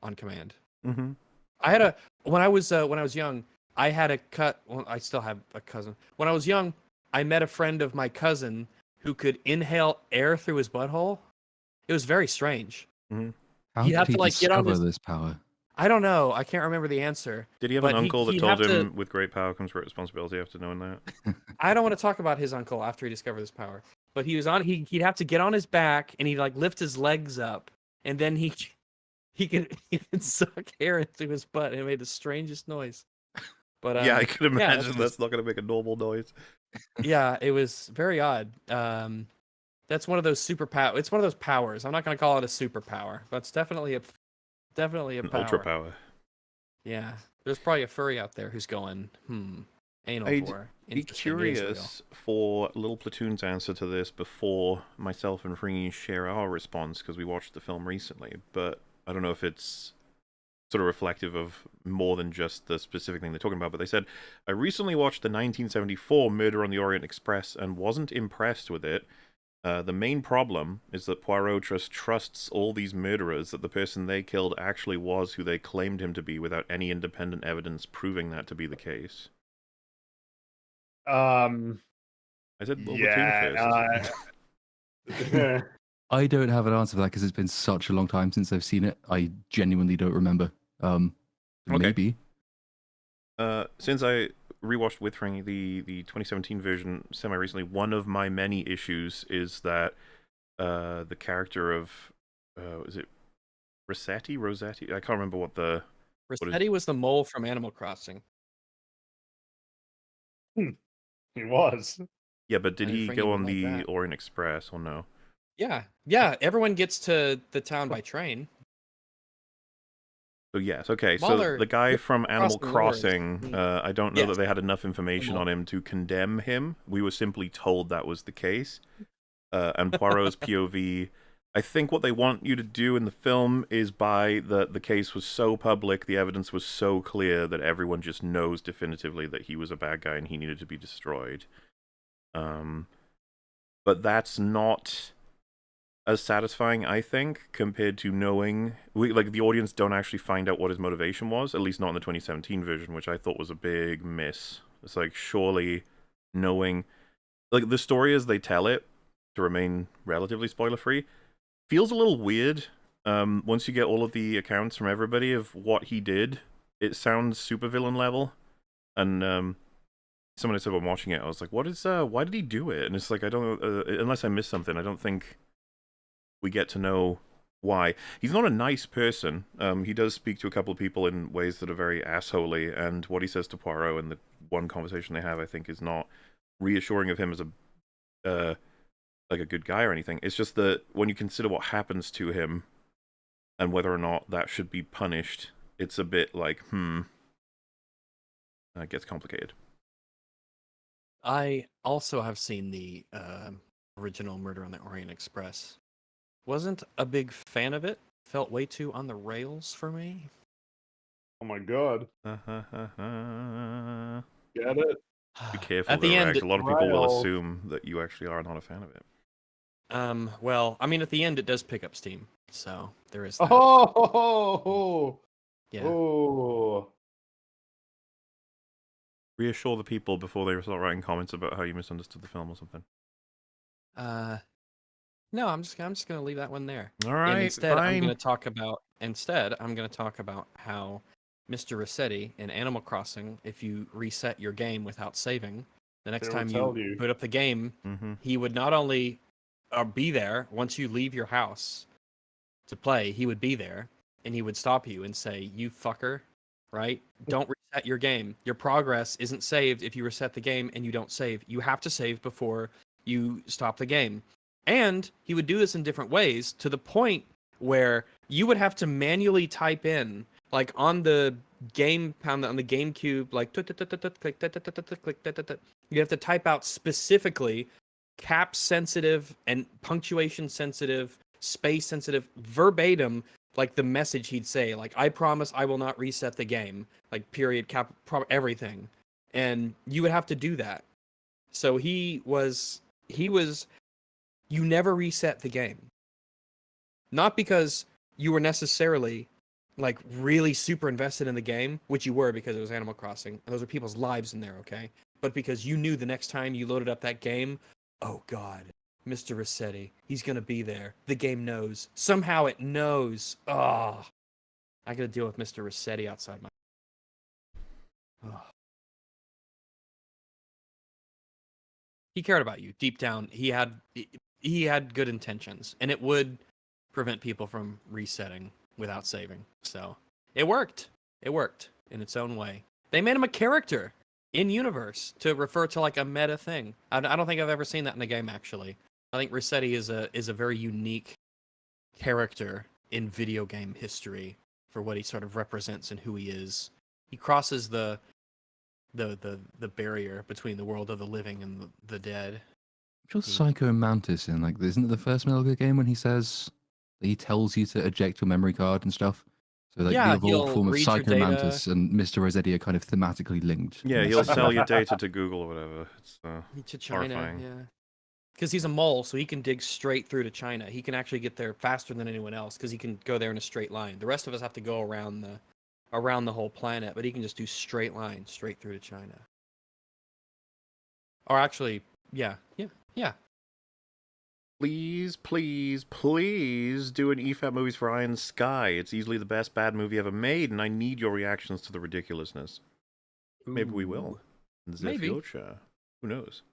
[SPEAKER 1] on command.
[SPEAKER 3] Mm-hmm.
[SPEAKER 1] I had when I was young. I had a cut. Well, I still have a cousin. When I was young, I met a friend of my cousin who could inhale air through his butthole. It was very strange.
[SPEAKER 3] Mm-hmm.
[SPEAKER 2] How
[SPEAKER 1] You
[SPEAKER 2] did
[SPEAKER 1] have
[SPEAKER 2] he
[SPEAKER 1] to, like, get on
[SPEAKER 2] discover
[SPEAKER 1] this-
[SPEAKER 2] this power?
[SPEAKER 1] I don't know. I can't remember the answer.
[SPEAKER 3] Did he have
[SPEAKER 1] But
[SPEAKER 3] an uncle that
[SPEAKER 1] he'd
[SPEAKER 3] told
[SPEAKER 1] have to-
[SPEAKER 3] him, with great power comes great responsibility, after knowing that?
[SPEAKER 1] I don't want to talk about his uncle after he discovered this power. But he was on. He'd have to get on his back and he'd like lift his legs up, and then he could suck air into his butt, and it made the strangest noise. But
[SPEAKER 3] Yeah, I could
[SPEAKER 1] yeah,
[SPEAKER 3] imagine that's not going to make a normal noise.
[SPEAKER 1] yeah, it was very odd. That's one of those superpower. It's one of those powers. I'm not gonna call it a superpower, but it's definitely a
[SPEAKER 3] An
[SPEAKER 1] power.
[SPEAKER 3] ultra power.
[SPEAKER 1] Yeah, there's probably a furry out there who's going, anal
[SPEAKER 3] I'd
[SPEAKER 1] for.
[SPEAKER 3] Be
[SPEAKER 1] Interesting,
[SPEAKER 3] curious for Little Platoon's answer to this before myself and Fringy share our response, because we watched the film recently, but I don't know if it's sort of reflective of more than just the specific thing they're talking about. But they said, I recently watched the 1974 Murder on the Orient Express and wasn't impressed with it. The main problem is that Poirot trusts all these murderers that the person they killed actually was who they claimed him to be, without any independent evidence proving that to be the case. I said Little Platoon first.
[SPEAKER 2] I don't have an answer for that because it's been such a long time since I've seen it. I genuinely don't remember.
[SPEAKER 3] Okay.
[SPEAKER 2] Maybe.
[SPEAKER 3] Since I rewatched with Fringy the 2017 version semi-recently, one of my many issues is that the character of is it Rossetti? I can't remember what the...
[SPEAKER 1] Rossetti was the mole from Animal Crossing.
[SPEAKER 4] He was.
[SPEAKER 3] Yeah, but did
[SPEAKER 1] I
[SPEAKER 3] he
[SPEAKER 1] think
[SPEAKER 3] go
[SPEAKER 1] he
[SPEAKER 3] on
[SPEAKER 1] would like
[SPEAKER 3] the
[SPEAKER 1] that.
[SPEAKER 3] Orient Express or no?
[SPEAKER 1] Yeah. Everyone gets to the town by train.
[SPEAKER 3] So yes, okay.
[SPEAKER 1] Mahler-
[SPEAKER 3] So the guy from Animal
[SPEAKER 1] Crossing
[SPEAKER 3] Crossing, I don't know
[SPEAKER 1] Yes.
[SPEAKER 3] that they had enough information on him to condemn him. We were simply told that was the case. And Poirot's POV, I think what they want you to do in the film is buy the case was so public, the evidence was so clear that everyone just knows definitively that he was a bad guy and he needed to be destroyed. But that's not as satisfying, I think, compared to knowing... the audience don't actually find out what his motivation was, at least not in the 2017 version, which I thought was a big miss. It's like, surely knowing... Like, the story as they tell it, to remain relatively spoiler-free, feels a little weird. Once you get all of the accounts from everybody of what he did, it sounds supervillain level. And someone said when watching it, I was like, why did he do it? And it's like, I don't know, unless I missed something, I don't think we get to know why. He's not a nice person. He does speak to a couple of people in ways that are very assholey, and what he says to Poirot in the one conversation they have, I think, is not reassuring of him as a good guy or anything. It's just that when you consider what happens to him and whether or not that should be punished, it's a bit like, it gets complicated.
[SPEAKER 1] I also have seen the original Murder on the Orient Express. Wasn't a big fan of it. Felt way too on the rails for me.
[SPEAKER 4] Oh my god. Get it?
[SPEAKER 3] Be careful,
[SPEAKER 1] At the
[SPEAKER 3] though,
[SPEAKER 1] end,
[SPEAKER 3] Rags. A lot of people will
[SPEAKER 4] Rails.
[SPEAKER 3] assume that you actually are not a fan of it.
[SPEAKER 1] Well, I mean, at the end, it does pick up steam, so there is that.
[SPEAKER 4] Oh,
[SPEAKER 1] Yeah.
[SPEAKER 4] oh.
[SPEAKER 3] Reassure the people before they start writing comments about how you misunderstood the film or something.
[SPEAKER 1] No, I'm just gonna leave that one there.
[SPEAKER 3] All right,
[SPEAKER 1] And instead, I'm
[SPEAKER 3] fine.
[SPEAKER 1] gonna talk about how Mr. Rossetti in Animal Crossing, if you reset your game without saving, the next
[SPEAKER 4] They will
[SPEAKER 1] time
[SPEAKER 4] tell
[SPEAKER 1] you
[SPEAKER 4] you.
[SPEAKER 1] boot up the game, he would not only be there once you leave your house to play, he would be there and he would stop you and say, "You fucker, right? Don't reset your game. Your progress isn't saved if you reset the game and you don't save. You have to save before you stop the game." And he would do this in different ways, to the point where you would have to manually type in, like on the game pound on the GameCube, like click, you have to type out specifically cap sensitive and punctuation sensitive, space sensitive, verbatim, like the message he'd say, like, "I promise I will not reset the game," like period, cap, everything. And you would have to do that. So he was you never reset the game. Not because you were necessarily like really super invested in the game, which you were because it was Animal Crossing, and those are people's lives in there, okay? But because you knew the next time you loaded up that game, oh god, Mr. Rossetti, he's gonna be there. The game knows. Somehow it knows. Ah. I gotta deal with Mr. Rossetti outside my. Ugh. He cared about you deep down. He had good intentions, and it would prevent people from resetting without saving. So it worked. It worked in its own way. They made him a character in universe to refer to like a meta thing. I don't think I've ever seen that in a game actually. I think Rossetti is a very unique character in video game history for what he sort of represents and who he is. He crosses the barrier between the world of the living and the dead.
[SPEAKER 2] Just Psycho Mantis in like, isn't it the first Metal Gear game when he says he tells you to eject your memory card and stuff? So like
[SPEAKER 1] Yeah,
[SPEAKER 2] the evolved
[SPEAKER 1] he'll
[SPEAKER 2] form of
[SPEAKER 1] read your
[SPEAKER 2] Psycho
[SPEAKER 1] data.
[SPEAKER 2] Mantis and Mr. Rossetti are kind of thematically linked.
[SPEAKER 3] Yeah, he'll sell your data to Google or whatever. It's
[SPEAKER 1] To China,
[SPEAKER 3] horrifying.
[SPEAKER 1] yeah. Because he's a mole, so he can dig straight through to China. He can actually get there faster than anyone else because he can go there in a straight line. The rest of us have to go around the whole planet, but he can just do straight lines straight through to China. Or actually, yeah.
[SPEAKER 3] Please, please, please do an EFAP movies for Iron Sky. It's easily the best bad movie ever made, and I need your reactions to the ridiculousness. Maybe we will. In the
[SPEAKER 1] Maybe.
[SPEAKER 3] future. Who knows?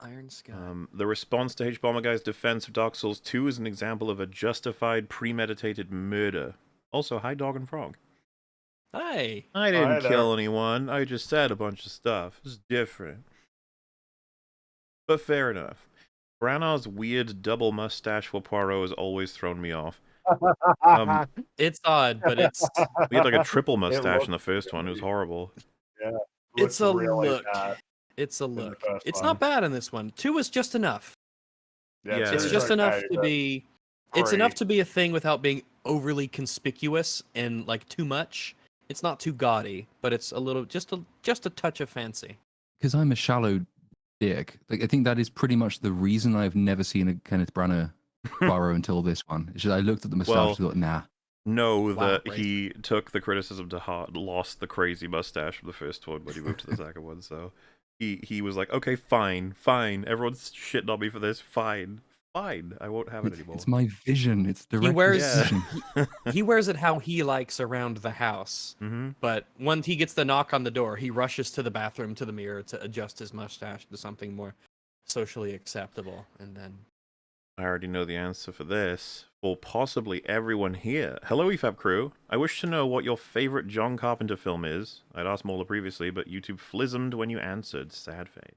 [SPEAKER 1] Iron Sky.
[SPEAKER 3] The response to H-Bomber Guy's defense of Dark Souls 2 is an example of a justified, premeditated murder. Also, hi, Dog and Frog.
[SPEAKER 1] Hey.
[SPEAKER 3] I didn't
[SPEAKER 4] Hi
[SPEAKER 3] kill
[SPEAKER 4] there.
[SPEAKER 3] anyone. I just said a bunch of stuff. It's different. But fair enough. Branagh's weird double mustache for Poirot has always thrown me off.
[SPEAKER 1] It's odd, but it's
[SPEAKER 3] We had like a triple mustache
[SPEAKER 4] looked
[SPEAKER 3] in the first one. It was horrible.
[SPEAKER 1] it's a
[SPEAKER 4] really
[SPEAKER 1] look.
[SPEAKER 4] bad
[SPEAKER 1] It's a
[SPEAKER 4] in the
[SPEAKER 1] look.
[SPEAKER 4] first
[SPEAKER 1] It's
[SPEAKER 4] one.
[SPEAKER 1] not bad in this one. 2 is just enough.
[SPEAKER 3] Yeah,
[SPEAKER 4] two
[SPEAKER 1] It's
[SPEAKER 4] is
[SPEAKER 1] just
[SPEAKER 4] okay,
[SPEAKER 1] enough to
[SPEAKER 4] but
[SPEAKER 1] be. It's enough
[SPEAKER 4] three-
[SPEAKER 1] to be a thing without being overly conspicuous and like too much. It's not too gaudy, but it's a little just a touch of fancy.
[SPEAKER 2] Because I'm a shallow dick. Like I think that is pretty much the reason I've never seen a Kenneth Branagh Poirot until this one. It's just I looked at the mustache
[SPEAKER 3] Well,
[SPEAKER 2] and thought, nah.
[SPEAKER 3] Know
[SPEAKER 1] Wow,
[SPEAKER 3] that
[SPEAKER 1] right.
[SPEAKER 3] he took the criticism to heart, lost the crazy mustache from the first one when he moved to the second one, so he was like, okay, fine, everyone's shitting on me for this, fine, I won't have it anymore.
[SPEAKER 2] It's my vision. It's
[SPEAKER 1] He
[SPEAKER 2] direct
[SPEAKER 1] wears
[SPEAKER 2] vision.
[SPEAKER 1] he wears it how he likes around the house.
[SPEAKER 3] Mm-hmm.
[SPEAKER 1] But once he gets the knock on the door, he rushes to the bathroom to the mirror to adjust his mustache to something more socially acceptable, and then
[SPEAKER 3] I already know the answer for this. For possibly everyone here. Hello, EFAP crew. I wish to know what your favorite John Carpenter film is. I'd asked Mola previously, but YouTube flismed when you answered. Sad face.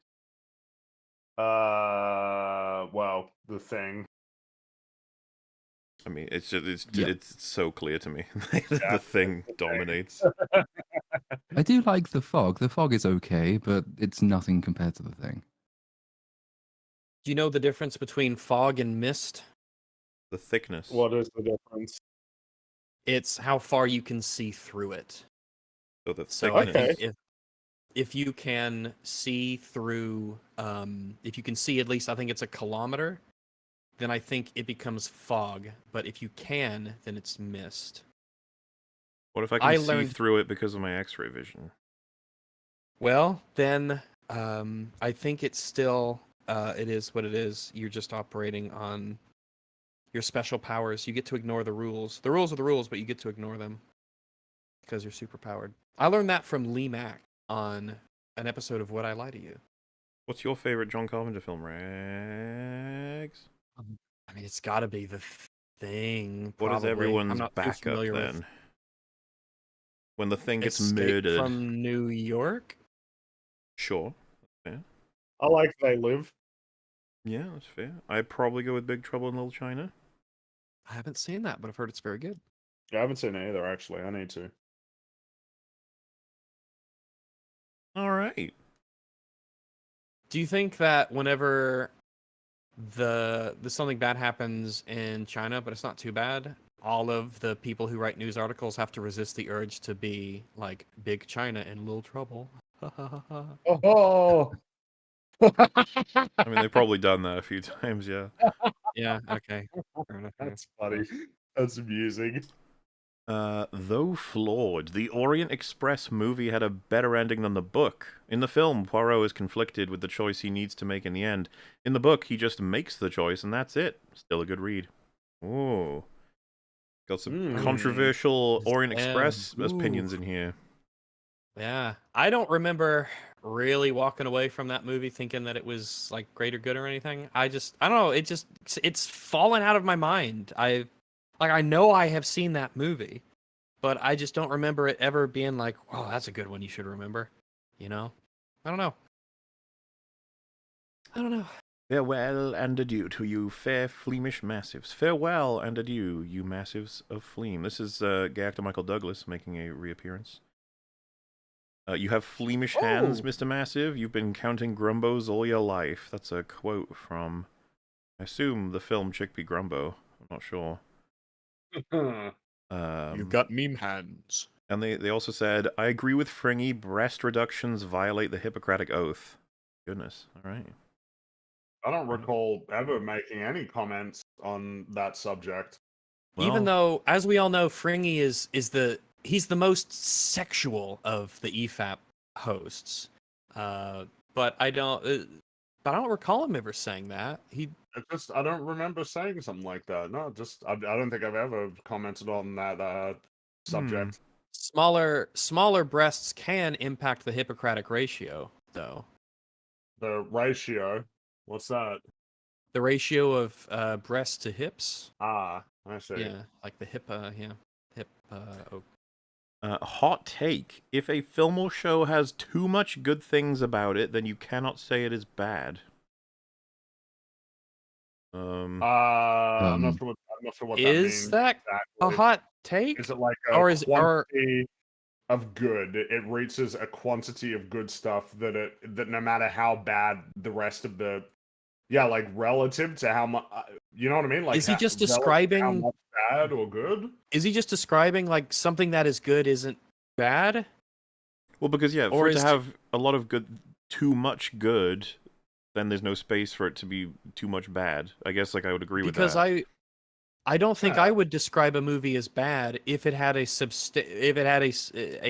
[SPEAKER 4] well, The Thing.
[SPEAKER 3] I mean, it's just
[SPEAKER 2] Yep.
[SPEAKER 3] it's so clear to me.
[SPEAKER 4] Yeah,
[SPEAKER 3] The Thing
[SPEAKER 4] The Thing.
[SPEAKER 3] dominates.
[SPEAKER 2] I do like The Fog. The Fog is okay, but it's nothing compared to The Thing.
[SPEAKER 1] do you know the difference between fog and mist?
[SPEAKER 3] The thickness.
[SPEAKER 4] What is the difference?
[SPEAKER 1] It's how far you can see through it.
[SPEAKER 3] So the
[SPEAKER 1] So I
[SPEAKER 3] thickness.
[SPEAKER 1] think if you can see through, if you can see at least, I think it's a kilometer, then I think it becomes fog. But if you can, then it's mist.
[SPEAKER 3] What if I can
[SPEAKER 1] I
[SPEAKER 3] see
[SPEAKER 1] learned-
[SPEAKER 3] through it because of my X-ray vision?
[SPEAKER 1] Well, then I think it's still it is what it is. You're just operating on your special powers. You get to ignore the rules. The rules are the rules, but you get to ignore them because you're super powered. I learned that from Lee Mack on an episode of Would I Lie to You?
[SPEAKER 3] What's your favorite John Carpenter film, Rex?
[SPEAKER 1] I mean, it's got to be The Thing.
[SPEAKER 3] What is
[SPEAKER 1] probably.
[SPEAKER 3] everyone's
[SPEAKER 1] I'm not too
[SPEAKER 3] backup
[SPEAKER 1] familiar
[SPEAKER 3] then?
[SPEAKER 1] with
[SPEAKER 3] When the thing gets
[SPEAKER 1] Escape
[SPEAKER 3] murdered.
[SPEAKER 1] from New York.
[SPEAKER 3] Sure.
[SPEAKER 4] I like They Live.
[SPEAKER 3] Yeah, that's fair. I'd probably go with Big Trouble in Little China.
[SPEAKER 1] I haven't seen that, but I've heard it's very good.
[SPEAKER 4] Yeah, I haven't seen it either, actually. I need to.
[SPEAKER 3] All right.
[SPEAKER 1] Do you think that whenever the something bad happens in China, but it's not too bad, all of the people who write news articles have to resist the urge to be like Big China in little trouble?
[SPEAKER 4] Oh,
[SPEAKER 3] I mean, they've probably done that a few times, yeah.
[SPEAKER 1] Yeah. Okay. Fair enough, yeah.
[SPEAKER 4] that's funny. That's amusing.
[SPEAKER 3] Though flawed, the Orient Express movie had a better ending than the book. In the film, Poirot is conflicted with the choice he needs to make in the end. In the book, he just makes the choice, and that's it. Still a good read. Ooh. Got some controversial Orient Express
[SPEAKER 1] Ooh.
[SPEAKER 3] opinions in here.
[SPEAKER 1] Yeah, I don't remember really walking away from that movie thinking that it was like great or good or anything. I don't know. It's fallen out of my mind. I know I have seen that movie, but I just don't remember it ever being like, "Oh, that's a good one. You should remember." You know, I don't know.
[SPEAKER 3] Farewell and adieu to you, fair Fleamish massives. Farewell and adieu, you massives of Fleam. This is gay actor Michael Douglas making a reappearance. You have Fleamish hands, Mr. Massive. You've been counting Grumbos all your life. That's a quote from, I assume, the film Chickpea Grumbo. I'm not sure.
[SPEAKER 1] You've got meme hands.
[SPEAKER 3] And they also said, I agree with Fringy, breast reductions violate the Hippocratic Oath. Goodness, all right.
[SPEAKER 4] I don't recall ever making any comments on that subject.
[SPEAKER 3] Well,
[SPEAKER 1] Even though, as we all know, Fringy he's the most sexual of the EFAP hosts. But I don't recall him ever saying that.
[SPEAKER 4] I don't remember saying something like that. No, I don't think I've ever commented on that subject.
[SPEAKER 1] Smaller breasts can impact the Hippocratic ratio, though.
[SPEAKER 4] The ratio, what's that?
[SPEAKER 1] The ratio of breasts to hips.
[SPEAKER 4] Ah, I see.
[SPEAKER 1] Yeah, like the hip.
[SPEAKER 3] hot take. If a film or show has too much good things about it, then you cannot say it is bad.
[SPEAKER 4] I'm not sure what that means.
[SPEAKER 1] Is that a
[SPEAKER 4] exactly.
[SPEAKER 1] hot take?
[SPEAKER 4] Is it like a quantity of good? It reaches a quantity of good stuff that no matter how bad the rest of the like relative to how much you know what I mean? Like,
[SPEAKER 1] is he just describing
[SPEAKER 4] how much bad or good?
[SPEAKER 1] Is he just describing like something that is good isn't bad?
[SPEAKER 3] Well, because for it to have a lot of good, too much good, then there's no space for it to be too much bad. I guess I would agree with that.
[SPEAKER 1] Because I don't think I would describe a movie as bad if it had a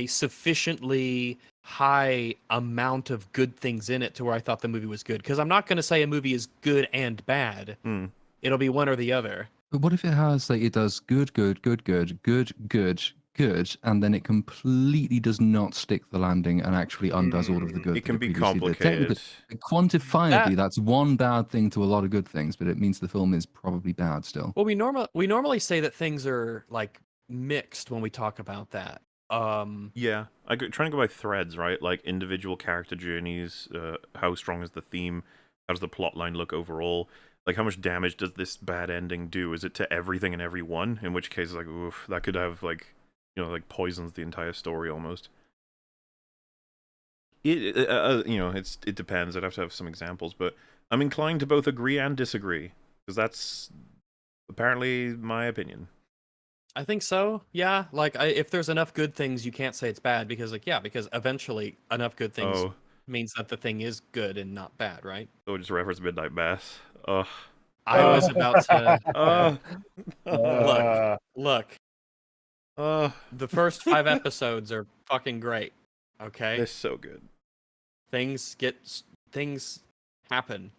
[SPEAKER 1] sufficiently high amount of good things in it to where I thought the movie was good. Because I'm not going to say a movie is good and bad. It'll be one or the other.
[SPEAKER 2] But what if it has it does good, and then it completely does not stick the landing and actually undoes all of the good?
[SPEAKER 3] It can be complicated.
[SPEAKER 2] Quantifiably, that's one bad thing to a lot of good things, but it means the film is probably bad still.
[SPEAKER 1] Well, we normally say that things are like mixed when we talk about that.
[SPEAKER 3] Yeah, trying to go by threads, right? Like individual character journeys, how strong is the theme, how does the plot line look overall? Like, how much damage does this bad ending do? Is it to everything and everyone? In which case, oof, that could have, poisons the entire story almost. It depends. I'd have to have some examples, but I'm inclined to both agree and disagree, because that's apparently my opinion.
[SPEAKER 1] I think so. Yeah, if there's enough good things, you can't say it's bad because eventually enough good things means that the thing is good and not bad, right?
[SPEAKER 3] So just reference Midnight Mass.
[SPEAKER 1] I was about to look. The first 5 episodes are fucking great. Okay,
[SPEAKER 3] they're so good.
[SPEAKER 1] Things happen.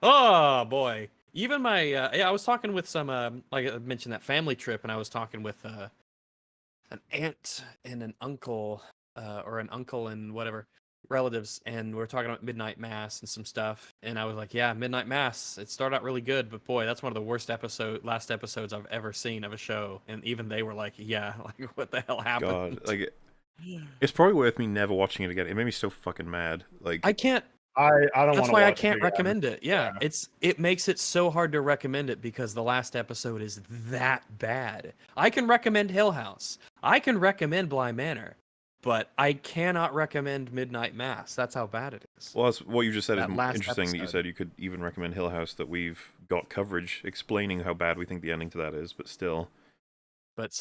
[SPEAKER 1] Oh boy. Even my I was talking with some like I mentioned that family trip, and I was talking with an aunt and an uncle or an uncle and whatever relatives, and we're talking about Midnight Mass and some stuff, and I was like, yeah, Midnight Mass, it started out really good, but boy, that's one of the worst last episodes I've ever seen of a show. And even they were like, yeah, like what the hell happened?
[SPEAKER 3] God, it's probably worth me never watching it again. It made me so fucking mad.
[SPEAKER 1] I can't.
[SPEAKER 4] I don't.
[SPEAKER 1] That's why I can't recommend it. Yeah, it makes it so hard to recommend it because the last episode is that bad. I can recommend Hill House. I can recommend Bly Manor, but I cannot recommend Midnight Mass. That's how bad it is.
[SPEAKER 3] Well, that's what you just said is interesting. That you said you could even recommend Hill House. That we've got coverage explaining how bad we think the ending to that is, but still.
[SPEAKER 1] There's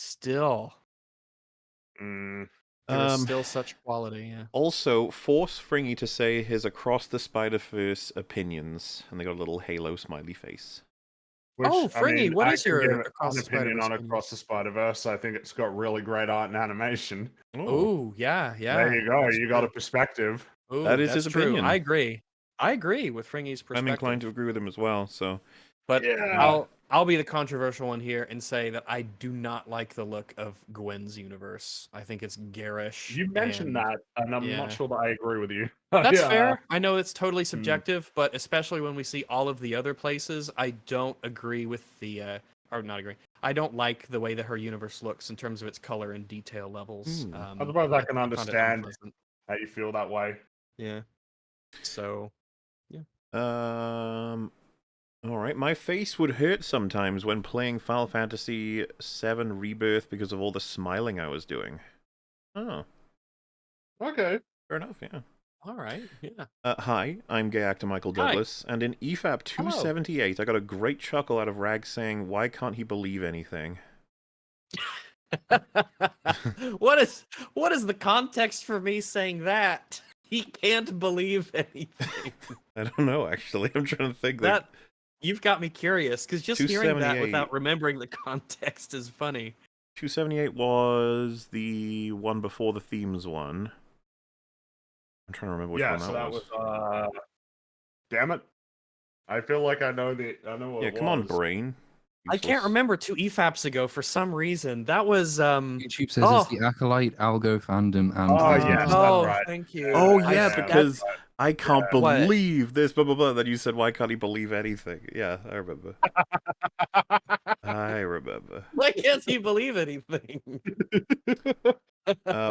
[SPEAKER 1] still such quality, yeah.
[SPEAKER 3] Also, force Fringy to say his Across the Spider-Verse opinions, and they got a little Halo smiley face.
[SPEAKER 1] Fringy, what is your Across the
[SPEAKER 4] opinion on Across the Spider-Verse? I think it's got really great art and animation.
[SPEAKER 1] Oh, yeah.
[SPEAKER 4] There you go. You got a perspective.
[SPEAKER 1] Ooh,
[SPEAKER 3] that is his opinion.
[SPEAKER 1] I agree with Fringy's perspective.
[SPEAKER 3] I'm inclined to agree with him as well. So,
[SPEAKER 1] but I'll be the controversial one here and say that I do not like the look of Gwen's universe. I think it's garish.
[SPEAKER 4] You mentioned
[SPEAKER 1] and
[SPEAKER 4] that, and I'm
[SPEAKER 1] yeah.
[SPEAKER 4] not sure that I agree with you.
[SPEAKER 1] That's
[SPEAKER 4] Yeah.
[SPEAKER 1] fair. I know it's totally subjective, but especially when we see all of the other places, I don't agree with the or not agree. I don't like the way that her universe looks in terms of its color and detail levels.
[SPEAKER 4] I suppose I can
[SPEAKER 1] find it
[SPEAKER 4] understand
[SPEAKER 1] unpleasant.
[SPEAKER 4] how you feel that way.
[SPEAKER 1] Yeah. So,
[SPEAKER 3] All right. My face would hurt sometimes when playing Final Fantasy VII Rebirth because of all the smiling I was doing. Oh,
[SPEAKER 4] Okay.
[SPEAKER 3] fair enough. Yeah.
[SPEAKER 1] all right. Yeah.
[SPEAKER 3] Hi, I'm gay actor Michael
[SPEAKER 1] Hi.
[SPEAKER 3] Douglas, and in EFAP 278, I got a great chuckle out of Rag saying, "Why can't he believe anything?"
[SPEAKER 1] what is the context for me saying that? He can't believe anything.
[SPEAKER 3] I don't know. Actually, I'm trying to think.
[SPEAKER 1] That you've got me curious because just hearing that
[SPEAKER 3] 278.
[SPEAKER 1] without remembering the context is funny.
[SPEAKER 3] 278 was the one before the themes one. I'm trying to remember which
[SPEAKER 4] Yeah,
[SPEAKER 3] one
[SPEAKER 4] so
[SPEAKER 3] that
[SPEAKER 4] that
[SPEAKER 3] was.
[SPEAKER 4] was. Damn it! I feel like I know what
[SPEAKER 3] Yeah,
[SPEAKER 4] it
[SPEAKER 3] come on,
[SPEAKER 4] was.
[SPEAKER 3] brain.
[SPEAKER 1] I can't remember 2 EFAPs ago for some reason. That was
[SPEAKER 2] YouTube says
[SPEAKER 1] Oh.
[SPEAKER 2] it's the Acolyte, Algo fandom, and
[SPEAKER 4] Oh,
[SPEAKER 2] Wisdom
[SPEAKER 4] yes,
[SPEAKER 2] Fandom.
[SPEAKER 4] that's
[SPEAKER 1] oh,
[SPEAKER 4] right.
[SPEAKER 1] thank you.
[SPEAKER 3] Oh
[SPEAKER 4] Yeah,
[SPEAKER 3] yeah,
[SPEAKER 4] yeah,
[SPEAKER 3] because I can't
[SPEAKER 1] What?
[SPEAKER 3] believe this, blah blah blah. Then you said, "Why can't he believe anything?" Yeah, I remember. I remember.
[SPEAKER 1] Why can't he believe anything?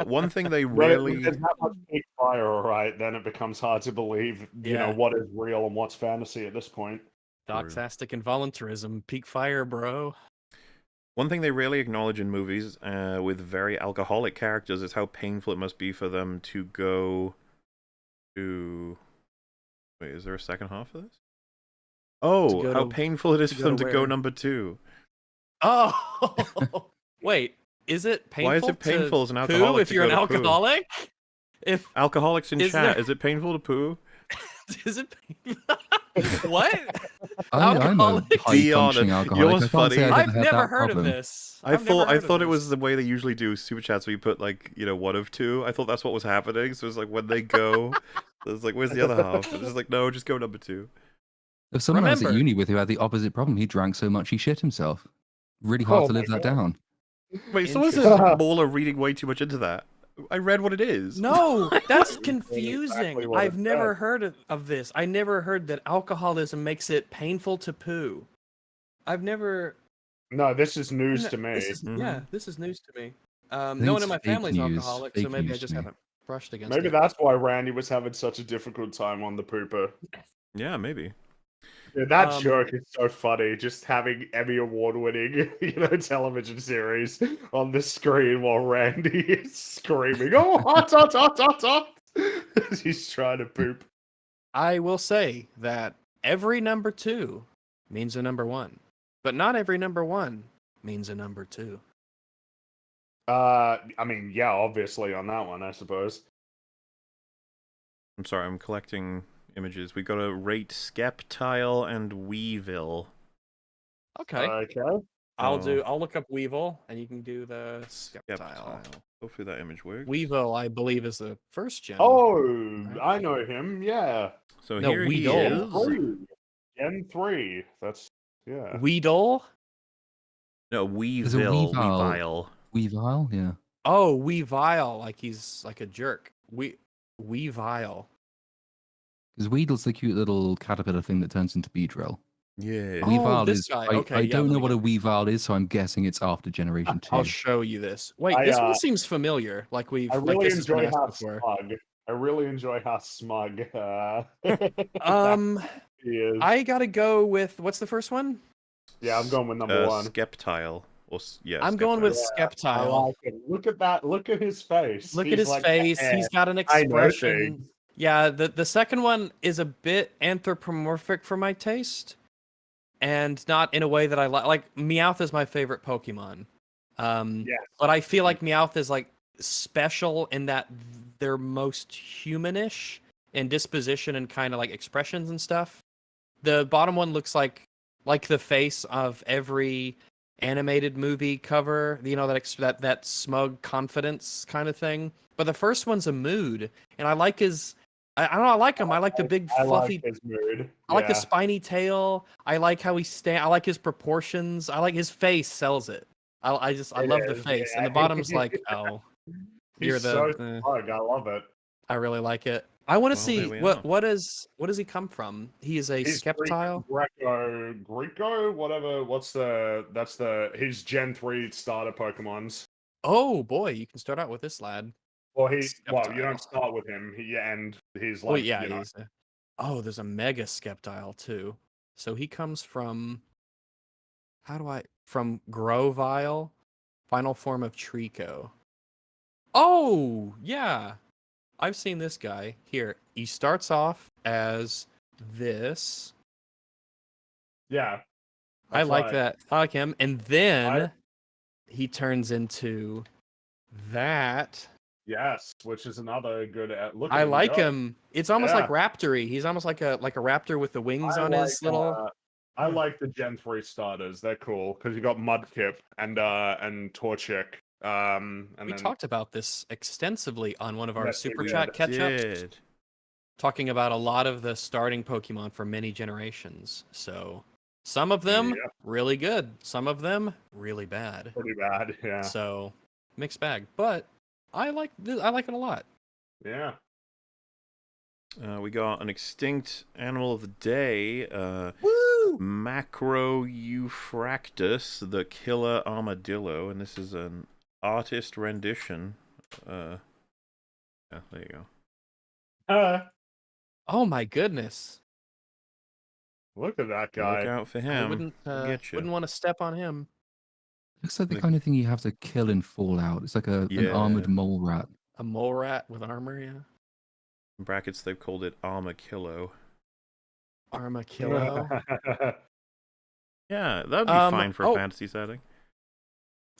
[SPEAKER 3] One thing they
[SPEAKER 4] When
[SPEAKER 3] really,
[SPEAKER 4] there's that much big fire, all right, then it becomes hard to believe, you know,
[SPEAKER 1] Yeah.
[SPEAKER 4] what is real and what's fantasy at this point.
[SPEAKER 1] Doxastic involuntarism, peak fire, bro.
[SPEAKER 3] one thing they rarely acknowledge in movies with very alcoholic characters is how painful it must be for them to go to. Wait, is there a second half of this? Oh,
[SPEAKER 1] go
[SPEAKER 3] how
[SPEAKER 1] to-
[SPEAKER 3] painful it is
[SPEAKER 1] to
[SPEAKER 3] for
[SPEAKER 1] go
[SPEAKER 3] them
[SPEAKER 1] to
[SPEAKER 3] to go
[SPEAKER 1] where?
[SPEAKER 3] number 2.
[SPEAKER 1] Oh, wait. Is it painful?
[SPEAKER 3] Why is it painful
[SPEAKER 1] to
[SPEAKER 3] as an
[SPEAKER 1] poo
[SPEAKER 3] alcoholic
[SPEAKER 1] if
[SPEAKER 3] to
[SPEAKER 1] you're an
[SPEAKER 3] go to poo?
[SPEAKER 1] alcoholic? If
[SPEAKER 3] Alcoholics in
[SPEAKER 1] Is
[SPEAKER 3] chat,
[SPEAKER 1] there-
[SPEAKER 3] is it painful to poo?
[SPEAKER 1] is it what?
[SPEAKER 2] I'm a
[SPEAKER 1] Alcoholics?
[SPEAKER 2] high
[SPEAKER 3] Be
[SPEAKER 2] functioning
[SPEAKER 3] honest. You know
[SPEAKER 2] alcoholic.
[SPEAKER 3] what's
[SPEAKER 2] I can't say
[SPEAKER 3] funny?
[SPEAKER 2] I've
[SPEAKER 1] I've
[SPEAKER 2] ever had
[SPEAKER 1] never
[SPEAKER 2] that
[SPEAKER 1] heard
[SPEAKER 2] problem.
[SPEAKER 1] of this.
[SPEAKER 3] I
[SPEAKER 1] I've never heard
[SPEAKER 3] thought
[SPEAKER 1] of
[SPEAKER 3] it was
[SPEAKER 1] this.
[SPEAKER 3] the way they usually do super chats where you put like, you know, 1 of 2. I thought that's what was happening. So it's like when they go, it's like, where's the other half? It's just like, no, just go number 2.
[SPEAKER 2] If someone I was at
[SPEAKER 1] Remember-
[SPEAKER 2] uni with who had the opposite problem, he drank so much he shit himself. Really hard
[SPEAKER 4] Oh
[SPEAKER 2] to live
[SPEAKER 4] my
[SPEAKER 2] that
[SPEAKER 4] God.
[SPEAKER 2] down.
[SPEAKER 3] Wait, someone says
[SPEAKER 4] Interesting.
[SPEAKER 3] Mauler reading way too much into that. I read what it is.
[SPEAKER 1] No, that's
[SPEAKER 4] Exactly
[SPEAKER 1] confusing.
[SPEAKER 4] what it
[SPEAKER 1] I've never
[SPEAKER 4] said.
[SPEAKER 1] heard of this. I never heard that alcoholism makes it painful to poo. I've never.
[SPEAKER 4] No, this is news to me.
[SPEAKER 1] This is,
[SPEAKER 3] Mhm.
[SPEAKER 1] Yeah, this is news to me.
[SPEAKER 2] think
[SPEAKER 1] No one in
[SPEAKER 2] it's
[SPEAKER 1] my
[SPEAKER 2] fake
[SPEAKER 1] family's
[SPEAKER 2] news,
[SPEAKER 1] alcoholic, so
[SPEAKER 2] fake
[SPEAKER 1] maybe I
[SPEAKER 2] news
[SPEAKER 1] just
[SPEAKER 2] to me.
[SPEAKER 1] haven't brushed against
[SPEAKER 4] Maybe
[SPEAKER 1] it.
[SPEAKER 4] that's why Randy was having such a difficult time on the pooper.
[SPEAKER 3] Yeah, maybe.
[SPEAKER 4] Yeah, that
[SPEAKER 1] Um,
[SPEAKER 4] joke is so funny. Just having Emmy award-winning, television series on the screen while Randy is screaming, "Oh, hot, hot, hot, hot, hot!" as he's trying to poop.
[SPEAKER 1] I will say that every number 2 means a number 1, but not every number 1 means a number 2.
[SPEAKER 4] I mean, yeah, obviously on that one, I suppose.
[SPEAKER 3] I'm sorry, I'm collecting images. We got to rate Skeptile and Weevil.
[SPEAKER 1] Okay,
[SPEAKER 4] Okay.
[SPEAKER 1] I'll look up Weevil, and you can do the Skeptile.
[SPEAKER 3] Skeptile. Hopefully that image works.
[SPEAKER 1] Weevil, I believe, is the first gen.
[SPEAKER 4] Oh, I know him. Yeah.
[SPEAKER 3] So
[SPEAKER 1] No,
[SPEAKER 3] here he
[SPEAKER 1] Weedle.
[SPEAKER 3] is.
[SPEAKER 4] Gen 3. That's yeah.
[SPEAKER 1] Weedle?
[SPEAKER 3] No,
[SPEAKER 2] a
[SPEAKER 3] Weevil.
[SPEAKER 2] Weevil.
[SPEAKER 3] Weevil.
[SPEAKER 2] Weevil, yeah.
[SPEAKER 1] Oh, Weevil, like he's like a jerk. Weevil.
[SPEAKER 2] Because Weedle's the cute little caterpillar thing that turns into Beedrill.
[SPEAKER 3] Yeah.
[SPEAKER 1] Oh,
[SPEAKER 2] Weevil
[SPEAKER 1] this
[SPEAKER 2] is.
[SPEAKER 1] guy.
[SPEAKER 2] I,
[SPEAKER 1] Okay,
[SPEAKER 2] I
[SPEAKER 1] yeah,
[SPEAKER 2] don't know
[SPEAKER 1] let me
[SPEAKER 2] what a
[SPEAKER 1] get
[SPEAKER 2] Weevil is, so I'm guessing it's after Generation 2.
[SPEAKER 1] I'll show you this. Wait,
[SPEAKER 4] I,
[SPEAKER 1] this one seems familiar. Like we've
[SPEAKER 4] I
[SPEAKER 1] like
[SPEAKER 4] really
[SPEAKER 1] this has been
[SPEAKER 4] enjoy
[SPEAKER 1] asked
[SPEAKER 4] how
[SPEAKER 1] before.
[SPEAKER 4] smug. I really enjoy how smug he is.
[SPEAKER 1] I gotta go with what's the first one?
[SPEAKER 4] Yeah, I'm going with number 1.
[SPEAKER 3] Skeptile. Yeah,
[SPEAKER 1] I'm going with
[SPEAKER 4] I
[SPEAKER 1] Skeptile.
[SPEAKER 4] like it. Look at that. Look at his face.
[SPEAKER 1] Look at
[SPEAKER 4] He's
[SPEAKER 1] his
[SPEAKER 4] like,
[SPEAKER 1] face.
[SPEAKER 4] "Eh,
[SPEAKER 1] He's got an
[SPEAKER 4] I know
[SPEAKER 1] expression.
[SPEAKER 4] things."
[SPEAKER 1] Yeah, the second one is a bit anthropomorphic for my taste, and not in a way that I like. Like Meowth is my favorite Pokemon.
[SPEAKER 4] Yes.
[SPEAKER 1] But I feel like Meowth is like special in that they're most humanish in disposition and kind of like expressions and stuff. The bottom one looks like the face of every animated movie cover, you know, that smug confidence kind of thing. But the first one's a mood, and I like his I don't know. I like him. I like the big
[SPEAKER 4] I
[SPEAKER 1] fluffy.
[SPEAKER 4] like his mood.
[SPEAKER 1] I like the
[SPEAKER 4] Yeah.
[SPEAKER 1] spiny tail. I like how he I like his proportions. I like his face. Sells it. I
[SPEAKER 4] It
[SPEAKER 1] love the
[SPEAKER 4] is,
[SPEAKER 1] face, and
[SPEAKER 4] yeah.
[SPEAKER 1] the bottom's like, oh, you're
[SPEAKER 4] He's so
[SPEAKER 1] the.
[SPEAKER 4] smug. I love it.
[SPEAKER 1] I really like it. I want to
[SPEAKER 3] Well,
[SPEAKER 1] see
[SPEAKER 3] there we are.
[SPEAKER 1] what does he come from? He is a
[SPEAKER 4] He's
[SPEAKER 1] Skeptile.
[SPEAKER 4] Greco, whatever. He's Gen 3 starter Pokemons.
[SPEAKER 1] Oh boy, you can start out with this lad.
[SPEAKER 4] Well, you
[SPEAKER 1] Skeptile.
[SPEAKER 4] don't start with him. He and he's
[SPEAKER 1] Well,
[SPEAKER 4] like,
[SPEAKER 1] yeah,
[SPEAKER 4] you know,
[SPEAKER 1] he's. Oh, there's a Mega Skeptile too. So he comes from. From Grovyle, final form of Trico. Oh yeah, I've seen this guy here. He starts off as this.
[SPEAKER 4] yeah.
[SPEAKER 1] I
[SPEAKER 4] That's
[SPEAKER 1] like
[SPEAKER 4] right.
[SPEAKER 1] that. I like him, and then he turns into that.
[SPEAKER 4] Yes, which is another good look.
[SPEAKER 1] I
[SPEAKER 4] At him
[SPEAKER 1] like
[SPEAKER 4] go.
[SPEAKER 1] him. It's almost like
[SPEAKER 4] Yeah.
[SPEAKER 1] Raptory. He's almost like a raptor with the wings
[SPEAKER 4] I
[SPEAKER 1] on
[SPEAKER 4] like,
[SPEAKER 1] his little.
[SPEAKER 4] I like the Gen 3 starters. They're cool because you got Mudkip and Torchic. And
[SPEAKER 1] We
[SPEAKER 4] then
[SPEAKER 1] talked about this extensively on one of our
[SPEAKER 4] Yes, we
[SPEAKER 1] super
[SPEAKER 4] did.
[SPEAKER 1] chat catch-ups,
[SPEAKER 3] Did.
[SPEAKER 1] talking about a lot of the starting Pokemon for many generations. So some of them
[SPEAKER 4] Yeah.
[SPEAKER 1] really good, some of them really bad.
[SPEAKER 4] pretty bad. Yeah.
[SPEAKER 1] So mixed bag, but I like it a lot.
[SPEAKER 4] Yeah.
[SPEAKER 3] We got an extinct animal of the day.
[SPEAKER 1] Woo!
[SPEAKER 3] Macro-Euphratus, the killer armadillo, and this is an artist rendition. Yeah, there you go.
[SPEAKER 1] Oh my goodness!
[SPEAKER 4] Look at that
[SPEAKER 3] Look
[SPEAKER 4] guy.
[SPEAKER 3] out for
[SPEAKER 1] I
[SPEAKER 3] him.
[SPEAKER 1] wouldn't
[SPEAKER 3] Get you.
[SPEAKER 1] wouldn't want to step on him.
[SPEAKER 2] Looks like the
[SPEAKER 3] Like-
[SPEAKER 2] kind of thing you have to kill in Fallout. It's like an
[SPEAKER 3] Yeah.
[SPEAKER 2] armored mole rat.
[SPEAKER 1] A mole rat with armor, yeah.
[SPEAKER 3] In brackets, they've called it Armakillo.
[SPEAKER 1] Armakillo.
[SPEAKER 3] Yeah, that would be fine for a fantasy setting.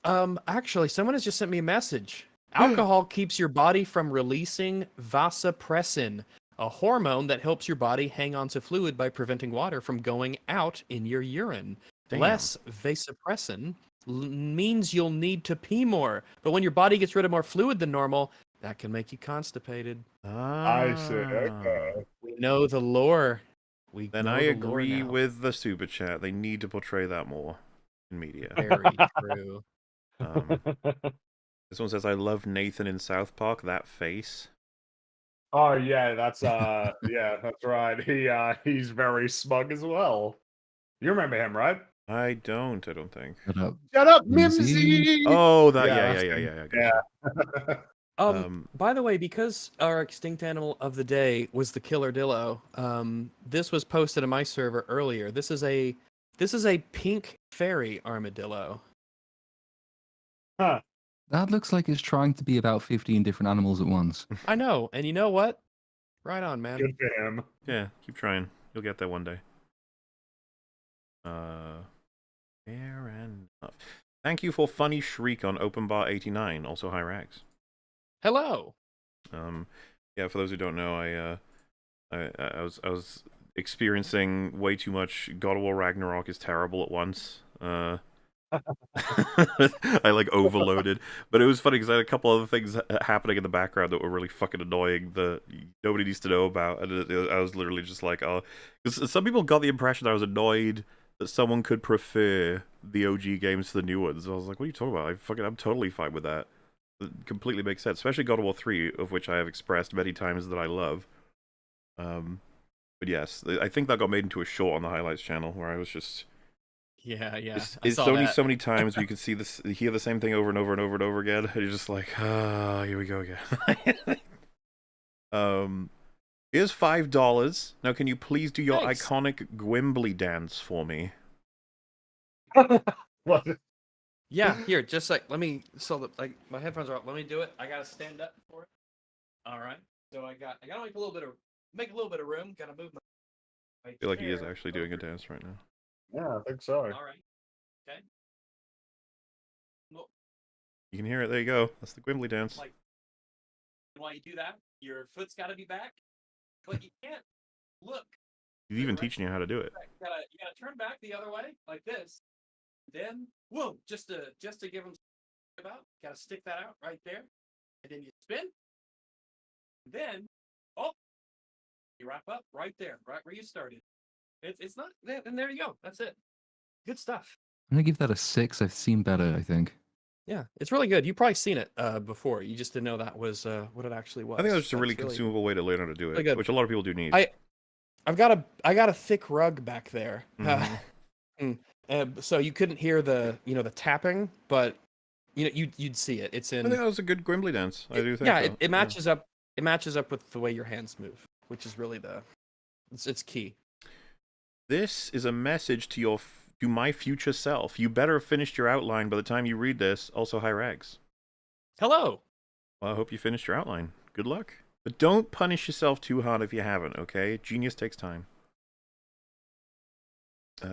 [SPEAKER 1] Actually, someone has just sent me a message. Alcohol keeps your body from releasing vasopressin, a hormone that helps your body hang on to fluid by preventing water from going out in your urine.
[SPEAKER 3] Damn.
[SPEAKER 1] Less vasopressin means you'll need to pee more, but when your body gets rid of more fluid than normal, that can make you constipated.
[SPEAKER 4] I see. Okay.
[SPEAKER 1] We know the lore.
[SPEAKER 3] Then I agree with the super chat. They need to portray that more in media.
[SPEAKER 1] Very true.
[SPEAKER 3] This one says, "I love Nathan in South Park. That face."
[SPEAKER 4] Oh yeah, that's yeah, that's right. He's very smug as well. You remember him, right?
[SPEAKER 3] I don't think.
[SPEAKER 2] Shut up.
[SPEAKER 4] Shut up,
[SPEAKER 2] Mimsy.
[SPEAKER 4] Mimsy!
[SPEAKER 3] Oh, that.
[SPEAKER 4] Yeah,
[SPEAKER 3] Yeah.
[SPEAKER 4] Yeah.
[SPEAKER 1] By the way, because our extinct animal of the day was the killer dillo, this was posted on my server earlier. This is a pink fairy armadillo.
[SPEAKER 4] Huh.
[SPEAKER 2] That looks like it's trying to be about 15 different animals at once.
[SPEAKER 1] I know, and you know what? Right on, man.
[SPEAKER 4] Good for him.
[SPEAKER 3] Yeah, keep trying. You'll get there one day. Fair enough. Thank you for funny shriek on OpenBar89. Also, hi Rags.
[SPEAKER 1] Hello.
[SPEAKER 3] Yeah, for those who don't know, I was experiencing way too much God of War Ragnarok is terrible at once. I like overloaded, but it was funny because I had a couple other things happening in the background that were really fucking annoying that nobody needs to know about, and I was literally just like, oh, because some people got the impression that I was annoyed that someone could prefer the OG games to the new ones. I was like, what are you talking about? I'm totally fine with that. It completely makes sense, especially God of War 3, of which I have expressed many times that I love. But yes, I think that got made into a short on the highlights channel where I was just.
[SPEAKER 1] Yeah.
[SPEAKER 3] It's so many times where you can see this, hear the same thing over and over and over and over again. And you're just like, here we go again. Here's $5. Now, can you please do your
[SPEAKER 1] Thanks.
[SPEAKER 3] iconic Gwimbly dance for me?
[SPEAKER 4] What?
[SPEAKER 1] Yeah, here, just like let me. So like my headphones are up. Let me do it. I gotta stand up for it. All right. So I gotta make a little bit of room. Gotta move my.
[SPEAKER 3] I feel like he is actually doing a dance right now.
[SPEAKER 4] Yeah, I think so.
[SPEAKER 1] All right. Okay. Well,
[SPEAKER 3] You can hear it. There you go. That's the Gwimbly dance.
[SPEAKER 1] like, while you do that, your foot's gotta be back, but you can't look.
[SPEAKER 3] He's even teaching you how to do it.
[SPEAKER 1] You gotta turn back the other way like this. Then, whoa, just to give them about, gotta stick that out right there, and then you spin. Then, oh, You wrap up right there, right where you started. It's not, and there you go. That's it. Good stuff.
[SPEAKER 2] I'm gonna give that a 6. I've seen better, I think.
[SPEAKER 1] Yeah, it's really good. You've probably seen it before. You just didn't know that was what it actually was.
[SPEAKER 3] I think that was just a
[SPEAKER 1] But
[SPEAKER 3] really
[SPEAKER 1] it's really,
[SPEAKER 3] consumable way to learn how to do
[SPEAKER 1] really
[SPEAKER 3] it,
[SPEAKER 1] good.
[SPEAKER 3] which a lot of people do need.
[SPEAKER 1] I got a thick rug back there. So you couldn't hear the the tapping, but you'd see it. It's
[SPEAKER 3] I
[SPEAKER 1] in.
[SPEAKER 3] think that was a good Grimbley dance. I do think.
[SPEAKER 1] Yeah,
[SPEAKER 3] so.
[SPEAKER 1] it matches up. It matches up with the way your hands move, which is really it's key.
[SPEAKER 3] This is a message to my future self. You better have finished your outline by the time you read this. Also, hi Rags.
[SPEAKER 1] Hello.
[SPEAKER 3] Well, I hope you finished your outline. Good luck. But don't punish yourself too hard if you haven't, okay? Genius takes time.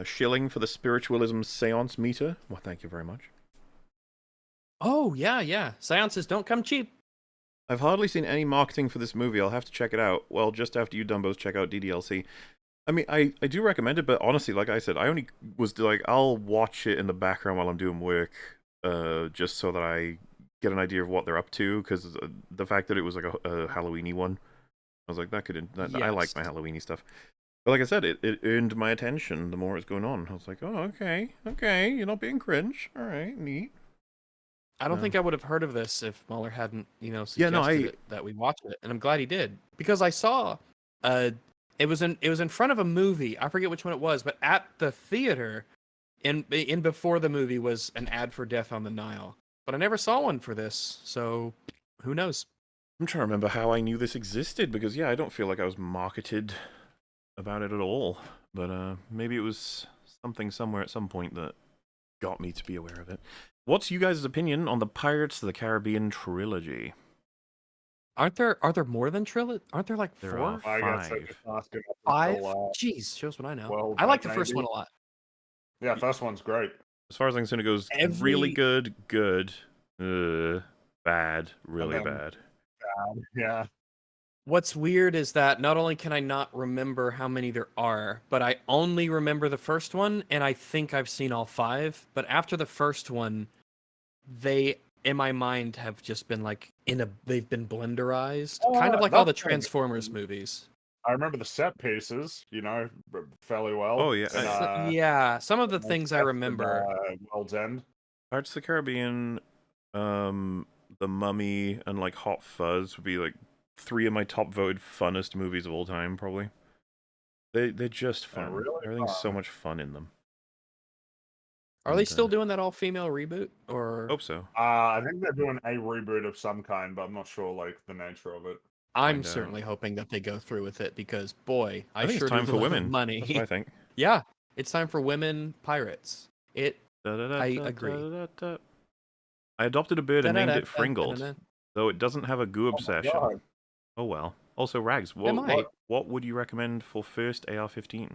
[SPEAKER 3] Shilling for the spiritualism seance meter. Well, thank you very much.
[SPEAKER 1] Oh yeah. Seances don't come cheap.
[SPEAKER 3] I've hardly seen any marketing for this movie. I'll have to check it out. Well, just after you Dumbos check out DDLC. I mean, I do recommend it, but honestly, like I said, I only was like, I'll watch it in the background while I'm doing work, just so that I get an idea of what they're up to, because the fact that it was like a Halloween-y one, I was like,
[SPEAKER 1] Yes.
[SPEAKER 3] I like my Halloween-y stuff. But like I said, it earned my attention the more it's going on. I was like, oh, okay, you're not being cringe. All right, neat.
[SPEAKER 1] I don't think I would have heard of this if Mueller hadn't, suggested that we watch it, and I'm glad he did, because I saw, it was in front of a movie. I forget which one it was, but at the theater, in before the movie was an ad for Death on the Nile, but I never saw one for this, so who knows?
[SPEAKER 3] I'm trying to remember how I knew this existed, because yeah, I don't feel like I was marketed about it at all, but maybe it was something somewhere at some point that got me to be aware of it. What's you guys' opinion on the Pirates of the Caribbean trilogy?
[SPEAKER 1] Are there more than trilogy? Aren't there like
[SPEAKER 3] There
[SPEAKER 1] 4?
[SPEAKER 3] are
[SPEAKER 4] I guess
[SPEAKER 3] 5.
[SPEAKER 4] it's asking up
[SPEAKER 1] 5?
[SPEAKER 4] until,
[SPEAKER 1] Jeez, shows what I know.
[SPEAKER 4] well,
[SPEAKER 1] I like the
[SPEAKER 4] like
[SPEAKER 1] first one
[SPEAKER 4] maybe.
[SPEAKER 1] a lot.
[SPEAKER 4] Yeah, first one's great.
[SPEAKER 3] As far as I'm concerned, it goes really good, bad, really
[SPEAKER 4] then-
[SPEAKER 3] bad.
[SPEAKER 4] Yeah.
[SPEAKER 1] What's weird is that not only can I not remember how many there are, but I only remember the first one, and I think I've seen all 5. But after the first one, they, in my mind, have just been like they've been blenderized, kind of like all the
[SPEAKER 4] that's fair.
[SPEAKER 1] Transformers movies.
[SPEAKER 4] I remember the set pieces, fairly well.
[SPEAKER 3] Oh, yeah.
[SPEAKER 1] Yeah, some of the
[SPEAKER 4] World's
[SPEAKER 1] things I
[SPEAKER 4] Best and,
[SPEAKER 1] remember.
[SPEAKER 4] World's End.
[SPEAKER 3] Pirates of the Caribbean, The Mummy, and like Hot Fuzz would be like 3 of my top voted funnest movies of all time, probably. They're just fun.
[SPEAKER 4] really
[SPEAKER 3] Everything's so
[SPEAKER 4] fun.
[SPEAKER 3] much fun in them.
[SPEAKER 1] Are they
[SPEAKER 3] And,
[SPEAKER 1] still doing that all-female reboot, or?
[SPEAKER 3] Hope so.
[SPEAKER 4] I think they're doing a reboot of some kind, but I'm not sure the nature of it.
[SPEAKER 1] I'm
[SPEAKER 3] find out.
[SPEAKER 1] certainly hoping that they go through with it, because boy,
[SPEAKER 3] I think
[SPEAKER 1] sure
[SPEAKER 3] it's time
[SPEAKER 1] do
[SPEAKER 3] for
[SPEAKER 1] love
[SPEAKER 3] women.
[SPEAKER 1] money.
[SPEAKER 3] That's what I think.
[SPEAKER 1] Yeah, it's time for women pirates. I agree.
[SPEAKER 3] I adopted a bird and named it
[SPEAKER 1] Da-da-da-da,
[SPEAKER 3] Fringled,
[SPEAKER 1] da-da-da.
[SPEAKER 3] though it doesn't have a goo
[SPEAKER 4] Oh my
[SPEAKER 3] obsession.
[SPEAKER 4] God.
[SPEAKER 3] Oh well. Also, Rags,
[SPEAKER 1] might.
[SPEAKER 3] what would you recommend for first AR-15?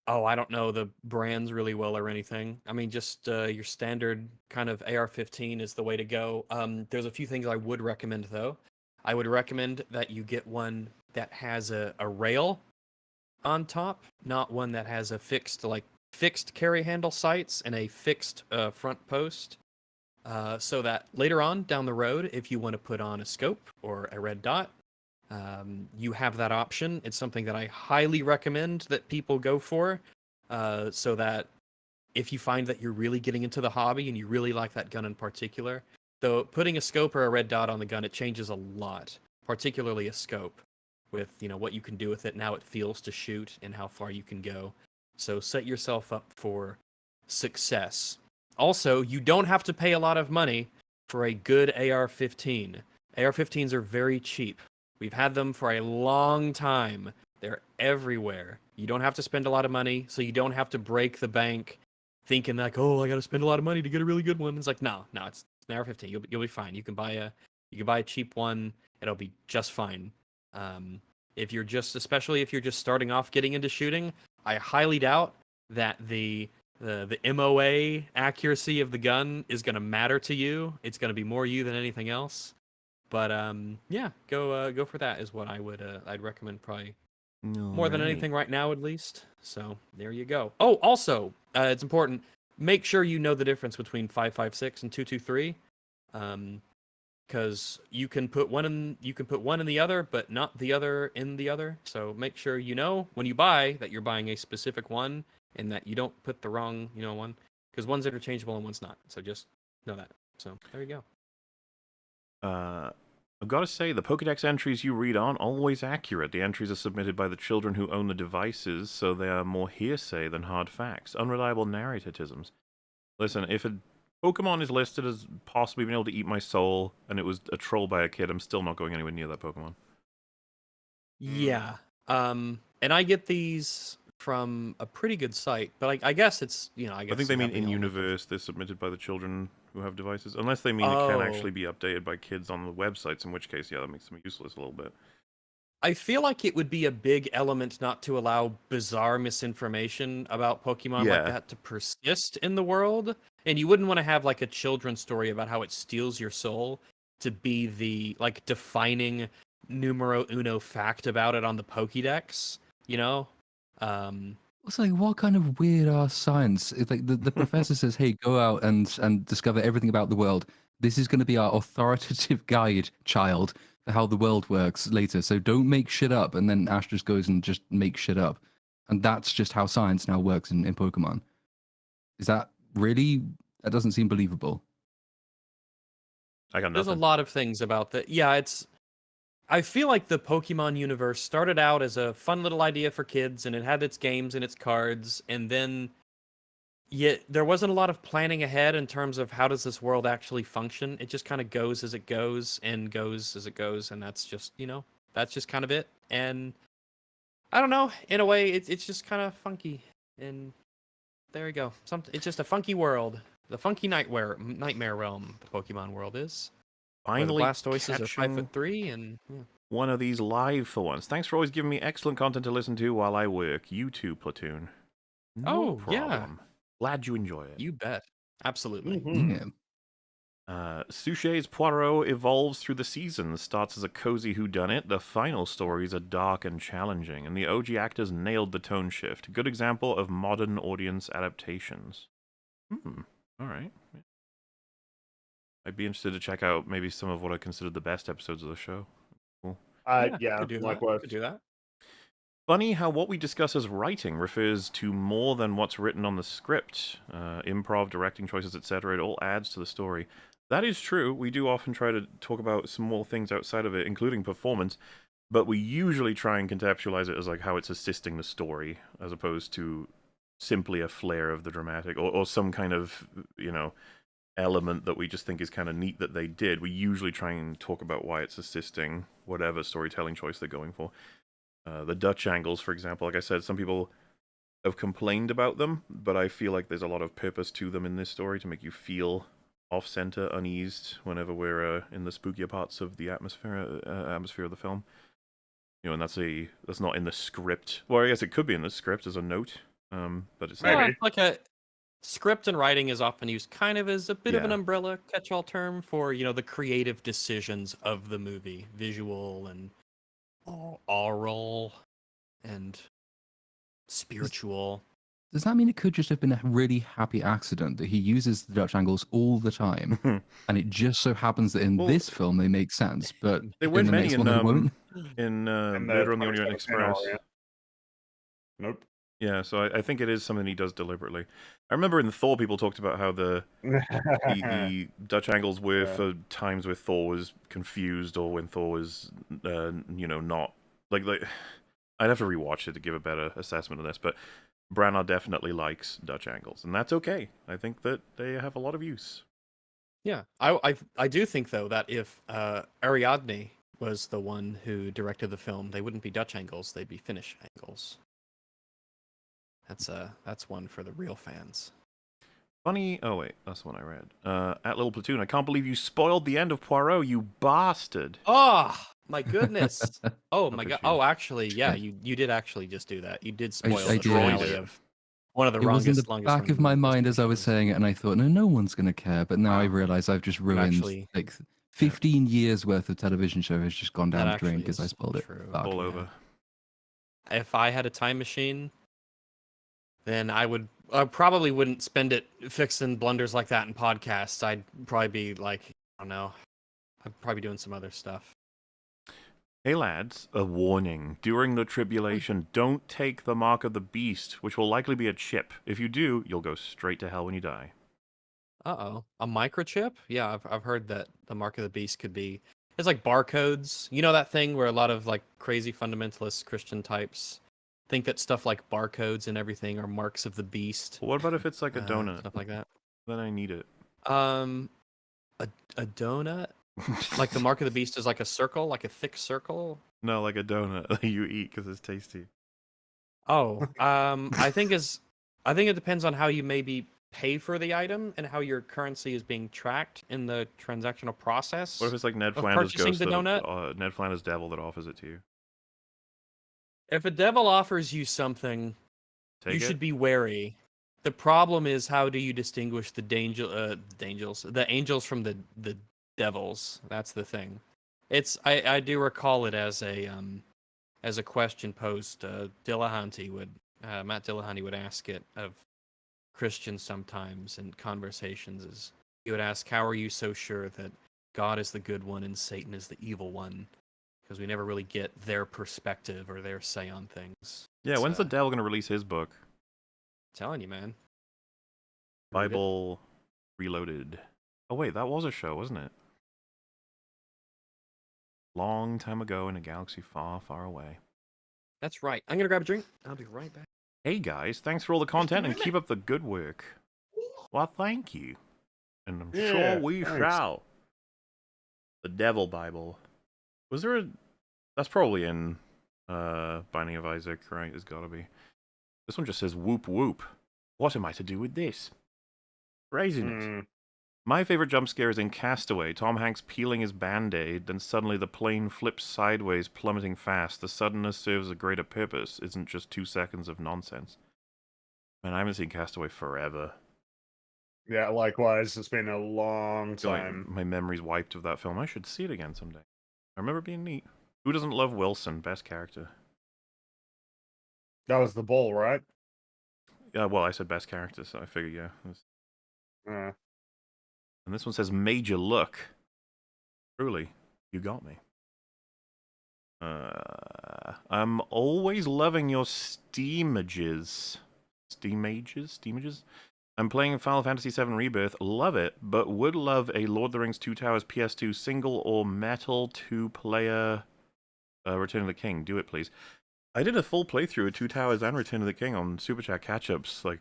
[SPEAKER 1] Oh, I don't know the brands really well or anything. I mean, just your standard kind of AR-15 is the way to go. There's a few things I would recommend, though. I would recommend that you get one that has a rail on top, not one that has a fixed carry handle sights and a fixed front post. So that later on down the road, if you want to put on a scope or a red dot, you have that option. It's something that I highly recommend that people go for, so that if you find that you're really getting into the hobby and you really like that gun in particular, though putting a scope or a red dot on the gun, it changes a lot, particularly a scope, with what you can do with it and how it feels to shoot and how far you can go. So set yourself up for success. Also, you don't have to pay a lot of money for a good AR-15. AR-15s are very cheap. We've had them for a long time. They're everywhere. You don't have to spend a lot of money, so you don't have to break the bank thinking like, oh, I got to spend a lot of money to get a really good one. It's like, no, it's an AR-15. You'll be fine. You can buy a cheap one. It'll be just fine. Especially if you're just starting off getting into shooting, I highly doubt that the MOA accuracy of the gun is going to matter to you. It's going to be more you than anything else. But yeah, go for that is what I'd recommend, probably more than anything right now, at least. So there you go. Oh, also, it's important. Make sure you know the difference between 5.56 and 2.23, because you can put one in the other, but not the other in the other. So make sure you know when you buy that you're buying a specific one and that you don't put the wrong one, because one's interchangeable and one's not. So just know that. So there you go.
[SPEAKER 3] I've got to say, the Pokédex entries you read aren't always accurate. The entries are submitted by the children who own the devices, so they are more hearsay than hard facts. Unreliable narratisms. Listen, if a Pokemon is listed as possibly being able to eat my soul, and it was a troll by a kid, I'm still not going anywhere near that Pokemon.
[SPEAKER 1] Yeah. And I get these from a pretty good site, but I guess it's I guess
[SPEAKER 3] I think they
[SPEAKER 1] you
[SPEAKER 3] mean
[SPEAKER 1] have the
[SPEAKER 3] in
[SPEAKER 1] element of-
[SPEAKER 3] universe. They're submitted by the children who have devices, unless they mean it can actually be updated by kids on the websites. In which case, yeah, that makes them useless a little bit.
[SPEAKER 1] I feel like it would be a big element not to allow bizarre misinformation about Pokemon like that to persist in the world. And you wouldn't want to have like a children's story about how it steals your soul to be the like defining numero uno fact about it on the Pokédex,
[SPEAKER 2] It's like, what kind of weird ass science? It's like the professor says, hey, go out and discover everything about the world. This is going to be our authoritative guide, child, for how the world works later. So don't make shit up. And then Ash just goes and just makes shit up. And that's just how science now works in Pokemon. Is that really? That doesn't seem believable.
[SPEAKER 3] I got nothing.
[SPEAKER 1] There's a lot of things about that. Yeah, I feel like the Pokemon universe started out as a fun little idea for kids, and it had its games and its cards, and then yet there wasn't a lot of planning ahead in terms of how does this world actually function. It just kind of goes as it goes and goes as it goes, and that's just that's just kind of it. And I don't know, in a way, it's just kind of funky, and there you go. It's just a funky world, the funky nightmare realm. The Pokemon world is.
[SPEAKER 3] Finally,
[SPEAKER 1] the Blastoises are 5'3", and
[SPEAKER 3] one of these live for once. Thanks for always giving me excellent content to listen to while I work. You too, Platoon. No problem.
[SPEAKER 1] Yeah.
[SPEAKER 3] Glad you enjoy it.
[SPEAKER 1] You bet. Absolutely.
[SPEAKER 2] Yeah.
[SPEAKER 3] Suchet's Poirot evolves through the seasons, starts as a cozy whodunit, the final stories are dark and challenging, and the OG actors nailed the tone shift. Good example of modern audience adaptations. Alright. I'd be interested to check out maybe some of what I consider the best episodes of the show. Cool.
[SPEAKER 4] Yeah, likewise.
[SPEAKER 1] Could do that.
[SPEAKER 3] Funny how what we discuss as writing refers to more than what's written on the script. Improv, directing choices, etc. It all adds to the story. That is true. We do often try to talk about some more things outside of it, including performance, but we usually try and contextualize it as like how it's assisting the story, as opposed to simply a flair of the dramatic or some kind of, element that we just think is kind of neat that they did. We usually try and talk about why it's assisting whatever storytelling choice they're going for. The Dutch angles, for example, like I said, some people have complained about them, but I feel like there's a lot of purpose to them in this story to make you feel off-center, uneased whenever we're in the spookier parts of the atmosphere of the film. And that's not in the script. Well, I guess it could be in the script as a note, but it's not.
[SPEAKER 1] Yeah, like a script and writing is often used kind of as a bit of an umbrella catch-all term for the creative decisions of the movie, visual and oral and spiritual.
[SPEAKER 2] Does that mean it could just have been a really happy accident that he uses the Dutch angles all the time, and it just so happens that in this film they make sense, but
[SPEAKER 3] they went
[SPEAKER 2] in the next one they won't?
[SPEAKER 3] In Murder on the Orient Express.
[SPEAKER 4] Nope.
[SPEAKER 3] Yeah, so I think it is something he does deliberately. I remember in Thor, people talked about how the Dutch angles were for times where Thor was confused or when Thor was, not like. I'd have to rewatch it to give a better assessment of this, but Branagh definitely likes Dutch angles, and that's okay. I think that they have a lot of use.
[SPEAKER 1] Yeah, I do think though that if Ariadne was the one who directed the film, they wouldn't be Dutch angles; they'd be Finnish angles. That's one for the real fans.
[SPEAKER 3] Funny. Oh wait, that's the one I read. At Little Platoon, I can't believe you spoiled the end of Poirot, you bastard.
[SPEAKER 1] Oh my goodness. Oh my god. Oh, actually, yeah, you did actually just do that. You did spoil the finale of one of the longest.
[SPEAKER 2] It was in the back of my mind as I was saying it, and I thought, no one's gonna care. But now I realize I've just ruined 15 years worth of television show has just gone down the drain because I spoiled it.
[SPEAKER 3] All over.
[SPEAKER 1] If I had a time machine, then I probably wouldn't spend it fixing blunders like that in podcasts. I'd probably be like, I don't know, I'm probably doing some other stuff.
[SPEAKER 3] Hey lads, a warning. During the tribulation, don't take the mark of the beast, which will likely be a chip. If you do, you'll go straight to hell when you die.
[SPEAKER 1] Uh-oh. A microchip? Yeah, I've heard that the mark of the beast could be... It's like barcodes. You know that thing where a lot of like crazy fundamentalist Christian types think that stuff like barcodes and everything are marks of the beast.
[SPEAKER 3] Well, what about if it's like a donut?
[SPEAKER 1] Stuff like that.
[SPEAKER 3] Then I need it.
[SPEAKER 1] A donut? Like the mark of the beast is like a circle, like a thick circle?
[SPEAKER 3] No, like a donut that you eat because it's tasty.
[SPEAKER 1] Oh, I think it depends on how you maybe pay for the item and how your currency is being tracked in the transactional process.
[SPEAKER 3] What if it's like Ned
[SPEAKER 1] of
[SPEAKER 3] Flanders
[SPEAKER 1] purchasing
[SPEAKER 3] Ghost,
[SPEAKER 1] the donut?
[SPEAKER 3] Ned Flanders Devil that offers it to you?
[SPEAKER 1] If a devil offers you something,
[SPEAKER 3] Take
[SPEAKER 1] you
[SPEAKER 3] it?
[SPEAKER 1] should be wary. The problem is, how do you distinguish the angels from the devils? That's the thing. I do recall it as a question posed. Matt Dillahunty would ask it of Christians sometimes in conversations. Is he would ask, "How are you so sure that God is the good one and Satan is the evil one?" Because we never really get their perspective or their say on things.
[SPEAKER 3] Yeah, when's the devil going to release his book?
[SPEAKER 1] Telling you, man.
[SPEAKER 3] Bible Reloaded. Oh wait, that was a show, wasn't it? Long time ago in a galaxy far, far away.
[SPEAKER 1] That's right. I'm gonna grab a drink. I'll be right back.
[SPEAKER 3] Hey guys, thanks for all the content and keep up the good work. Well, thank you. And I'm sure we shall. The Devil Bible. Was there a... That's probably in Binding of Isaac, right? There's gotta be. This one just says whoop whoop. What am I to do with this? Craziness. My favorite jump scare is in Castaway. Tom Hanks peeling his band-aid, then suddenly the plane flips sideways, plummeting fast. The suddenness serves a greater purpose. Isn't just 2 seconds of nonsense. Man, I haven't seen Castaway forever.
[SPEAKER 4] Yeah, likewise. It's been a long time.
[SPEAKER 3] My memory's wiped of that film. I should see it again someday. I remember it being neat. Who doesn't love Wilson? Best character.
[SPEAKER 4] That was the bull, right?
[SPEAKER 3] Yeah, well, I said best character, so I figured, yeah. And this one says Major Look. Truly, you got me. I'm always loving your Steamages. Steamages? I'm playing Final Fantasy VII Rebirth. Love it, but would love a Lord of the Rings Two Towers PS2 single or metal two-player Return of the King. Do it, please. I did a full playthrough of Two Towers and Return of the King on Super Chat catch-ups like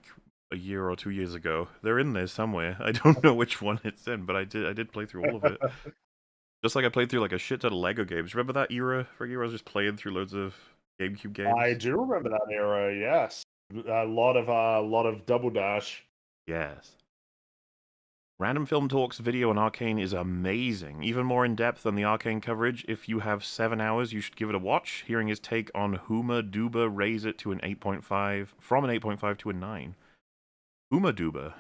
[SPEAKER 3] a year or 2 years ago. They're in there somewhere. I don't know which one it's in, but I did play through all of it. Just like I played through like a shit ton of Lego games. Remember that era? For a year I was just playing through loads of GameCube games.
[SPEAKER 4] I do remember that era. Yes, a lot of Double Dash.
[SPEAKER 3] Yes. Random Film Talks video on Arcane is amazing. Even more in-depth than the Arcane coverage. If you have 7 hours, you should give it a watch. Hearing his take on Huma Duba raise it to an 8.5, from an 8.5 to a 9. Huma Duba.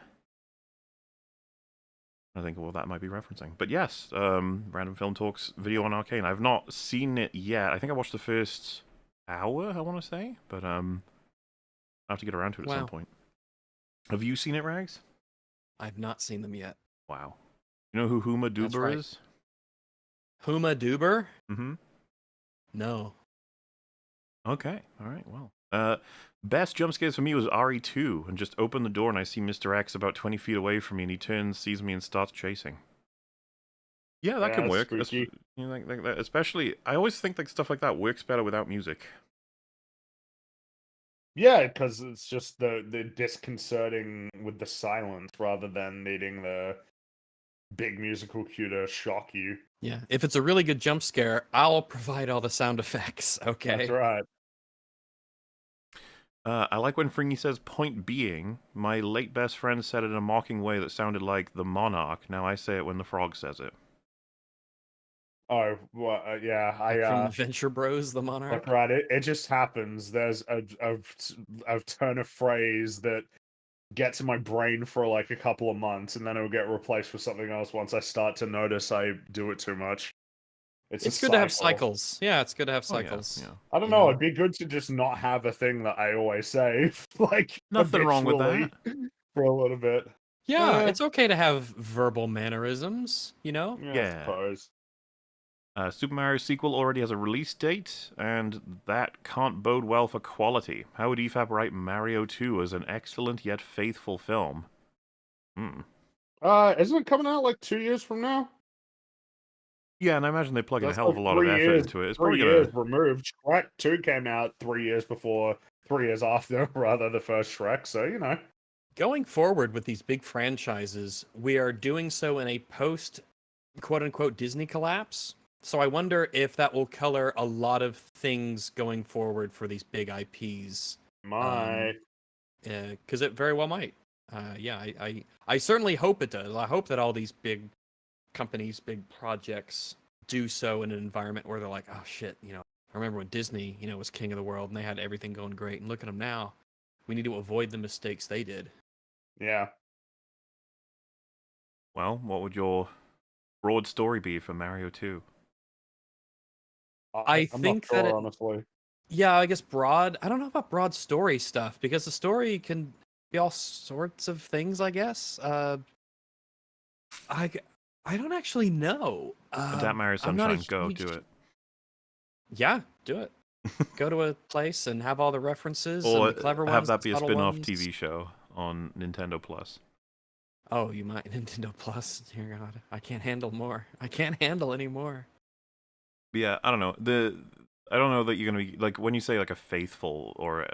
[SPEAKER 3] I think, well, that might be referencing. But yes, Random Film Talks video on Arcane. I've not seen it yet. I think I watched the first hour, I want to say. But I'll have to get around to it at some point. Have you seen it, Rags?
[SPEAKER 1] I've not seen them yet.
[SPEAKER 3] Wow. You know who Huma Duber is?
[SPEAKER 1] Huma Duber?
[SPEAKER 3] Mm-hmm.
[SPEAKER 1] No.
[SPEAKER 3] Okay. All right. Well. Best jump scares for me was RE2, and just open the door and I see Mr. X about 20 feet away from me, and he turns, sees me, and starts chasing. Yeah, that can work. Especially, I always think like stuff like that works better without music.
[SPEAKER 4] Yeah, because it's just the disconcerting with the silence rather than needing the big musical cue to shock you.
[SPEAKER 1] Yeah, if it's a really good jump scare, I'll provide all the sound effects, okay?
[SPEAKER 4] That's right.
[SPEAKER 3] I like when Fringy says, point being, my late best friend said it in a mocking way that sounded like the monarch. Now I say it when the frog says it.
[SPEAKER 4] Oh, well, yeah.
[SPEAKER 1] From Venture Bros, the monarch?
[SPEAKER 4] That's right. It just happens. There's a turn of phrase that gets in my brain for like a couple of months, and then it'll get replaced with something else once I start to notice I do it too much.
[SPEAKER 1] It's good to have cycles. Yeah, it's good to have cycles.
[SPEAKER 3] Yeah.
[SPEAKER 4] I don't know. It'd be good to just not have a thing that I always say. Like
[SPEAKER 3] nothing wrong with that.
[SPEAKER 4] For a little bit.
[SPEAKER 1] Yeah, it's okay to have verbal mannerisms, you know?
[SPEAKER 4] Yeah. I suppose.
[SPEAKER 3] Super Mario sequel already has a release date, and that can't bode well for quality. How would EFAP write Mario 2 as an excellent yet faithful film?
[SPEAKER 4] Isn't it coming out like 2 years from now?
[SPEAKER 3] Yeah, and I imagine they're plugging a
[SPEAKER 4] That's
[SPEAKER 3] hell of
[SPEAKER 4] like
[SPEAKER 3] a lot of
[SPEAKER 4] 3
[SPEAKER 3] effort
[SPEAKER 4] years.
[SPEAKER 3] into it. It's
[SPEAKER 4] 3
[SPEAKER 3] probably
[SPEAKER 4] years
[SPEAKER 3] gonna.
[SPEAKER 4] removed. Shrek 2 came out 3 years before, 3 years after, rather, the first Shrek. So
[SPEAKER 1] Going forward with these big franchises, we are doing so in a post quote unquote Disney collapse. So I wonder if that will color a lot of things going forward for these big IPs.
[SPEAKER 4] might.
[SPEAKER 1] Because it very well might. I certainly hope it does. I hope that all these big companies, big projects do so in an environment where they're like, oh shit, I remember when Disney, was king of the world and they had everything going great, and look at them now. We need to avoid the mistakes they did.
[SPEAKER 4] Yeah.
[SPEAKER 3] Well, what would your broad story be for Mario 2?
[SPEAKER 1] I
[SPEAKER 4] I'm
[SPEAKER 1] think
[SPEAKER 4] not
[SPEAKER 1] that
[SPEAKER 4] sure, honestly.
[SPEAKER 1] Yeah, I guess broad. I don't know about broad story stuff because the story can be all sorts of things. I guess. I don't actually know.
[SPEAKER 3] Adapt Mario
[SPEAKER 1] I'm not a
[SPEAKER 3] Sunshine, go
[SPEAKER 1] huge-
[SPEAKER 3] do it.
[SPEAKER 1] Yeah, do it. Go to a place and have all the references
[SPEAKER 3] Or
[SPEAKER 1] and the clever ones.
[SPEAKER 3] have that
[SPEAKER 1] the
[SPEAKER 3] be a
[SPEAKER 1] subtle
[SPEAKER 3] spin-off
[SPEAKER 1] ones.
[SPEAKER 3] TV show on Nintendo Plus.
[SPEAKER 1] Oh, you might Nintendo Plus. Dear God, I can't handle more. I can't handle any more.
[SPEAKER 3] But yeah, I don't know. I don't know that you're gonna be like when you say like a faithful or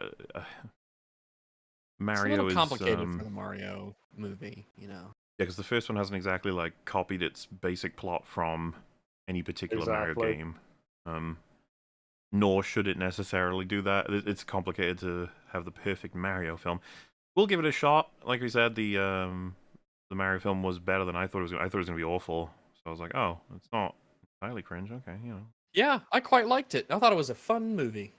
[SPEAKER 3] Mario
[SPEAKER 1] It's a little
[SPEAKER 3] is
[SPEAKER 1] complicated for the Mario movie,
[SPEAKER 3] Yeah, because the first one hasn't exactly like copied its basic plot from any particular Mario
[SPEAKER 4] Exactly.
[SPEAKER 3] game. Nor should it necessarily do that. It's complicated to have the perfect Mario film. We'll give it a shot. Like we said, the Mario film was better than I thought it was. I thought it was gonna be awful. So I was like, oh, it's not entirely cringe. Okay,
[SPEAKER 1] Yeah, I quite liked it. I thought it was a fun movie.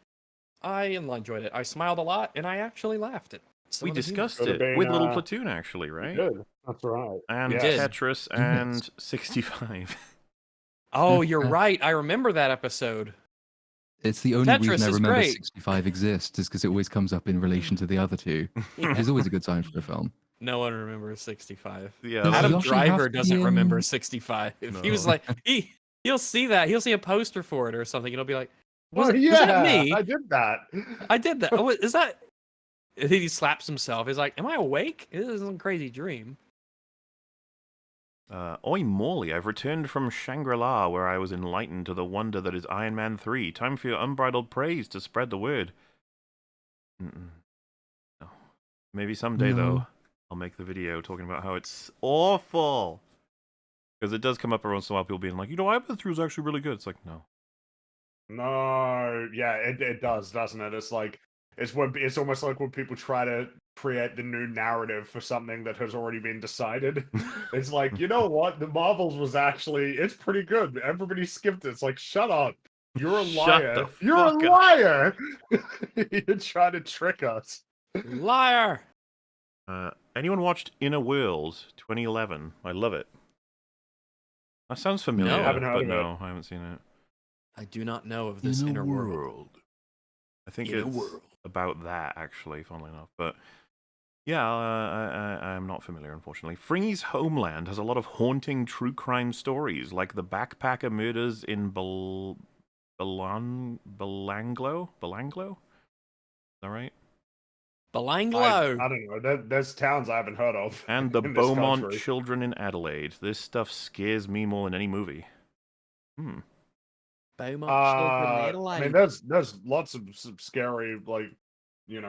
[SPEAKER 1] I enjoyed it. I smiled a lot, and I actually laughed at some
[SPEAKER 3] We
[SPEAKER 1] of the humor.
[SPEAKER 3] discussed
[SPEAKER 4] Could have
[SPEAKER 3] it
[SPEAKER 4] been,
[SPEAKER 3] with Little Platoon, actually, right?
[SPEAKER 4] Good. That's right.
[SPEAKER 3] And
[SPEAKER 4] Yes.
[SPEAKER 1] did.
[SPEAKER 3] Tetris
[SPEAKER 2] Yes.
[SPEAKER 3] and 65.
[SPEAKER 1] Oh, you're right. I remember that episode.
[SPEAKER 2] It's the only
[SPEAKER 1] Tetris
[SPEAKER 2] reason I
[SPEAKER 1] is
[SPEAKER 2] remember
[SPEAKER 1] great.
[SPEAKER 2] 65 exists is because it always comes up in relation to the other two, which is always a good sign for a film.
[SPEAKER 1] No one remembers 65.
[SPEAKER 3] Yeah,
[SPEAKER 2] Does
[SPEAKER 1] Adam
[SPEAKER 2] Yoshi have
[SPEAKER 1] Driver
[SPEAKER 2] to
[SPEAKER 1] doesn't
[SPEAKER 2] be
[SPEAKER 1] remember
[SPEAKER 2] in-
[SPEAKER 1] 65. He
[SPEAKER 3] No.
[SPEAKER 1] was like, he'll see that. He'll see a poster for it or something, and he'll be like, was that me?
[SPEAKER 4] I did that.
[SPEAKER 1] I did that. Oh, is that? And then he slaps himself. He's like, am I awake? This is a crazy dream.
[SPEAKER 3] Oi Morley, I've returned from Shangri-La where I was enlightened to the wonder that is Iron Man 3. Time for your unbridled praise to spread the word. No. Maybe someday, though, I'll make the video talking about how it's awful. Because it does come up every once in a while, people being like, Iron Man 3 was actually really good. It's like, no.
[SPEAKER 4] No, yeah, it does, doesn't it? It's like it's almost like when people try to create the new narrative for something that has already been decided. It's like, you know what? The Marvels was actually it's pretty good. Everybody skipped it. It's like, shut up. You're a
[SPEAKER 3] Shut
[SPEAKER 4] liar.
[SPEAKER 3] the
[SPEAKER 4] You're a
[SPEAKER 3] fuck up.
[SPEAKER 4] liar. You're trying to trick us.
[SPEAKER 1] Liar.
[SPEAKER 3] Anyone watched Inner World 2011? I love it. That sounds familiar,
[SPEAKER 1] No.
[SPEAKER 4] Haven't heard
[SPEAKER 3] but
[SPEAKER 4] of it.
[SPEAKER 3] no, I haven't seen it.
[SPEAKER 1] I do not know of this inner world.
[SPEAKER 3] I think
[SPEAKER 1] Inner
[SPEAKER 3] it's
[SPEAKER 1] world.
[SPEAKER 3] about that, actually, funnily enough. But yeah, I'm not familiar, unfortunately. Fringy's homeland has a lot of haunting true crime stories, like the backpacker murders in Belanglo? Is that right?
[SPEAKER 1] Belanglo.
[SPEAKER 4] I don't know. There's towns I haven't heard of.
[SPEAKER 3] And the
[SPEAKER 4] in this
[SPEAKER 3] Beaumont
[SPEAKER 4] country.
[SPEAKER 3] children in Adelaide. This stuff scares me more than any movie.
[SPEAKER 1] Beaumont children in
[SPEAKER 4] I
[SPEAKER 1] Adelaide.
[SPEAKER 4] mean, there's lots of some scary, like,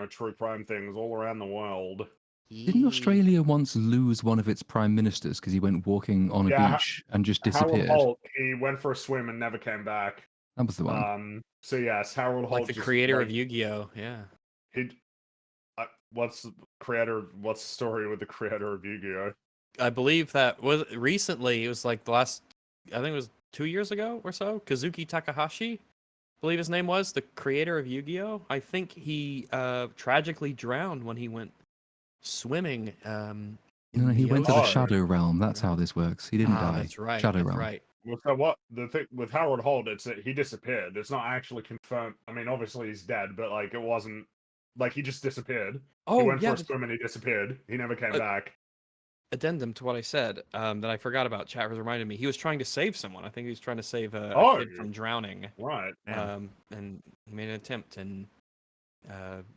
[SPEAKER 4] true crime things all around the world.
[SPEAKER 2] Didn't Australia once lose one of its prime ministers because he went walking on a
[SPEAKER 4] Yeah,
[SPEAKER 2] beach and just
[SPEAKER 4] Harold
[SPEAKER 2] disappeared?
[SPEAKER 4] Holt, he went for a swim and never came back.
[SPEAKER 2] That was the one.
[SPEAKER 4] So yes, Harold Holt,
[SPEAKER 1] Like the
[SPEAKER 4] just,
[SPEAKER 1] creator of
[SPEAKER 4] like,
[SPEAKER 1] Yu-Gi-Oh. Yeah.
[SPEAKER 4] he. What's the story with the creator of Yu-Gi-Oh?
[SPEAKER 1] I believe that was recently. It was like the last. I think it was 2 years ago or so. Kazuki Takahashi, I believe his name was, the creator of Yu-Gi-Oh. I think he tragically drowned when he went swimming.
[SPEAKER 2] No, he went to the
[SPEAKER 4] Oh.
[SPEAKER 2] Shadow Realm. That's how this works. He didn't die.
[SPEAKER 1] That's right.
[SPEAKER 2] Shadow
[SPEAKER 1] That's
[SPEAKER 2] Realm.
[SPEAKER 1] right.
[SPEAKER 4] Well, so what the thing with Harold Holt? It's that he disappeared. It's not actually confirmed. I mean, obviously he's dead, but like it wasn't like he just disappeared. He
[SPEAKER 1] Oh
[SPEAKER 4] went
[SPEAKER 1] yeah.
[SPEAKER 4] for a swim and he disappeared. He never came back.
[SPEAKER 1] addendum to what I said that I forgot about. Chat was reminded me. He was trying to save someone. I think he was trying to save a kid from drowning.
[SPEAKER 4] Right.
[SPEAKER 3] Man.
[SPEAKER 1] And he made an attempt, and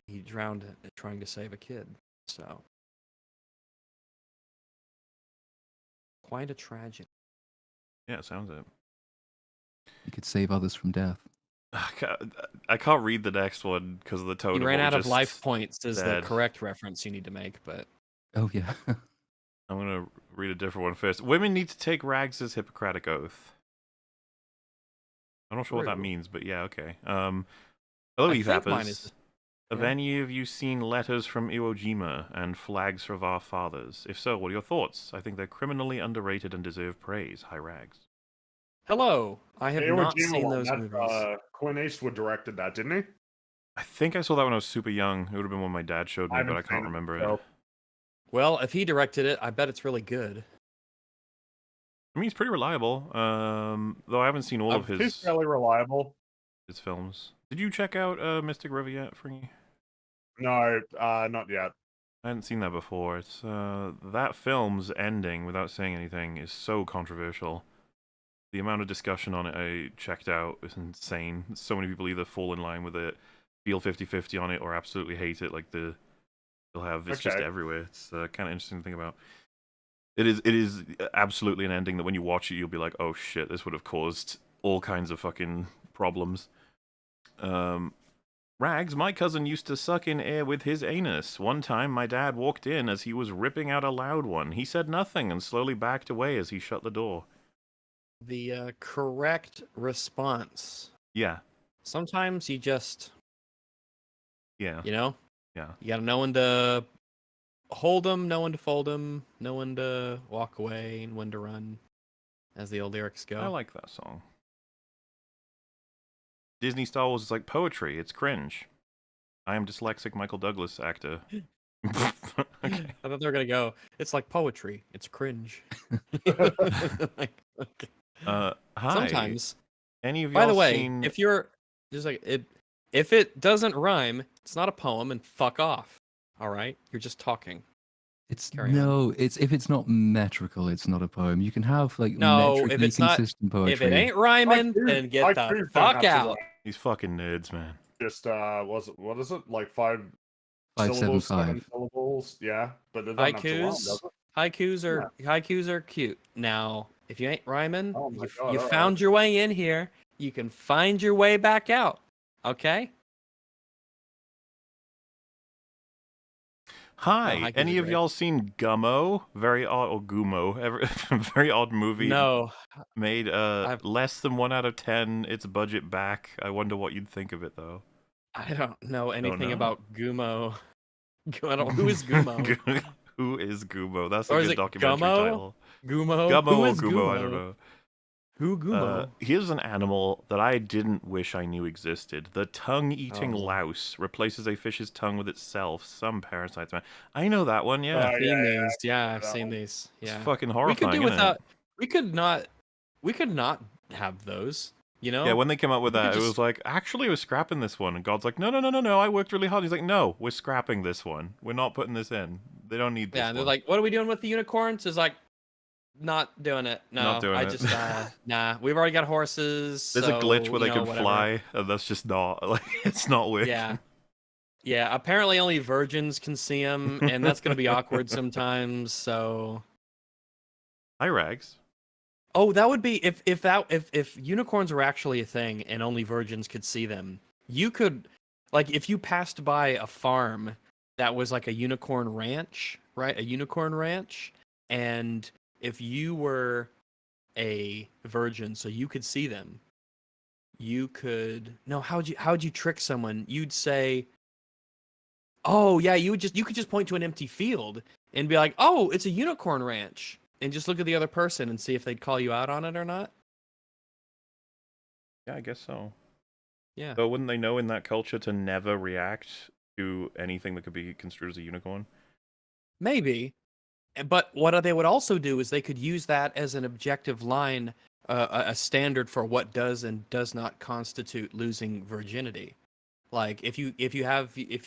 [SPEAKER 1] he drowned trying to save a kid. So quite a tragedy.
[SPEAKER 3] Yeah, it sounds it.
[SPEAKER 2] You could save others from death.
[SPEAKER 3] I can't read the next one because of the tone.
[SPEAKER 1] He ran out of life
[SPEAKER 3] just
[SPEAKER 1] points is the
[SPEAKER 3] said.
[SPEAKER 1] correct reference you need to make, but
[SPEAKER 2] Oh yeah.
[SPEAKER 3] I'm gonna read a different one first. Women need to take Rags' Hippocratic oath. I'm not sure what that
[SPEAKER 1] True.
[SPEAKER 3] means, but yeah, okay. Hello,
[SPEAKER 1] I think mine
[SPEAKER 3] EFAPers.
[SPEAKER 1] is-
[SPEAKER 3] Have
[SPEAKER 1] yeah.
[SPEAKER 3] any of you seen letters from Iwo Jima and flags of our fathers? If so, what are your thoughts? I think they're criminally underrated and deserve praise. Hi, Rags.
[SPEAKER 1] Hello. I have
[SPEAKER 4] The Iwo
[SPEAKER 1] not
[SPEAKER 4] Jima
[SPEAKER 1] seen
[SPEAKER 4] one,
[SPEAKER 1] those
[SPEAKER 4] that,
[SPEAKER 1] movies.
[SPEAKER 4] Clint Eastwood directed that, didn't he?
[SPEAKER 3] I think I saw that when I was super young. It would have been when my dad showed me, but I
[SPEAKER 4] haven't
[SPEAKER 3] can't
[SPEAKER 4] seen
[SPEAKER 3] remember
[SPEAKER 4] so-
[SPEAKER 3] it.
[SPEAKER 1] Well, if he directed it, I bet it's really good.
[SPEAKER 3] I mean, he's pretty reliable. Though I haven't seen all of
[SPEAKER 4] He's
[SPEAKER 3] his
[SPEAKER 4] fairly reliable.
[SPEAKER 3] films. Did you check out Mystic River yet, Fringy?
[SPEAKER 4] No, not yet.
[SPEAKER 3] I hadn't seen that before. It's that film's ending, without saying anything, is so controversial. The amount of discussion on it I checked out is insane. So many people either fall in line with it, feel 50-50 on it, or absolutely hate it. Like they'll have it's just
[SPEAKER 4] Okay.
[SPEAKER 3] everywhere. It's kind of interesting to think about. It is absolutely an ending that when you watch it, you'll be like, oh shit, this would have caused all kinds of fucking problems. Rags, my cousin used to suck in air with his anus. One time, my dad walked in as he was ripping out a loud one. He said nothing and slowly backed away as he shut the door.
[SPEAKER 1] The correct response.
[SPEAKER 3] Yeah,
[SPEAKER 1] Sometimes you just,
[SPEAKER 3] yeah,
[SPEAKER 1] you know,
[SPEAKER 3] yeah.
[SPEAKER 1] you gotta know when to hold them, know when to fold them, know when to walk away, and when to run, as the old lyrics go.
[SPEAKER 3] I like that song. Disney Star Wars is like poetry. It's cringe. I am dyslexic Michael Douglas actor. Okay.
[SPEAKER 1] I thought they were gonna go. It's like poetry. It's cringe. Like, okay.
[SPEAKER 3] Hi.
[SPEAKER 1] Sometimes.
[SPEAKER 3] Any of
[SPEAKER 1] By
[SPEAKER 3] y'all
[SPEAKER 1] the way,
[SPEAKER 3] seen...
[SPEAKER 1] if you're just like it, if it doesn't rhyme, it's not a poem, and fuck off. All right, you're just talking.
[SPEAKER 2] It's
[SPEAKER 1] Carry on.
[SPEAKER 2] no, it's if it's not metrical, it's not a poem. You can have like
[SPEAKER 1] No, if
[SPEAKER 2] metrically
[SPEAKER 1] it's not,
[SPEAKER 2] consistent poetry.
[SPEAKER 1] if it ain't rhyming,
[SPEAKER 4] Haikus-
[SPEAKER 1] then get the
[SPEAKER 4] haikus don't
[SPEAKER 1] fuck
[SPEAKER 4] have to
[SPEAKER 1] out.
[SPEAKER 4] rhyme.
[SPEAKER 3] These fucking nerds, man.
[SPEAKER 4] Just what is it? Like 5
[SPEAKER 2] 575.
[SPEAKER 4] syllables, 7 syllables. Yeah, but it doesn't have to rhyme, does it?
[SPEAKER 1] Haikus are cute. Now, if you ain't rhyming,
[SPEAKER 4] Oh my
[SPEAKER 1] you,
[SPEAKER 4] God,
[SPEAKER 1] you
[SPEAKER 4] all
[SPEAKER 1] found your way in here. You can find your way back out. Okay?
[SPEAKER 3] Hi.
[SPEAKER 1] haikus
[SPEAKER 3] Any
[SPEAKER 1] are
[SPEAKER 3] of
[SPEAKER 1] great.
[SPEAKER 3] y'all seen Gummo? Very odd, or Gumo? Very odd movie.
[SPEAKER 1] No,
[SPEAKER 3] Made
[SPEAKER 1] I've-
[SPEAKER 3] less than 1 out of 10. Its budget back. I wonder what you'd think of it though.
[SPEAKER 1] I don't know anything
[SPEAKER 3] know?
[SPEAKER 1] about Gumo. I don't. Who is Gumo?
[SPEAKER 3] Who is Gumo? That's a
[SPEAKER 1] Or is
[SPEAKER 3] good
[SPEAKER 1] it
[SPEAKER 3] documentary
[SPEAKER 1] Gummo?
[SPEAKER 3] title.
[SPEAKER 1] Gumo.
[SPEAKER 3] Gummo
[SPEAKER 1] Who
[SPEAKER 3] or
[SPEAKER 1] is
[SPEAKER 3] Gumo, I don't know.
[SPEAKER 1] Who Gumo?
[SPEAKER 3] Here's an animal that I didn't wish I knew existed. The tongue-eating
[SPEAKER 1] Oh.
[SPEAKER 3] louse replaces a fish's tongue with itself. Some parasites, man. I know that one, yeah.
[SPEAKER 1] I've seen
[SPEAKER 4] yeah,
[SPEAKER 1] these. Yeah, I've
[SPEAKER 4] that
[SPEAKER 1] seen
[SPEAKER 4] one.
[SPEAKER 1] these. Yeah.
[SPEAKER 3] It's fucking
[SPEAKER 1] We
[SPEAKER 3] horrifying,
[SPEAKER 1] could do
[SPEAKER 3] isn't
[SPEAKER 1] without.
[SPEAKER 3] it?
[SPEAKER 1] We could not have those. You know.
[SPEAKER 3] Yeah, when they came up with
[SPEAKER 1] We could
[SPEAKER 3] that, it was
[SPEAKER 1] just-
[SPEAKER 3] like, actually, we're scrapping this one. And God's like, no, I worked really hard. He's like, no, we're scrapping this one. We're not putting this in. They don't need this
[SPEAKER 1] Yeah, and they're
[SPEAKER 3] one.
[SPEAKER 1] like, "What are we doing with the unicorns?" It's like, not doing it. No,
[SPEAKER 3] Not doing
[SPEAKER 1] I
[SPEAKER 3] it.
[SPEAKER 1] just nah. We've already got horses.
[SPEAKER 3] There's
[SPEAKER 1] so,
[SPEAKER 3] a glitch where
[SPEAKER 1] you
[SPEAKER 3] they
[SPEAKER 1] know,
[SPEAKER 3] can
[SPEAKER 1] whatever.
[SPEAKER 3] fly, and that's just not, like, it's not working.
[SPEAKER 1] Yeah. Yeah, apparently only virgins can see them, and that's gonna be awkward sometimes. So,
[SPEAKER 3] Hi, Rags.
[SPEAKER 1] oh, that would be if unicorns were actually a thing and only virgins could see them. You could, like, if you passed by a farm that was like a unicorn ranch, right? A unicorn ranch, and if you were a virgin, so you could see them, you could. No, how'd you trick someone? You'd say, oh yeah, you could just point to an empty field and be like, oh, it's a unicorn ranch, and just look at the other person and see if they'd call you out on it or not.
[SPEAKER 3] Yeah, I guess so.
[SPEAKER 1] Yeah.
[SPEAKER 3] But wouldn't they know in that culture to never react to anything that could be construed as a unicorn?
[SPEAKER 1] Maybe. But what they would also do is they could use that as an objective line, a standard for what does and does not constitute losing virginity. Like if you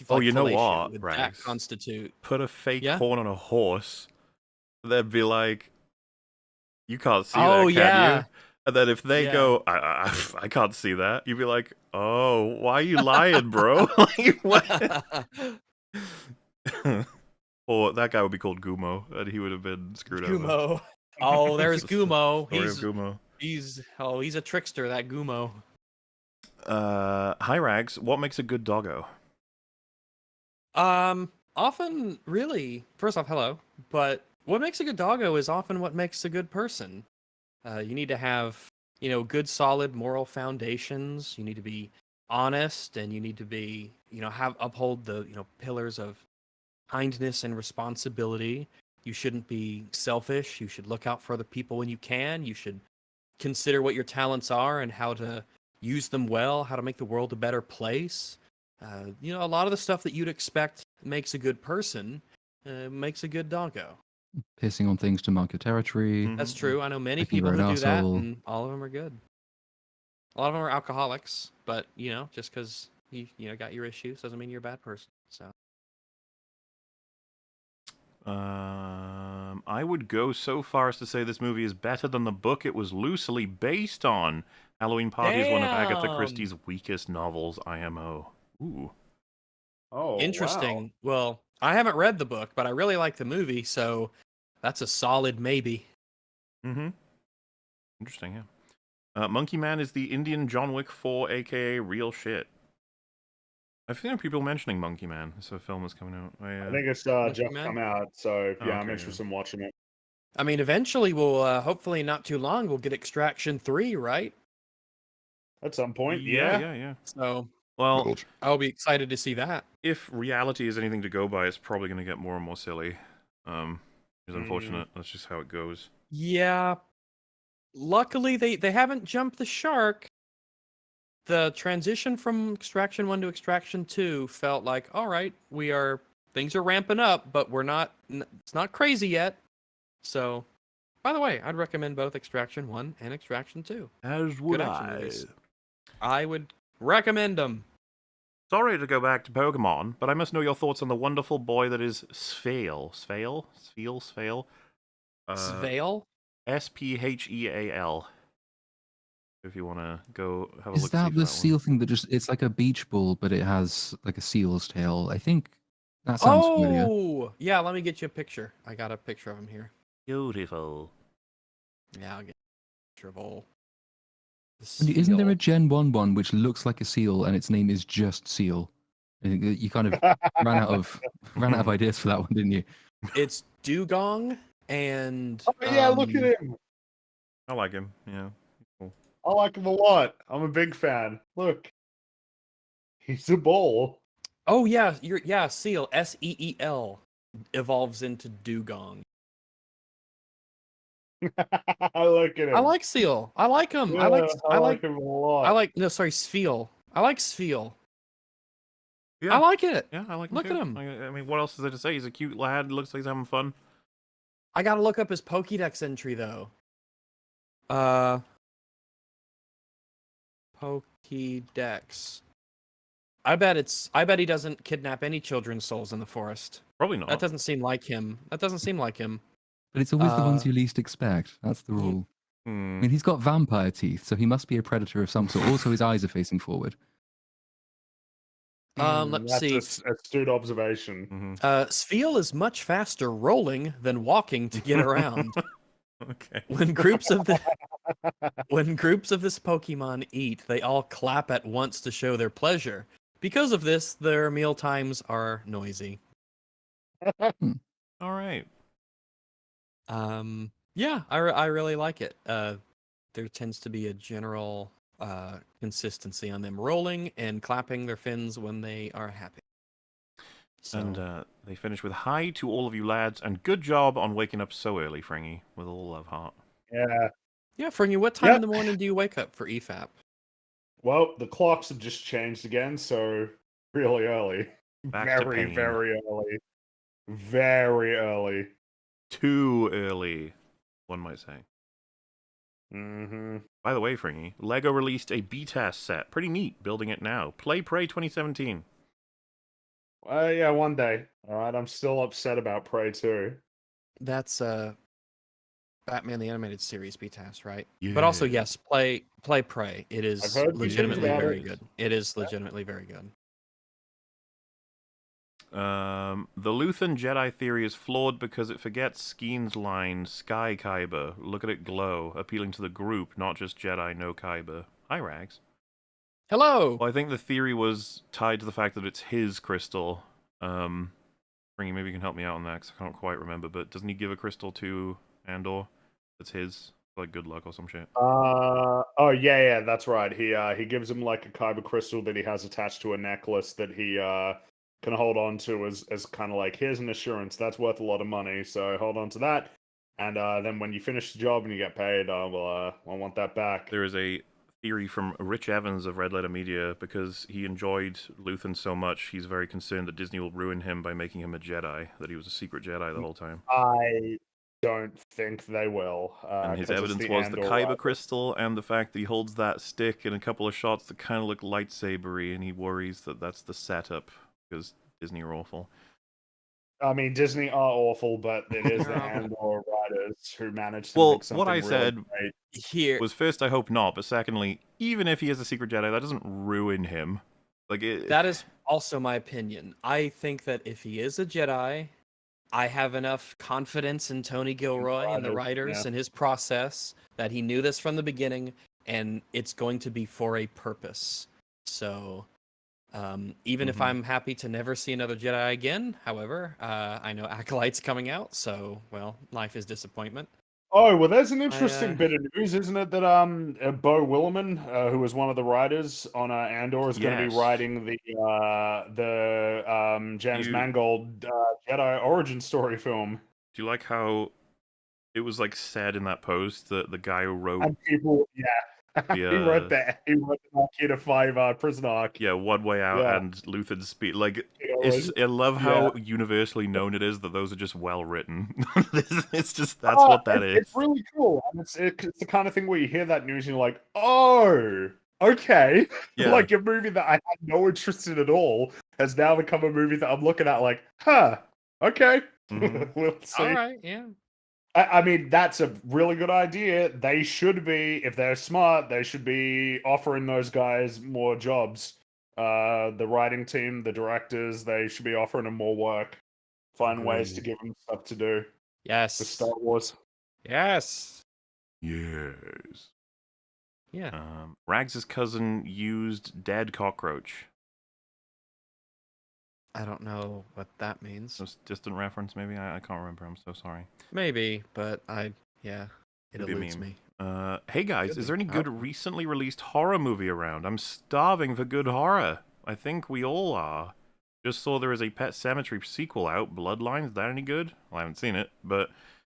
[SPEAKER 3] Oh, you know
[SPEAKER 1] fellatio,
[SPEAKER 3] what,
[SPEAKER 1] would that
[SPEAKER 3] Rags?
[SPEAKER 1] constitute?
[SPEAKER 3] Put a fake
[SPEAKER 1] Yeah?
[SPEAKER 3] horn on a horse, they'd be like, "You can't see
[SPEAKER 1] Oh
[SPEAKER 3] that, can
[SPEAKER 1] yeah,
[SPEAKER 3] you?" And then if they
[SPEAKER 1] yeah.
[SPEAKER 3] go, I can't see that," you'd be like, "Oh, why are you lying, bro?" Like, what? Or that guy would be called Gumo, and he would have been screwed over.
[SPEAKER 1] Gumo. Oh, there's
[SPEAKER 3] Just the
[SPEAKER 1] Gumo.
[SPEAKER 3] Story of Gumo.
[SPEAKER 1] He's a trickster, that Gumo.
[SPEAKER 3] Hi Rags, what makes a good doggo?
[SPEAKER 1] Often, really, first off, hello. But what makes a good doggo is often what makes a good person. You need to have, good, solid moral foundations. You need to be honest, and you need to be, uphold the, pillars of kindness and responsibility. You shouldn't be selfish. You should look out for other people when you can. You should consider what your talents are and how to use them well, how to make the world a better place. A lot of the stuff that you'd expect makes a good person makes a good doggo.
[SPEAKER 2] Pissing on things to mark your territory.
[SPEAKER 3] Mhm.
[SPEAKER 1] That's true. I know many
[SPEAKER 2] If you're
[SPEAKER 1] people
[SPEAKER 2] an
[SPEAKER 1] who do that,
[SPEAKER 2] arsehole.
[SPEAKER 1] and all of them are good. A lot of them are alcoholics, but just because you got your issues doesn't mean you're a bad person. So
[SPEAKER 3] I would go so far as to say this movie is better than the book it was loosely based on. Halloween Party is one of Agatha
[SPEAKER 1] Damn!
[SPEAKER 3] Christie's weakest novels, IMO. Ooh.
[SPEAKER 4] Oh,
[SPEAKER 1] Interesting. Well, I haven't read the book, but I really like the movie, so that's a solid maybe.
[SPEAKER 3] Mm-hmm. Interesting, yeah. Monkey Man is the Indian John Wick 4, aka real shit. I've seen people mentioning Monkey Man. It's a film that's coming out.
[SPEAKER 4] I think it's
[SPEAKER 1] Monkey
[SPEAKER 4] just
[SPEAKER 1] Man?
[SPEAKER 4] come out, so
[SPEAKER 3] Oh,
[SPEAKER 4] yeah, I'm
[SPEAKER 3] okay,
[SPEAKER 4] interested in watching it.
[SPEAKER 1] I mean, eventually we'll, hopefully not too long, we'll get Extraction 3, right?
[SPEAKER 4] At some point,
[SPEAKER 3] yeah.
[SPEAKER 1] So
[SPEAKER 3] Well,
[SPEAKER 1] I'll be excited to see that.
[SPEAKER 3] if reality is anything to go by, it's probably going to get more and more silly. It's unfortunate. That's just how it goes.
[SPEAKER 1] Yeah. Luckily, they haven't jumped the shark. The transition from Extraction 1 to Extraction 2 felt like, all right, things are ramping up, but it's not crazy yet. So, by the way, I'd recommend both Extraction 1 and Extraction 2.
[SPEAKER 3] As
[SPEAKER 1] would action movies. I would recommend them.
[SPEAKER 3] Sorry to go back to Pokemon, but I must know your thoughts on the wonderful boy that is Spheal. Spheal?
[SPEAKER 1] Sveal?
[SPEAKER 3] Spheal. If you want to go have a
[SPEAKER 2] Is
[SPEAKER 3] look.
[SPEAKER 2] that the
[SPEAKER 3] that
[SPEAKER 2] seal thing that it's like a beach ball, but it has like a seal's tail? I think that sounds familiar.
[SPEAKER 1] Oh! Yeah, let me get you a picture. I got a picture of him here.
[SPEAKER 3] Beautiful.
[SPEAKER 1] Yeah, I'll get a picture of all.
[SPEAKER 2] Isn't there a Gen 1 one which looks like a seal and its name is just Seal? I think you kind of ran out of ideas for that one, didn't you?
[SPEAKER 1] It's Dugong and
[SPEAKER 4] Oh yeah, look at him.
[SPEAKER 3] I like him. Yeah. Cool.
[SPEAKER 4] I like him a lot. I'm a big fan. Look, he's a ball.
[SPEAKER 1] Oh yeah, Seal, Seel, evolves into Dugong.
[SPEAKER 4] Look at him.
[SPEAKER 1] I like Seal. I like him.
[SPEAKER 4] Yeah, I like him a lot.
[SPEAKER 1] Spheal. I like Spheal.
[SPEAKER 3] Yeah.
[SPEAKER 1] I like it.
[SPEAKER 3] Yeah, I like him
[SPEAKER 1] Look
[SPEAKER 3] too.
[SPEAKER 1] at him.
[SPEAKER 3] I mean, what else is there to say? He's a cute lad. Looks like he's having fun.
[SPEAKER 1] I gotta look up his Pokédex entry though. Pokédex. I bet he doesn't kidnap any children's souls in the forest.
[SPEAKER 3] Probably not.
[SPEAKER 1] That doesn't seem like him.
[SPEAKER 2] But it's always the ones you least expect. That's the rule. I mean, he's got vampire teeth, so he must be a predator of some sort. Also, his eyes are facing forward.
[SPEAKER 1] Let's see.
[SPEAKER 4] That's an astute observation.
[SPEAKER 1] Spheal is much faster rolling than walking to get around.
[SPEAKER 3] Okay.
[SPEAKER 1] When groups of this Pokemon eat, they all clap at once to show their pleasure. Because of this, their meal times are noisy.
[SPEAKER 3] All right.
[SPEAKER 1] Yeah, I really like it. There tends to be a general consistency on them rolling and clapping their fins when they are happy. So.
[SPEAKER 3] And they finish with hi to all of you lads, and good job on waking up so early, Fringy, with all love heart.
[SPEAKER 4] Yeah.
[SPEAKER 1] Yeah, Fringy, what time in the morning do you wake up for EFAP?
[SPEAKER 4] Well, the clocks have just changed again, so really early. Very, very early. Very early.
[SPEAKER 3] Too early, one might say.
[SPEAKER 4] Mm-hmm.
[SPEAKER 3] By the way, Fringy, LEGO released a beta set. Pretty neat, building it now. Play Prey 2017.
[SPEAKER 4] Yeah, one day. All right, I'm still upset about Prey 2.
[SPEAKER 1] That's Batman the Animated Series BTAS, right?
[SPEAKER 3] Yeah.
[SPEAKER 1] But also, yes, play Prey. It
[SPEAKER 4] I've
[SPEAKER 1] is
[SPEAKER 4] heard good things
[SPEAKER 1] legitimately
[SPEAKER 4] about
[SPEAKER 1] very
[SPEAKER 4] it.
[SPEAKER 1] good. It is legitimately very good.
[SPEAKER 3] The Luthen Jedi theory is flawed because it forgets Skeen's line, Sky Kyber. Look at it glow, appealing to the group, not just Jedi, no Kyber. Hi, Rags.
[SPEAKER 1] Hello!
[SPEAKER 3] Well, I think the theory was tied to the fact that it's his crystal. Springy, maybe you can help me out on that, because I can't quite remember, but doesn't he give a crystal to Andor? That's his? Like, good luck or some shit.
[SPEAKER 4] Oh yeah, that's right. He gives him like a kyber crystal that he has attached to a necklace that he can hold on to as kind of like, here's an assurance that's worth a lot of money, so hold on to that. And then when you finish the job and you get paid, I want that back.
[SPEAKER 3] There is a theory from Rich Evans of Red Letter Media, because he enjoyed Luthen so much, he's very concerned that Disney will ruin him by making him a Jedi, that he was a secret Jedi the whole time.
[SPEAKER 4] I don't think they will.
[SPEAKER 3] And his
[SPEAKER 4] 'cause it's
[SPEAKER 3] evidence was the
[SPEAKER 4] Andor
[SPEAKER 3] Kyber
[SPEAKER 4] rival.
[SPEAKER 3] crystal and the fact that he holds that stick in a couple of shots that kind of look lightsabery, and he worries that that's the setup, because Disney are awful.
[SPEAKER 4] I mean, Disney are awful, but it is the
[SPEAKER 1] Yeah.
[SPEAKER 4] Andor writers who managed to
[SPEAKER 3] Well,
[SPEAKER 4] make something
[SPEAKER 3] what I
[SPEAKER 4] really
[SPEAKER 3] said
[SPEAKER 4] great.
[SPEAKER 1] Here,
[SPEAKER 3] was, first, I hope not, but secondly, even if he is a secret Jedi, that doesn't ruin him. Like,
[SPEAKER 1] that is also my opinion. I think that if he is a Jedi, I have enough confidence in Tony Gilroy and the writers
[SPEAKER 4] yeah.
[SPEAKER 1] and his process that he knew this from the beginning, and it's going to be for a purpose. So, even if
[SPEAKER 3] Mhm.
[SPEAKER 1] I'm happy to never see another Jedi again, however, I know Acolyte's coming out, so, well, life is disappointment.
[SPEAKER 4] Oh, well, there's an interesting bit of news, isn't it? That Bo Willimon, who was one of the writers on Andor, is going to be
[SPEAKER 3] Yes.
[SPEAKER 4] writing the James Mangold Jedi origin story film.
[SPEAKER 3] Do you like how it was like said in that post that the guy who wrote
[SPEAKER 4] And people, yeah, he wrote the Narkina 5 prison arc.
[SPEAKER 3] One Way Out
[SPEAKER 4] Yeah.
[SPEAKER 3] and Luthen's speech, like,
[SPEAKER 4] Yeah,
[SPEAKER 3] I love how universally known it is that those are just well written. It's just, that's what that is.
[SPEAKER 4] It's really cool. And it's the kind of thing where you hear that news and you're like, oh, okay.
[SPEAKER 3] Yeah.
[SPEAKER 4] Like a movie that I had no interest in at all has now become a movie that I'm looking at like, huh, okay.
[SPEAKER 3] Mhm.
[SPEAKER 4] We'll see.
[SPEAKER 1] All right, yeah.
[SPEAKER 4] I mean, that's a really good idea. They should be, if they're smart, they should be offering those guys more jobs. The writing team, the directors, they should be offering them more work. Find ways to
[SPEAKER 1] Agreed.
[SPEAKER 4] give them stuff to do for
[SPEAKER 1] Yes.
[SPEAKER 4] Star Wars.
[SPEAKER 1] Yes.
[SPEAKER 3] Yes.
[SPEAKER 1] Yeah.
[SPEAKER 3] Rags' cousin used dead cockroach.
[SPEAKER 1] I don't know what that means.
[SPEAKER 3] Just distant reference, maybe? I can't remember. I'm so sorry.
[SPEAKER 1] Maybe, but it
[SPEAKER 3] Maybe a
[SPEAKER 1] eludes
[SPEAKER 3] meme.
[SPEAKER 1] me.
[SPEAKER 3] Hey guys,
[SPEAKER 1] Could
[SPEAKER 3] is
[SPEAKER 1] be.
[SPEAKER 3] there any good
[SPEAKER 1] Oh.
[SPEAKER 3] recently released horror movie around? I'm starving for good horror. I think we all are. Just saw there is a Pet Sematary sequel out, Bloodlines. Is that any good? Well, I haven't seen it, but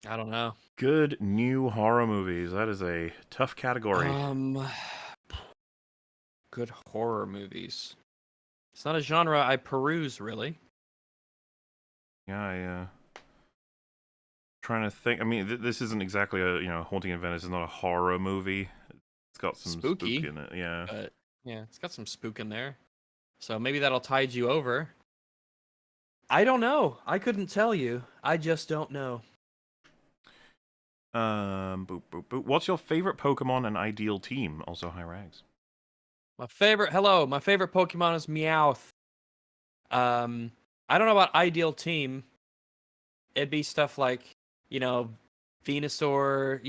[SPEAKER 1] I don't know.
[SPEAKER 3] good new horror movies. That is a tough category.
[SPEAKER 1] Good horror movies. It's not a genre I peruse really.
[SPEAKER 3] Yeah, trying to think. I mean, this isn't exactly a Haunting in Venice is not a horror movie. It's got some
[SPEAKER 1] Spooky.
[SPEAKER 3] spook in it. Yeah.
[SPEAKER 1] But yeah, it's got some spook in there. So maybe that'll tide you over. I don't know. I couldn't tell you. I just don't know.
[SPEAKER 3] Boop, boop, boop. What's your favorite Pokemon and ideal team? Also, hi Rags.
[SPEAKER 1] My favorite Pokemon is Meowth. I don't know about ideal team. It'd be stuff like, Venusaur,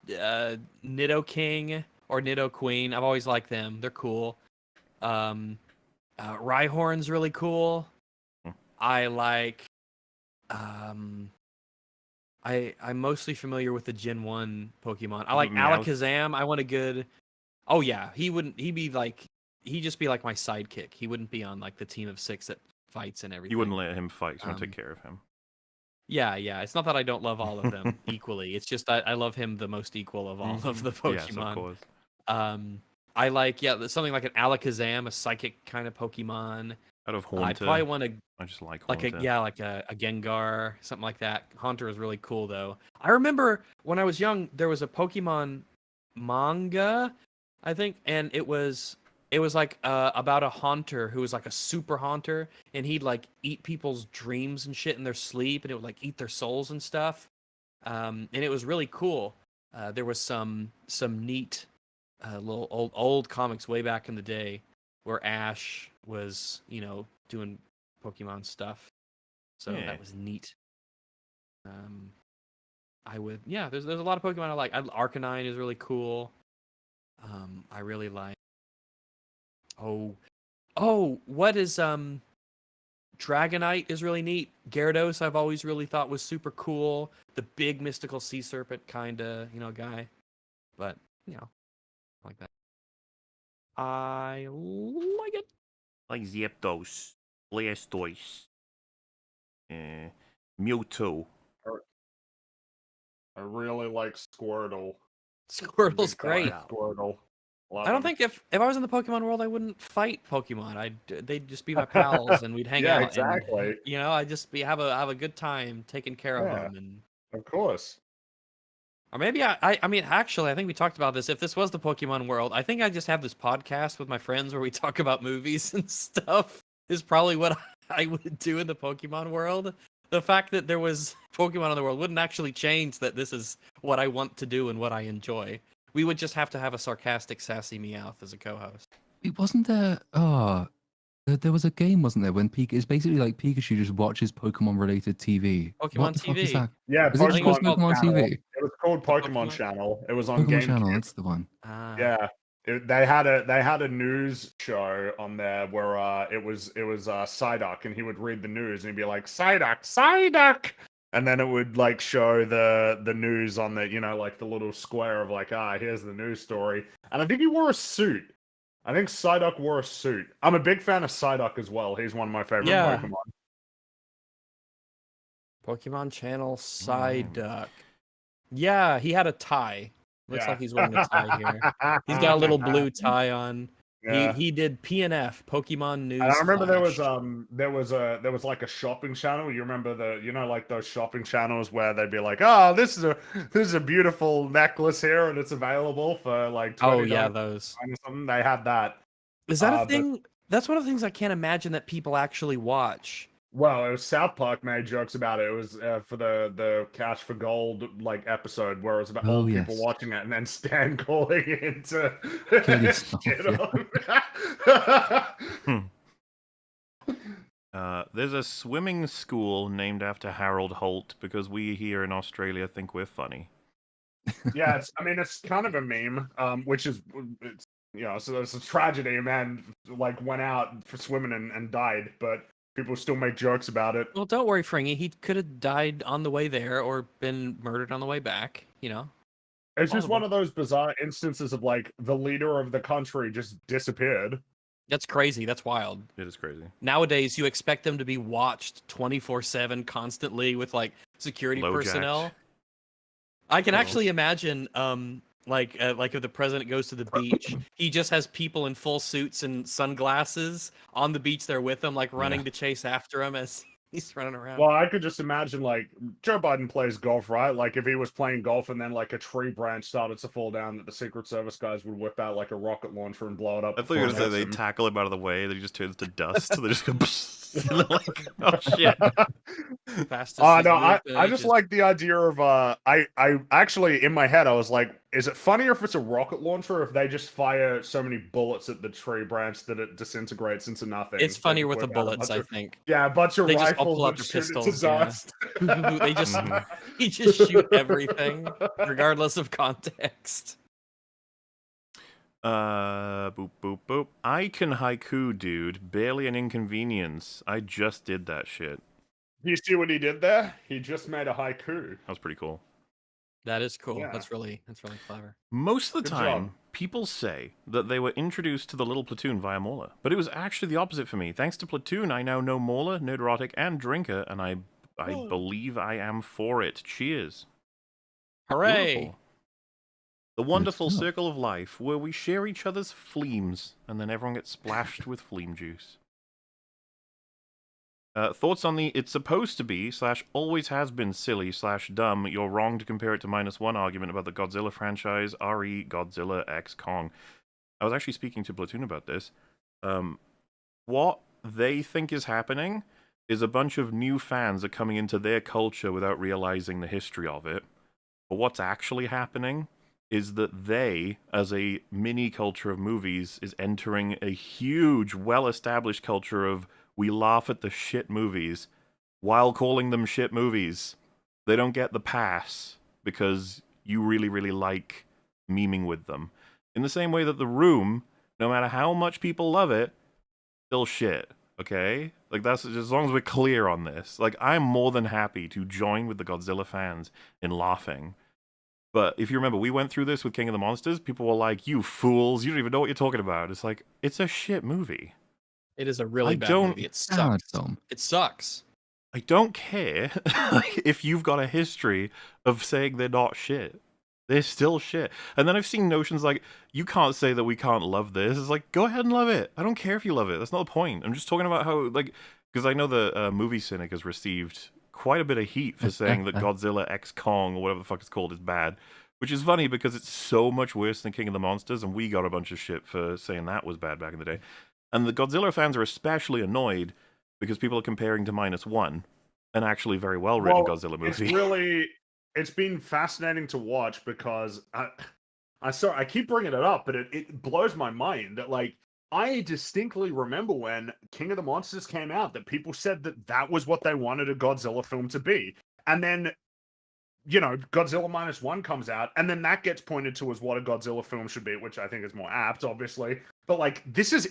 [SPEAKER 1] the Nidoking or Nidoqueen. I've always liked them. They're cool. Rhyhorn's really cool. I like I'm mostly familiar with the Gen 1 Pokemon. I like
[SPEAKER 3] Meowth?
[SPEAKER 1] Alakazam. I want a good. Oh yeah, he'd just be like my sidekick. He wouldn't be on like the team of 6 that fights and everything.
[SPEAKER 3] You wouldn't let him fight, so you want to take care of him.
[SPEAKER 1] Yeah. It's not that I don't love all of them equally. It's just I love him the most equal of all of the Pokemon.
[SPEAKER 3] Yes, of course.
[SPEAKER 1] I like something like an Alakazam, a psychic kind of Pokemon.
[SPEAKER 3] Out of Haunter.
[SPEAKER 1] I probably want to
[SPEAKER 3] I just like Haunter.
[SPEAKER 1] like a Gengar, something like that. Haunter is really cool though. I remember when I was young, there was a Pokemon manga, I think, and it was It was like about a haunter who was like a super haunter, and he'd like eat people's dreams and shit in their sleep, and it would like eat their souls and stuff. And it was really cool. There was some neat little old comics way back in the day where Ash was, doing Pokemon stuff. So
[SPEAKER 3] Yeah.
[SPEAKER 1] that was neat. There's a lot of Pokemon I like. Arcanine is really cool. I really like. What is Dragonite is really neat. Gyarados I've always really thought was super cool. The big mystical sea serpent kinda, guy. But, like that. I like it.
[SPEAKER 3] Like Zapdos, Blastoise, Mewtwo.
[SPEAKER 4] I really like Squirtle.
[SPEAKER 1] Squirtle's
[SPEAKER 4] Big fan
[SPEAKER 1] great.
[SPEAKER 4] of Squirtle. Love
[SPEAKER 1] I don't
[SPEAKER 4] him.
[SPEAKER 1] think if I was in the Pokemon world, I wouldn't fight Pokemon. They'd just be my pals, and we'd hang
[SPEAKER 4] Yeah,
[SPEAKER 1] out.
[SPEAKER 4] exactly.
[SPEAKER 1] And, I'd just have a good time taking care of
[SPEAKER 4] Yeah.
[SPEAKER 1] them. And
[SPEAKER 4] Of course.
[SPEAKER 1] or maybe I mean, actually, I think we talked about this. If this was the Pokemon world, I think I just have this podcast with my friends where we talk about movies and stuff. Is probably what I would do in the Pokemon world. The fact that there was Pokemon in the world wouldn't actually change that this is what I want to do and what I enjoy. We would just have to have a sarcastic, sassy Meowth as a co-host.
[SPEAKER 2] It wasn't there. There was a game, wasn't there? When it's basically like Pikachu just watches Pokemon-related TV.
[SPEAKER 1] Pokemon
[SPEAKER 2] What the fuck is
[SPEAKER 1] TV.
[SPEAKER 2] that?
[SPEAKER 4] Yeah,
[SPEAKER 2] Is it just called
[SPEAKER 1] Pokemon
[SPEAKER 2] Pokemon
[SPEAKER 4] Channel.
[SPEAKER 2] TV?
[SPEAKER 4] It was called Pokemon
[SPEAKER 1] Pokemon-
[SPEAKER 4] Channel. It was on
[SPEAKER 2] Pokemon Channel.
[SPEAKER 4] GameCube.
[SPEAKER 2] That's the one.
[SPEAKER 4] Yeah, they had a news show on there where it was Psyduck, and he would read the news and he'd be like, Psyduck, and then it would like show the news on the like the little square of like here's the news story, and I think he wore a suit. I think Psyduck wore a suit. I'm a big fan of Psyduck as well. He's one of my favorite
[SPEAKER 1] Yeah.
[SPEAKER 4] Pokemon.
[SPEAKER 1] Pokemon Channel Psyduck. Yeah, he had a tie. Looks
[SPEAKER 4] Yeah.
[SPEAKER 1] like he's wearing a tie here. He's got a little blue tie on.
[SPEAKER 4] Yeah.
[SPEAKER 1] He did PNF, Pokemon News.
[SPEAKER 4] And I remember
[SPEAKER 1] Flash.
[SPEAKER 4] there was like a shopping channel. You remember like those shopping channels where they'd be like, oh, this is a beautiful necklace here and it's available for like
[SPEAKER 1] Oh yeah,
[SPEAKER 4] $20
[SPEAKER 1] those.
[SPEAKER 4] or something. They had that.
[SPEAKER 1] Is that a
[SPEAKER 4] but-
[SPEAKER 1] thing? That's one of the things I can't imagine that people actually watch.
[SPEAKER 4] Well, it was South Park made jokes about it. It was for the Cash for Gold like episode where it was about
[SPEAKER 2] Oh,
[SPEAKER 4] old people
[SPEAKER 2] yes.
[SPEAKER 4] watching it and then Stan calling in to
[SPEAKER 2] Kill yourself,
[SPEAKER 4] get
[SPEAKER 2] yeah.
[SPEAKER 4] on.
[SPEAKER 3] There's a swimming school named after Harold Holt because we here in Australia think we're funny.
[SPEAKER 4] Yeah, it's kind of a meme, which is so it's a tragedy. A man like went out for swimming and died, but people still make jokes about it.
[SPEAKER 1] Well, don't worry, Fringy. He could have died on the way there or been murdered on the way back.
[SPEAKER 4] It's just one of those bizarre instances of like the leader of the country just disappeared.
[SPEAKER 1] That's crazy. That's wild.
[SPEAKER 3] It is crazy.
[SPEAKER 1] Nowadays, you expect them to be watched 24/7 constantly with like security
[SPEAKER 3] Low
[SPEAKER 1] personnel.
[SPEAKER 3] jacked.
[SPEAKER 1] I can
[SPEAKER 3] Oh.
[SPEAKER 1] actually imagine, like if the president goes to the beach, he just has people in full suits and sunglasses on the beach there with him, like running to chase after him as he's running around.
[SPEAKER 4] Well, I could just imagine like Joe Biden plays golf, right? Like if he was playing golf and then like a tree branch started to fall down, that the Secret Service guys would whip out like a rocket launcher and blow it up.
[SPEAKER 3] I thought you were
[SPEAKER 4] before
[SPEAKER 3] gonna
[SPEAKER 4] it
[SPEAKER 3] say they
[SPEAKER 4] hits him.
[SPEAKER 3] tackle him out of the way, then he just turns to dust. So they just go, and they're like, oh shit.
[SPEAKER 1] Fastest
[SPEAKER 4] No,
[SPEAKER 1] he's
[SPEAKER 4] I
[SPEAKER 1] moved,
[SPEAKER 4] just
[SPEAKER 1] just-
[SPEAKER 4] like the idea of I actually in my head I was like, is it funnier if it's a rocket launcher or if they just fire so many bullets at the tree branch that it disintegrates into nothing?
[SPEAKER 1] It's
[SPEAKER 4] They
[SPEAKER 1] funnier
[SPEAKER 4] just
[SPEAKER 1] with the
[SPEAKER 4] whip out a
[SPEAKER 1] bullets,
[SPEAKER 4] bunch
[SPEAKER 1] I
[SPEAKER 4] of-
[SPEAKER 1] think.
[SPEAKER 4] Yeah, a bunch of
[SPEAKER 1] They just all
[SPEAKER 4] rifles
[SPEAKER 1] pull out
[SPEAKER 4] and
[SPEAKER 1] their
[SPEAKER 4] shoot it to
[SPEAKER 1] pistols, yeah.
[SPEAKER 4] dust.
[SPEAKER 1] They just
[SPEAKER 3] Mhm.
[SPEAKER 1] he just shoot everything, regardless of context.
[SPEAKER 3] Boop boop boop. I can haiku, dude. Barely an inconvenience. I just did that shit.
[SPEAKER 4] Do you see what he did there? He just made a haiku.
[SPEAKER 3] That was pretty cool.
[SPEAKER 1] That is cool.
[SPEAKER 4] Yeah.
[SPEAKER 1] That's really clever.
[SPEAKER 3] Most of the
[SPEAKER 4] Good
[SPEAKER 3] time,
[SPEAKER 4] job.
[SPEAKER 3] people say that they were introduced to the little Platoon via Mauler, but it was actually the opposite for me. Thanks to Platoon, I now know Mauler, Nerderotic, and Drinker, and I believe I am for it. Cheers.
[SPEAKER 1] Hooray!
[SPEAKER 3] Beautiful. The wonderful
[SPEAKER 2] stuff.
[SPEAKER 3] circle of life where we share each other's fleams, and then everyone gets splashed with fleam juice. Thoughts on the it's supposed to be / always has been silly / dumb. You're wrong to compare it to -1 argument about the Godzilla franchise. RE Godzilla X Kong. I was actually speaking to Platoon about this. What they think is happening is a bunch of new fans are coming into their culture without realizing the history of it. But what's actually happening is that they, as a mini culture of movies, is entering a huge, well-established culture of we laugh at the shit movies while calling them shit movies. They don't get the pass because you really, really like memeing with them. In the same way that The Room, no matter how much people love it, still shit. Okay? Like, that's as long as we're clear on this. Like, I'm more than happy to join with the Godzilla fans in laughing. But if you remember, we went through this with King of the Monsters. People were like, you fools, you don't even know what you're talking about. It's like, it's a shit movie.
[SPEAKER 1] It is a really
[SPEAKER 3] I
[SPEAKER 1] bad
[SPEAKER 3] don't-
[SPEAKER 1] movie. It
[SPEAKER 2] God,
[SPEAKER 1] sucks.
[SPEAKER 2] Tom.
[SPEAKER 1] It sucks.
[SPEAKER 3] I don't care if you've got a history of saying they're not shit. They're still shit. And then I've seen notions like, you can't say that we can't love this. It's like, go ahead and love it. I don't care if you love it. That's not the point. I'm just talking about how, like, because I know the Movie Cynic has received quite a bit of heat for saying that Godzilla X Kong, or whatever the fuck it's called, is bad. Which is funny because it's so much worse than King of the Monsters, and we got a bunch of shit for saying that was bad back in the day. And the Godzilla fans are especially annoyed because people are comparing to -1, an actually very well-written Godzilla movie.
[SPEAKER 4] It's been fascinating to watch because I keep bringing it up, but it blows my mind that, like, I distinctly remember when King of the Monsters came out that people said that was what they wanted a Godzilla film to be. And then, you know, Godzilla -1 comes out, and then that gets pointed to as what a Godzilla film should be, which I think is more apt, obviously. But, like, this is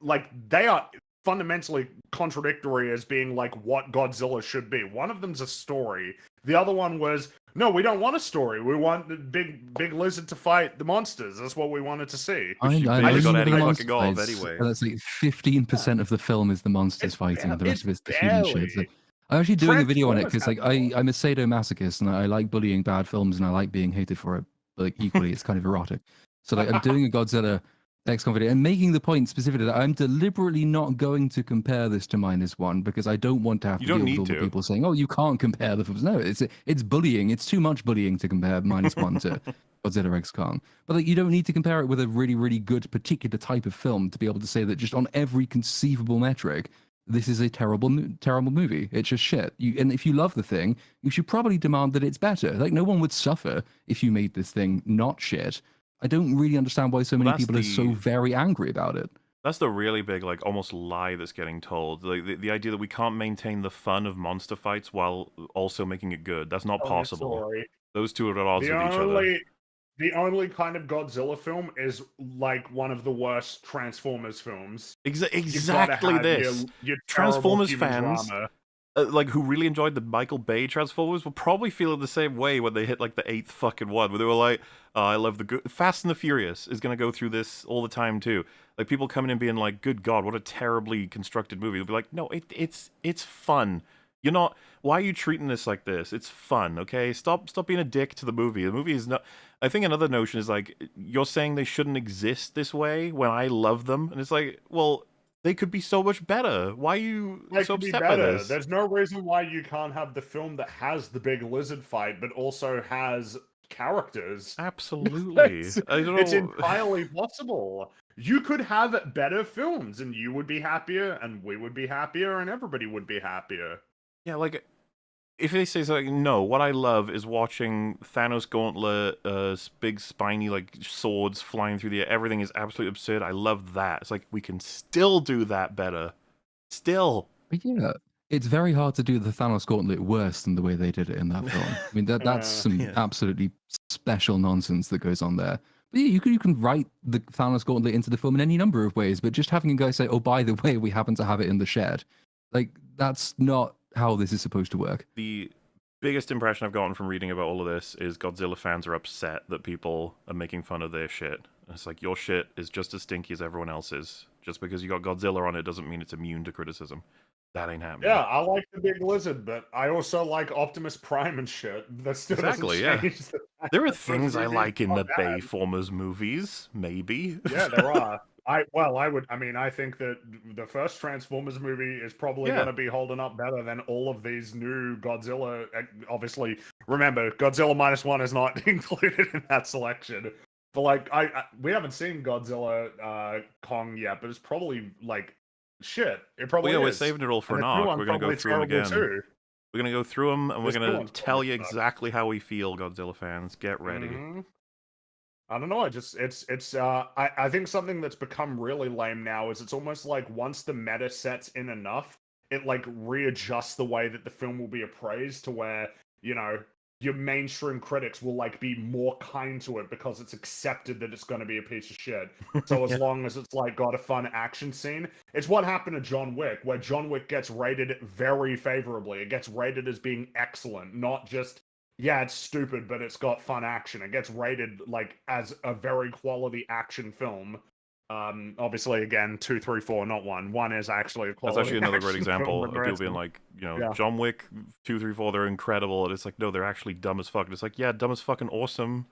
[SPEAKER 4] like, they are fundamentally contradictory as being like what Godzilla should be. One of them's a story. The other one was, no, we don't want a story. We want the big lizard to fight the monsters. That's what we wanted to see.
[SPEAKER 2] I
[SPEAKER 3] you
[SPEAKER 2] know
[SPEAKER 3] barely got
[SPEAKER 2] the
[SPEAKER 3] any
[SPEAKER 2] monster
[SPEAKER 3] fucking off
[SPEAKER 2] fights,
[SPEAKER 3] anyway.
[SPEAKER 2] but that's like 15% of the film is the monsters fighting, and the rest of it's the human shit. So I'm actually doing a video on it because, like, I'm a sadomasochist and I like bullying bad films and I like being hated for it. But, like, equally, it's kind of erotic. So, like, I'm doing a Godzilla XCOM video and making the point specifically that I'm deliberately not going to compare this to -1 because I don't want to have to deal with all the people saying, "Oh, you can't compare the films." No, it's bullying. It's too much bullying to compare -1 to Godzilla X Kong. But, like, you don't need to compare it with a really, really good particular type of film to be able to say that just on every conceivable metric, this is a terrible movie. It's just shit. And if you love the thing, you should probably demand that it's better. Like, no one would suffer if you made this thing not shit. I don't really understand why so many people are so very angry about it.
[SPEAKER 3] That's the really big, like, almost lie that's getting told. Like, the idea that we can't maintain the fun of monster fights while also making it good. That's not possible. Those two are at odds with each other.
[SPEAKER 4] The only kind of Godzilla film is, like, one of the worst Transformers films.
[SPEAKER 3] Exactly this.
[SPEAKER 4] Your
[SPEAKER 3] Transformers fans,
[SPEAKER 4] drama.
[SPEAKER 3] like, who really enjoyed the Michael Bay Transformers will probably feel the same way when they hit, like, the 8th fucking one, where they were like, oh, I love the good... Fast and the Furious is going to go through this all the time, too. Like, people coming in being like, good God, what a terribly constructed movie. They'll be like, no, it's fun. You're not... Why are you treating this like this? It's fun, okay? Stop being a dick to the movie. The movie is not... I think another notion is, like, you're saying they shouldn't exist this way when I love them. And it's like, well... They could be so much better. Why are you so upset by this?
[SPEAKER 4] There's no reason why you can't have the film that has the big lizard fight, but also has characters.
[SPEAKER 3] Absolutely.
[SPEAKER 4] It's entirely possible. You could have better films, and you would be happier, and we would be happier, and everybody would be happier.
[SPEAKER 3] Yeah, like, if they say something, no, what I love is watching Thanos Gauntlet, big spiny, like, swords flying through the air. Everything is absolutely absurd. I love that. It's like, we can still do that better. Still.
[SPEAKER 2] Yeah. It's very hard to do the Thanos Gauntlet worse than the way they did it in that film. I mean, that's some absolutely special nonsense that goes on there. But yeah, you can write the Thanos Gauntlet into the film in any number of ways, but just having a guy say, oh, by the way, we happen to have it in the shed, like, that's not how this is supposed to work.
[SPEAKER 3] The biggest impression I've gotten from reading about all of this is Godzilla fans are upset that people are making fun of their shit. It's like, your shit is just as stinky as everyone else's. Just because you got Godzilla on it doesn't mean it's immune to criticism. That ain't happening.
[SPEAKER 4] Yeah, I like the big lizard, but I also like Optimus Prime and shit. That still
[SPEAKER 3] exactly,
[SPEAKER 4] yeah.
[SPEAKER 3] There are things I like in the Bayformers movies, maybe.
[SPEAKER 4] Yeah, there are. I think that the first Transformers movie is probably going to be holding up better than all of these new Godzilla. Obviously, remember, Godzilla -1 is not included in that selection. But like, we haven't seen Godzilla Kong yet, but it's probably like shit. It probably
[SPEAKER 3] Well, yeah, we're
[SPEAKER 4] is.
[SPEAKER 3] saving it all for
[SPEAKER 4] And
[SPEAKER 3] an
[SPEAKER 4] the new
[SPEAKER 3] arc.
[SPEAKER 4] one's
[SPEAKER 3] We're gonna go
[SPEAKER 4] probably
[SPEAKER 3] through them
[SPEAKER 4] terrible
[SPEAKER 3] again.
[SPEAKER 4] too.
[SPEAKER 3] We're gonna go through them, and we're
[SPEAKER 4] This new
[SPEAKER 3] gonna
[SPEAKER 4] one's
[SPEAKER 3] tell
[SPEAKER 4] probably
[SPEAKER 3] you
[SPEAKER 4] sucks.
[SPEAKER 3] exactly how we feel, Godzilla fans. Get ready.
[SPEAKER 4] Mhm. I don't know. I think something that's become really lame now is it's almost like once the meta sets in enough, it like readjusts the way that the film will be appraised to where, you know, your mainstream critics will like be more kind to it because it's accepted that it's going to be a piece of shit. So as
[SPEAKER 3] Yeah.
[SPEAKER 4] long as it's like got a fun action scene, it's what happened to John Wick, where John Wick gets rated very favorably. It gets rated as being excellent, not just yeah, it's stupid, but it's got fun action. It gets rated like as a very quality action film. Obviously, again, 2, 3, 4, not 1. 1 is actually a
[SPEAKER 3] That's
[SPEAKER 4] quality.
[SPEAKER 3] actually another great
[SPEAKER 4] action film,
[SPEAKER 3] example
[SPEAKER 4] but
[SPEAKER 3] of
[SPEAKER 4] the
[SPEAKER 3] people
[SPEAKER 4] rest
[SPEAKER 3] being
[SPEAKER 4] of-
[SPEAKER 3] like,
[SPEAKER 4] Yeah.
[SPEAKER 3] John Wick 2, 3, 4, they're incredible, and it's like, no, they're actually dumb as fuck. And it's like, yeah, dumb as fucking awesome.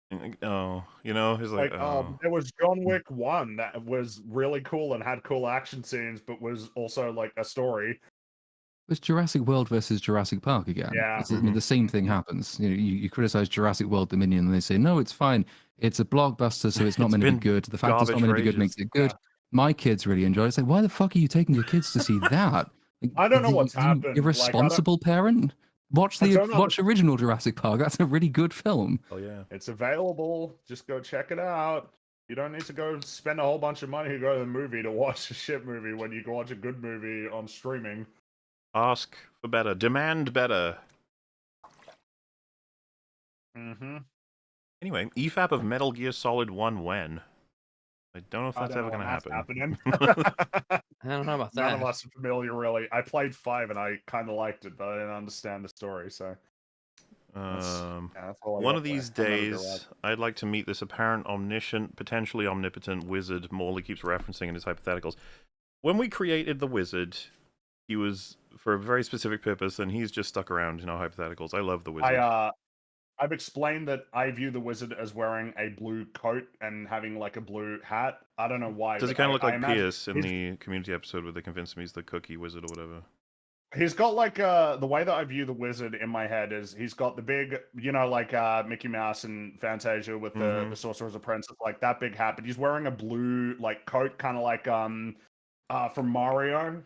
[SPEAKER 3] And, oh, it's like, oh.
[SPEAKER 4] There was John Wick 1 that was really cool and had cool action scenes, but was also like a story.
[SPEAKER 2] It's Jurassic World versus Jurassic Park again.
[SPEAKER 4] Yeah.
[SPEAKER 2] I mean, the same thing happens. You criticize Jurassic World Dominion, and they say, no, it's fine. It's a blockbuster, so it's not
[SPEAKER 3] It's
[SPEAKER 2] meant to be
[SPEAKER 3] been
[SPEAKER 2] good. The fact it's not
[SPEAKER 3] garbage
[SPEAKER 2] meant to
[SPEAKER 3] for
[SPEAKER 2] be good makes
[SPEAKER 3] ages.
[SPEAKER 2] it good.
[SPEAKER 4] Yeah.
[SPEAKER 2] My kids really enjoy it. It's like, why the fuck are you taking your kids to see that?
[SPEAKER 4] I don't know what's happened.
[SPEAKER 2] Irresponsible parent? Watch original Jurassic Park. That's a really good film.
[SPEAKER 3] Oh, yeah.
[SPEAKER 4] It's available. Just go check it out. You don't need to go spend a whole bunch of money to go to the movie to watch a shit movie when you can watch a good movie on streaming.
[SPEAKER 3] Ask for better. Demand better.
[SPEAKER 4] Mm-hmm.
[SPEAKER 3] Anyway, EFAP of Metal Gear Solid 1 when? I don't know if that's ever going to happen.
[SPEAKER 1] I don't know about that.
[SPEAKER 4] None of us are familiar, really. I played 5 and I kind of liked it, but I didn't understand the story, so... that's all I
[SPEAKER 3] One
[SPEAKER 4] got
[SPEAKER 3] of these
[SPEAKER 4] there. I'll never go
[SPEAKER 3] days,
[SPEAKER 4] out.
[SPEAKER 3] I'd like to meet this apparent omniscient, potentially omnipotent wizard Morley keeps referencing in his hypotheticals. When we created the wizard, he was for a very specific purpose, and he's just stuck around in our hypotheticals. I love the wizard.
[SPEAKER 4] I've explained that I view the wizard as wearing a blue coat and having like a blue hat. I don't know why.
[SPEAKER 3] Does he
[SPEAKER 4] but
[SPEAKER 3] kind of look
[SPEAKER 4] I
[SPEAKER 3] like
[SPEAKER 4] imagine
[SPEAKER 3] Pierce in the Community episode where they convinced him he's the cookie wizard or whatever?
[SPEAKER 4] he's got like the way that I view the wizard in my head is he's got the big, like Mickey Mouse and Fantasia with the Sorcerer's Apprentice, like that big hat, but he's wearing a blue like coat, kind of like from Mario,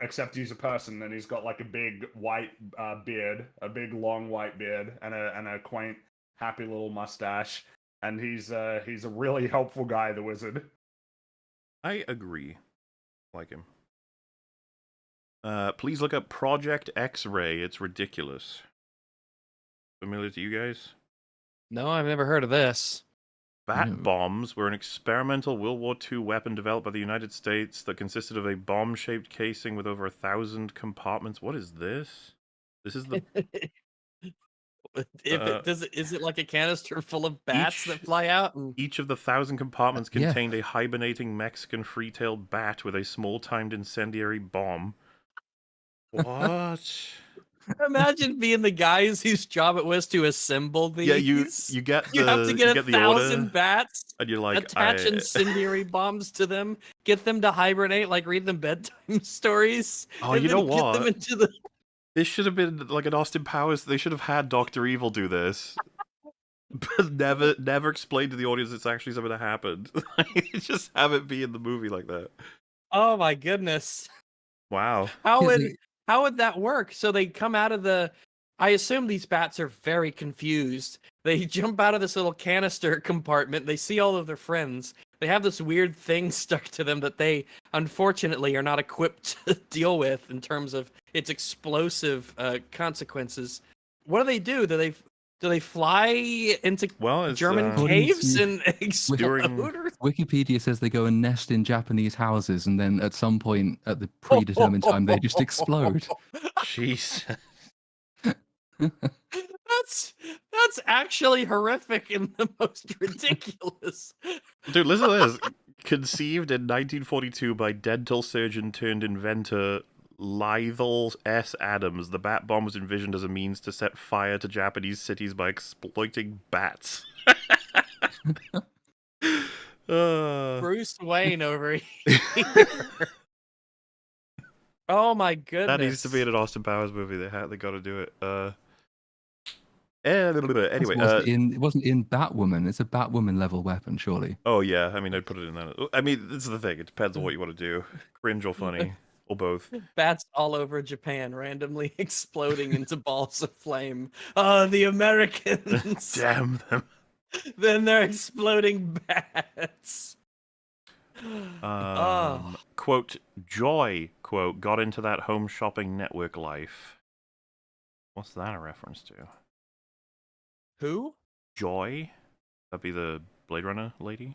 [SPEAKER 4] except he's a person and he's got like a big white beard, a big long white beard, and a quaint, happy little mustache, and he's a really helpful guy, the wizard.
[SPEAKER 3] I agree. Like him. Please look up Project X-Ray. It's ridiculous. Familiar to you guys?
[SPEAKER 1] No, I've never heard of this.
[SPEAKER 3] Bat bombs were an experimental World War II weapon developed by the United States that consisted of a bomb-shaped casing with over 1,000 compartments. What is this? This is the...
[SPEAKER 1] Is it like a canister full of bats that fly out?
[SPEAKER 3] Each of the 1,000 compartments contained a hibernating Mexican free-tailed bat with a small-timed incendiary bomb. What?
[SPEAKER 1] Imagine being the guys whose job it was to assemble these.
[SPEAKER 3] Yeah, you get the,
[SPEAKER 1] you have to get 1,000 bats,
[SPEAKER 3] and you're like,
[SPEAKER 1] attach incendiary bombs to them, get them to hibernate, like read them bedtime stories.
[SPEAKER 3] Oh, you know what?
[SPEAKER 1] Get them into the...
[SPEAKER 3] This should have been like an Austin Powers. They should have had Dr. Evil do this, but never explain to the audience it's actually something that happened. Just have it be in the movie like that.
[SPEAKER 1] Oh my goodness!
[SPEAKER 3] Wow.
[SPEAKER 1] How would that work? So they come out of the... I assume these bats are very confused. They jump out of this little canister compartment. They see all of their friends. They have this weird thing stuck to them that they, unfortunately, are not equipped to deal with in terms of its explosive consequences. What do? Do they fly into German caves and explode?
[SPEAKER 2] Wikipedia says they go and nest in Japanese houses, and then at some point at the predetermined time, they just explode.
[SPEAKER 3] Jeez.
[SPEAKER 1] That's actually horrific and the most ridiculous.
[SPEAKER 3] Dude, listen to this. Conceived in 1942 by dental surgeon turned inventor Lythal S. Adams, the bat bomb was envisioned as a means to set fire to Japanese cities by exploiting bats.
[SPEAKER 1] Bruce Wayne over here. Oh my goodness.
[SPEAKER 3] That needs to be in an Austin Powers movie. They got to do it. Anyway,
[SPEAKER 2] It wasn't in Batwoman. It's a Batwoman level weapon, surely.
[SPEAKER 3] oh yeah, I mean, I'd put it in that. I mean, this is the thing. It depends on what you want to do. Cringe or funny, or both.
[SPEAKER 1] Bats all over Japan randomly exploding into balls of flame. Oh, the Americans!
[SPEAKER 3] Damn them.
[SPEAKER 1] Then they're exploding bats.
[SPEAKER 3] Quote, Joy, quote, got into that home shopping network life. What's that a reference to?
[SPEAKER 1] Who?
[SPEAKER 3] Joy? That'd be the Blade Runner lady?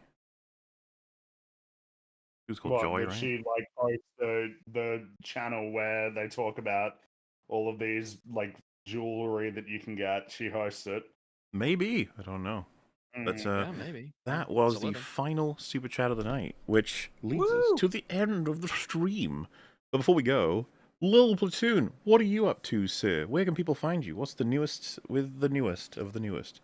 [SPEAKER 3] She was called Joy,
[SPEAKER 4] That
[SPEAKER 3] right?
[SPEAKER 4] she like hosts the channel where they talk about all of these like jewelry that you can get. She hosts it.
[SPEAKER 3] Maybe. I don't know. But
[SPEAKER 1] Yeah, maybe.
[SPEAKER 3] that
[SPEAKER 1] Yeah,
[SPEAKER 3] was
[SPEAKER 1] it's a
[SPEAKER 3] the
[SPEAKER 1] living.
[SPEAKER 3] final super chat of the night, which leads us
[SPEAKER 1] Woo!
[SPEAKER 3] to the end of the stream. But before we go, Lil Platoon, what are you up to, sir? Where can people find you? What's the newest with the newest of the newest?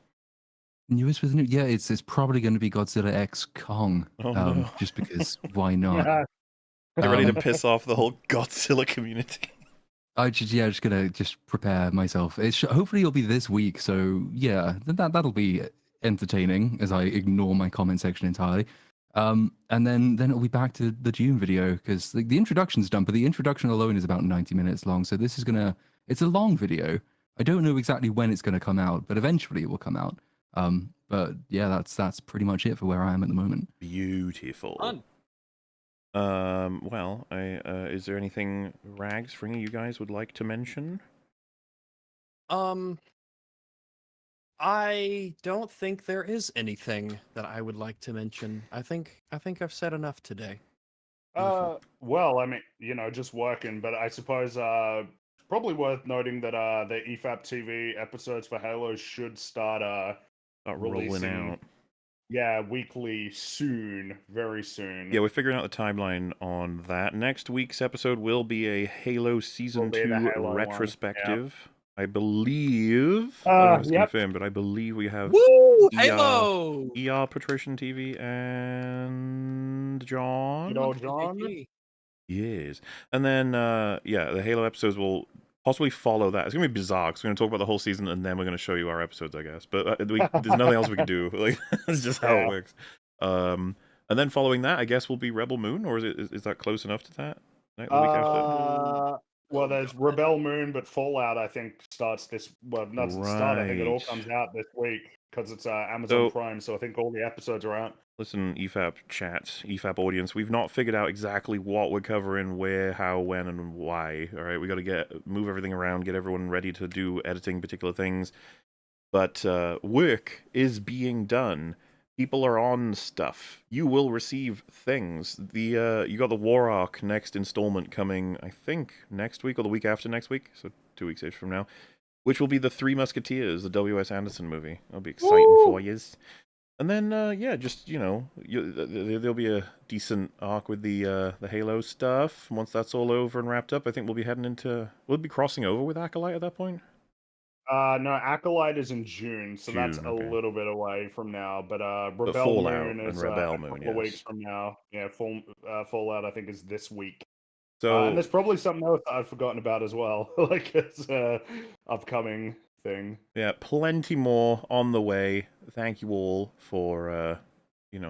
[SPEAKER 2] Newest with new, yeah, it's probably going to be Godzilla X Kong.
[SPEAKER 3] Oh, no.
[SPEAKER 2] Just because why not?
[SPEAKER 3] Get ready to piss off the whole Godzilla community.
[SPEAKER 2] Just gonna prepare myself. Hopefully it'll be this week. So yeah, that'll be entertaining as I ignore my comment section entirely. And then it'll be back to the Dune video because the introduction's done, but the introduction alone is about 90 minutes long. So this is it's a long video. I don't know exactly when it's gonna come out, but eventually it will come out. But yeah, that's pretty much it for where I am at the moment.
[SPEAKER 3] Beautiful.
[SPEAKER 1] Fun.
[SPEAKER 3] Well, is there anything, Rags, Fringy, you guys would like to mention?
[SPEAKER 1] I don't think there is anything that I would like to mention. I think I've said enough today.
[SPEAKER 4] Well, I mean, just working, but I suppose probably worth noting that the EFAP TV episodes for Halo should start
[SPEAKER 3] Rolling
[SPEAKER 4] releasing,
[SPEAKER 3] out.
[SPEAKER 4] yeah, weekly soon, very soon.
[SPEAKER 3] Yeah, we're figuring out the timeline on that. Next week's episode will be a Halo Season
[SPEAKER 4] Will be the
[SPEAKER 3] 2
[SPEAKER 4] Halo one,
[SPEAKER 3] retrospective. I believe, I don't know if it's
[SPEAKER 4] Yep.
[SPEAKER 3] confirmed, but I believe we have
[SPEAKER 1] Woo!
[SPEAKER 3] ER
[SPEAKER 1] Halo!
[SPEAKER 3] ER Patrician TV and John.
[SPEAKER 4] Good old John.
[SPEAKER 3] Yes. And then, yeah, the Halo episodes will possibly follow that. It's going to be bizarre because we're going to talk about the whole season and then we're going to show you our episodes, I guess. But there's nothing else we can do. Like, that's just how it works. And then following that, I guess, will be Rebel Moon, or is that close enough to that? The week after?
[SPEAKER 4] Well, there's Rebel Moon, but Fallout, I think, starts this. Well, not start. I think it all
[SPEAKER 3] Right.
[SPEAKER 4] comes out this week because it's Amazon Prime. So I think all the episodes are out.
[SPEAKER 3] Listen, EFAP chat, EFAP audience, we've not figured out exactly what we're covering, where, how, when, and why. All right, we got to move everything around, get everyone ready to do editing particular things. But work is being done. People are on stuff. You will receive things. You got the War Arc next installment coming, I think, next week or the week after next week, so 2 weeks-ish from now, which will be the Three Musketeers, the W.S. Anderson movie. That'll be exciting for yous. And then, yeah, just, there'll be a decent arc with the Halo stuff. Once that's all over and wrapped up, I think we'll be crossing over with Acolyte at that point?
[SPEAKER 4] No, Acolyte is in June, so that's a little bit away from now. But Rebel Moon is a couple of weeks from now. Yeah, Fallout, I think, is this week.
[SPEAKER 3] So,
[SPEAKER 4] and there's probably something else that I've forgotten about as well, like it's upcoming thing.
[SPEAKER 3] Yeah, plenty more on the way. Thank you all for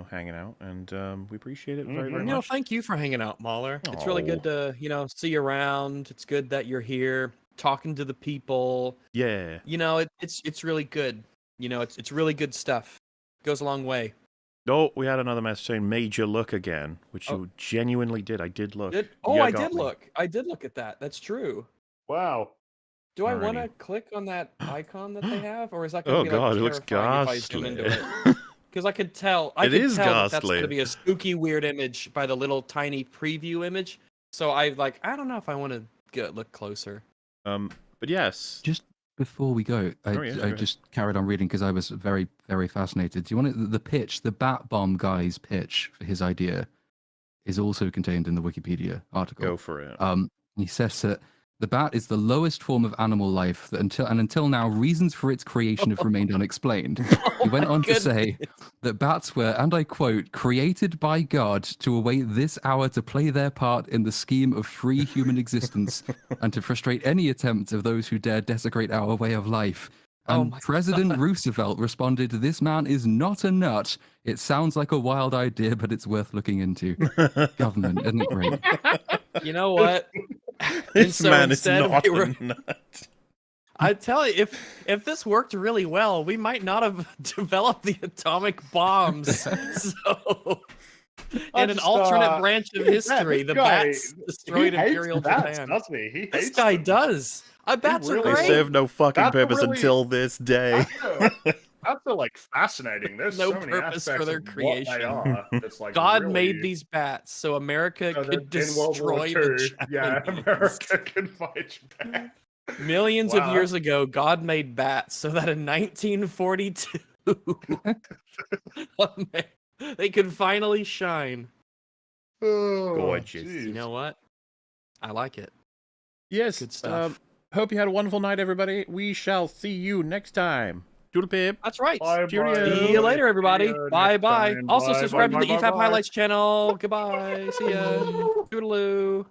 [SPEAKER 3] hanging out, and we appreciate it very, very much.
[SPEAKER 1] Thank you for hanging out, Mahler. It's really good to see you around. It's good that you're here talking to the people.
[SPEAKER 3] Yeah.
[SPEAKER 1] It's really good. It's really good stuff. It goes a long way.
[SPEAKER 3] Oh, we had another message saying major look again, which you genuinely did. I did look.
[SPEAKER 1] I did look. I did look at that. That's true.
[SPEAKER 4] Wow.
[SPEAKER 1] Do I want to click on that icon that they have, or is that going to be
[SPEAKER 3] God,
[SPEAKER 1] like
[SPEAKER 3] it looks
[SPEAKER 1] terrifying
[SPEAKER 3] ghastly.
[SPEAKER 1] If I zoom into it? Because I could tell. I could tell that that's going to be a spooky, weird image by the little tiny preview image. So I don't know if I want to look closer.
[SPEAKER 3] But yes.
[SPEAKER 2] Just before we go, I just carried on reading because I was very, very fascinated. Do you want the pitch? The Bat Bomb guy's pitch for his idea is also contained in the Wikipedia article.
[SPEAKER 3] Go for it.
[SPEAKER 2] He says that the bat is the lowest form of animal life that until now, reasons for its creation have remained unexplained. He went on to say that bats were, and I quote, created by God to await this hour to play their part in the scheme of free human existence and to frustrate any attempt of those who dare desecrate our way of life.
[SPEAKER 1] Oh
[SPEAKER 2] And
[SPEAKER 1] my
[SPEAKER 2] President
[SPEAKER 1] God.
[SPEAKER 2] Roosevelt responded, "This man is not a nut. It sounds like a wild idea, but it's worth looking into." Government, isn't it great?
[SPEAKER 1] You know what?
[SPEAKER 3] This
[SPEAKER 1] so
[SPEAKER 3] man is
[SPEAKER 1] instead
[SPEAKER 3] not
[SPEAKER 1] we were-
[SPEAKER 3] a nut.
[SPEAKER 1] I tell you, if this worked really well, we might not have developed the atomic bombs. So,
[SPEAKER 4] I
[SPEAKER 1] in an
[SPEAKER 4] just,
[SPEAKER 1] alternate branch of history,
[SPEAKER 4] this
[SPEAKER 1] the
[SPEAKER 4] guy,
[SPEAKER 1] bats destroyed
[SPEAKER 4] he hates
[SPEAKER 1] Imperial
[SPEAKER 4] bats,
[SPEAKER 1] Japan.
[SPEAKER 4] doesn't he? He
[SPEAKER 1] This
[SPEAKER 4] hates
[SPEAKER 1] guy
[SPEAKER 4] them.
[SPEAKER 1] does. Bats
[SPEAKER 4] really
[SPEAKER 1] are
[SPEAKER 3] They
[SPEAKER 1] great.
[SPEAKER 3] serve no fucking
[SPEAKER 4] That's a
[SPEAKER 3] purpose
[SPEAKER 4] really-
[SPEAKER 3] until this day.
[SPEAKER 4] That's so, like, fascinating. There's
[SPEAKER 1] No
[SPEAKER 4] so many
[SPEAKER 1] purpose for
[SPEAKER 4] aspects
[SPEAKER 1] their
[SPEAKER 4] of what
[SPEAKER 1] creation.
[SPEAKER 4] they are. It's like
[SPEAKER 1] God
[SPEAKER 4] really,
[SPEAKER 1] made these bats so America
[SPEAKER 4] so
[SPEAKER 1] could
[SPEAKER 4] that in World War
[SPEAKER 1] destroy the
[SPEAKER 4] II, yeah,
[SPEAKER 1] Japanese.
[SPEAKER 4] America could fight Japan.
[SPEAKER 1] Millions of
[SPEAKER 4] Wow.
[SPEAKER 1] years ago, God made bats so that in 1942, they could finally shine.
[SPEAKER 4] Oh,
[SPEAKER 3] Gorgeous.
[SPEAKER 4] jeez.
[SPEAKER 1] You know what? I like it.
[SPEAKER 3] Yes.
[SPEAKER 1] Good stuff.
[SPEAKER 3] Hope you had a wonderful night, everybody. We shall see you next time. Doodle pip.
[SPEAKER 1] That's right.
[SPEAKER 4] Bye,
[SPEAKER 3] Cheerio.
[SPEAKER 4] bye.
[SPEAKER 1] See you later, everybody.
[SPEAKER 4] See you
[SPEAKER 1] Bye
[SPEAKER 4] next
[SPEAKER 1] bye.
[SPEAKER 4] time.
[SPEAKER 1] Also,
[SPEAKER 4] Bye,
[SPEAKER 1] subscribe
[SPEAKER 4] bye,
[SPEAKER 1] to the
[SPEAKER 4] bye,
[SPEAKER 1] EFAP
[SPEAKER 4] bye.
[SPEAKER 1] Highlights channel. Goodbye. See ya. Toodaloo.